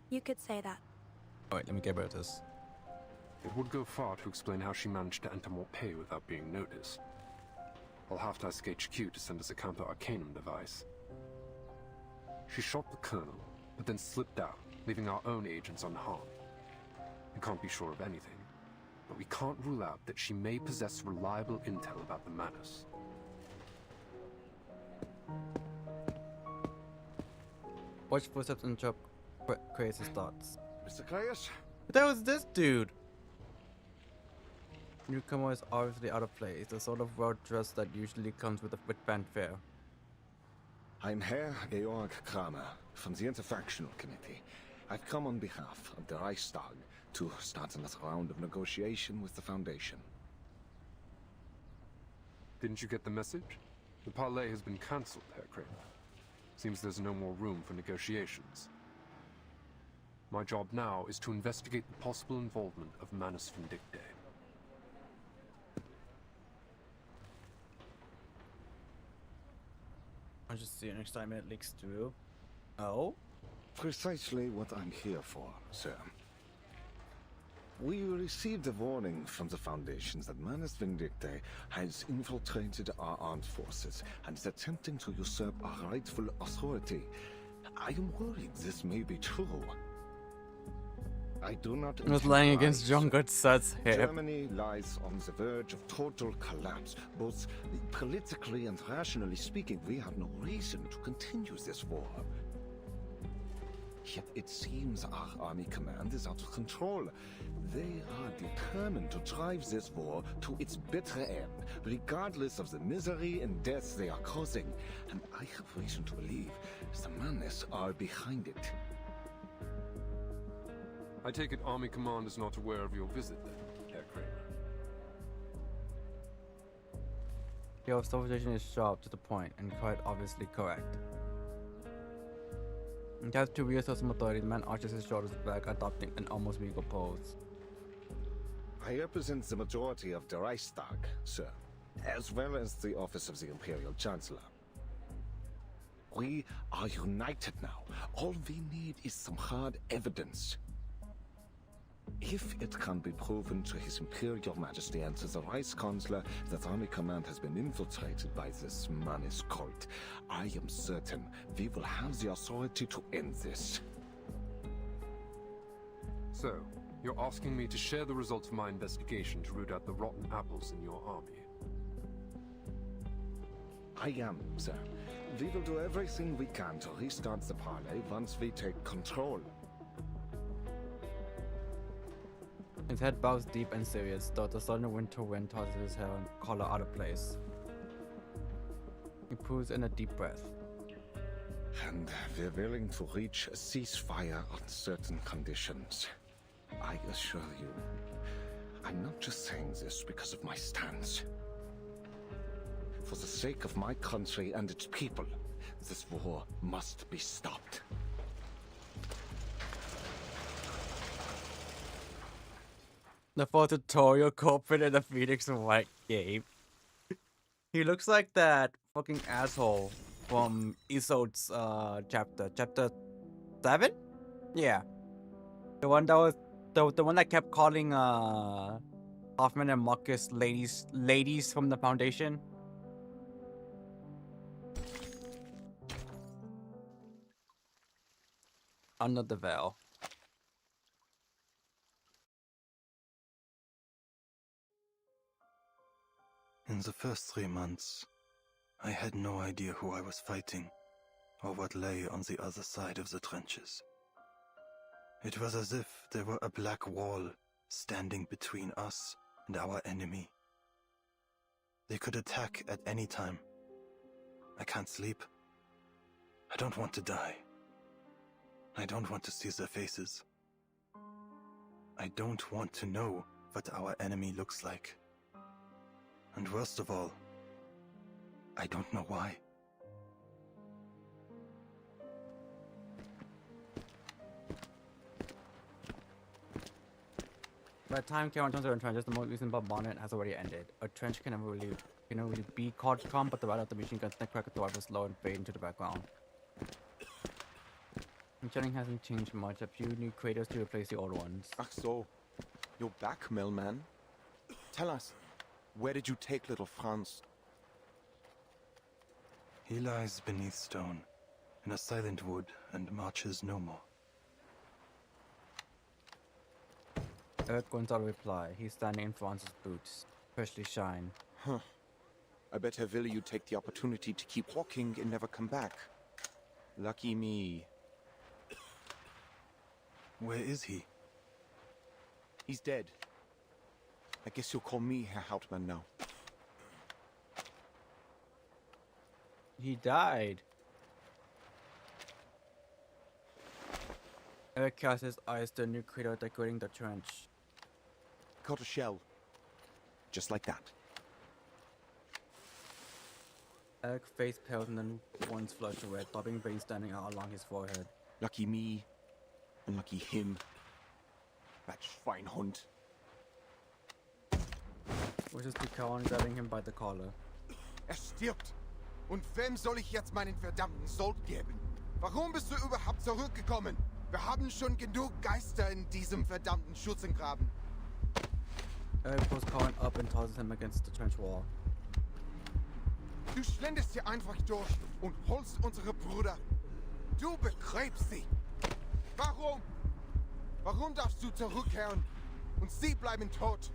You could say that. Alright, let me get rid of this. It would go far to explain how she managed to enter more pay without being noticed. I'll have to ask HQ to send us a counter-arcanum device. She shot the colonel, but then slipped out, leaving our own agents unharmed. We can't be sure of anything, but we can't rule out that she may possess reliable intel about the Manus. Watch footsteps and chop crazy thoughts. Mr. Caius? But that was this dude! Newcomer is obviously out of place, the sort of well-dressed that usually comes with fanfare. I'm Herr Georg Kramer from the Interfactional Committee. I've come on behalf of the Reichstag to start another round of negotiation with the Foundation. Didn't you get the message? The parley has been cancelled, Herr Kramer. Seems there's no more room for negotiations. My job now is to investigate the possible involvement of Manus Vindictae. I'll just see next time it leaks through. Oh? Precisely what I'm here for, sir. We received a warning from the Foundations that Manus Vindictae has infiltrated our armed forces and is attempting to usurp our rightful authority. I am worried this may be true. I do not. He was lying against John Goodsuds here. Germany lies on the verge of total collapse. Both politically and rationally speaking, we have no reason to continue this war. Yet it seems our army command is out of control. They are determined to drive this war to its bitter end, regardless of the misery and death they are causing. And I have reason to believe the Manus are behind it. I take it Army Command is not aware of your visit then, Herr Kramer. Your observation is sharp to the point and quite obviously correct. It has to reassert some authority. The man arches his shoulders back, adopting an almost regal pose. I represent the majority of the Reichstag, sir, as well as the office of the Imperial Chancellor. We are united now. All we need is some hard evidence. If it can be proven to His Imperial Majesty and to the Reichskanzler that Army Command has been infiltrated by this Manus cult, I am certain we will have the authority to end this. So, you're asking me to share the results of my investigation to root out the rotten apples in your army? I am, sir. We will do everything we can to restart the parley once we take control. His head bows deep and serious, though the sudden winter wind tosses his hair and collar out of place. He pulls in a deep breath. And we're willing to reach a ceasefire on certain conditions. I assure you, I'm not just saying this because of my stance. For the sake of my country and its people, this war must be stopped. The tutorial culprit in the Phoenix White game. He looks like that fucking asshole from Isolde's chapter 7? Yeah. The one that the one that kept calling Hoffman and Marcus ladies from the Foundation. Under the veil. In the first 3 months, I had no idea who I was fighting, or what lay on the other side of the trenches. It was as if there were a black wall standing between us and our enemy. They could attack at any time. I can't sleep. I don't want to die. I don't want to see their faces. I don't want to know what our enemy looks like. And worst of all, I don't know why. By the time Karen turns around trenches, the most recent bombardment has already ended. A trench can never really be called calm, but the rattle of the machine guns that crack the door slow and fade into the background. The shelling hasn't changed much. A few new craters to replace the old ones. Ach so. You're back, mailman. Tell us, where did you take little Franz? He lies beneath stone, in a silent wood, and marches no more. Eric wants out a reply. He's standing in Franz's boots, freshly shine. Huh. I bet Herr Wille you take the opportunity to keep walking and never come back. Lucky me. Where is he? He's dead. I guess you'll call me Herr Hauptmann now. He died. Eric casts his eyes to a new crater decorating the trench. Caught a shell. Just like that. Eric's face pales and then once flushed red, throbbing veins standing out along his forehead. Lucky me. And lucky him. That Schweinhund. Wishes to Karen, grabbing him by the collar. Stirbt. Und wem soll ich jetzt meinen verdammten Sold geben? Warum bist du überhaupt zurückgekommen? Wir haben schon genug Geister in diesem verdammten Schützengraben. Eric pulls Karen up and tosses him against the trench wall. Du schlenderst hier einfach durch und holst unsere Brüder. Du begräbst sie. Warum? Warum darfst du zurückkehren und sie bleiben tot?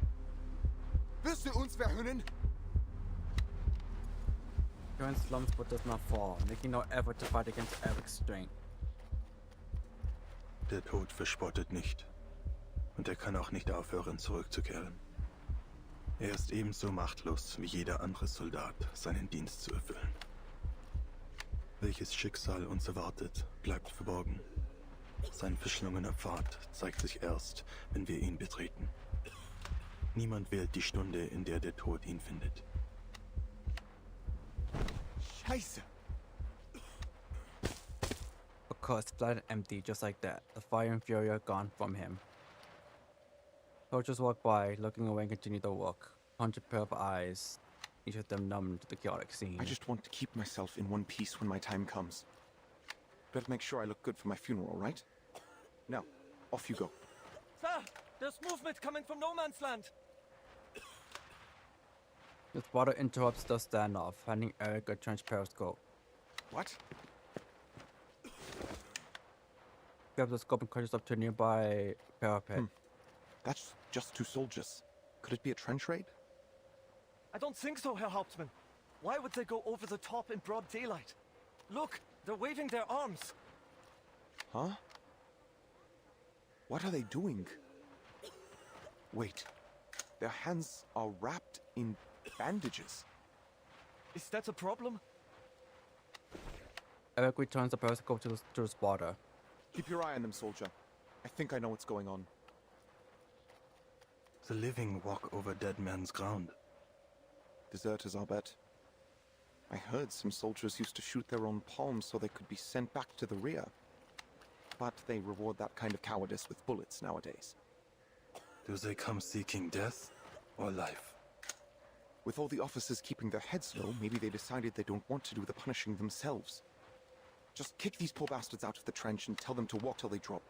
Wirst du uns verhöhnen? Karen slumps but does not fall, making no effort to fight against Eric's strength. Der Tod verspottet nicht. Und er kann auch nicht aufhören, zurückzukehren. Er ist ebenso machtlos wie jeder andere Soldat, seinen Dienst zu erfüllen. Welches Schicksal uns erwartet, bleibt verborgen. Sein verschlungener Pfad zeigt sich erst, wenn wir ihn betreten. Niemand wählt die Stunde, in der der Tod ihn findet. Scheiße! Of course, flat and empty, just like that. The fire and fury are gone from him. Soldiers walk by, looking away and continue their walk. 100 pair of eyes, each of them numb to the chaotic scene. I just want to keep myself in one piece when my time comes. Better make sure I look good for my funeral, right? Now, off you go. Sir, there's movement coming from no man's land. The spotter interrupts the standoff, handing Eric a trench periscope. What? Grabs the scope and crunches up to a nearby parapet. That's just 2 soldiers. Could it be a trench raid? I don't think so, Herr Hauptmann. Why would they go over the top in broad daylight? Look, they're waving their arms. Huh? What are they doing? Wait. Their hands are wrapped in bandages. Is that a problem? Eric returns the periscope to the spotter. Keep your eye on them, soldier. I think I know what's going on. The living walk over dead man's ground. Deserters, I'll bet. I heard some soldiers used to shoot their own palms so they could be sent back to the rear. But they reward that kind of cowardice with bullets nowadays. Do they come seeking death or life? With all the officers keeping their heads low, maybe they decided they don't want to do the punishing themselves. Just kick these poor bastards out of the trench and tell them to walk till they drop.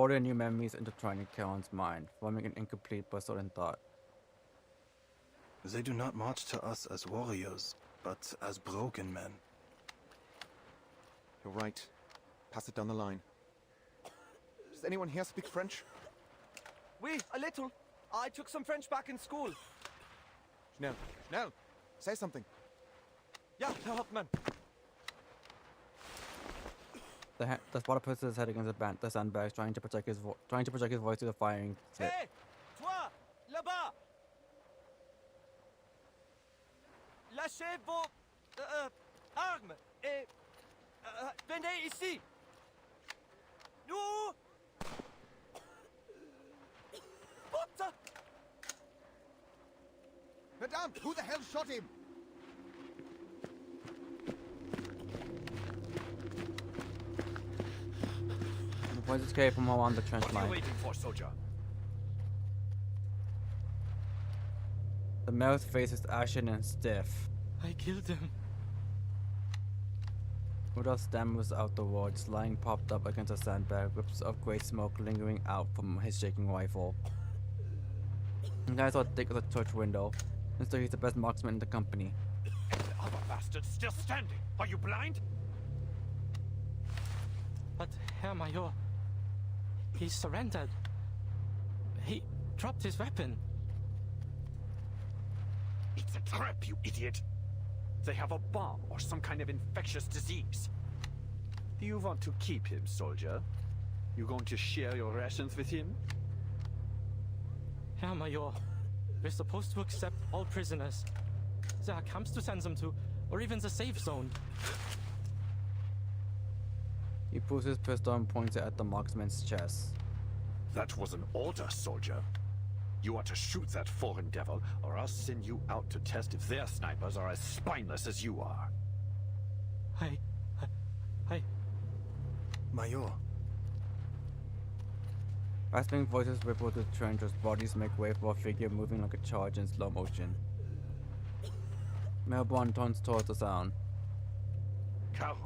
order new memories intertwined in Karen's mind, forming an incomplete but certain thought. They do not march to us as warriors, but as broken men. You're right. Pass it down the line. Does anyone here speak French? Oui, a little. I took some French back in school. Schnell, schnell! Say something. Ja, Herr Hauptmann. The spotter puts his head against the sandbags, trying to project his voice through the firing pit. Hey, toi, là-bas. Lâchez vos armes et venez ici. Nous. Putain! Madame, who the hell shot him? The boys escape from around the trench What are line. you waiting for, soldier? The male's face is ashen and stiff. I killed him. Rudolph stammers out the words, lying propped up against a sandbag, whips of grey smoke lingering out from his shaking rifle. The guy saw thick as a church window, and so he's the best marksman in the company. And the other bastard's still standing. Are you blind? But, Herr Major, he surrendered. He dropped his weapon. It's a trap, you idiot. They have a bomb or some kind of infectious disease. Do you want to keep him, soldier? You going to share your rations with him? Herr Major, we're supposed to accept all prisoners. There are camps to send them to, or even the safe zone. He pulls his pistol and points it at the marksman's chest. That was an order, soldier. You are to shoot that foreign devil, or I'll send you out to test if their snipers are as spineless as you are. I... Major. Rasping voices ripple through the trench as bodies make way for a figure moving like a charge in slow motion. Melbourne turns towards the sound. Carl,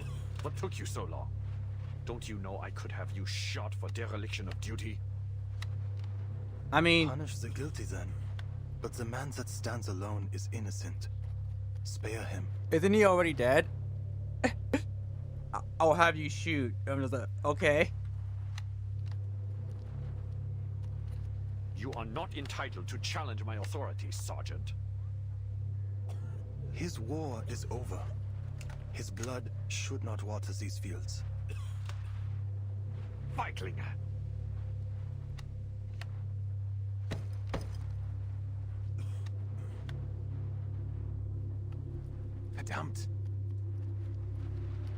what took you so long? Don't you know I could have you shot for dereliction of duty? I mean... Punish the guilty then. But the man that stands alone is innocent. Spare him. Isn't he already dead? I'll have you shoot. I'm just like, okay. You are not entitled to challenge my authority, Sergeant. His war is over. His blood should not water these fields. Feigling! Verdammt!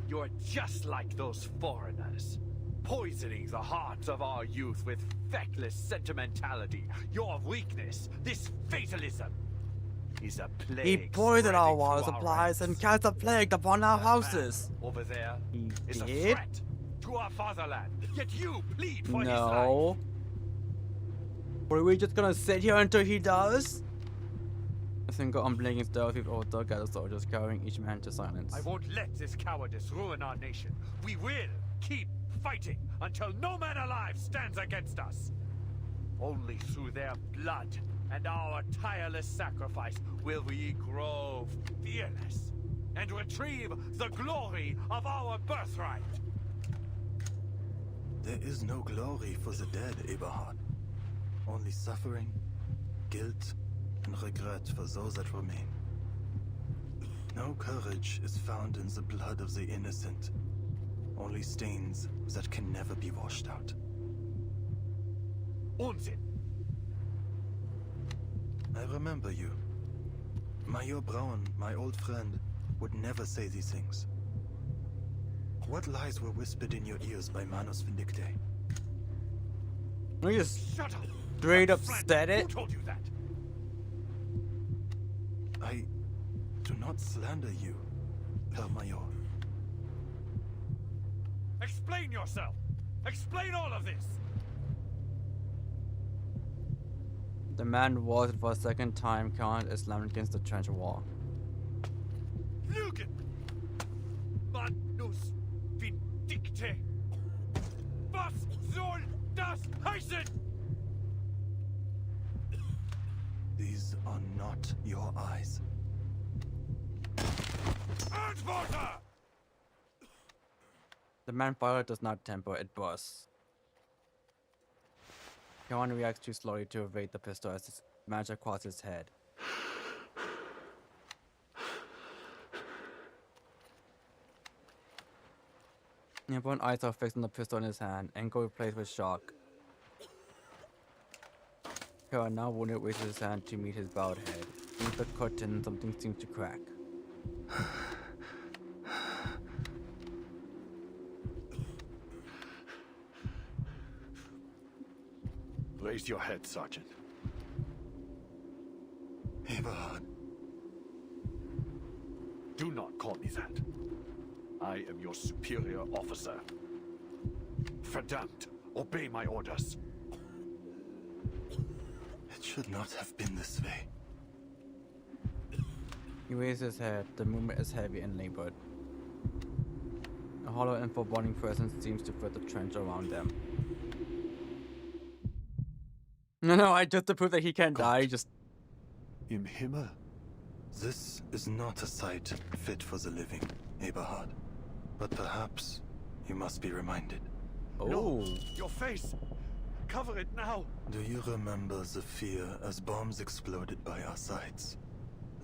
You're just like those foreigners, poisoning the hearts of our youth with feckless sentimentality. Your weakness, this fatalism, is a plague. He poisoned our water spreading through supplies and cast a plague upon our houses. Over there He is did? a threat to our fatherland. Yet you plead for his life. No. Were we just gonna sit here until he does? A single unblinking stealthy order gathers soldiers, carrying each man to silence. I won't let this cowardice ruin our nation. We will keep fighting until no man alive stands against us. Only through their blood and our tireless sacrifice will we grow fearless and retrieve the glory of our birthright. There is no glory for the dead, Eberhard. Only suffering, guilt, and regret for those that remain. No courage is found in the blood of the innocent. Only stains that can never be washed out. Unsinn! I remember you. Major Braun, my old friend, would never say these things. What lies were whispered in your ears by Manus Vindicte? We just Shut up! straight up Friend, said it. Who told you that? I do not slander you, Herr Major. Explain yourself! Explain all of this! The man was for a second time counted is slammed against the trench wall. Lügen! Manus Vindicte! Was soll das Bullshit! These are not your eyes. Antworter! The manfire does not temper, it bursts. Kawan reacts too slowly to evade the pistol as its magic crosses his head. Everyone's eyes are fixed on the pistol in his hand, and go replaced with shock. Kawan, now wounded, raises his hand to meet his bowed head. Beneath the curtain, something seems to crack. Raise your head, Sergeant. Eberhard. Do not call me that. I am your superior officer. Verdammt! Obey my orders. It should not have been this way. He raises his head. The movement is heavy and labored. A hollow and foreboding presence seems to fill the trench around them. No, I just to prove that he can't die, just... Im Himmel. This is not a sight fit for the living, Eberhard. But perhaps you must be reminded. Oh. No, your face! Cover it now! Do you remember the fear as bombs exploded by our sides?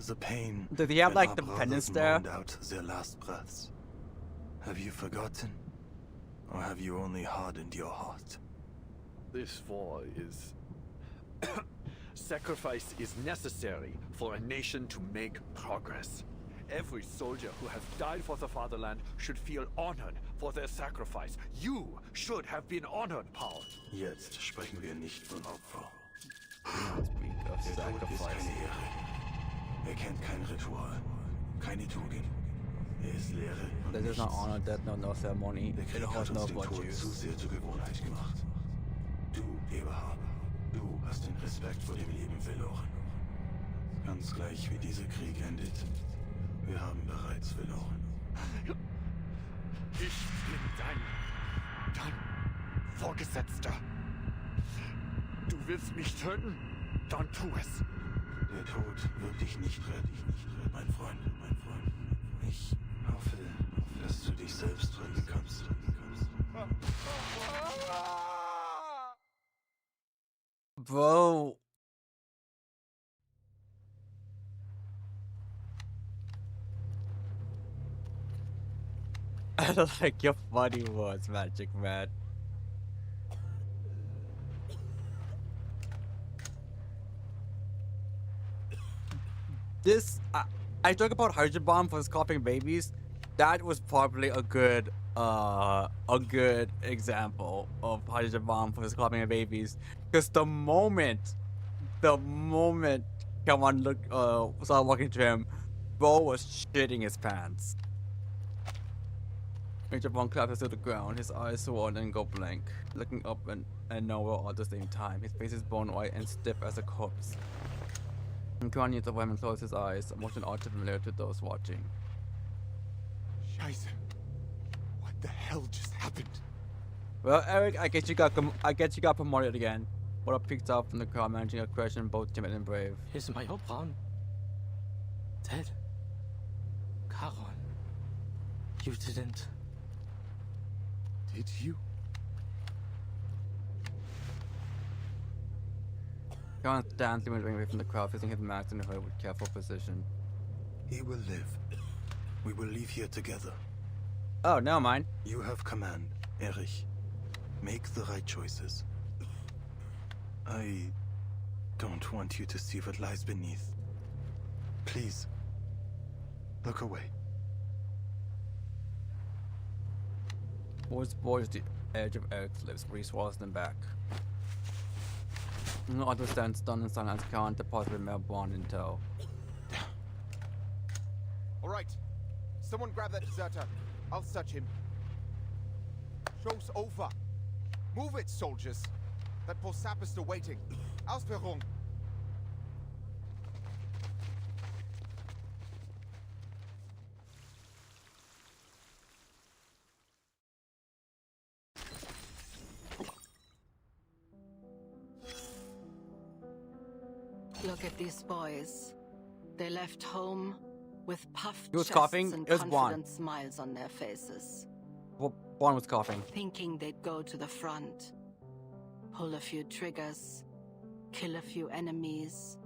The pain. Does he have when like our the brothers penance there? moaned out their last breaths. Have you forgotten? Or have you only hardened your heart? This war is... Sacrifice is necessary for a nation to make progress. Every soldier who has died for the fatherland should feel honored for their sacrifice. You should have been honored, Paul. Jetzt sprechen wir nicht von Opfer. Speak of Der Tod ist sacrifice. keine Ehre. Kennt kein Ritual, keine Tugend. Ist Lehre und That is not nichts. honor, death, no ceremony. Der It Krieg has hat no uns den Tod zu virtues. sehr zur Gewohnheit gemacht. Du, Eberhard, du hast den Respekt vor dem Leben verloren. Ganz gleich wie dieser Krieg endet, wir haben bereits verloren. Ich bin dein Vorgesetzter. Du willst mich töten? Dann tu es. Der Tod wird dich nicht retten, mein Freund, mein Freund. Ich hoffe, dass du dich selbst retten kannst. Bro. I like your funny words, Magic Man. This, I talk about hydrogen bomb for coughing babies. That was probably a good example of hydrogen bomb for coughing babies. Because the moment come on, look, started walking to him, bro was shitting his pants. Major Bond collapses to the ground, his eyes swollen and go blank, looking up and nowhere all at the same time. His face is bone white and stiff as a corpse. And Kwan needs to him and close his eyes, a motion all too familiar to those watching. Scheiße. What the hell just happened? Well, Eric, I guess you got promoted again. What up peeks out from the crowd, managing a question, both timid and brave. Is Major Braun dead? Caron, you didn't. Did you? Kwan stands moving away from the crowd, facing his mask in the hood with careful precision. He will live. We will leave here together. Oh, never mind. You have command, Erich. Make the right choices. I don't want you to see what lies beneath. Please, look away. Voice boards the edge of Eric's lips, but he swallows them back. No other stands stunned in silence, can't deposit Mel Bond in tow. All right. Someone grab that deserter. I'll search him. Show's over. Move it, soldiers. That poor sap is still waiting. Ausführung. Look at these boys. They left home with puffed He was chests coughing. and It was confident Juan. smiles on their faces. Juan was coughing. Thinking they'd go to the front, pull a few triggers, kill a few enemies,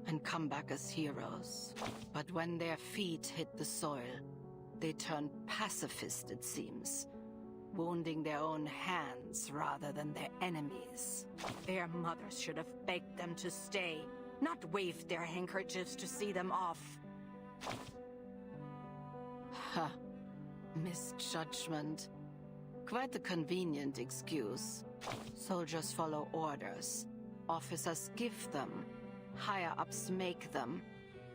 and come back as heroes. But when their feet hit the soil, they turned pacifist, it seems, wounding their own hands rather than their enemies. Their mothers should have begged them to stay, not waved their handkerchiefs to see them off. Ha. Misjudgment. Quite a convenient excuse. Soldiers follow orders. Officers give them. Higher-ups make them.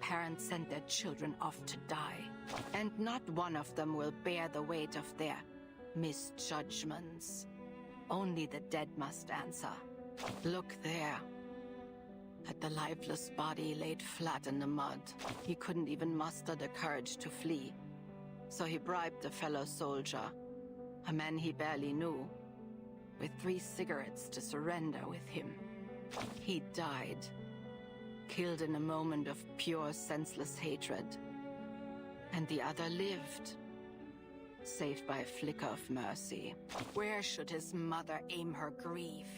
Parents send their children off to die. And not one of them will bear the weight of their misjudgments. Only the dead must answer. Look there. At the lifeless body laid flat in the mud. He couldn't even muster the courage to flee. So he bribed a fellow soldier, a man he barely knew, with 3 cigarettes to surrender with him. He died, killed in a moment of pure, senseless hatred. And the other lived, saved by a flicker of mercy. Where should his mother aim her grief?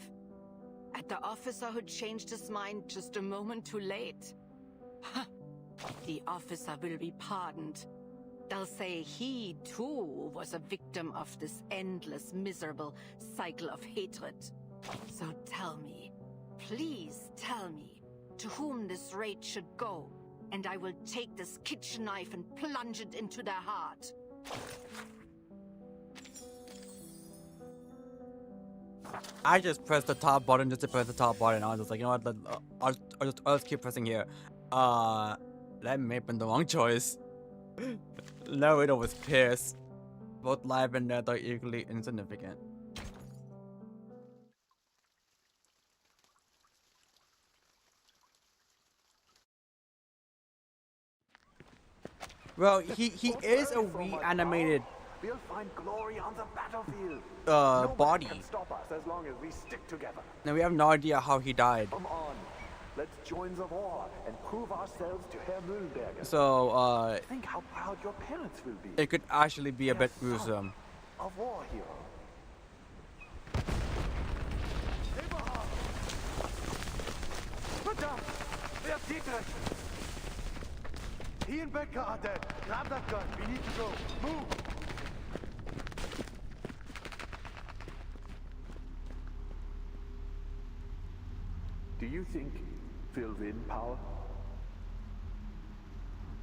At the officer who changed his mind just a moment too late? Huh. The officer will be pardoned. They'll say he, too, was a victim of this endless, miserable cycle of hatred. So tell me, please tell me, to whom this raid should go, and I will take this kitchen knife and plunge it into their heart. I just pressed the top button just to press the top button. I was just like, you know what? I'll just keep pressing here. That may have been the wrong choice. Narrator was pissed. Both live and death are equally insignificant. Well, he is a reanimated We'll find glory on the battlefield. body. Can stop us as long as we stick together. Now we have no idea how he died. Come on. Let's join the war and prove ourselves to Herr Mühlenberger. So, think how proud your parents will be. it could actually be a bit gruesome. A war hero. Madame! Wer Dietrich? He and Becker are dead. Grab that gun. We need to go. Move! Do you think we'll win, Power?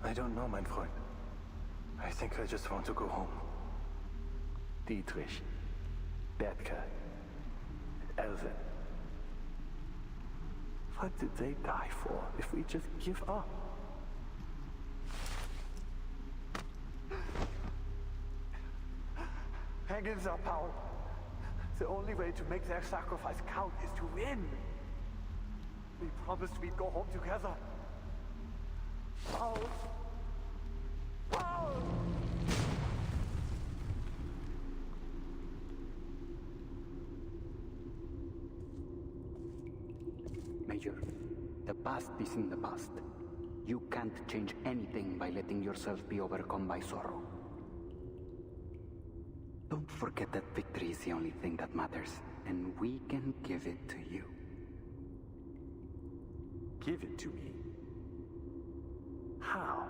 I don't know, mein Freund. I think I just want to go home. Dietrich, Becker, and Elvin. What did they die for if we just give up? Hang in there, Power. The only way to make their sacrifice count is to win. We promised we'd go home together. Paul! Paul! Major, the past is in the past. You can't change anything by letting yourself be overcome by sorrow. Don't forget that victory is the only thing that matters, and we can give it to you. Give it to me? How?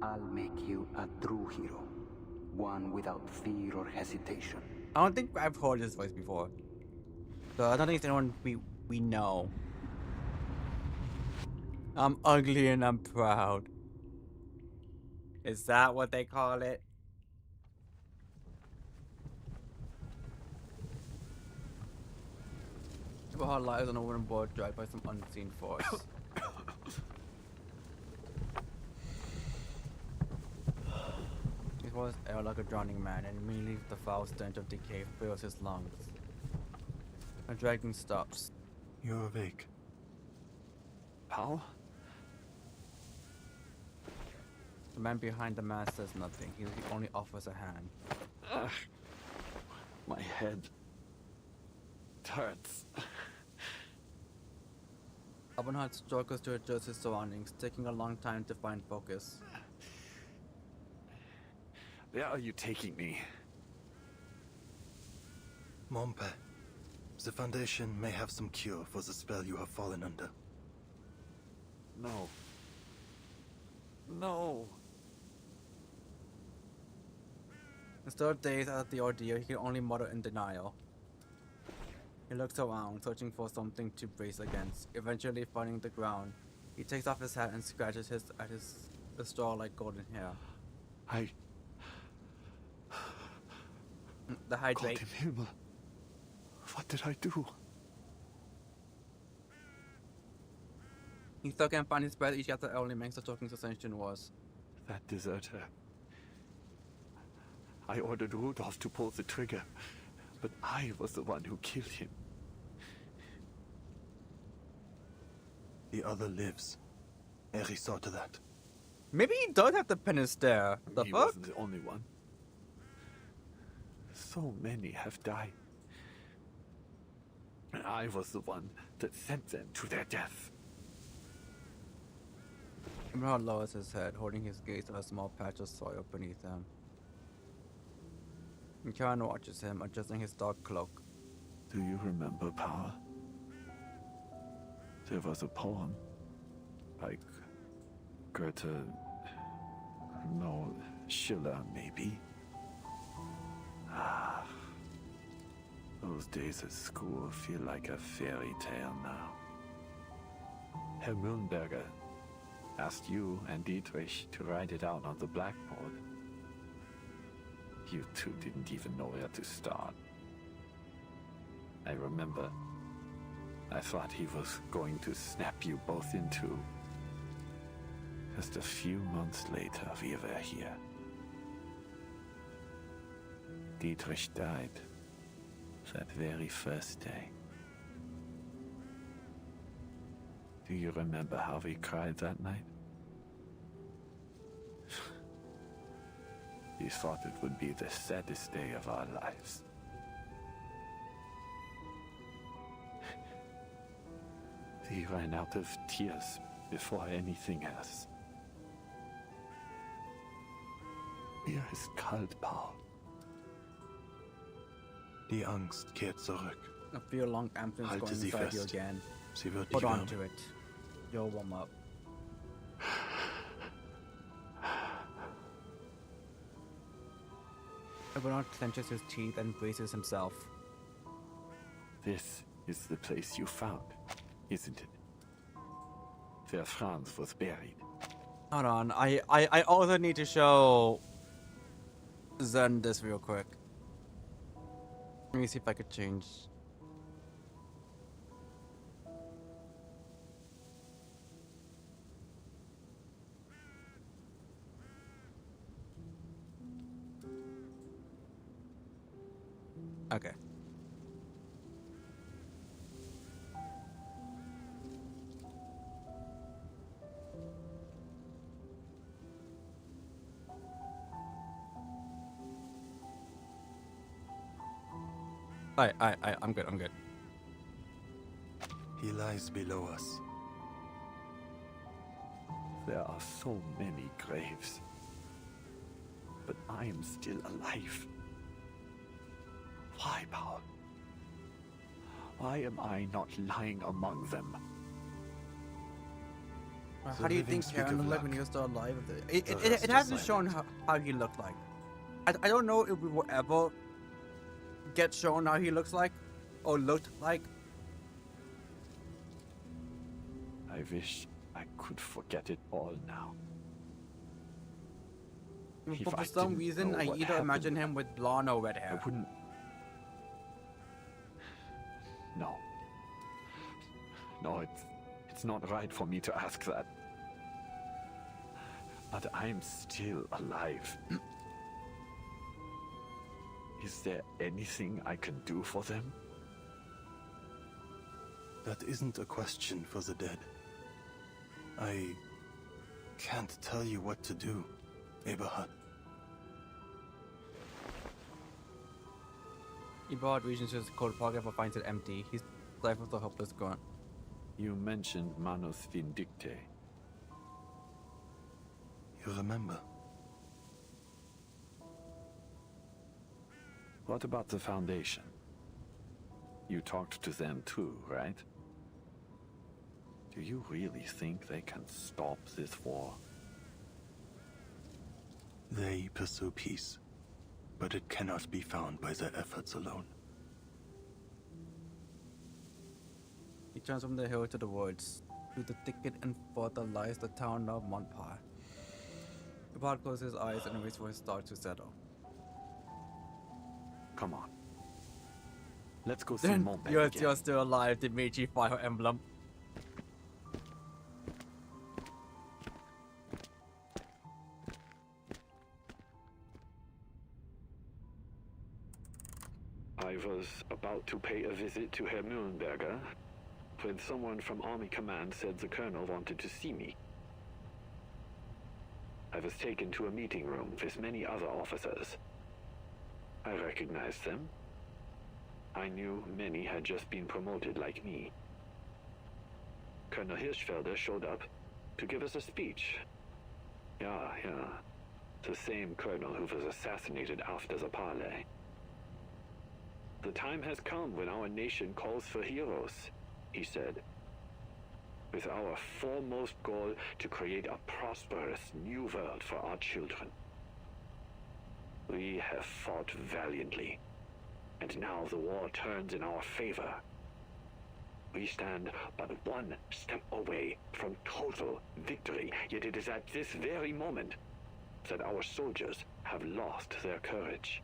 I'll make you a true hero. One without fear or hesitation. I don't think I've heard his voice before. So I don't think it's anyone we know. I'm ugly and I'm proud. Is that what they call it? Our lives on a wooden board dragged by some unseen force. It was air like a drowning man, and immediately the foul stench of decay fills his lungs. The dragging stops. You're awake. Paul? The man behind the mask says nothing. He only offers a hand. Ugh. My head. It hurts. Abernhardt struggles to adjust his surroundings, taking a long time to find focus. Where are you taking me? Mon père, the Foundation may have some cure for the spell you have fallen under. No. No. Instead of days after the ordeal, he can only mutter in denial. He looks around, searching for something to brace against. Eventually finding the ground, he takes off his hat and scratches at his straw-like golden hair. The hydrate. Gott im Himmel. What did I do? He still can't find his breath each after only makes the talking sensation was. That deserter. I ordered Rudolph to pull the trigger, but I was the one who killed him. The other lives. Eri saw to that. Maybe he does have the penance there. The He fuck? wasn't the only one. So many have died. And I was the one that sent them to their death. Imran lowers his head, holding his gaze on a small patch of soil beneath him. Karen watches him, adjusting his dark cloak. Do you remember, Power? There was a poem. Like Goethe... No, Schiller, maybe. Ah... Those days at school feel like a fairy tale now. Herr Mühlenberger asked you and Dietrich to write it out on the blackboard. You two didn't even know where to start. I remember, I thought he was going to snap you both in two. Just a few months later, we were here. Dietrich died that very first day. Do you remember how we cried that night? We thought it would be the saddest day of our lives. We ran out of tears before anything else. Mir ist kalt, Paul. Die Angst kehrt zurück. I feel long ambulance Halte going sie inside you fest. again. Sie wird Hold dich on wärmen. to it. You'll warm up. Everyone clenches his teeth and braces himself. This is the place you found, isn't it? Where Franz was buried. Hold on, I also need to show Zen this real quick. Let me see if I could change. Okay. I'm good. He lies below us. There are so many graves. But I am still alive. Why, Paul? Why am I not lying among them? How do you think Karen looked like when he was still alive? It hasn't shown how he looked like. I don't know if we will ever get shown how he looks like or looked like. I wish I could forget it all now. But for some reason, I either imagine him with blonde or red hair. I wouldn't. No. No, it's not right for me to ask that. But I'm still alive. Is there anything I can do for them? That isn't a question for the dead. I can't tell you what to do, Eberhard. Eberhard reaches his coat pocket but finds it empty. He stifles a hopeless grunt. You mentioned Manus Vindicte. You remember? What about the Foundation? You talked to them too, right? Do you really think they can stop this war? They pursue peace, but it cannot be found by their efforts alone. He turns from the hill to the woods. Through the thicket and further lies the town of Montpar. The bard closes his eyes and his voice starts to settle. Come on. Let's go see Montpar again. You're still alive, Dimitri Fire Emblem. I was about to pay a visit to Herr Mühlenberger when someone from Army Command said the colonel wanted to see me. I was taken to a meeting room with many other officers. I recognized them. I knew many had just been promoted like me. Colonel Hirschfelder showed up to give us a speech. Yeah. The same colonel who was assassinated after the parley. The time has come when our nation calls for heroes, he said. With our foremost goal to create a prosperous new world for our children. We have fought valiantly, and now the war turns in our favor. We stand but one step away from total victory, yet it is at this very moment that our soldiers have lost their courage.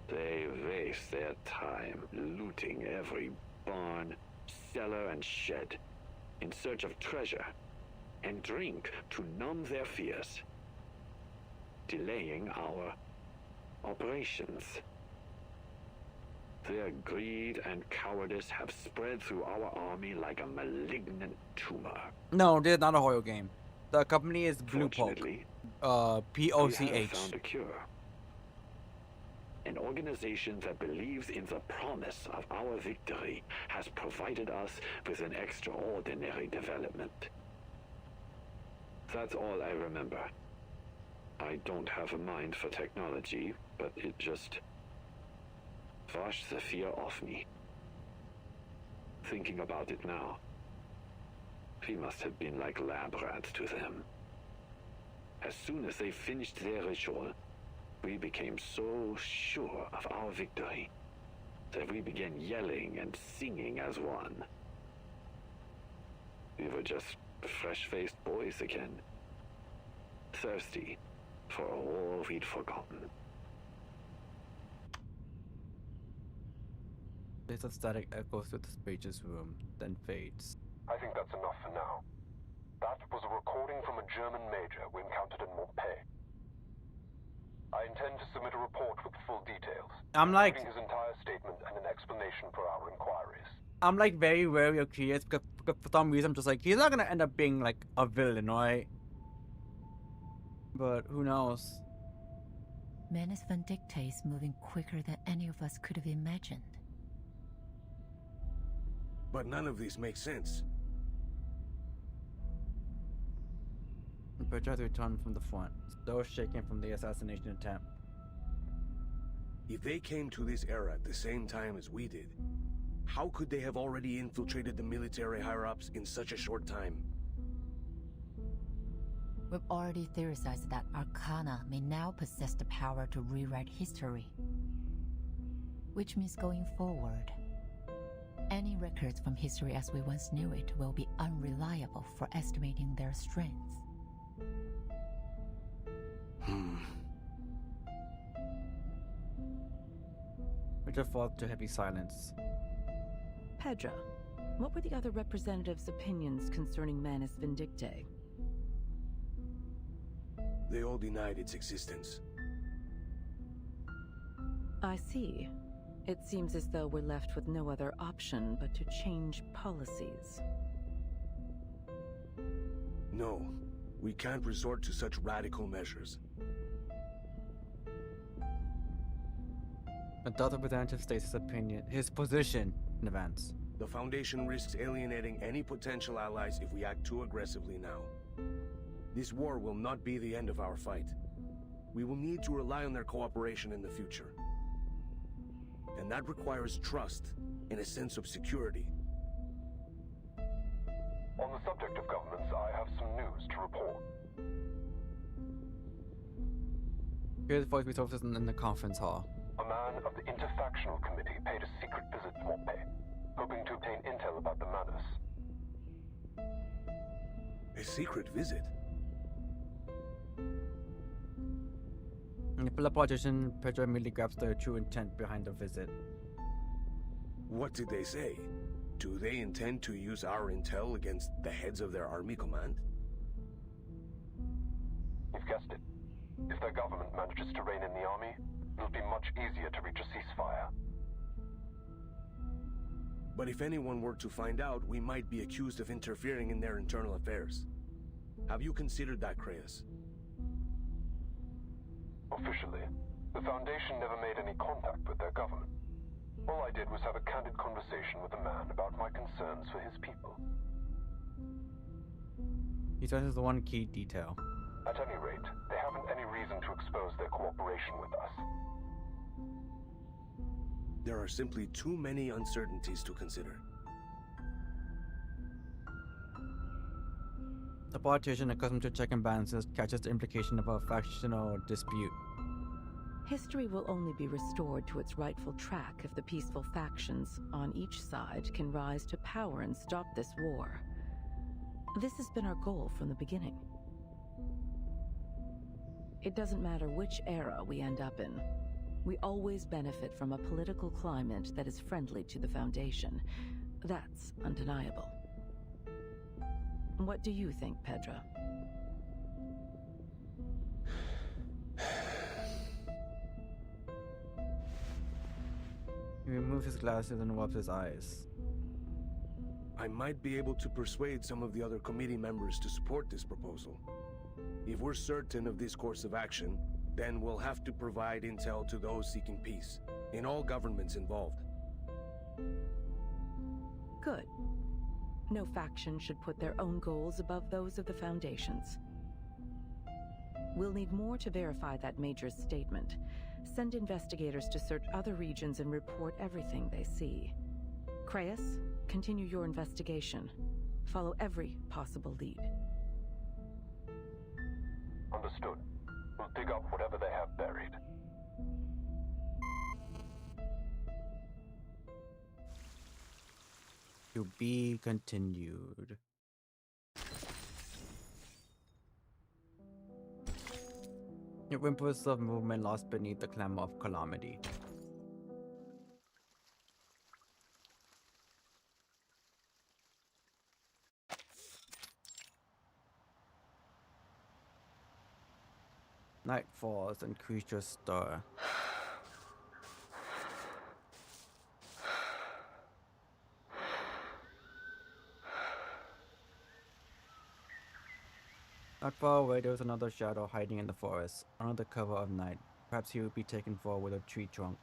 They waste their time looting every barn, cellar, and shed in search of treasure and drink to numb their fears, delaying our operations. Their greed and cowardice have spread through our army like a malignant tumor. No, this is not a horror game. The company is Blue Poke. P-O-C-H. We have found a cure. An organization that believes in the promise of our victory has provided us with an extraordinary development. That's all I remember. I don't have a mind for technology, but it just washed the fear off me. Thinking about it now, we must have been like lab rats to them. As soon as they finished their ritual, we became so sure of our victory that we began yelling and singing as one. We were just fresh-faced boys again, thirsty for a war we'd forgotten. There's a static echoes through the spacious room, then fades. I think that's enough for now. That was a recording from a German major we encountered in Montpar. I intend to submit a report with full details, including his entire statement and an explanation for our inquiries. I'm like very wary of curious because for some reason I'm just like, he's not gonna end up being like a villain, right? But who knows? Manus Vindicte is moving quicker than any of us could have imagined. But none of this makes sense. Bertrand returned from the front, still shaking from the assassination attempt. If they came to this era at the same time as we did, how could they have already infiltrated the military higher-ups in such a short time? We've already theorized that Arcana may now possess the power to rewrite history. Which means going forward, any records from history as we once knew it will be unreliable for estimating their strengths. Richard falls to heavy silence. Pedra, what were the other representatives' opinions concerning Manus Vindicte? They all denied its existence. I see. It seems as though we're left with no other option but to change policies. No, we can't resort to such radical measures. The other representative states his opinion, his position in advance. The Foundation risks alienating any potential allies if we act too aggressively now. This war will not be the end of our fight. We will need to rely on their cooperation in the future. And that requires trust and a sense of security. On the subject of governments, I have some news to report. Here's voice resources in the conference hall. A man of the Interfactional Committee paid a secret visit to Montpé, hoping to obtain intel about the Manus. A secret visit? In the politician, Pedro immediately grabs the true intent behind the visit. What did they say? Do they intend to use our intel against the heads of their army command? You've guessed it. If their government manages to rein in the army, it'll be much easier to reach a ceasefire. But if anyone were to find out, we might be accused of interfering in their internal affairs. Have you considered that, Creus? Officially, the Foundation never made any contact with their government. All I did was have a candid conversation with a man about my concerns for his people. He says the one key detail. At any rate, they haven't any reason to expose their cooperation with us. There are simply too many uncertainties to consider. The politician, accustomed to check and balances, catches the implication of a factional dispute. History will only be restored to its rightful track if the peaceful factions on each side can rise to power and stop this war. This has been our goal from the beginning. It doesn't matter which era we end up in. We always benefit from a political climate that is friendly to the Foundation. That's undeniable. What do you think, Pedro? He removes his glasses and wipes his eyes. I might be able to persuade some of the other committee members to support this proposal. If we're certain of this course of action, then we'll have to provide intel to those seeking peace, in all governments involved. Good. No faction should put their own goals above those of the Foundation's. We'll need more to verify that Major's statement. Send investigators to search other regions and report everything they see. Creus, continue your investigation. Follow every possible lead. Understood. We'll dig up whatever they have buried. To be continued. Your whimpers of movement lost beneath the clamor of calamity. Night falls and creatures stir. Not far away, there was another shadow hiding in the forest, under the cover of night. Perhaps he would be taken for with a tree trunk.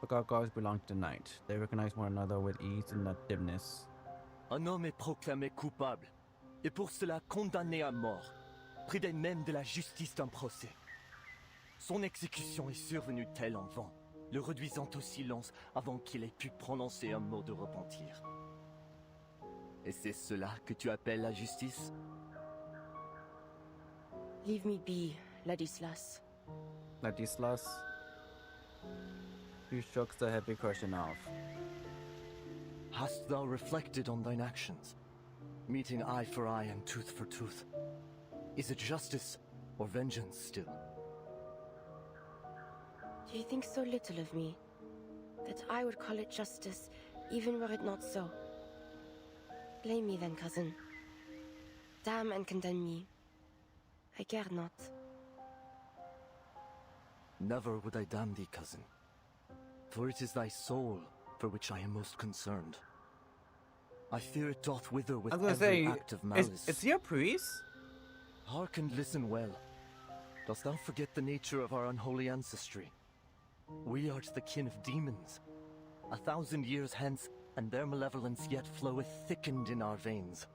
The gargoyles belong to the night. They recognize one another with ease in that dimness. Un homme est proclamé coupable, et pour cela condamné à mort, près même de la justice d'un procès. Son exécution est survenue telle en vent, le réduisant au silence avant qu'il ait pu prononcer un mot de repentir. Et c'est cela que tu appelles la justice? Leave me be, Ladislas. Ladislas? He shrugs the heavy question off. Hast thou reflected on thine actions? Meeting eye for eye and tooth for tooth. Is it justice or vengeance still? Do you think so little of me, that I would call it justice, even were it not so? Blame me then, cousin. Damn and condemn me. I care not. Never would I damn thee, cousin. For it is thy soul for which I am most concerned. I fear it doth wither with every act of malice. Is he a priest? Hark and listen well. Dost thou forget the nature of our unholy ancestry? We are the kin of demons. 1,000 years hence, and their malevolence yet floweth thickened in our veins,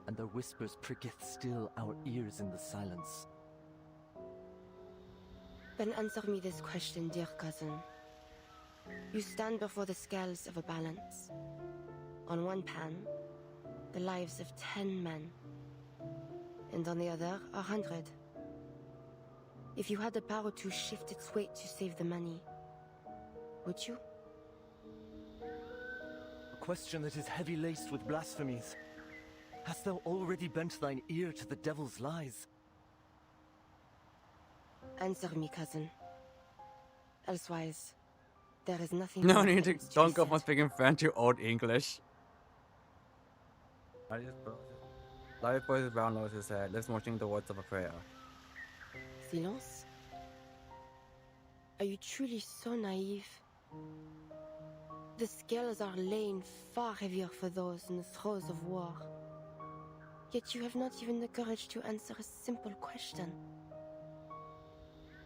and their whispers pricketh still our ears in the silence. Then answer me this question, dear cousin. You stand before the scales of a balance. On one pan, the lives of 10 men, and on the other, 100. If you had the power to shift its weight to save the money, would you? A question that is heavy laced with blasphemies. Hast thou already bent thine ear to the devil's lies? Answer me, cousin. Elsewise, there is nothing. No need to. Don't go from speaking French to Old English. Live voice brown nose his head, lips motioning the words of a prayer. Silence? Are you truly so naive? The scales are laying far heavier for those in the throes of war. Yet you have not even the courage to answer a simple question.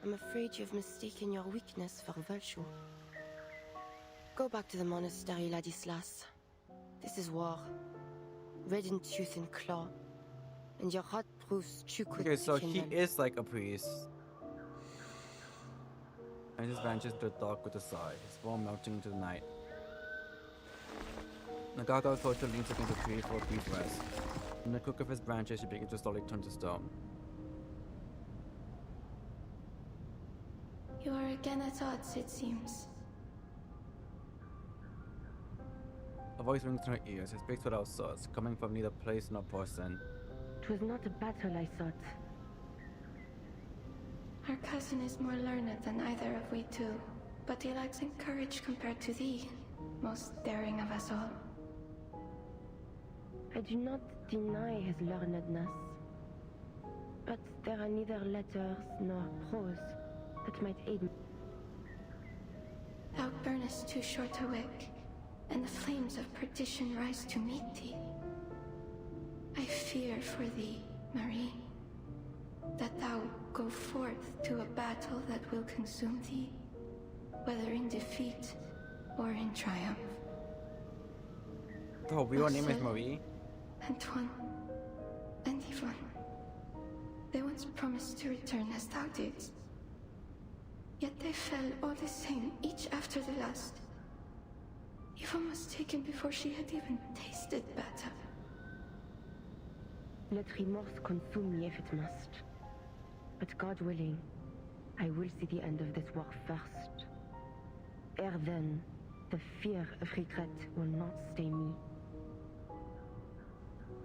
I'm afraid you have mistaken your weakness for virtue. Go back to the monastery, Ladislas. This is war. Red in tooth and claw. And your heart proves too quick. Okay, so he is like a priest. And just vanishes into the dark with a sigh, his form melting into the night. Nagaga's torture leans against a tree for a brief rest. In the crook of his branches, she begins to slowly turn to stone. You are again at odds, it seems. A voice rings in her ears. It speaks without source, coming from neither place nor person. It was not a battle, I thought. Our cousin is more learned than either of we two, but he lacks in courage compared to thee, most daring of us all. I do not deny his learnedness, but there are neither letters nor prose that might aid me. Thou burnest too short a wick, and the flames of perdition rise to meet thee. I fear for thee, Marie, that thou go forth to a battle that will consume thee, whether in defeat or in triumph. Oh, your name is Marie? Antoine and Yvonne. They once promised to return as thou didst. Yet they fell all the same, each after the last. Yvonne was taken before she had even tasted battle. Let remorse consume me if it must. But God willing, I will see the end of this war first. Ere then, the fear of regret will not stay me.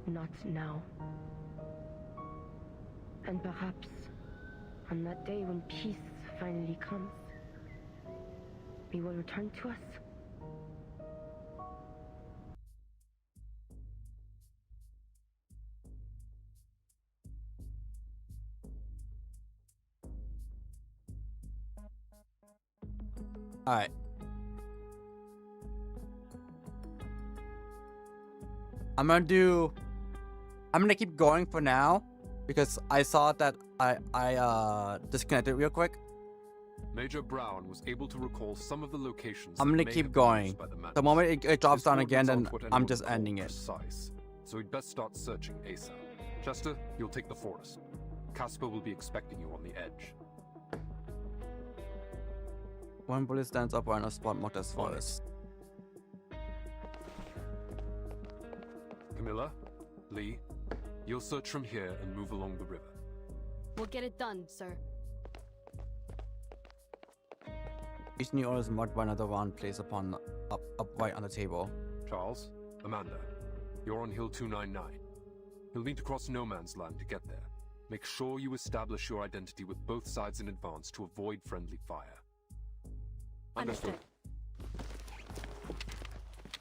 Not now. And perhaps, on that day when peace finally comes, he will return to us. Alright. I'm gonna keep going for now because I saw that I disconnected real quick. Major Brown was able to recall some of the locations. I'm gonna keep going. The moment it drops down again, then I'm just ending it. Precise. So we'd best start searching ASAP. Chester, you'll take the forest. Casper will be expecting you on the edge. One bullet stands up on a spot marked as forest. Camilla, Lee, you'll search from here and move along the river. We'll get it done, sir. Each new order is marked by another round placed upon upright on the table. Charles, Amanda, you're on Hill 299. You'll need to cross no man's land to get there. Make sure you establish your identity with both sides in advance to avoid friendly fire. Understood.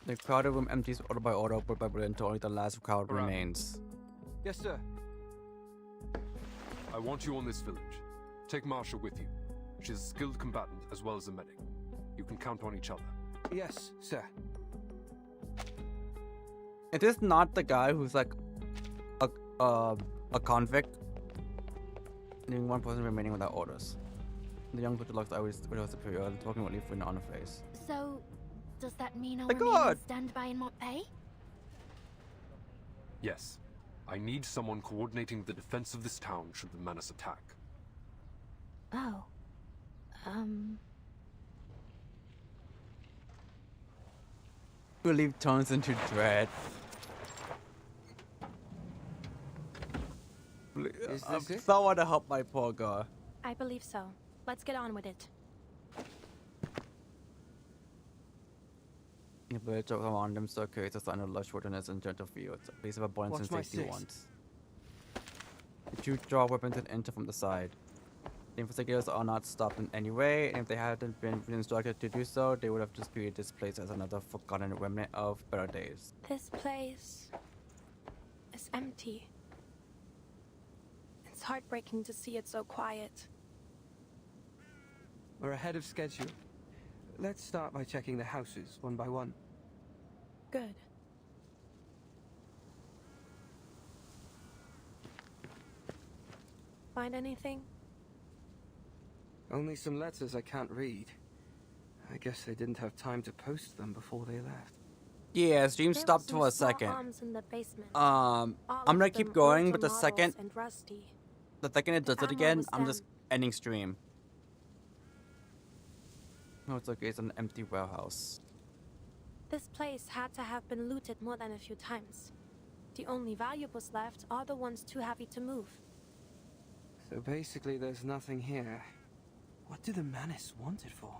The crowded room empties order by order, bullet by bullet, until only the last crowd remains. Yes, sir. I want you on this village. Take Marsha with you. She's a skilled combatant as well as a medic. You can count on each other. Yes, sir. Is this not the guy who's like a convict? Leaving one person remaining without orders. The young butcher looks always with her superior, talking with Leaf on her face. So, Does that mean I'll My remain God. on standby in Montpay? Yes. I need someone coordinating the defense of this town should the menace attack. Oh. Believe turns into dread. Is I this it? so want to help my poor girl. I believe so. Let's get on with it. The village around them so creates a sign of lush wilderness and gentle fields, a place of abundance and Watch my safety six. once. The two draw weapons and enter from the side. The investigators are not stopped in any way, and if they hadn't been instructed to do so, they would have just treated this place as another forgotten remnant of better days. This place is empty. It's heartbreaking to see it so quiet. We're ahead of schedule. Let's start by checking the houses one by one. Good. Find anything? Only some letters I can't read. I guess they didn't have time to post them before they left. Yeah, stream There stopped were for a some small second. arms in the basement. I'm All gonna of keep them going, older but the models second and rusty. it does it ammo again, was I'm just damp. ending stream. Oh, it's okay, it's an empty warehouse. This place had to have been looted more than a few times. The only valuables left are the ones too heavy to move. So basically there's nothing here. What do the Manus want it for?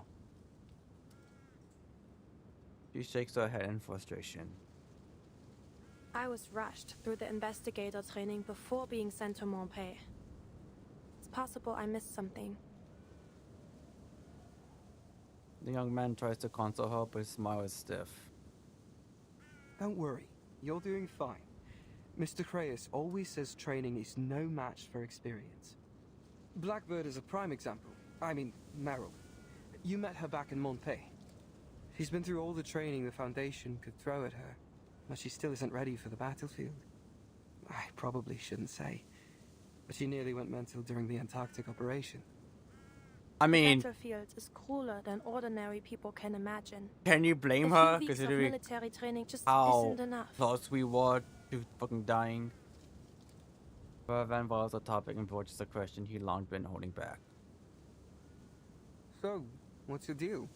She shakes her head in frustration. I was rushed through the investigator training before being sent to Montpay. It's possible I missed something. The young man tries to console her, but his smile is stiff. Don't worry, you're doing fine. Mr. Creyas always says training is no match for experience. Blackbird is a prime example. I mean, Meryl. You met her back in Montpay. She's been through all the training the Foundation could throw at her, but she still isn't ready for the battlefield. I probably shouldn't say, but she nearly went mental during the Antarctic operation. I mean, The battlefield is crueler than ordinary people can imagine. can you blame A her few weeks of considering military training just how isn't enough. close we were to fucking dying? But Van was a topic and broaches a question he long been holding back. So, what's your deal?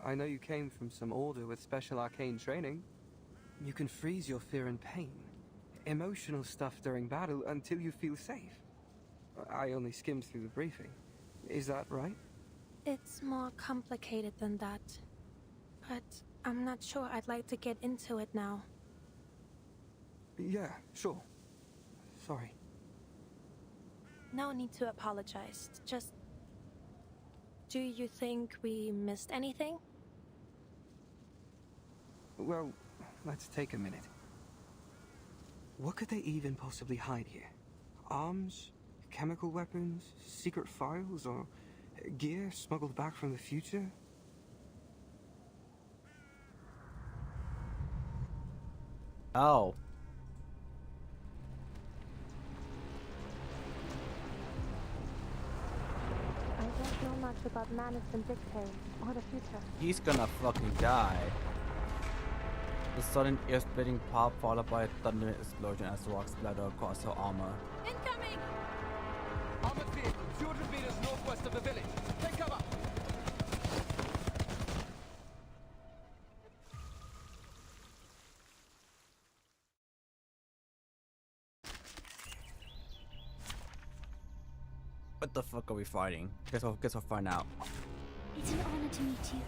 I know you came from some order with special arcane training. You can freeze your fear and pain, emotional stuff during battle until you feel safe. I only skimmed through the briefing. Is that right? It's more complicated than that. But I'm not sure I'd like to get into it now. Yeah, sure. Sorry. No need to apologize. Just... Do you think we missed anything? Well, let's take a minute. What could they even possibly hide here? Arms? Chemical weapons? Secret files? Or gear smuggled back from the future? Oh. I don't know much about Manus and dictates or the future. He's gonna fucking die. The sudden ear-splitting pop followed by a thundering explosion as rocks splatter across her armor. Incoming! Armored vehicle, 200 meters northwest of the village. Take cover! What the fuck are we fighting? Guess we'll find out. It's an honor to meet you.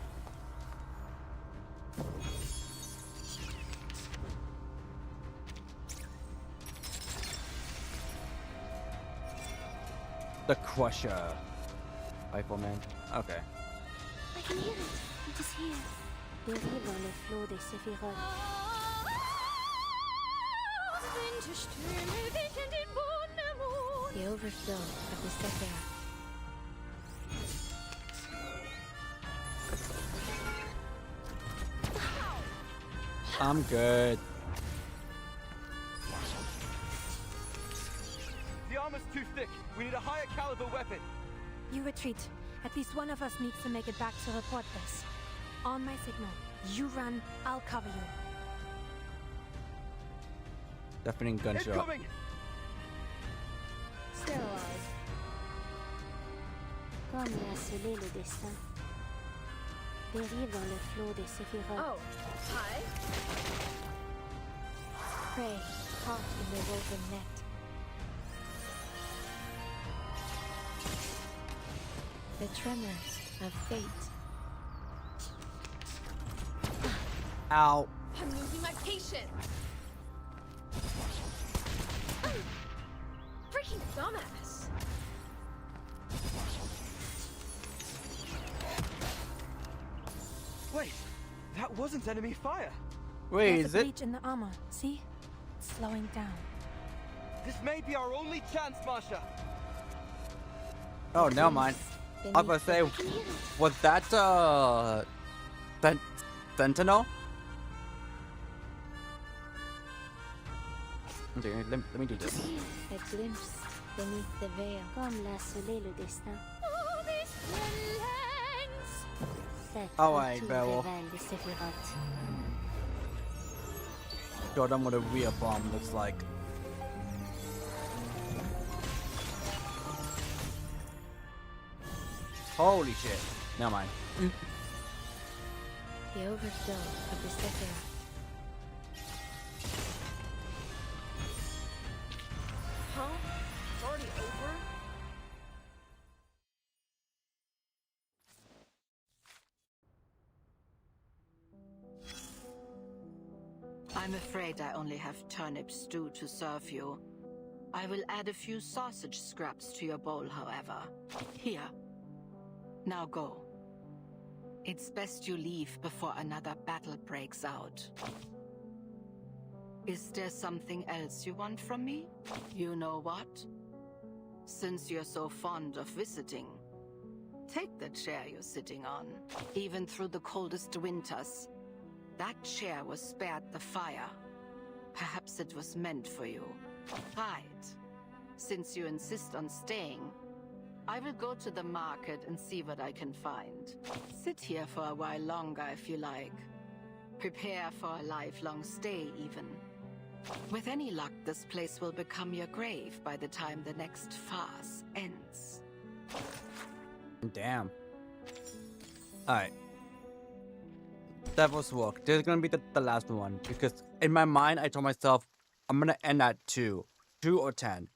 The Crusher. Rifleman. Okay. I can hear it. It is here. Berry dans le flot des Sephiroth. The overflow of the Sephiroth. I'm good. The armor's too thick. We need a higher caliber weapon. You retreat. At least one of us needs to make it back to report this. On my signal, You run, I'll cover you. Deafening gunshot. Incoming! Still alive. Comme l'a scellé le destin. Dérive dans le flot des séphirotes. Oh, hi. Prey, caught in the woven net. The tremors of fate. Ow. I'm losing my patience. Freaking dumbass. Wait, that wasn't enemy fire. Wait, There's is a it? breach in the armor. See? It's slowing down. This may be our only chance, Marsha. Oh, never mind. I was about to say, was that Sentinel? Okay, let me do this. A glimpse beneath the veil. Comme l'a scellé le destin. Oh, these feelings. Cet Alright, atout Beryl. révèle les séphirotes. Show them what a real bomb looks like. Holy shit. Never mind. The overflow of the Sephiroth. Huh? It's already over? I'm afraid I only have turnip stew to serve you. I will add a few sausage scraps to your bowl, however. Here. Now go. It's best you leave before another battle breaks out. Is there something else you want from me? You know what? Since you're so fond of visiting, take the chair you're sitting on. Even through the coldest winters, that chair was spared the fire. Perhaps it was meant for you. Right. Since you insist on staying, I will go to the market and see what I can find. Sit here for a while longer if you like. Prepare for a lifelong stay, even. With any luck, this place will become your grave by the time the next farce ends. Damn. Alright. Devil's Walk. This is gonna be the last one. Because in my mind, I told myself, I'm gonna end at 2. 2 or 10.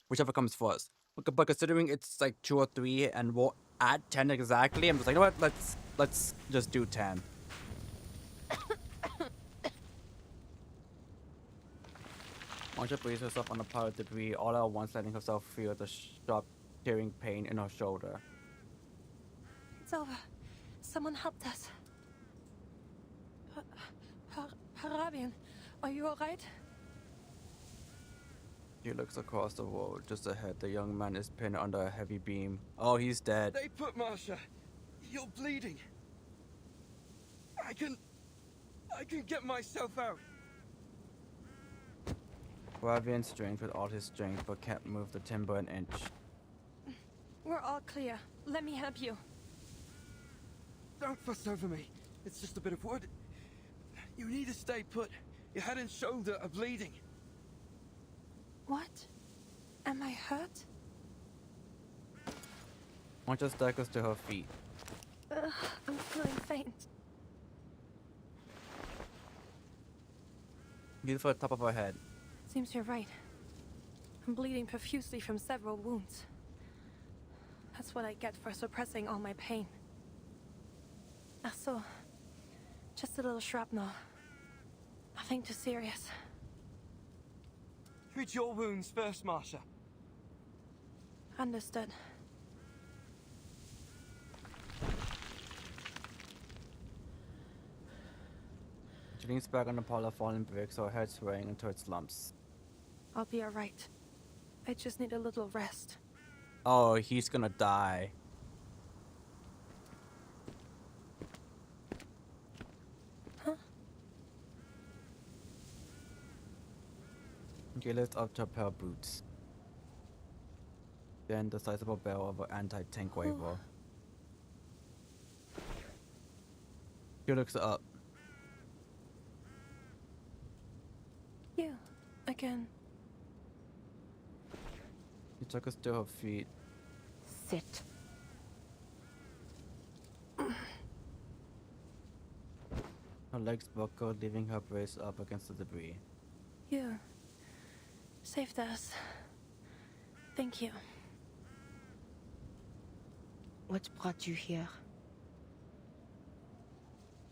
Whichever comes first. But considering it's like 2 or 3 and we're at 10 exactly, I'm just like, you know what? Let's just do 10. Marsha braces herself on a pile of debris, all at once letting herself feel the sharp, tearing pain in her shoulder. It's over. Someone helped us. Harabian, are you alright? She looks across the road. Just ahead, the young man is pinned under a heavy beam. Oh, he's dead. They put Marsha. You're bleeding. I can get myself out. Ravian strained with all his strength, but can't move the timber an inch. We're all clear. Let me help you. Don't fuss over me. It's just a bit of wood. You need to stay put. Your head and shoulder are bleeding. What? Am I hurt? Marsha staggers to her feet. I'm feeling faint. Feel for the top of her head. Seems you're right. I'm bleeding profusely from several wounds. That's what I get for suppressing all my pain. So, just a little shrapnel. Nothing too serious. Treat your wounds first, Marsha. Understood. She leans back on the pile of fallen bricks, her head swaying into its lumps. I'll be alright. I just need a little rest. Oh, he's gonna die. Huh? She lifts up her pair of boots. Then the sizable barrel of an anti-tank rifle. She looks up. again. He took us to her feet. Sit. Her legs buckled, leaving her braced up against the debris. You saved us. Thank you. What brought you here?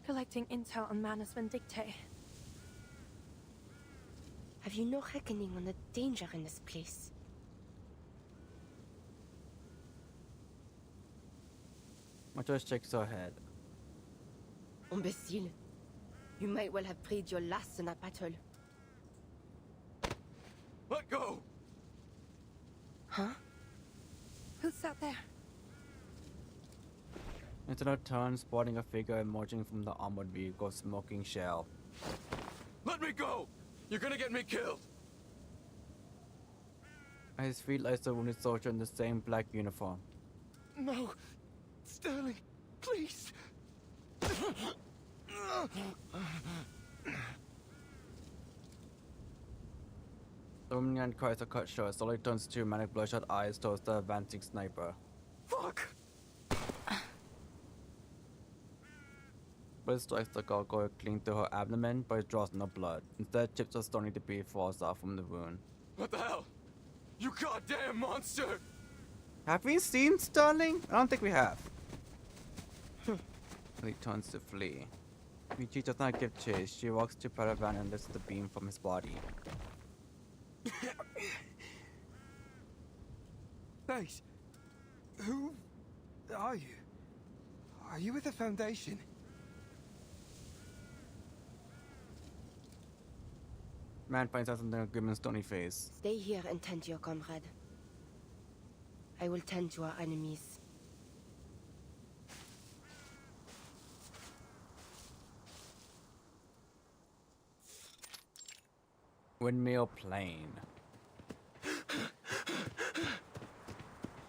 Collecting intel on Manus Vindictae. Have you no reckoning on the danger in this place? Matros shakes her head. Imbecile. You might well have prayed your last in that battle. Let go! Huh? Who's that there? Instead turns, spotting a figure emerging from the armored vehicle's smoking shell. Let me go! You're gonna get me killed! At his feet lies the wounded soldier in the same black uniform. No! Sterling, please! The woman behind cries are cut short, slowly turns to manic bloodshot eyes towards the advancing sniper. Fuck! Bullet strikes the gargoyle clean through her abdomen, but it draws no blood. Instead, chips of stony debris falls off from the wound. What the hell? You goddamn monster! Have we seen Sterling? I don't think we have. He turns to flee. Michi does not give chase. She walks to Paravan and lifts the beam from his body. Nice. Who are you? Are you with the Foundation? Man finds out something on Goodman's stony face. Stay here and tend to your comrade. I will tend to our enemies. Windmill plane.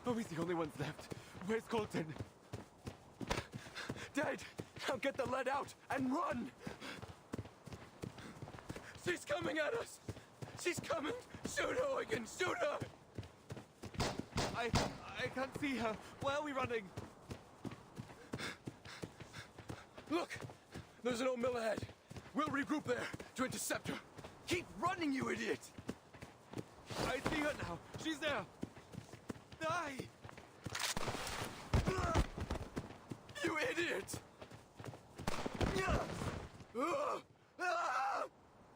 Are we the only ones left? Where's Colton? Dead! Now get the lead out and run! She's coming at us! She's coming! Shoot her, Eugen! Shoot her! I can't see her. Where are we running? Look! There's an old mill ahead. We'll regroup there to intercept her. Keep running, you idiot! I see her now. She's there. Die! You idiot!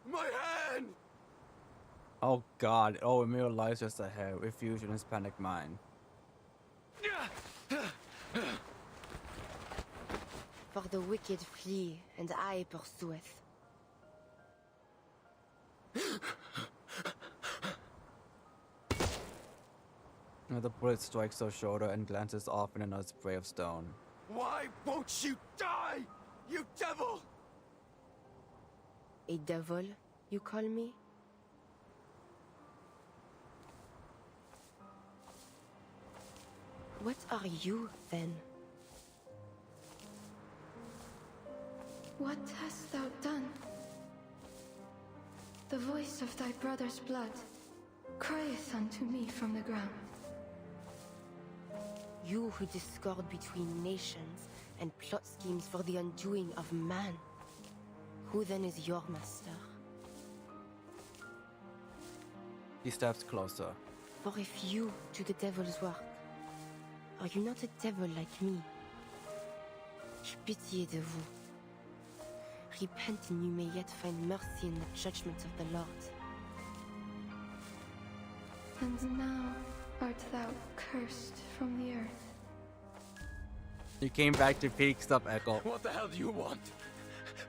My hand! Oh god, oh, Emil lies just ahead, refused in his panic mind. For the wicked flee, and I pursueth. Another bullet strikes her shoulder and glances off in another spray of stone. Why won't you die, you devil? A devil, you call me? What are you, then? What hast thou done? The voice of thy brother's blood crieth unto me from the ground. You who discord between nations and plot schemes for the undoing of man. Who then is your master? He steps closer. For if you do the devil's work, are you not a devil like me? J'ai pitié de vous. Repent and you may yet find mercy in the judgment of the Lord. And now art thou cursed from the earth. He came back to peak stuff, Echo. What the hell do you want?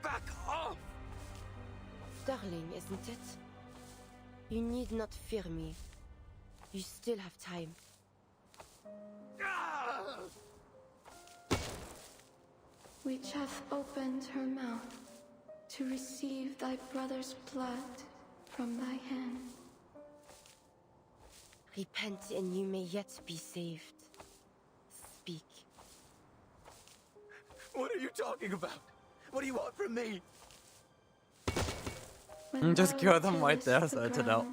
Back off! Sterling, isn't it? You need not fear me. You still have time. Which hath opened her mouth to receive thy brother's blood from thy hand. Repent and you may yet be saved. Speak. What are you talking about? What do you want from me? Just kill them right there, so to know.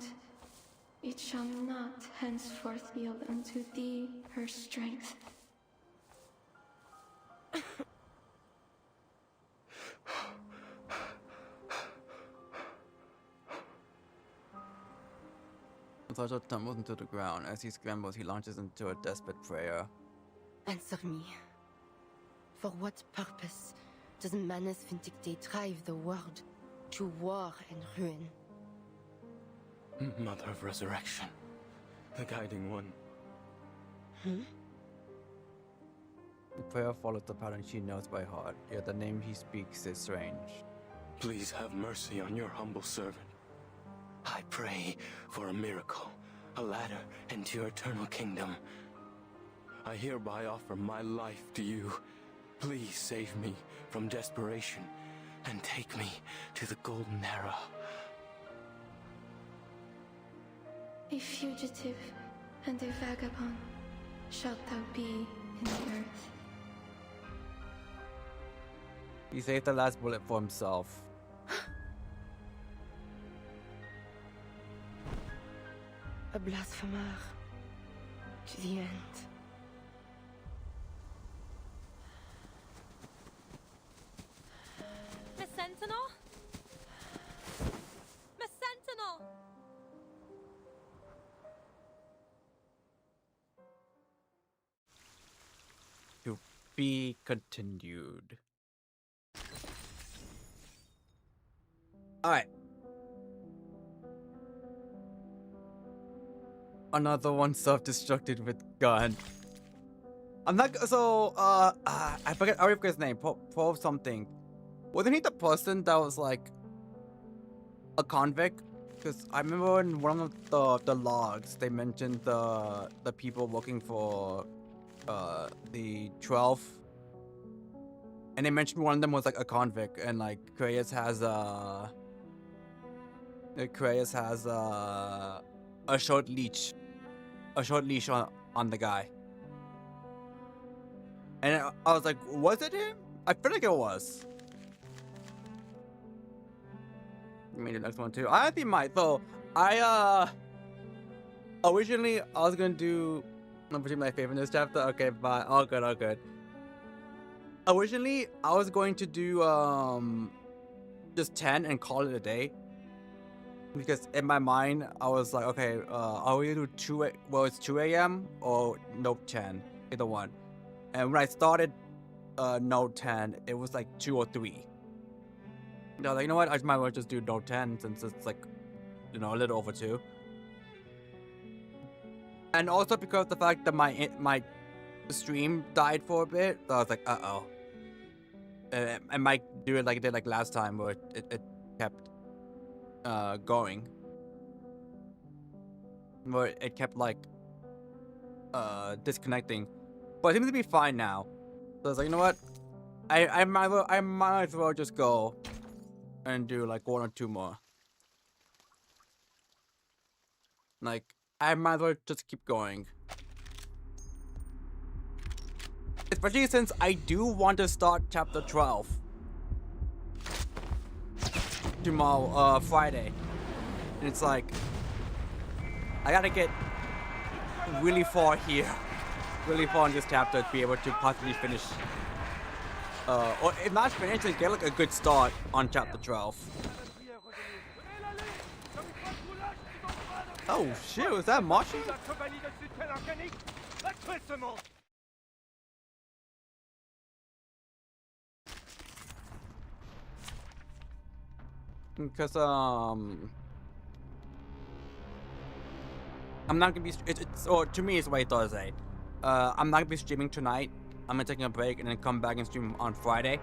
It shall not henceforth yield unto thee her strength. Natasha tumbles into the ground. As he scrambles, he launches into a desperate prayer. Answer me. For what purpose does Manus Vindicte drive the world to war and ruin? Mother of Resurrection. The guiding one. The prayer follows the pattern she knows by heart, yet the name he speaks is strange. Please have mercy on your humble servant. I pray for a miracle, a ladder into your eternal kingdom. I hereby offer my life to you. Please save me from desperation and take me to the golden era. A fugitive and a vagabond shalt thou be in the earth. He saved the last bullet for himself. A blasphemer to the end. Miss Sentinel? Miss Sentinel! To be continued. Alright. Another one self-destructed with gun. I'm not so I forget his name. Pro something. Wasn't he the person that was like a convict? Because I remember in one of the logs they mentioned the people looking for the 12, and they mentioned one of them was like a convict, and like Kratos has a short leash on the guy. And I was like, was it him? I feel like it was. Give me the next one too. I think might though. Originally I was gonna do number my favorite in this chapter. Okay, but all good. Originally I was going to do just 10 and call it a day. Because in my mind, I was like, okay, are we gonna do it's 2 a.m. or Note 10, either one. And when I started Note 10, it was like 2 or 3. And I was like, you know what, I might as well just do Note 10 since it's like, you know, a little over 2. And also because of the fact that my stream died for a bit, so I was like, uh-oh. I might do it like I did like last time, where it kept going, where it kept like disconnecting, but it seems to be fine now. So I was like, you know what, I might as well just go and do like 1 or 2 more. Like I might as well just keep going, especially since I do want to start chapter 12 tomorrow, Friday. And it's like, I gotta get really far here, really far in this chapter to be able to possibly finish, or if not finish, then get like a good start on chapter 12. Oh shit, was that Marshy? Because I'm not gonna be. Or to me, it's way Thursday. I'm not gonna be streaming tonight. I'm gonna take a break and then come back and stream on Friday.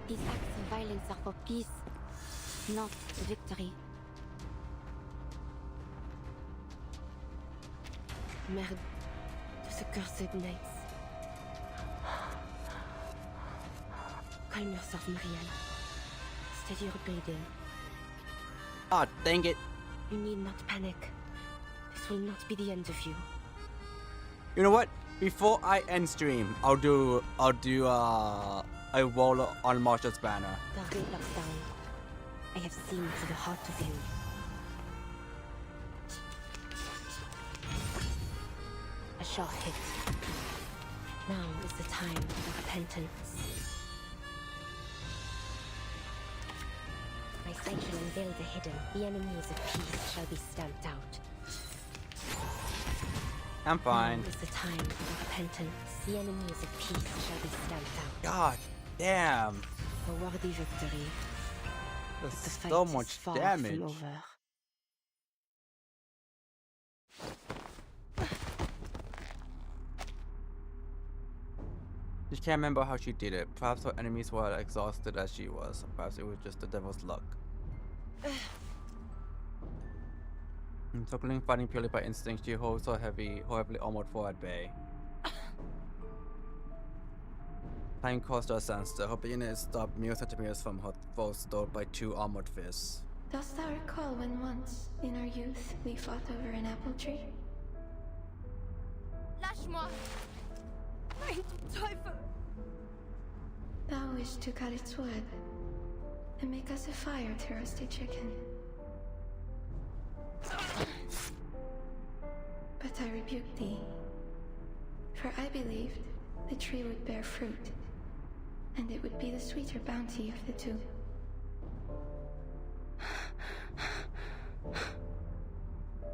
These acts of violence are for peace, not victory. Merde de ce cursed nights. Calm yourself, Marianne. Steady your bleeding. Ah, dang it. You need not panic. This will not be the end of you. You know what? Before I end stream, I'll do a roll on Marshall's banner. The raid lockdown. I have seen to the heart of you. A short hit. Now is the time for repentance. My sight shall unveil the hidden. The enemies of peace shall be stamped out. I'm fine. Now is the time for repentance. The enemies of peace shall be stamped out. God damn. A worthy victory. That's The fight so is much far damage. from over. She can't remember how she did it. Perhaps her enemies were as exhausted as she was. Perhaps it was just the devil's luck. Circling, fighting purely by instinct, she holds her heavily armored foe at bay. Time caused her standstill. Her beginning is stopped mere centimeters from her foe, stalled by two armored fists. Dost thou recall when once, in our youth, we fought over an apple tree? Lâche-moi! Mein Teufel! Thou wished to cut its wood and make us a fire to roast a chicken. But I rebuked thee, for I believed the tree would bear fruit, and it would be the sweeter bounty of the two.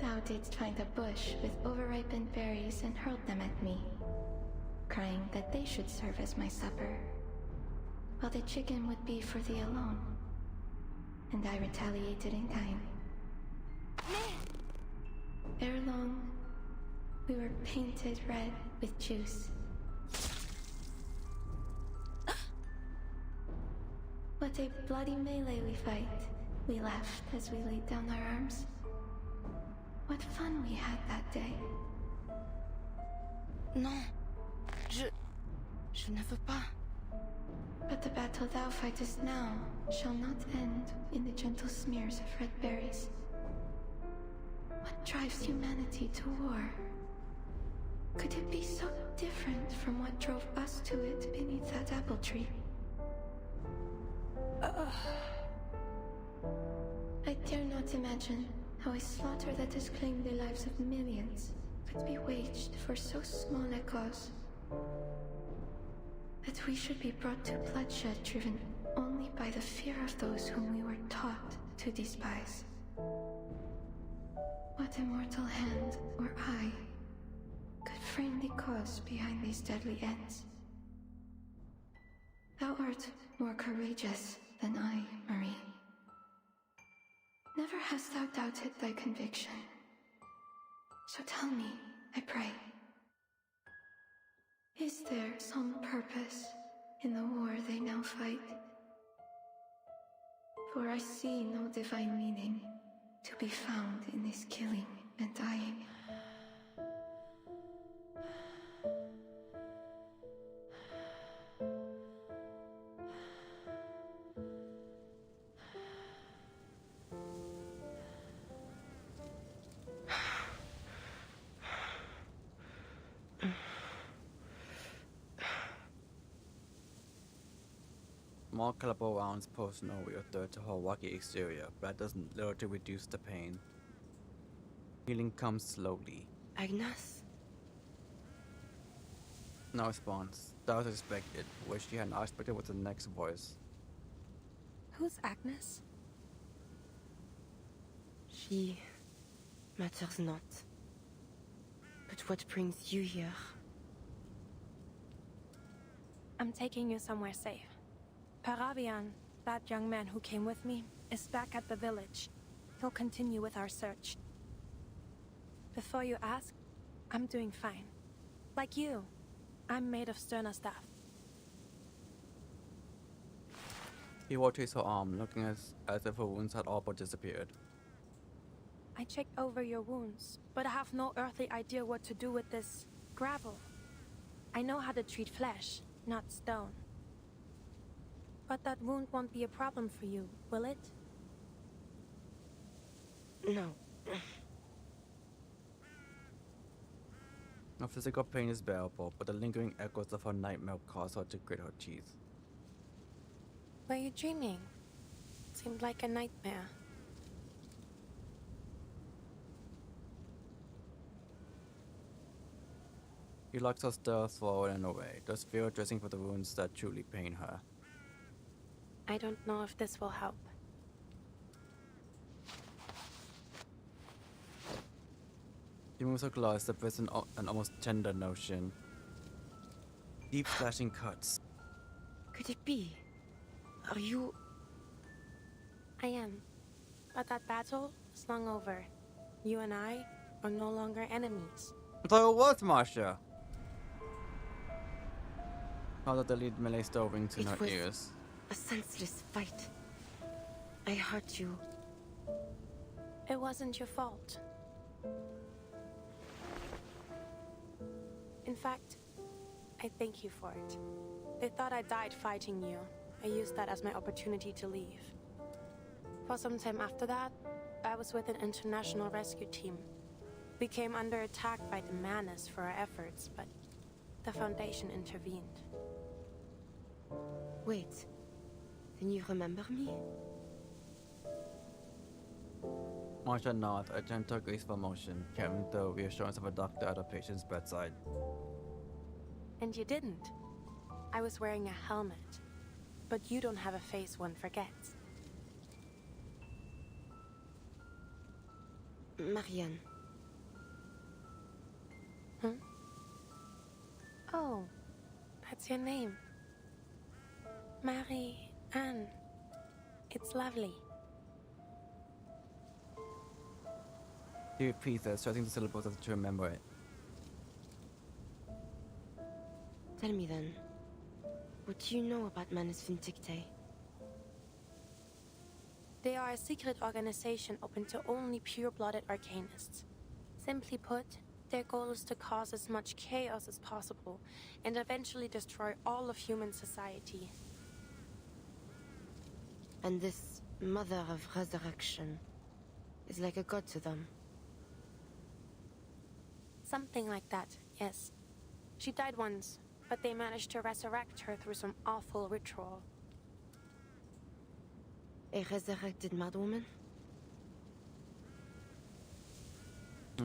Thou didst find a bush with overripened berries and hurled them at me, crying that they should serve as my supper, while the chicken would be for thee alone. And I retaliated in kind. Ere long, we were painted red with juice. What a bloody melee we fight. We laughed as we laid down our arms. What fun we had that day. Non. Je ne veux pas. But the battle thou fightest now shall not end in the gentle smears of red berries. What drives humanity to war? Could it be so different from what drove us to it beneath that apple tree? I dare not imagine how a slaughter that has claimed the lives of millions could be waged for so small a cause. That we should be brought to bloodshed driven only by the fear of those whom we were taught to despise. What immortal hand or eye could frame the cause behind these deadly ends? Thou art more courageous than I, Marie. Never hast thou doubted thy conviction. So tell me, I pray, is there some purpose in the war they now fight? For I see no divine meaning to be found in this killing and dying. More caliber rounds pose no real threat to her rocky exterior, but that doesn't literally reduce the pain. Healing comes slowly. Agnes? No response. That was expected. What she had not expected was the next voice. Who's Agnes? She matters not. But what brings you here? I'm taking you somewhere safe. Paravian, that young man who came with me, is back at the village. He'll continue with our search. Before you ask, I'm doing fine. Like you, I'm made of sterner stuff. He rotates her arm, looking as if her wounds had all but disappeared. I checked over your wounds, but I have no earthly idea what to do with this gravel. I know how to treat flesh, not stone. But that wound won't be a problem for you, will it? No. Her physical pain is bearable, but the lingering echoes of her nightmare cause her to grit her teeth. Were you dreaming? seemed like a nightmare. He locks her stealth forward and away, does fear dressing for the wounds that truly pain her. I don't know if this will help. He moves her claws, suppress an almost tender notion. Deep slashing cuts. Could it be? Are you... I am. But that battle is long over. You and I are no longer enemies. I thought it was Marsha. Now that the lead melee still rings in her ears. A senseless fight. I hurt you. It wasn't your fault. In fact, I thank you for it. They thought I died fighting you. I used that as my opportunity to leave. For some time after that, I was with an international rescue team. We came under attack by the Manus for our efforts, but the Foundation intervened. Wait, then you remember me? Marsha nods, a gentle, graceful motion, carrying the reassurance of a doctor at a patient's bedside. And you didn't. I was wearing a helmet. But you don't have a face one forgets. Marianne. Huh? Oh, that's your name. Marie-Anne. It's lovely. He repeats it, stressing the syllables as if to remember it. Tell me then, what do you know about Manus Vindictae? They are a secret organization open to only pure-blooded arcanists. Simply put, their goal is to cause as much chaos as possible and eventually destroy all of human society. And this Mother of Resurrection is like a god to them? Something like that, yes. She died once, but they managed to resurrect her through some awful ritual. A resurrected madwoman?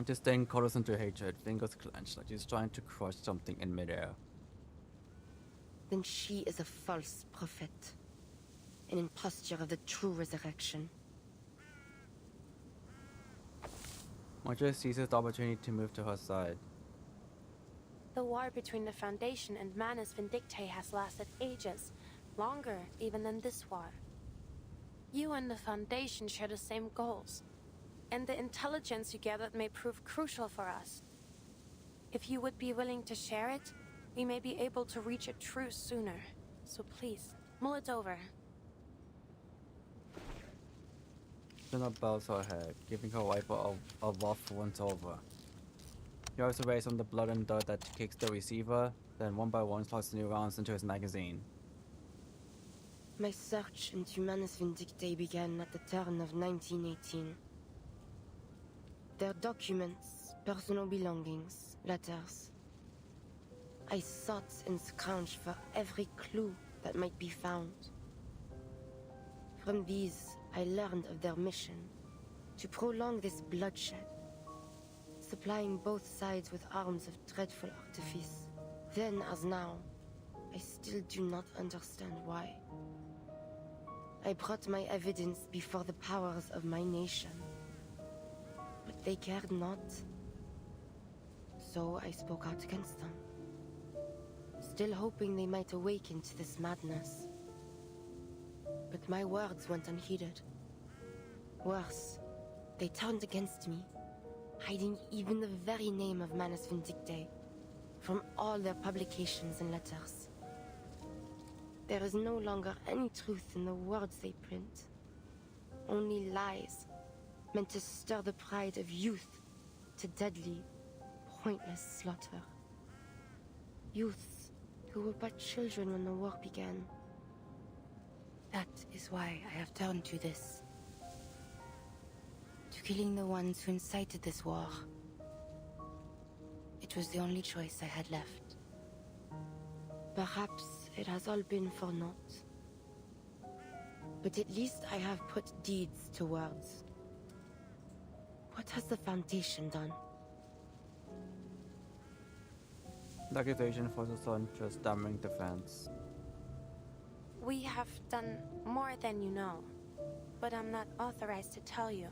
Disdain colors into hatred, fingers clenched like she's trying to crush something in midair. Then she is a false prophet. An imposture of the true resurrection. Marsha seizes the opportunity to move to her side. The war between the Foundation and Manus Vindictae has lasted ages, longer even than this war. You and the Foundation share the same goals, and the intelligence you gathered may prove crucial for us. If you would be willing to share it, we may be able to reach a truce sooner. So please, mull it over. Jenna bows her head, giving her wiper a rough once over. He wipes away some of the blood and dirt that kicks the receiver, then one by one slots new rounds into his magazine. My search into Manus Vindictae began at the turn of 1918. Their documents, personal belongings, letters. I sought and scrounged for every clue that might be found. From these, I learned of their mission to prolong this bloodshed, supplying both sides with arms of dreadful artifice. Then, as now, I still do not understand why. I brought my evidence before the powers of my nation, but they cared not. So I spoke out against them, still hoping they might awaken to this madness. But my words went unheeded. Worse, they turned against me, hiding even the very name of Manus Vindictae from all their publications and letters. There is no longer any truth in the words they print. Only lies, meant to stir the pride of youth to deadly, pointless slaughter. Youths who were but children when the war began. That is why I have turned to this. To killing the ones who incited this war. It was the only choice I had left. Perhaps it has all been for naught. But at least I have put deeds to words. What has the Foundation done? The accusation for the son just damaging defense. We have done more than you know, but I'm not authorized to tell you.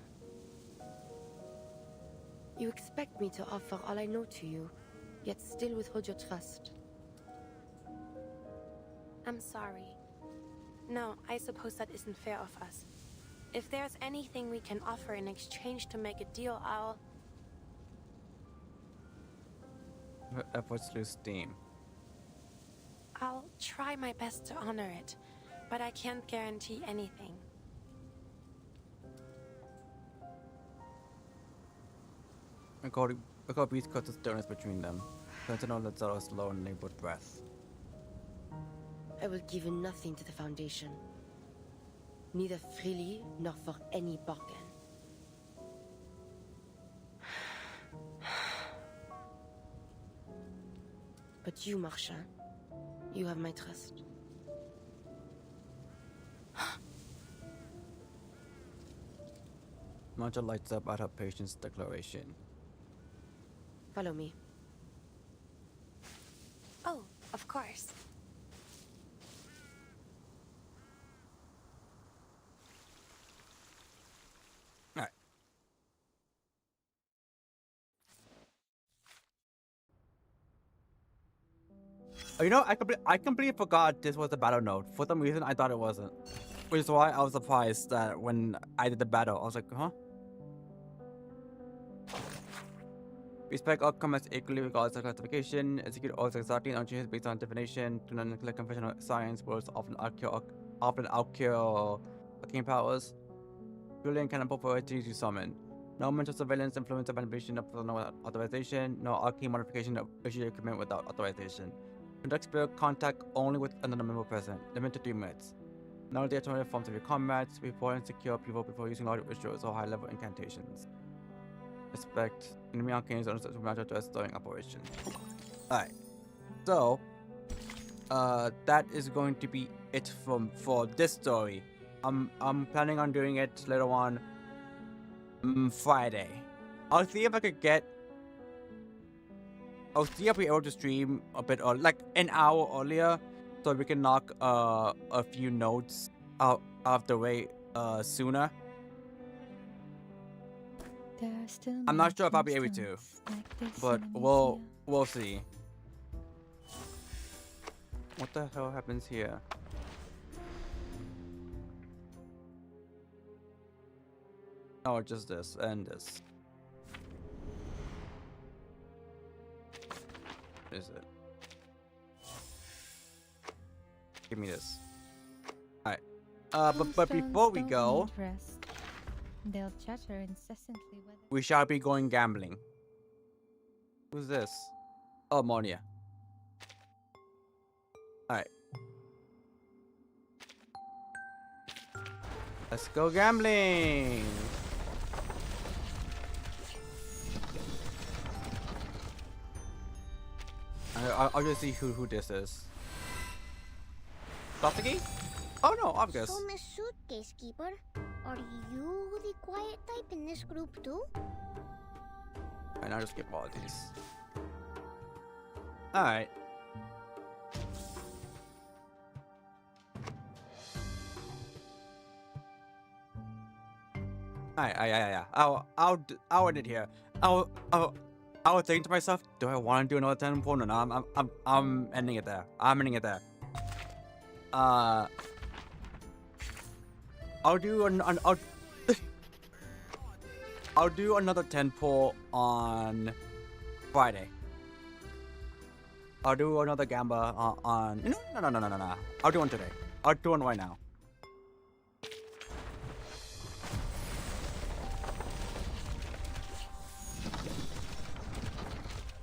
You expect me to offer all I know to you, yet still withhold your trust. I'm sorry. No, I suppose that isn't fair of us. If there's anything we can offer in exchange to make a deal, I'll... Her efforts lose steam. I'll try my best to honor it, but I can't guarantee anything. Beast cuts the stillness between them. Sentinel lets out a slow and labored breath. I will give nothing to the Foundation. Neither freely nor for any bargain. But you, Marchand, you have my trust. Marchand lights up at her patient's declaration. Follow me. Oh, of course. Alright. You know, I completely forgot this was the battle node. For some reason, I thought it wasn't. Which is why I was surprised that when I did the battle, I was like, huh? Respect outcome as equally regardless of classification. Execute orders exactly and changes based on definition. Do not neglect conventional science. Words often outkill arcane powers. Brilliant can amplify abilities you summon. No mental surveillance, influence, or manipulation of no authorization. No arcane modification of issue equipment without authorization. Conduct spirit contact only with another member present. Limit to 3 minutes. None of the alternative forms of your comrades. Report and secure people before using audio rituals or high-level incantations. Respect enemy arcanes on supernatural address during operation. Alright. So that is going to be it for this story. I'm planning on doing it later on Friday. I'll see if I could get I'll see if we're able to stream a bit early, like an hour earlier, so we can knock a few notes out of the way sooner. I'm not sure if I'll be able to, but we'll see. What the hell happens here? Oh, just this and this. What is it? Give me this. Alright. But before we go, they'll chatter incessantly whether we shall be going gambling. Who's this? Oh, Monia. Alright. Let's go gambling! I'll just see who this is. Sasuke? Oh no, obvious. So, Miss Suitcase Keeper, are you the quiet type in this group too? And I'll just skip all of these. Alright. Yeah. I'll end it here. I was thinking to myself, do I want to do another 10 point? No, I'm ending it there. I'm ending it there. I'll do I'll do another 10 pull on Friday. I'll do another gamba on no. I'll do one today. I'll do one right now.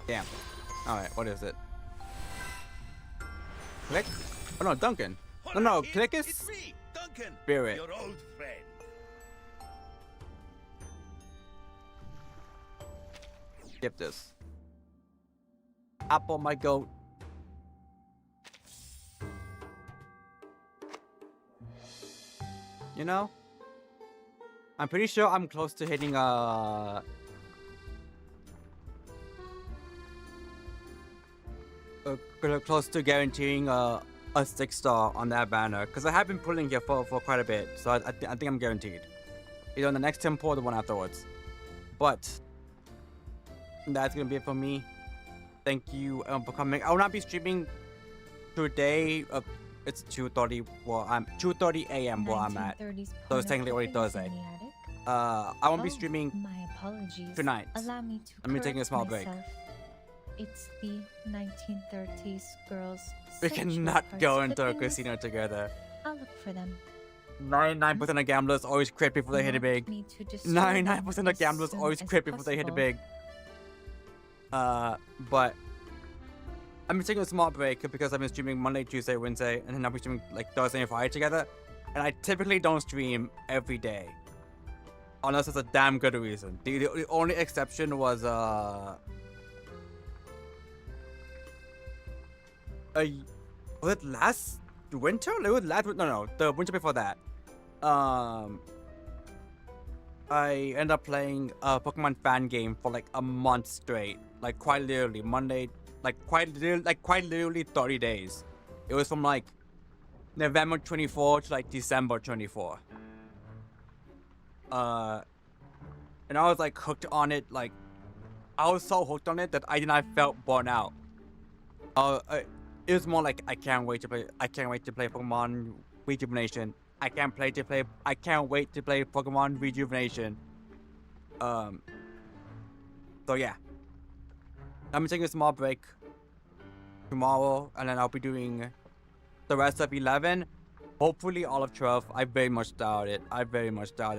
Damn. Alright, what is it? Click? Oh no, Duncan. No, click is It's me, Duncan, Spirit. your old friend. Skip this. Apple, my goat. You know? I'm pretty sure I'm close to hitting close to guaranteeing a 6-star on that banner, because I have been pulling here for quite a bit, so I think I'm guaranteed. Either on the next tempo or the one afterwards. But that's gonna be it for me. Thank you for coming. I will not be streaming today. It's 2:30. Well, I'm 2:30 a.m. where I'm at. So it's technically already Thursday. I won't be streaming my apologies. tonight. Allow me to I'm taking a small break. It's the 1930s girls. We cannot go into a casino together. I'll look for them. 99% of gamblers always quit before they hit it big. 99% of gamblers always quit before they hit it big. But I'm taking a small break because I've been streaming Monday, Tuesday, Wednesday, and then I'll be streaming like Thursday and Friday together. And I typically don't stream every day, unless it's a damn good reason. The only exception was was it last winter? It was last no, the winter before that. I ended up playing a Pokemon fan game for like a month straight, like quite literally Monday, quite literally 30 days. It was from like November 24 to like December 24. And I was like hooked on it. Like I was so hooked on it that I felt burnt out. It was more like I can't wait to play Pokemon Rejuvenation. I can't wait to play Pokemon Rejuvenation. So yeah, I'm taking a small break tomorrow, and then I'll be doing the rest of 11. Hopefully all of 12. I very much doubt it.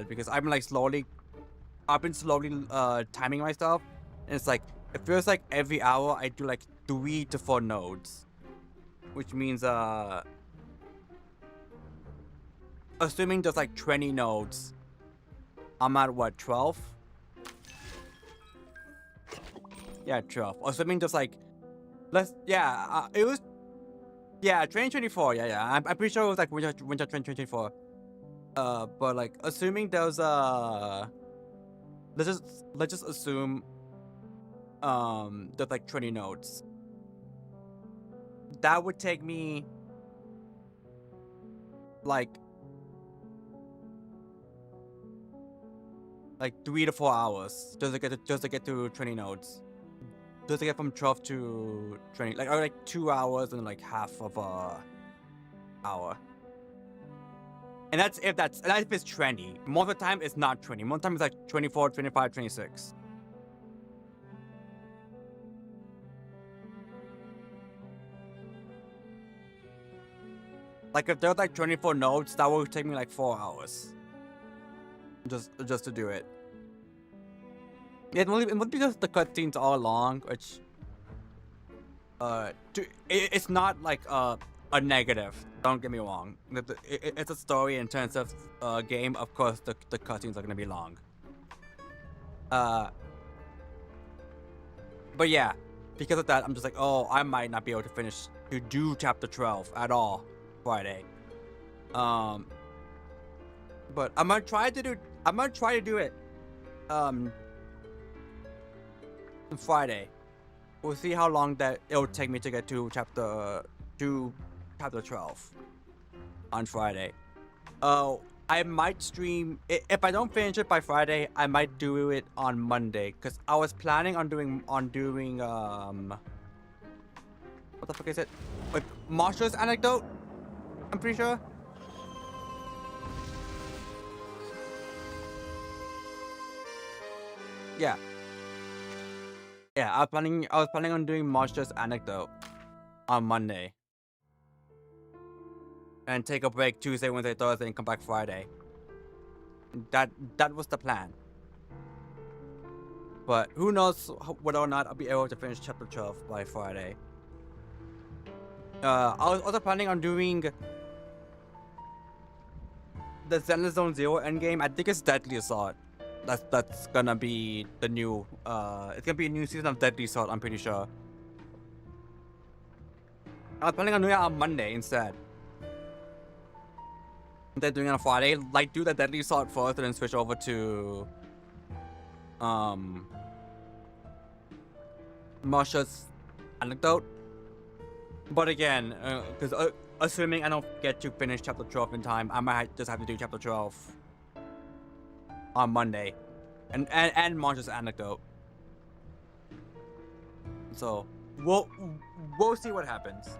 Because I've been slowly timing myself, and it's like it feels like every hour I do like 3 to 4 nodes, which means assuming there's like 20 nodes, I'm at what, 12? Yeah, 12. Assuming there's like, it was, 2024. Yeah. I'm pretty sure it was like winter 2024. But like assuming there's let's just assume there's like 20 nodes. That would take me like 3 to 4 hours just to get to 20 nodes. Just to get from 12 to 20, like 2 hours and like half of a hour. And that's if it's 20. Most of the time it's not 20. Most of the time it's like 24, 25, 26. Like if there's like 24 nodes, that will take me like 4 hours. Just to do it. It won't because the cutscenes are long, which it's not like a negative. Don't get me wrong. It's a story in terms of game. Of course, the cutscenes are gonna be long. But yeah, because of that, I'm just like, oh, I might not be able to do chapter 12 at all Friday. But I'm gonna try to do it Friday. We'll see how long that it'll take me to get to chapter 12 on Friday. I might stream if I don't finish it by Friday. I might do it on Monday because I was planning on doing what the fuck is it? Like Marsha's anecdote. I'm pretty sure. Yeah. I was planning on doing Marsha's anecdote on Monday. And take a break Tuesday, Wednesday, Thursday, and come back Friday. That was the plan. But who knows whether or not I'll be able to finish chapter 12 by Friday. I was also planning on doing the Zenless Zone Zero endgame. I think it's Deadly Assault. That's gonna be the new it's gonna be a new season of Deadly Assault, I'm pretty sure. I was planning on doing it on Monday instead. they're doing it on Friday. Like, do the Deadly Sword first and then switch over to Marsha's Anecdote. But again, because assuming I don't get to finish chapter 12 in time, I might just have to do chapter 12 on Monday, and Marsha's Anecdote. So we'll see what happens.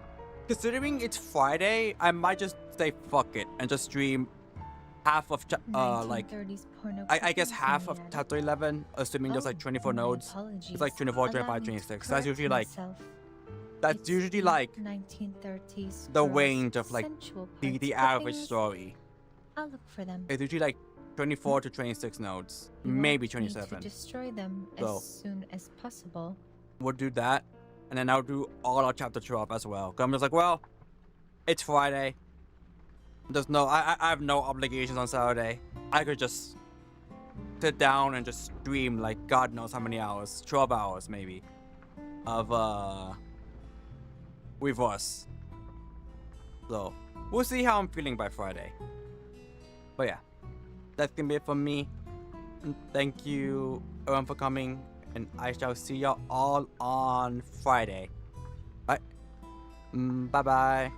Considering it's Friday, I might just say fuck it and just stream half of like I guess half of chapter 11, assuming there's like 24 nodes. It's like 24, 25, 26. That's usually like the range of like the average story. I'll look for them. It's usually like 24 to 26 nodes, maybe 27. To destroy them So, as soon as possible. We'll do that, and then I'll do all our chapter 12 as well. 'Cause I'm just like, well, it's Friday. There's no, I have no obligations on Saturday. I could just sit down and just stream like God knows how many hours, 12 hours maybe, of with us. So we'll see how I'm feeling by Friday. But yeah, that's gonna be it from me. And thank you everyone for coming, and I shall see y'all all on Friday. Bye. Bye bye.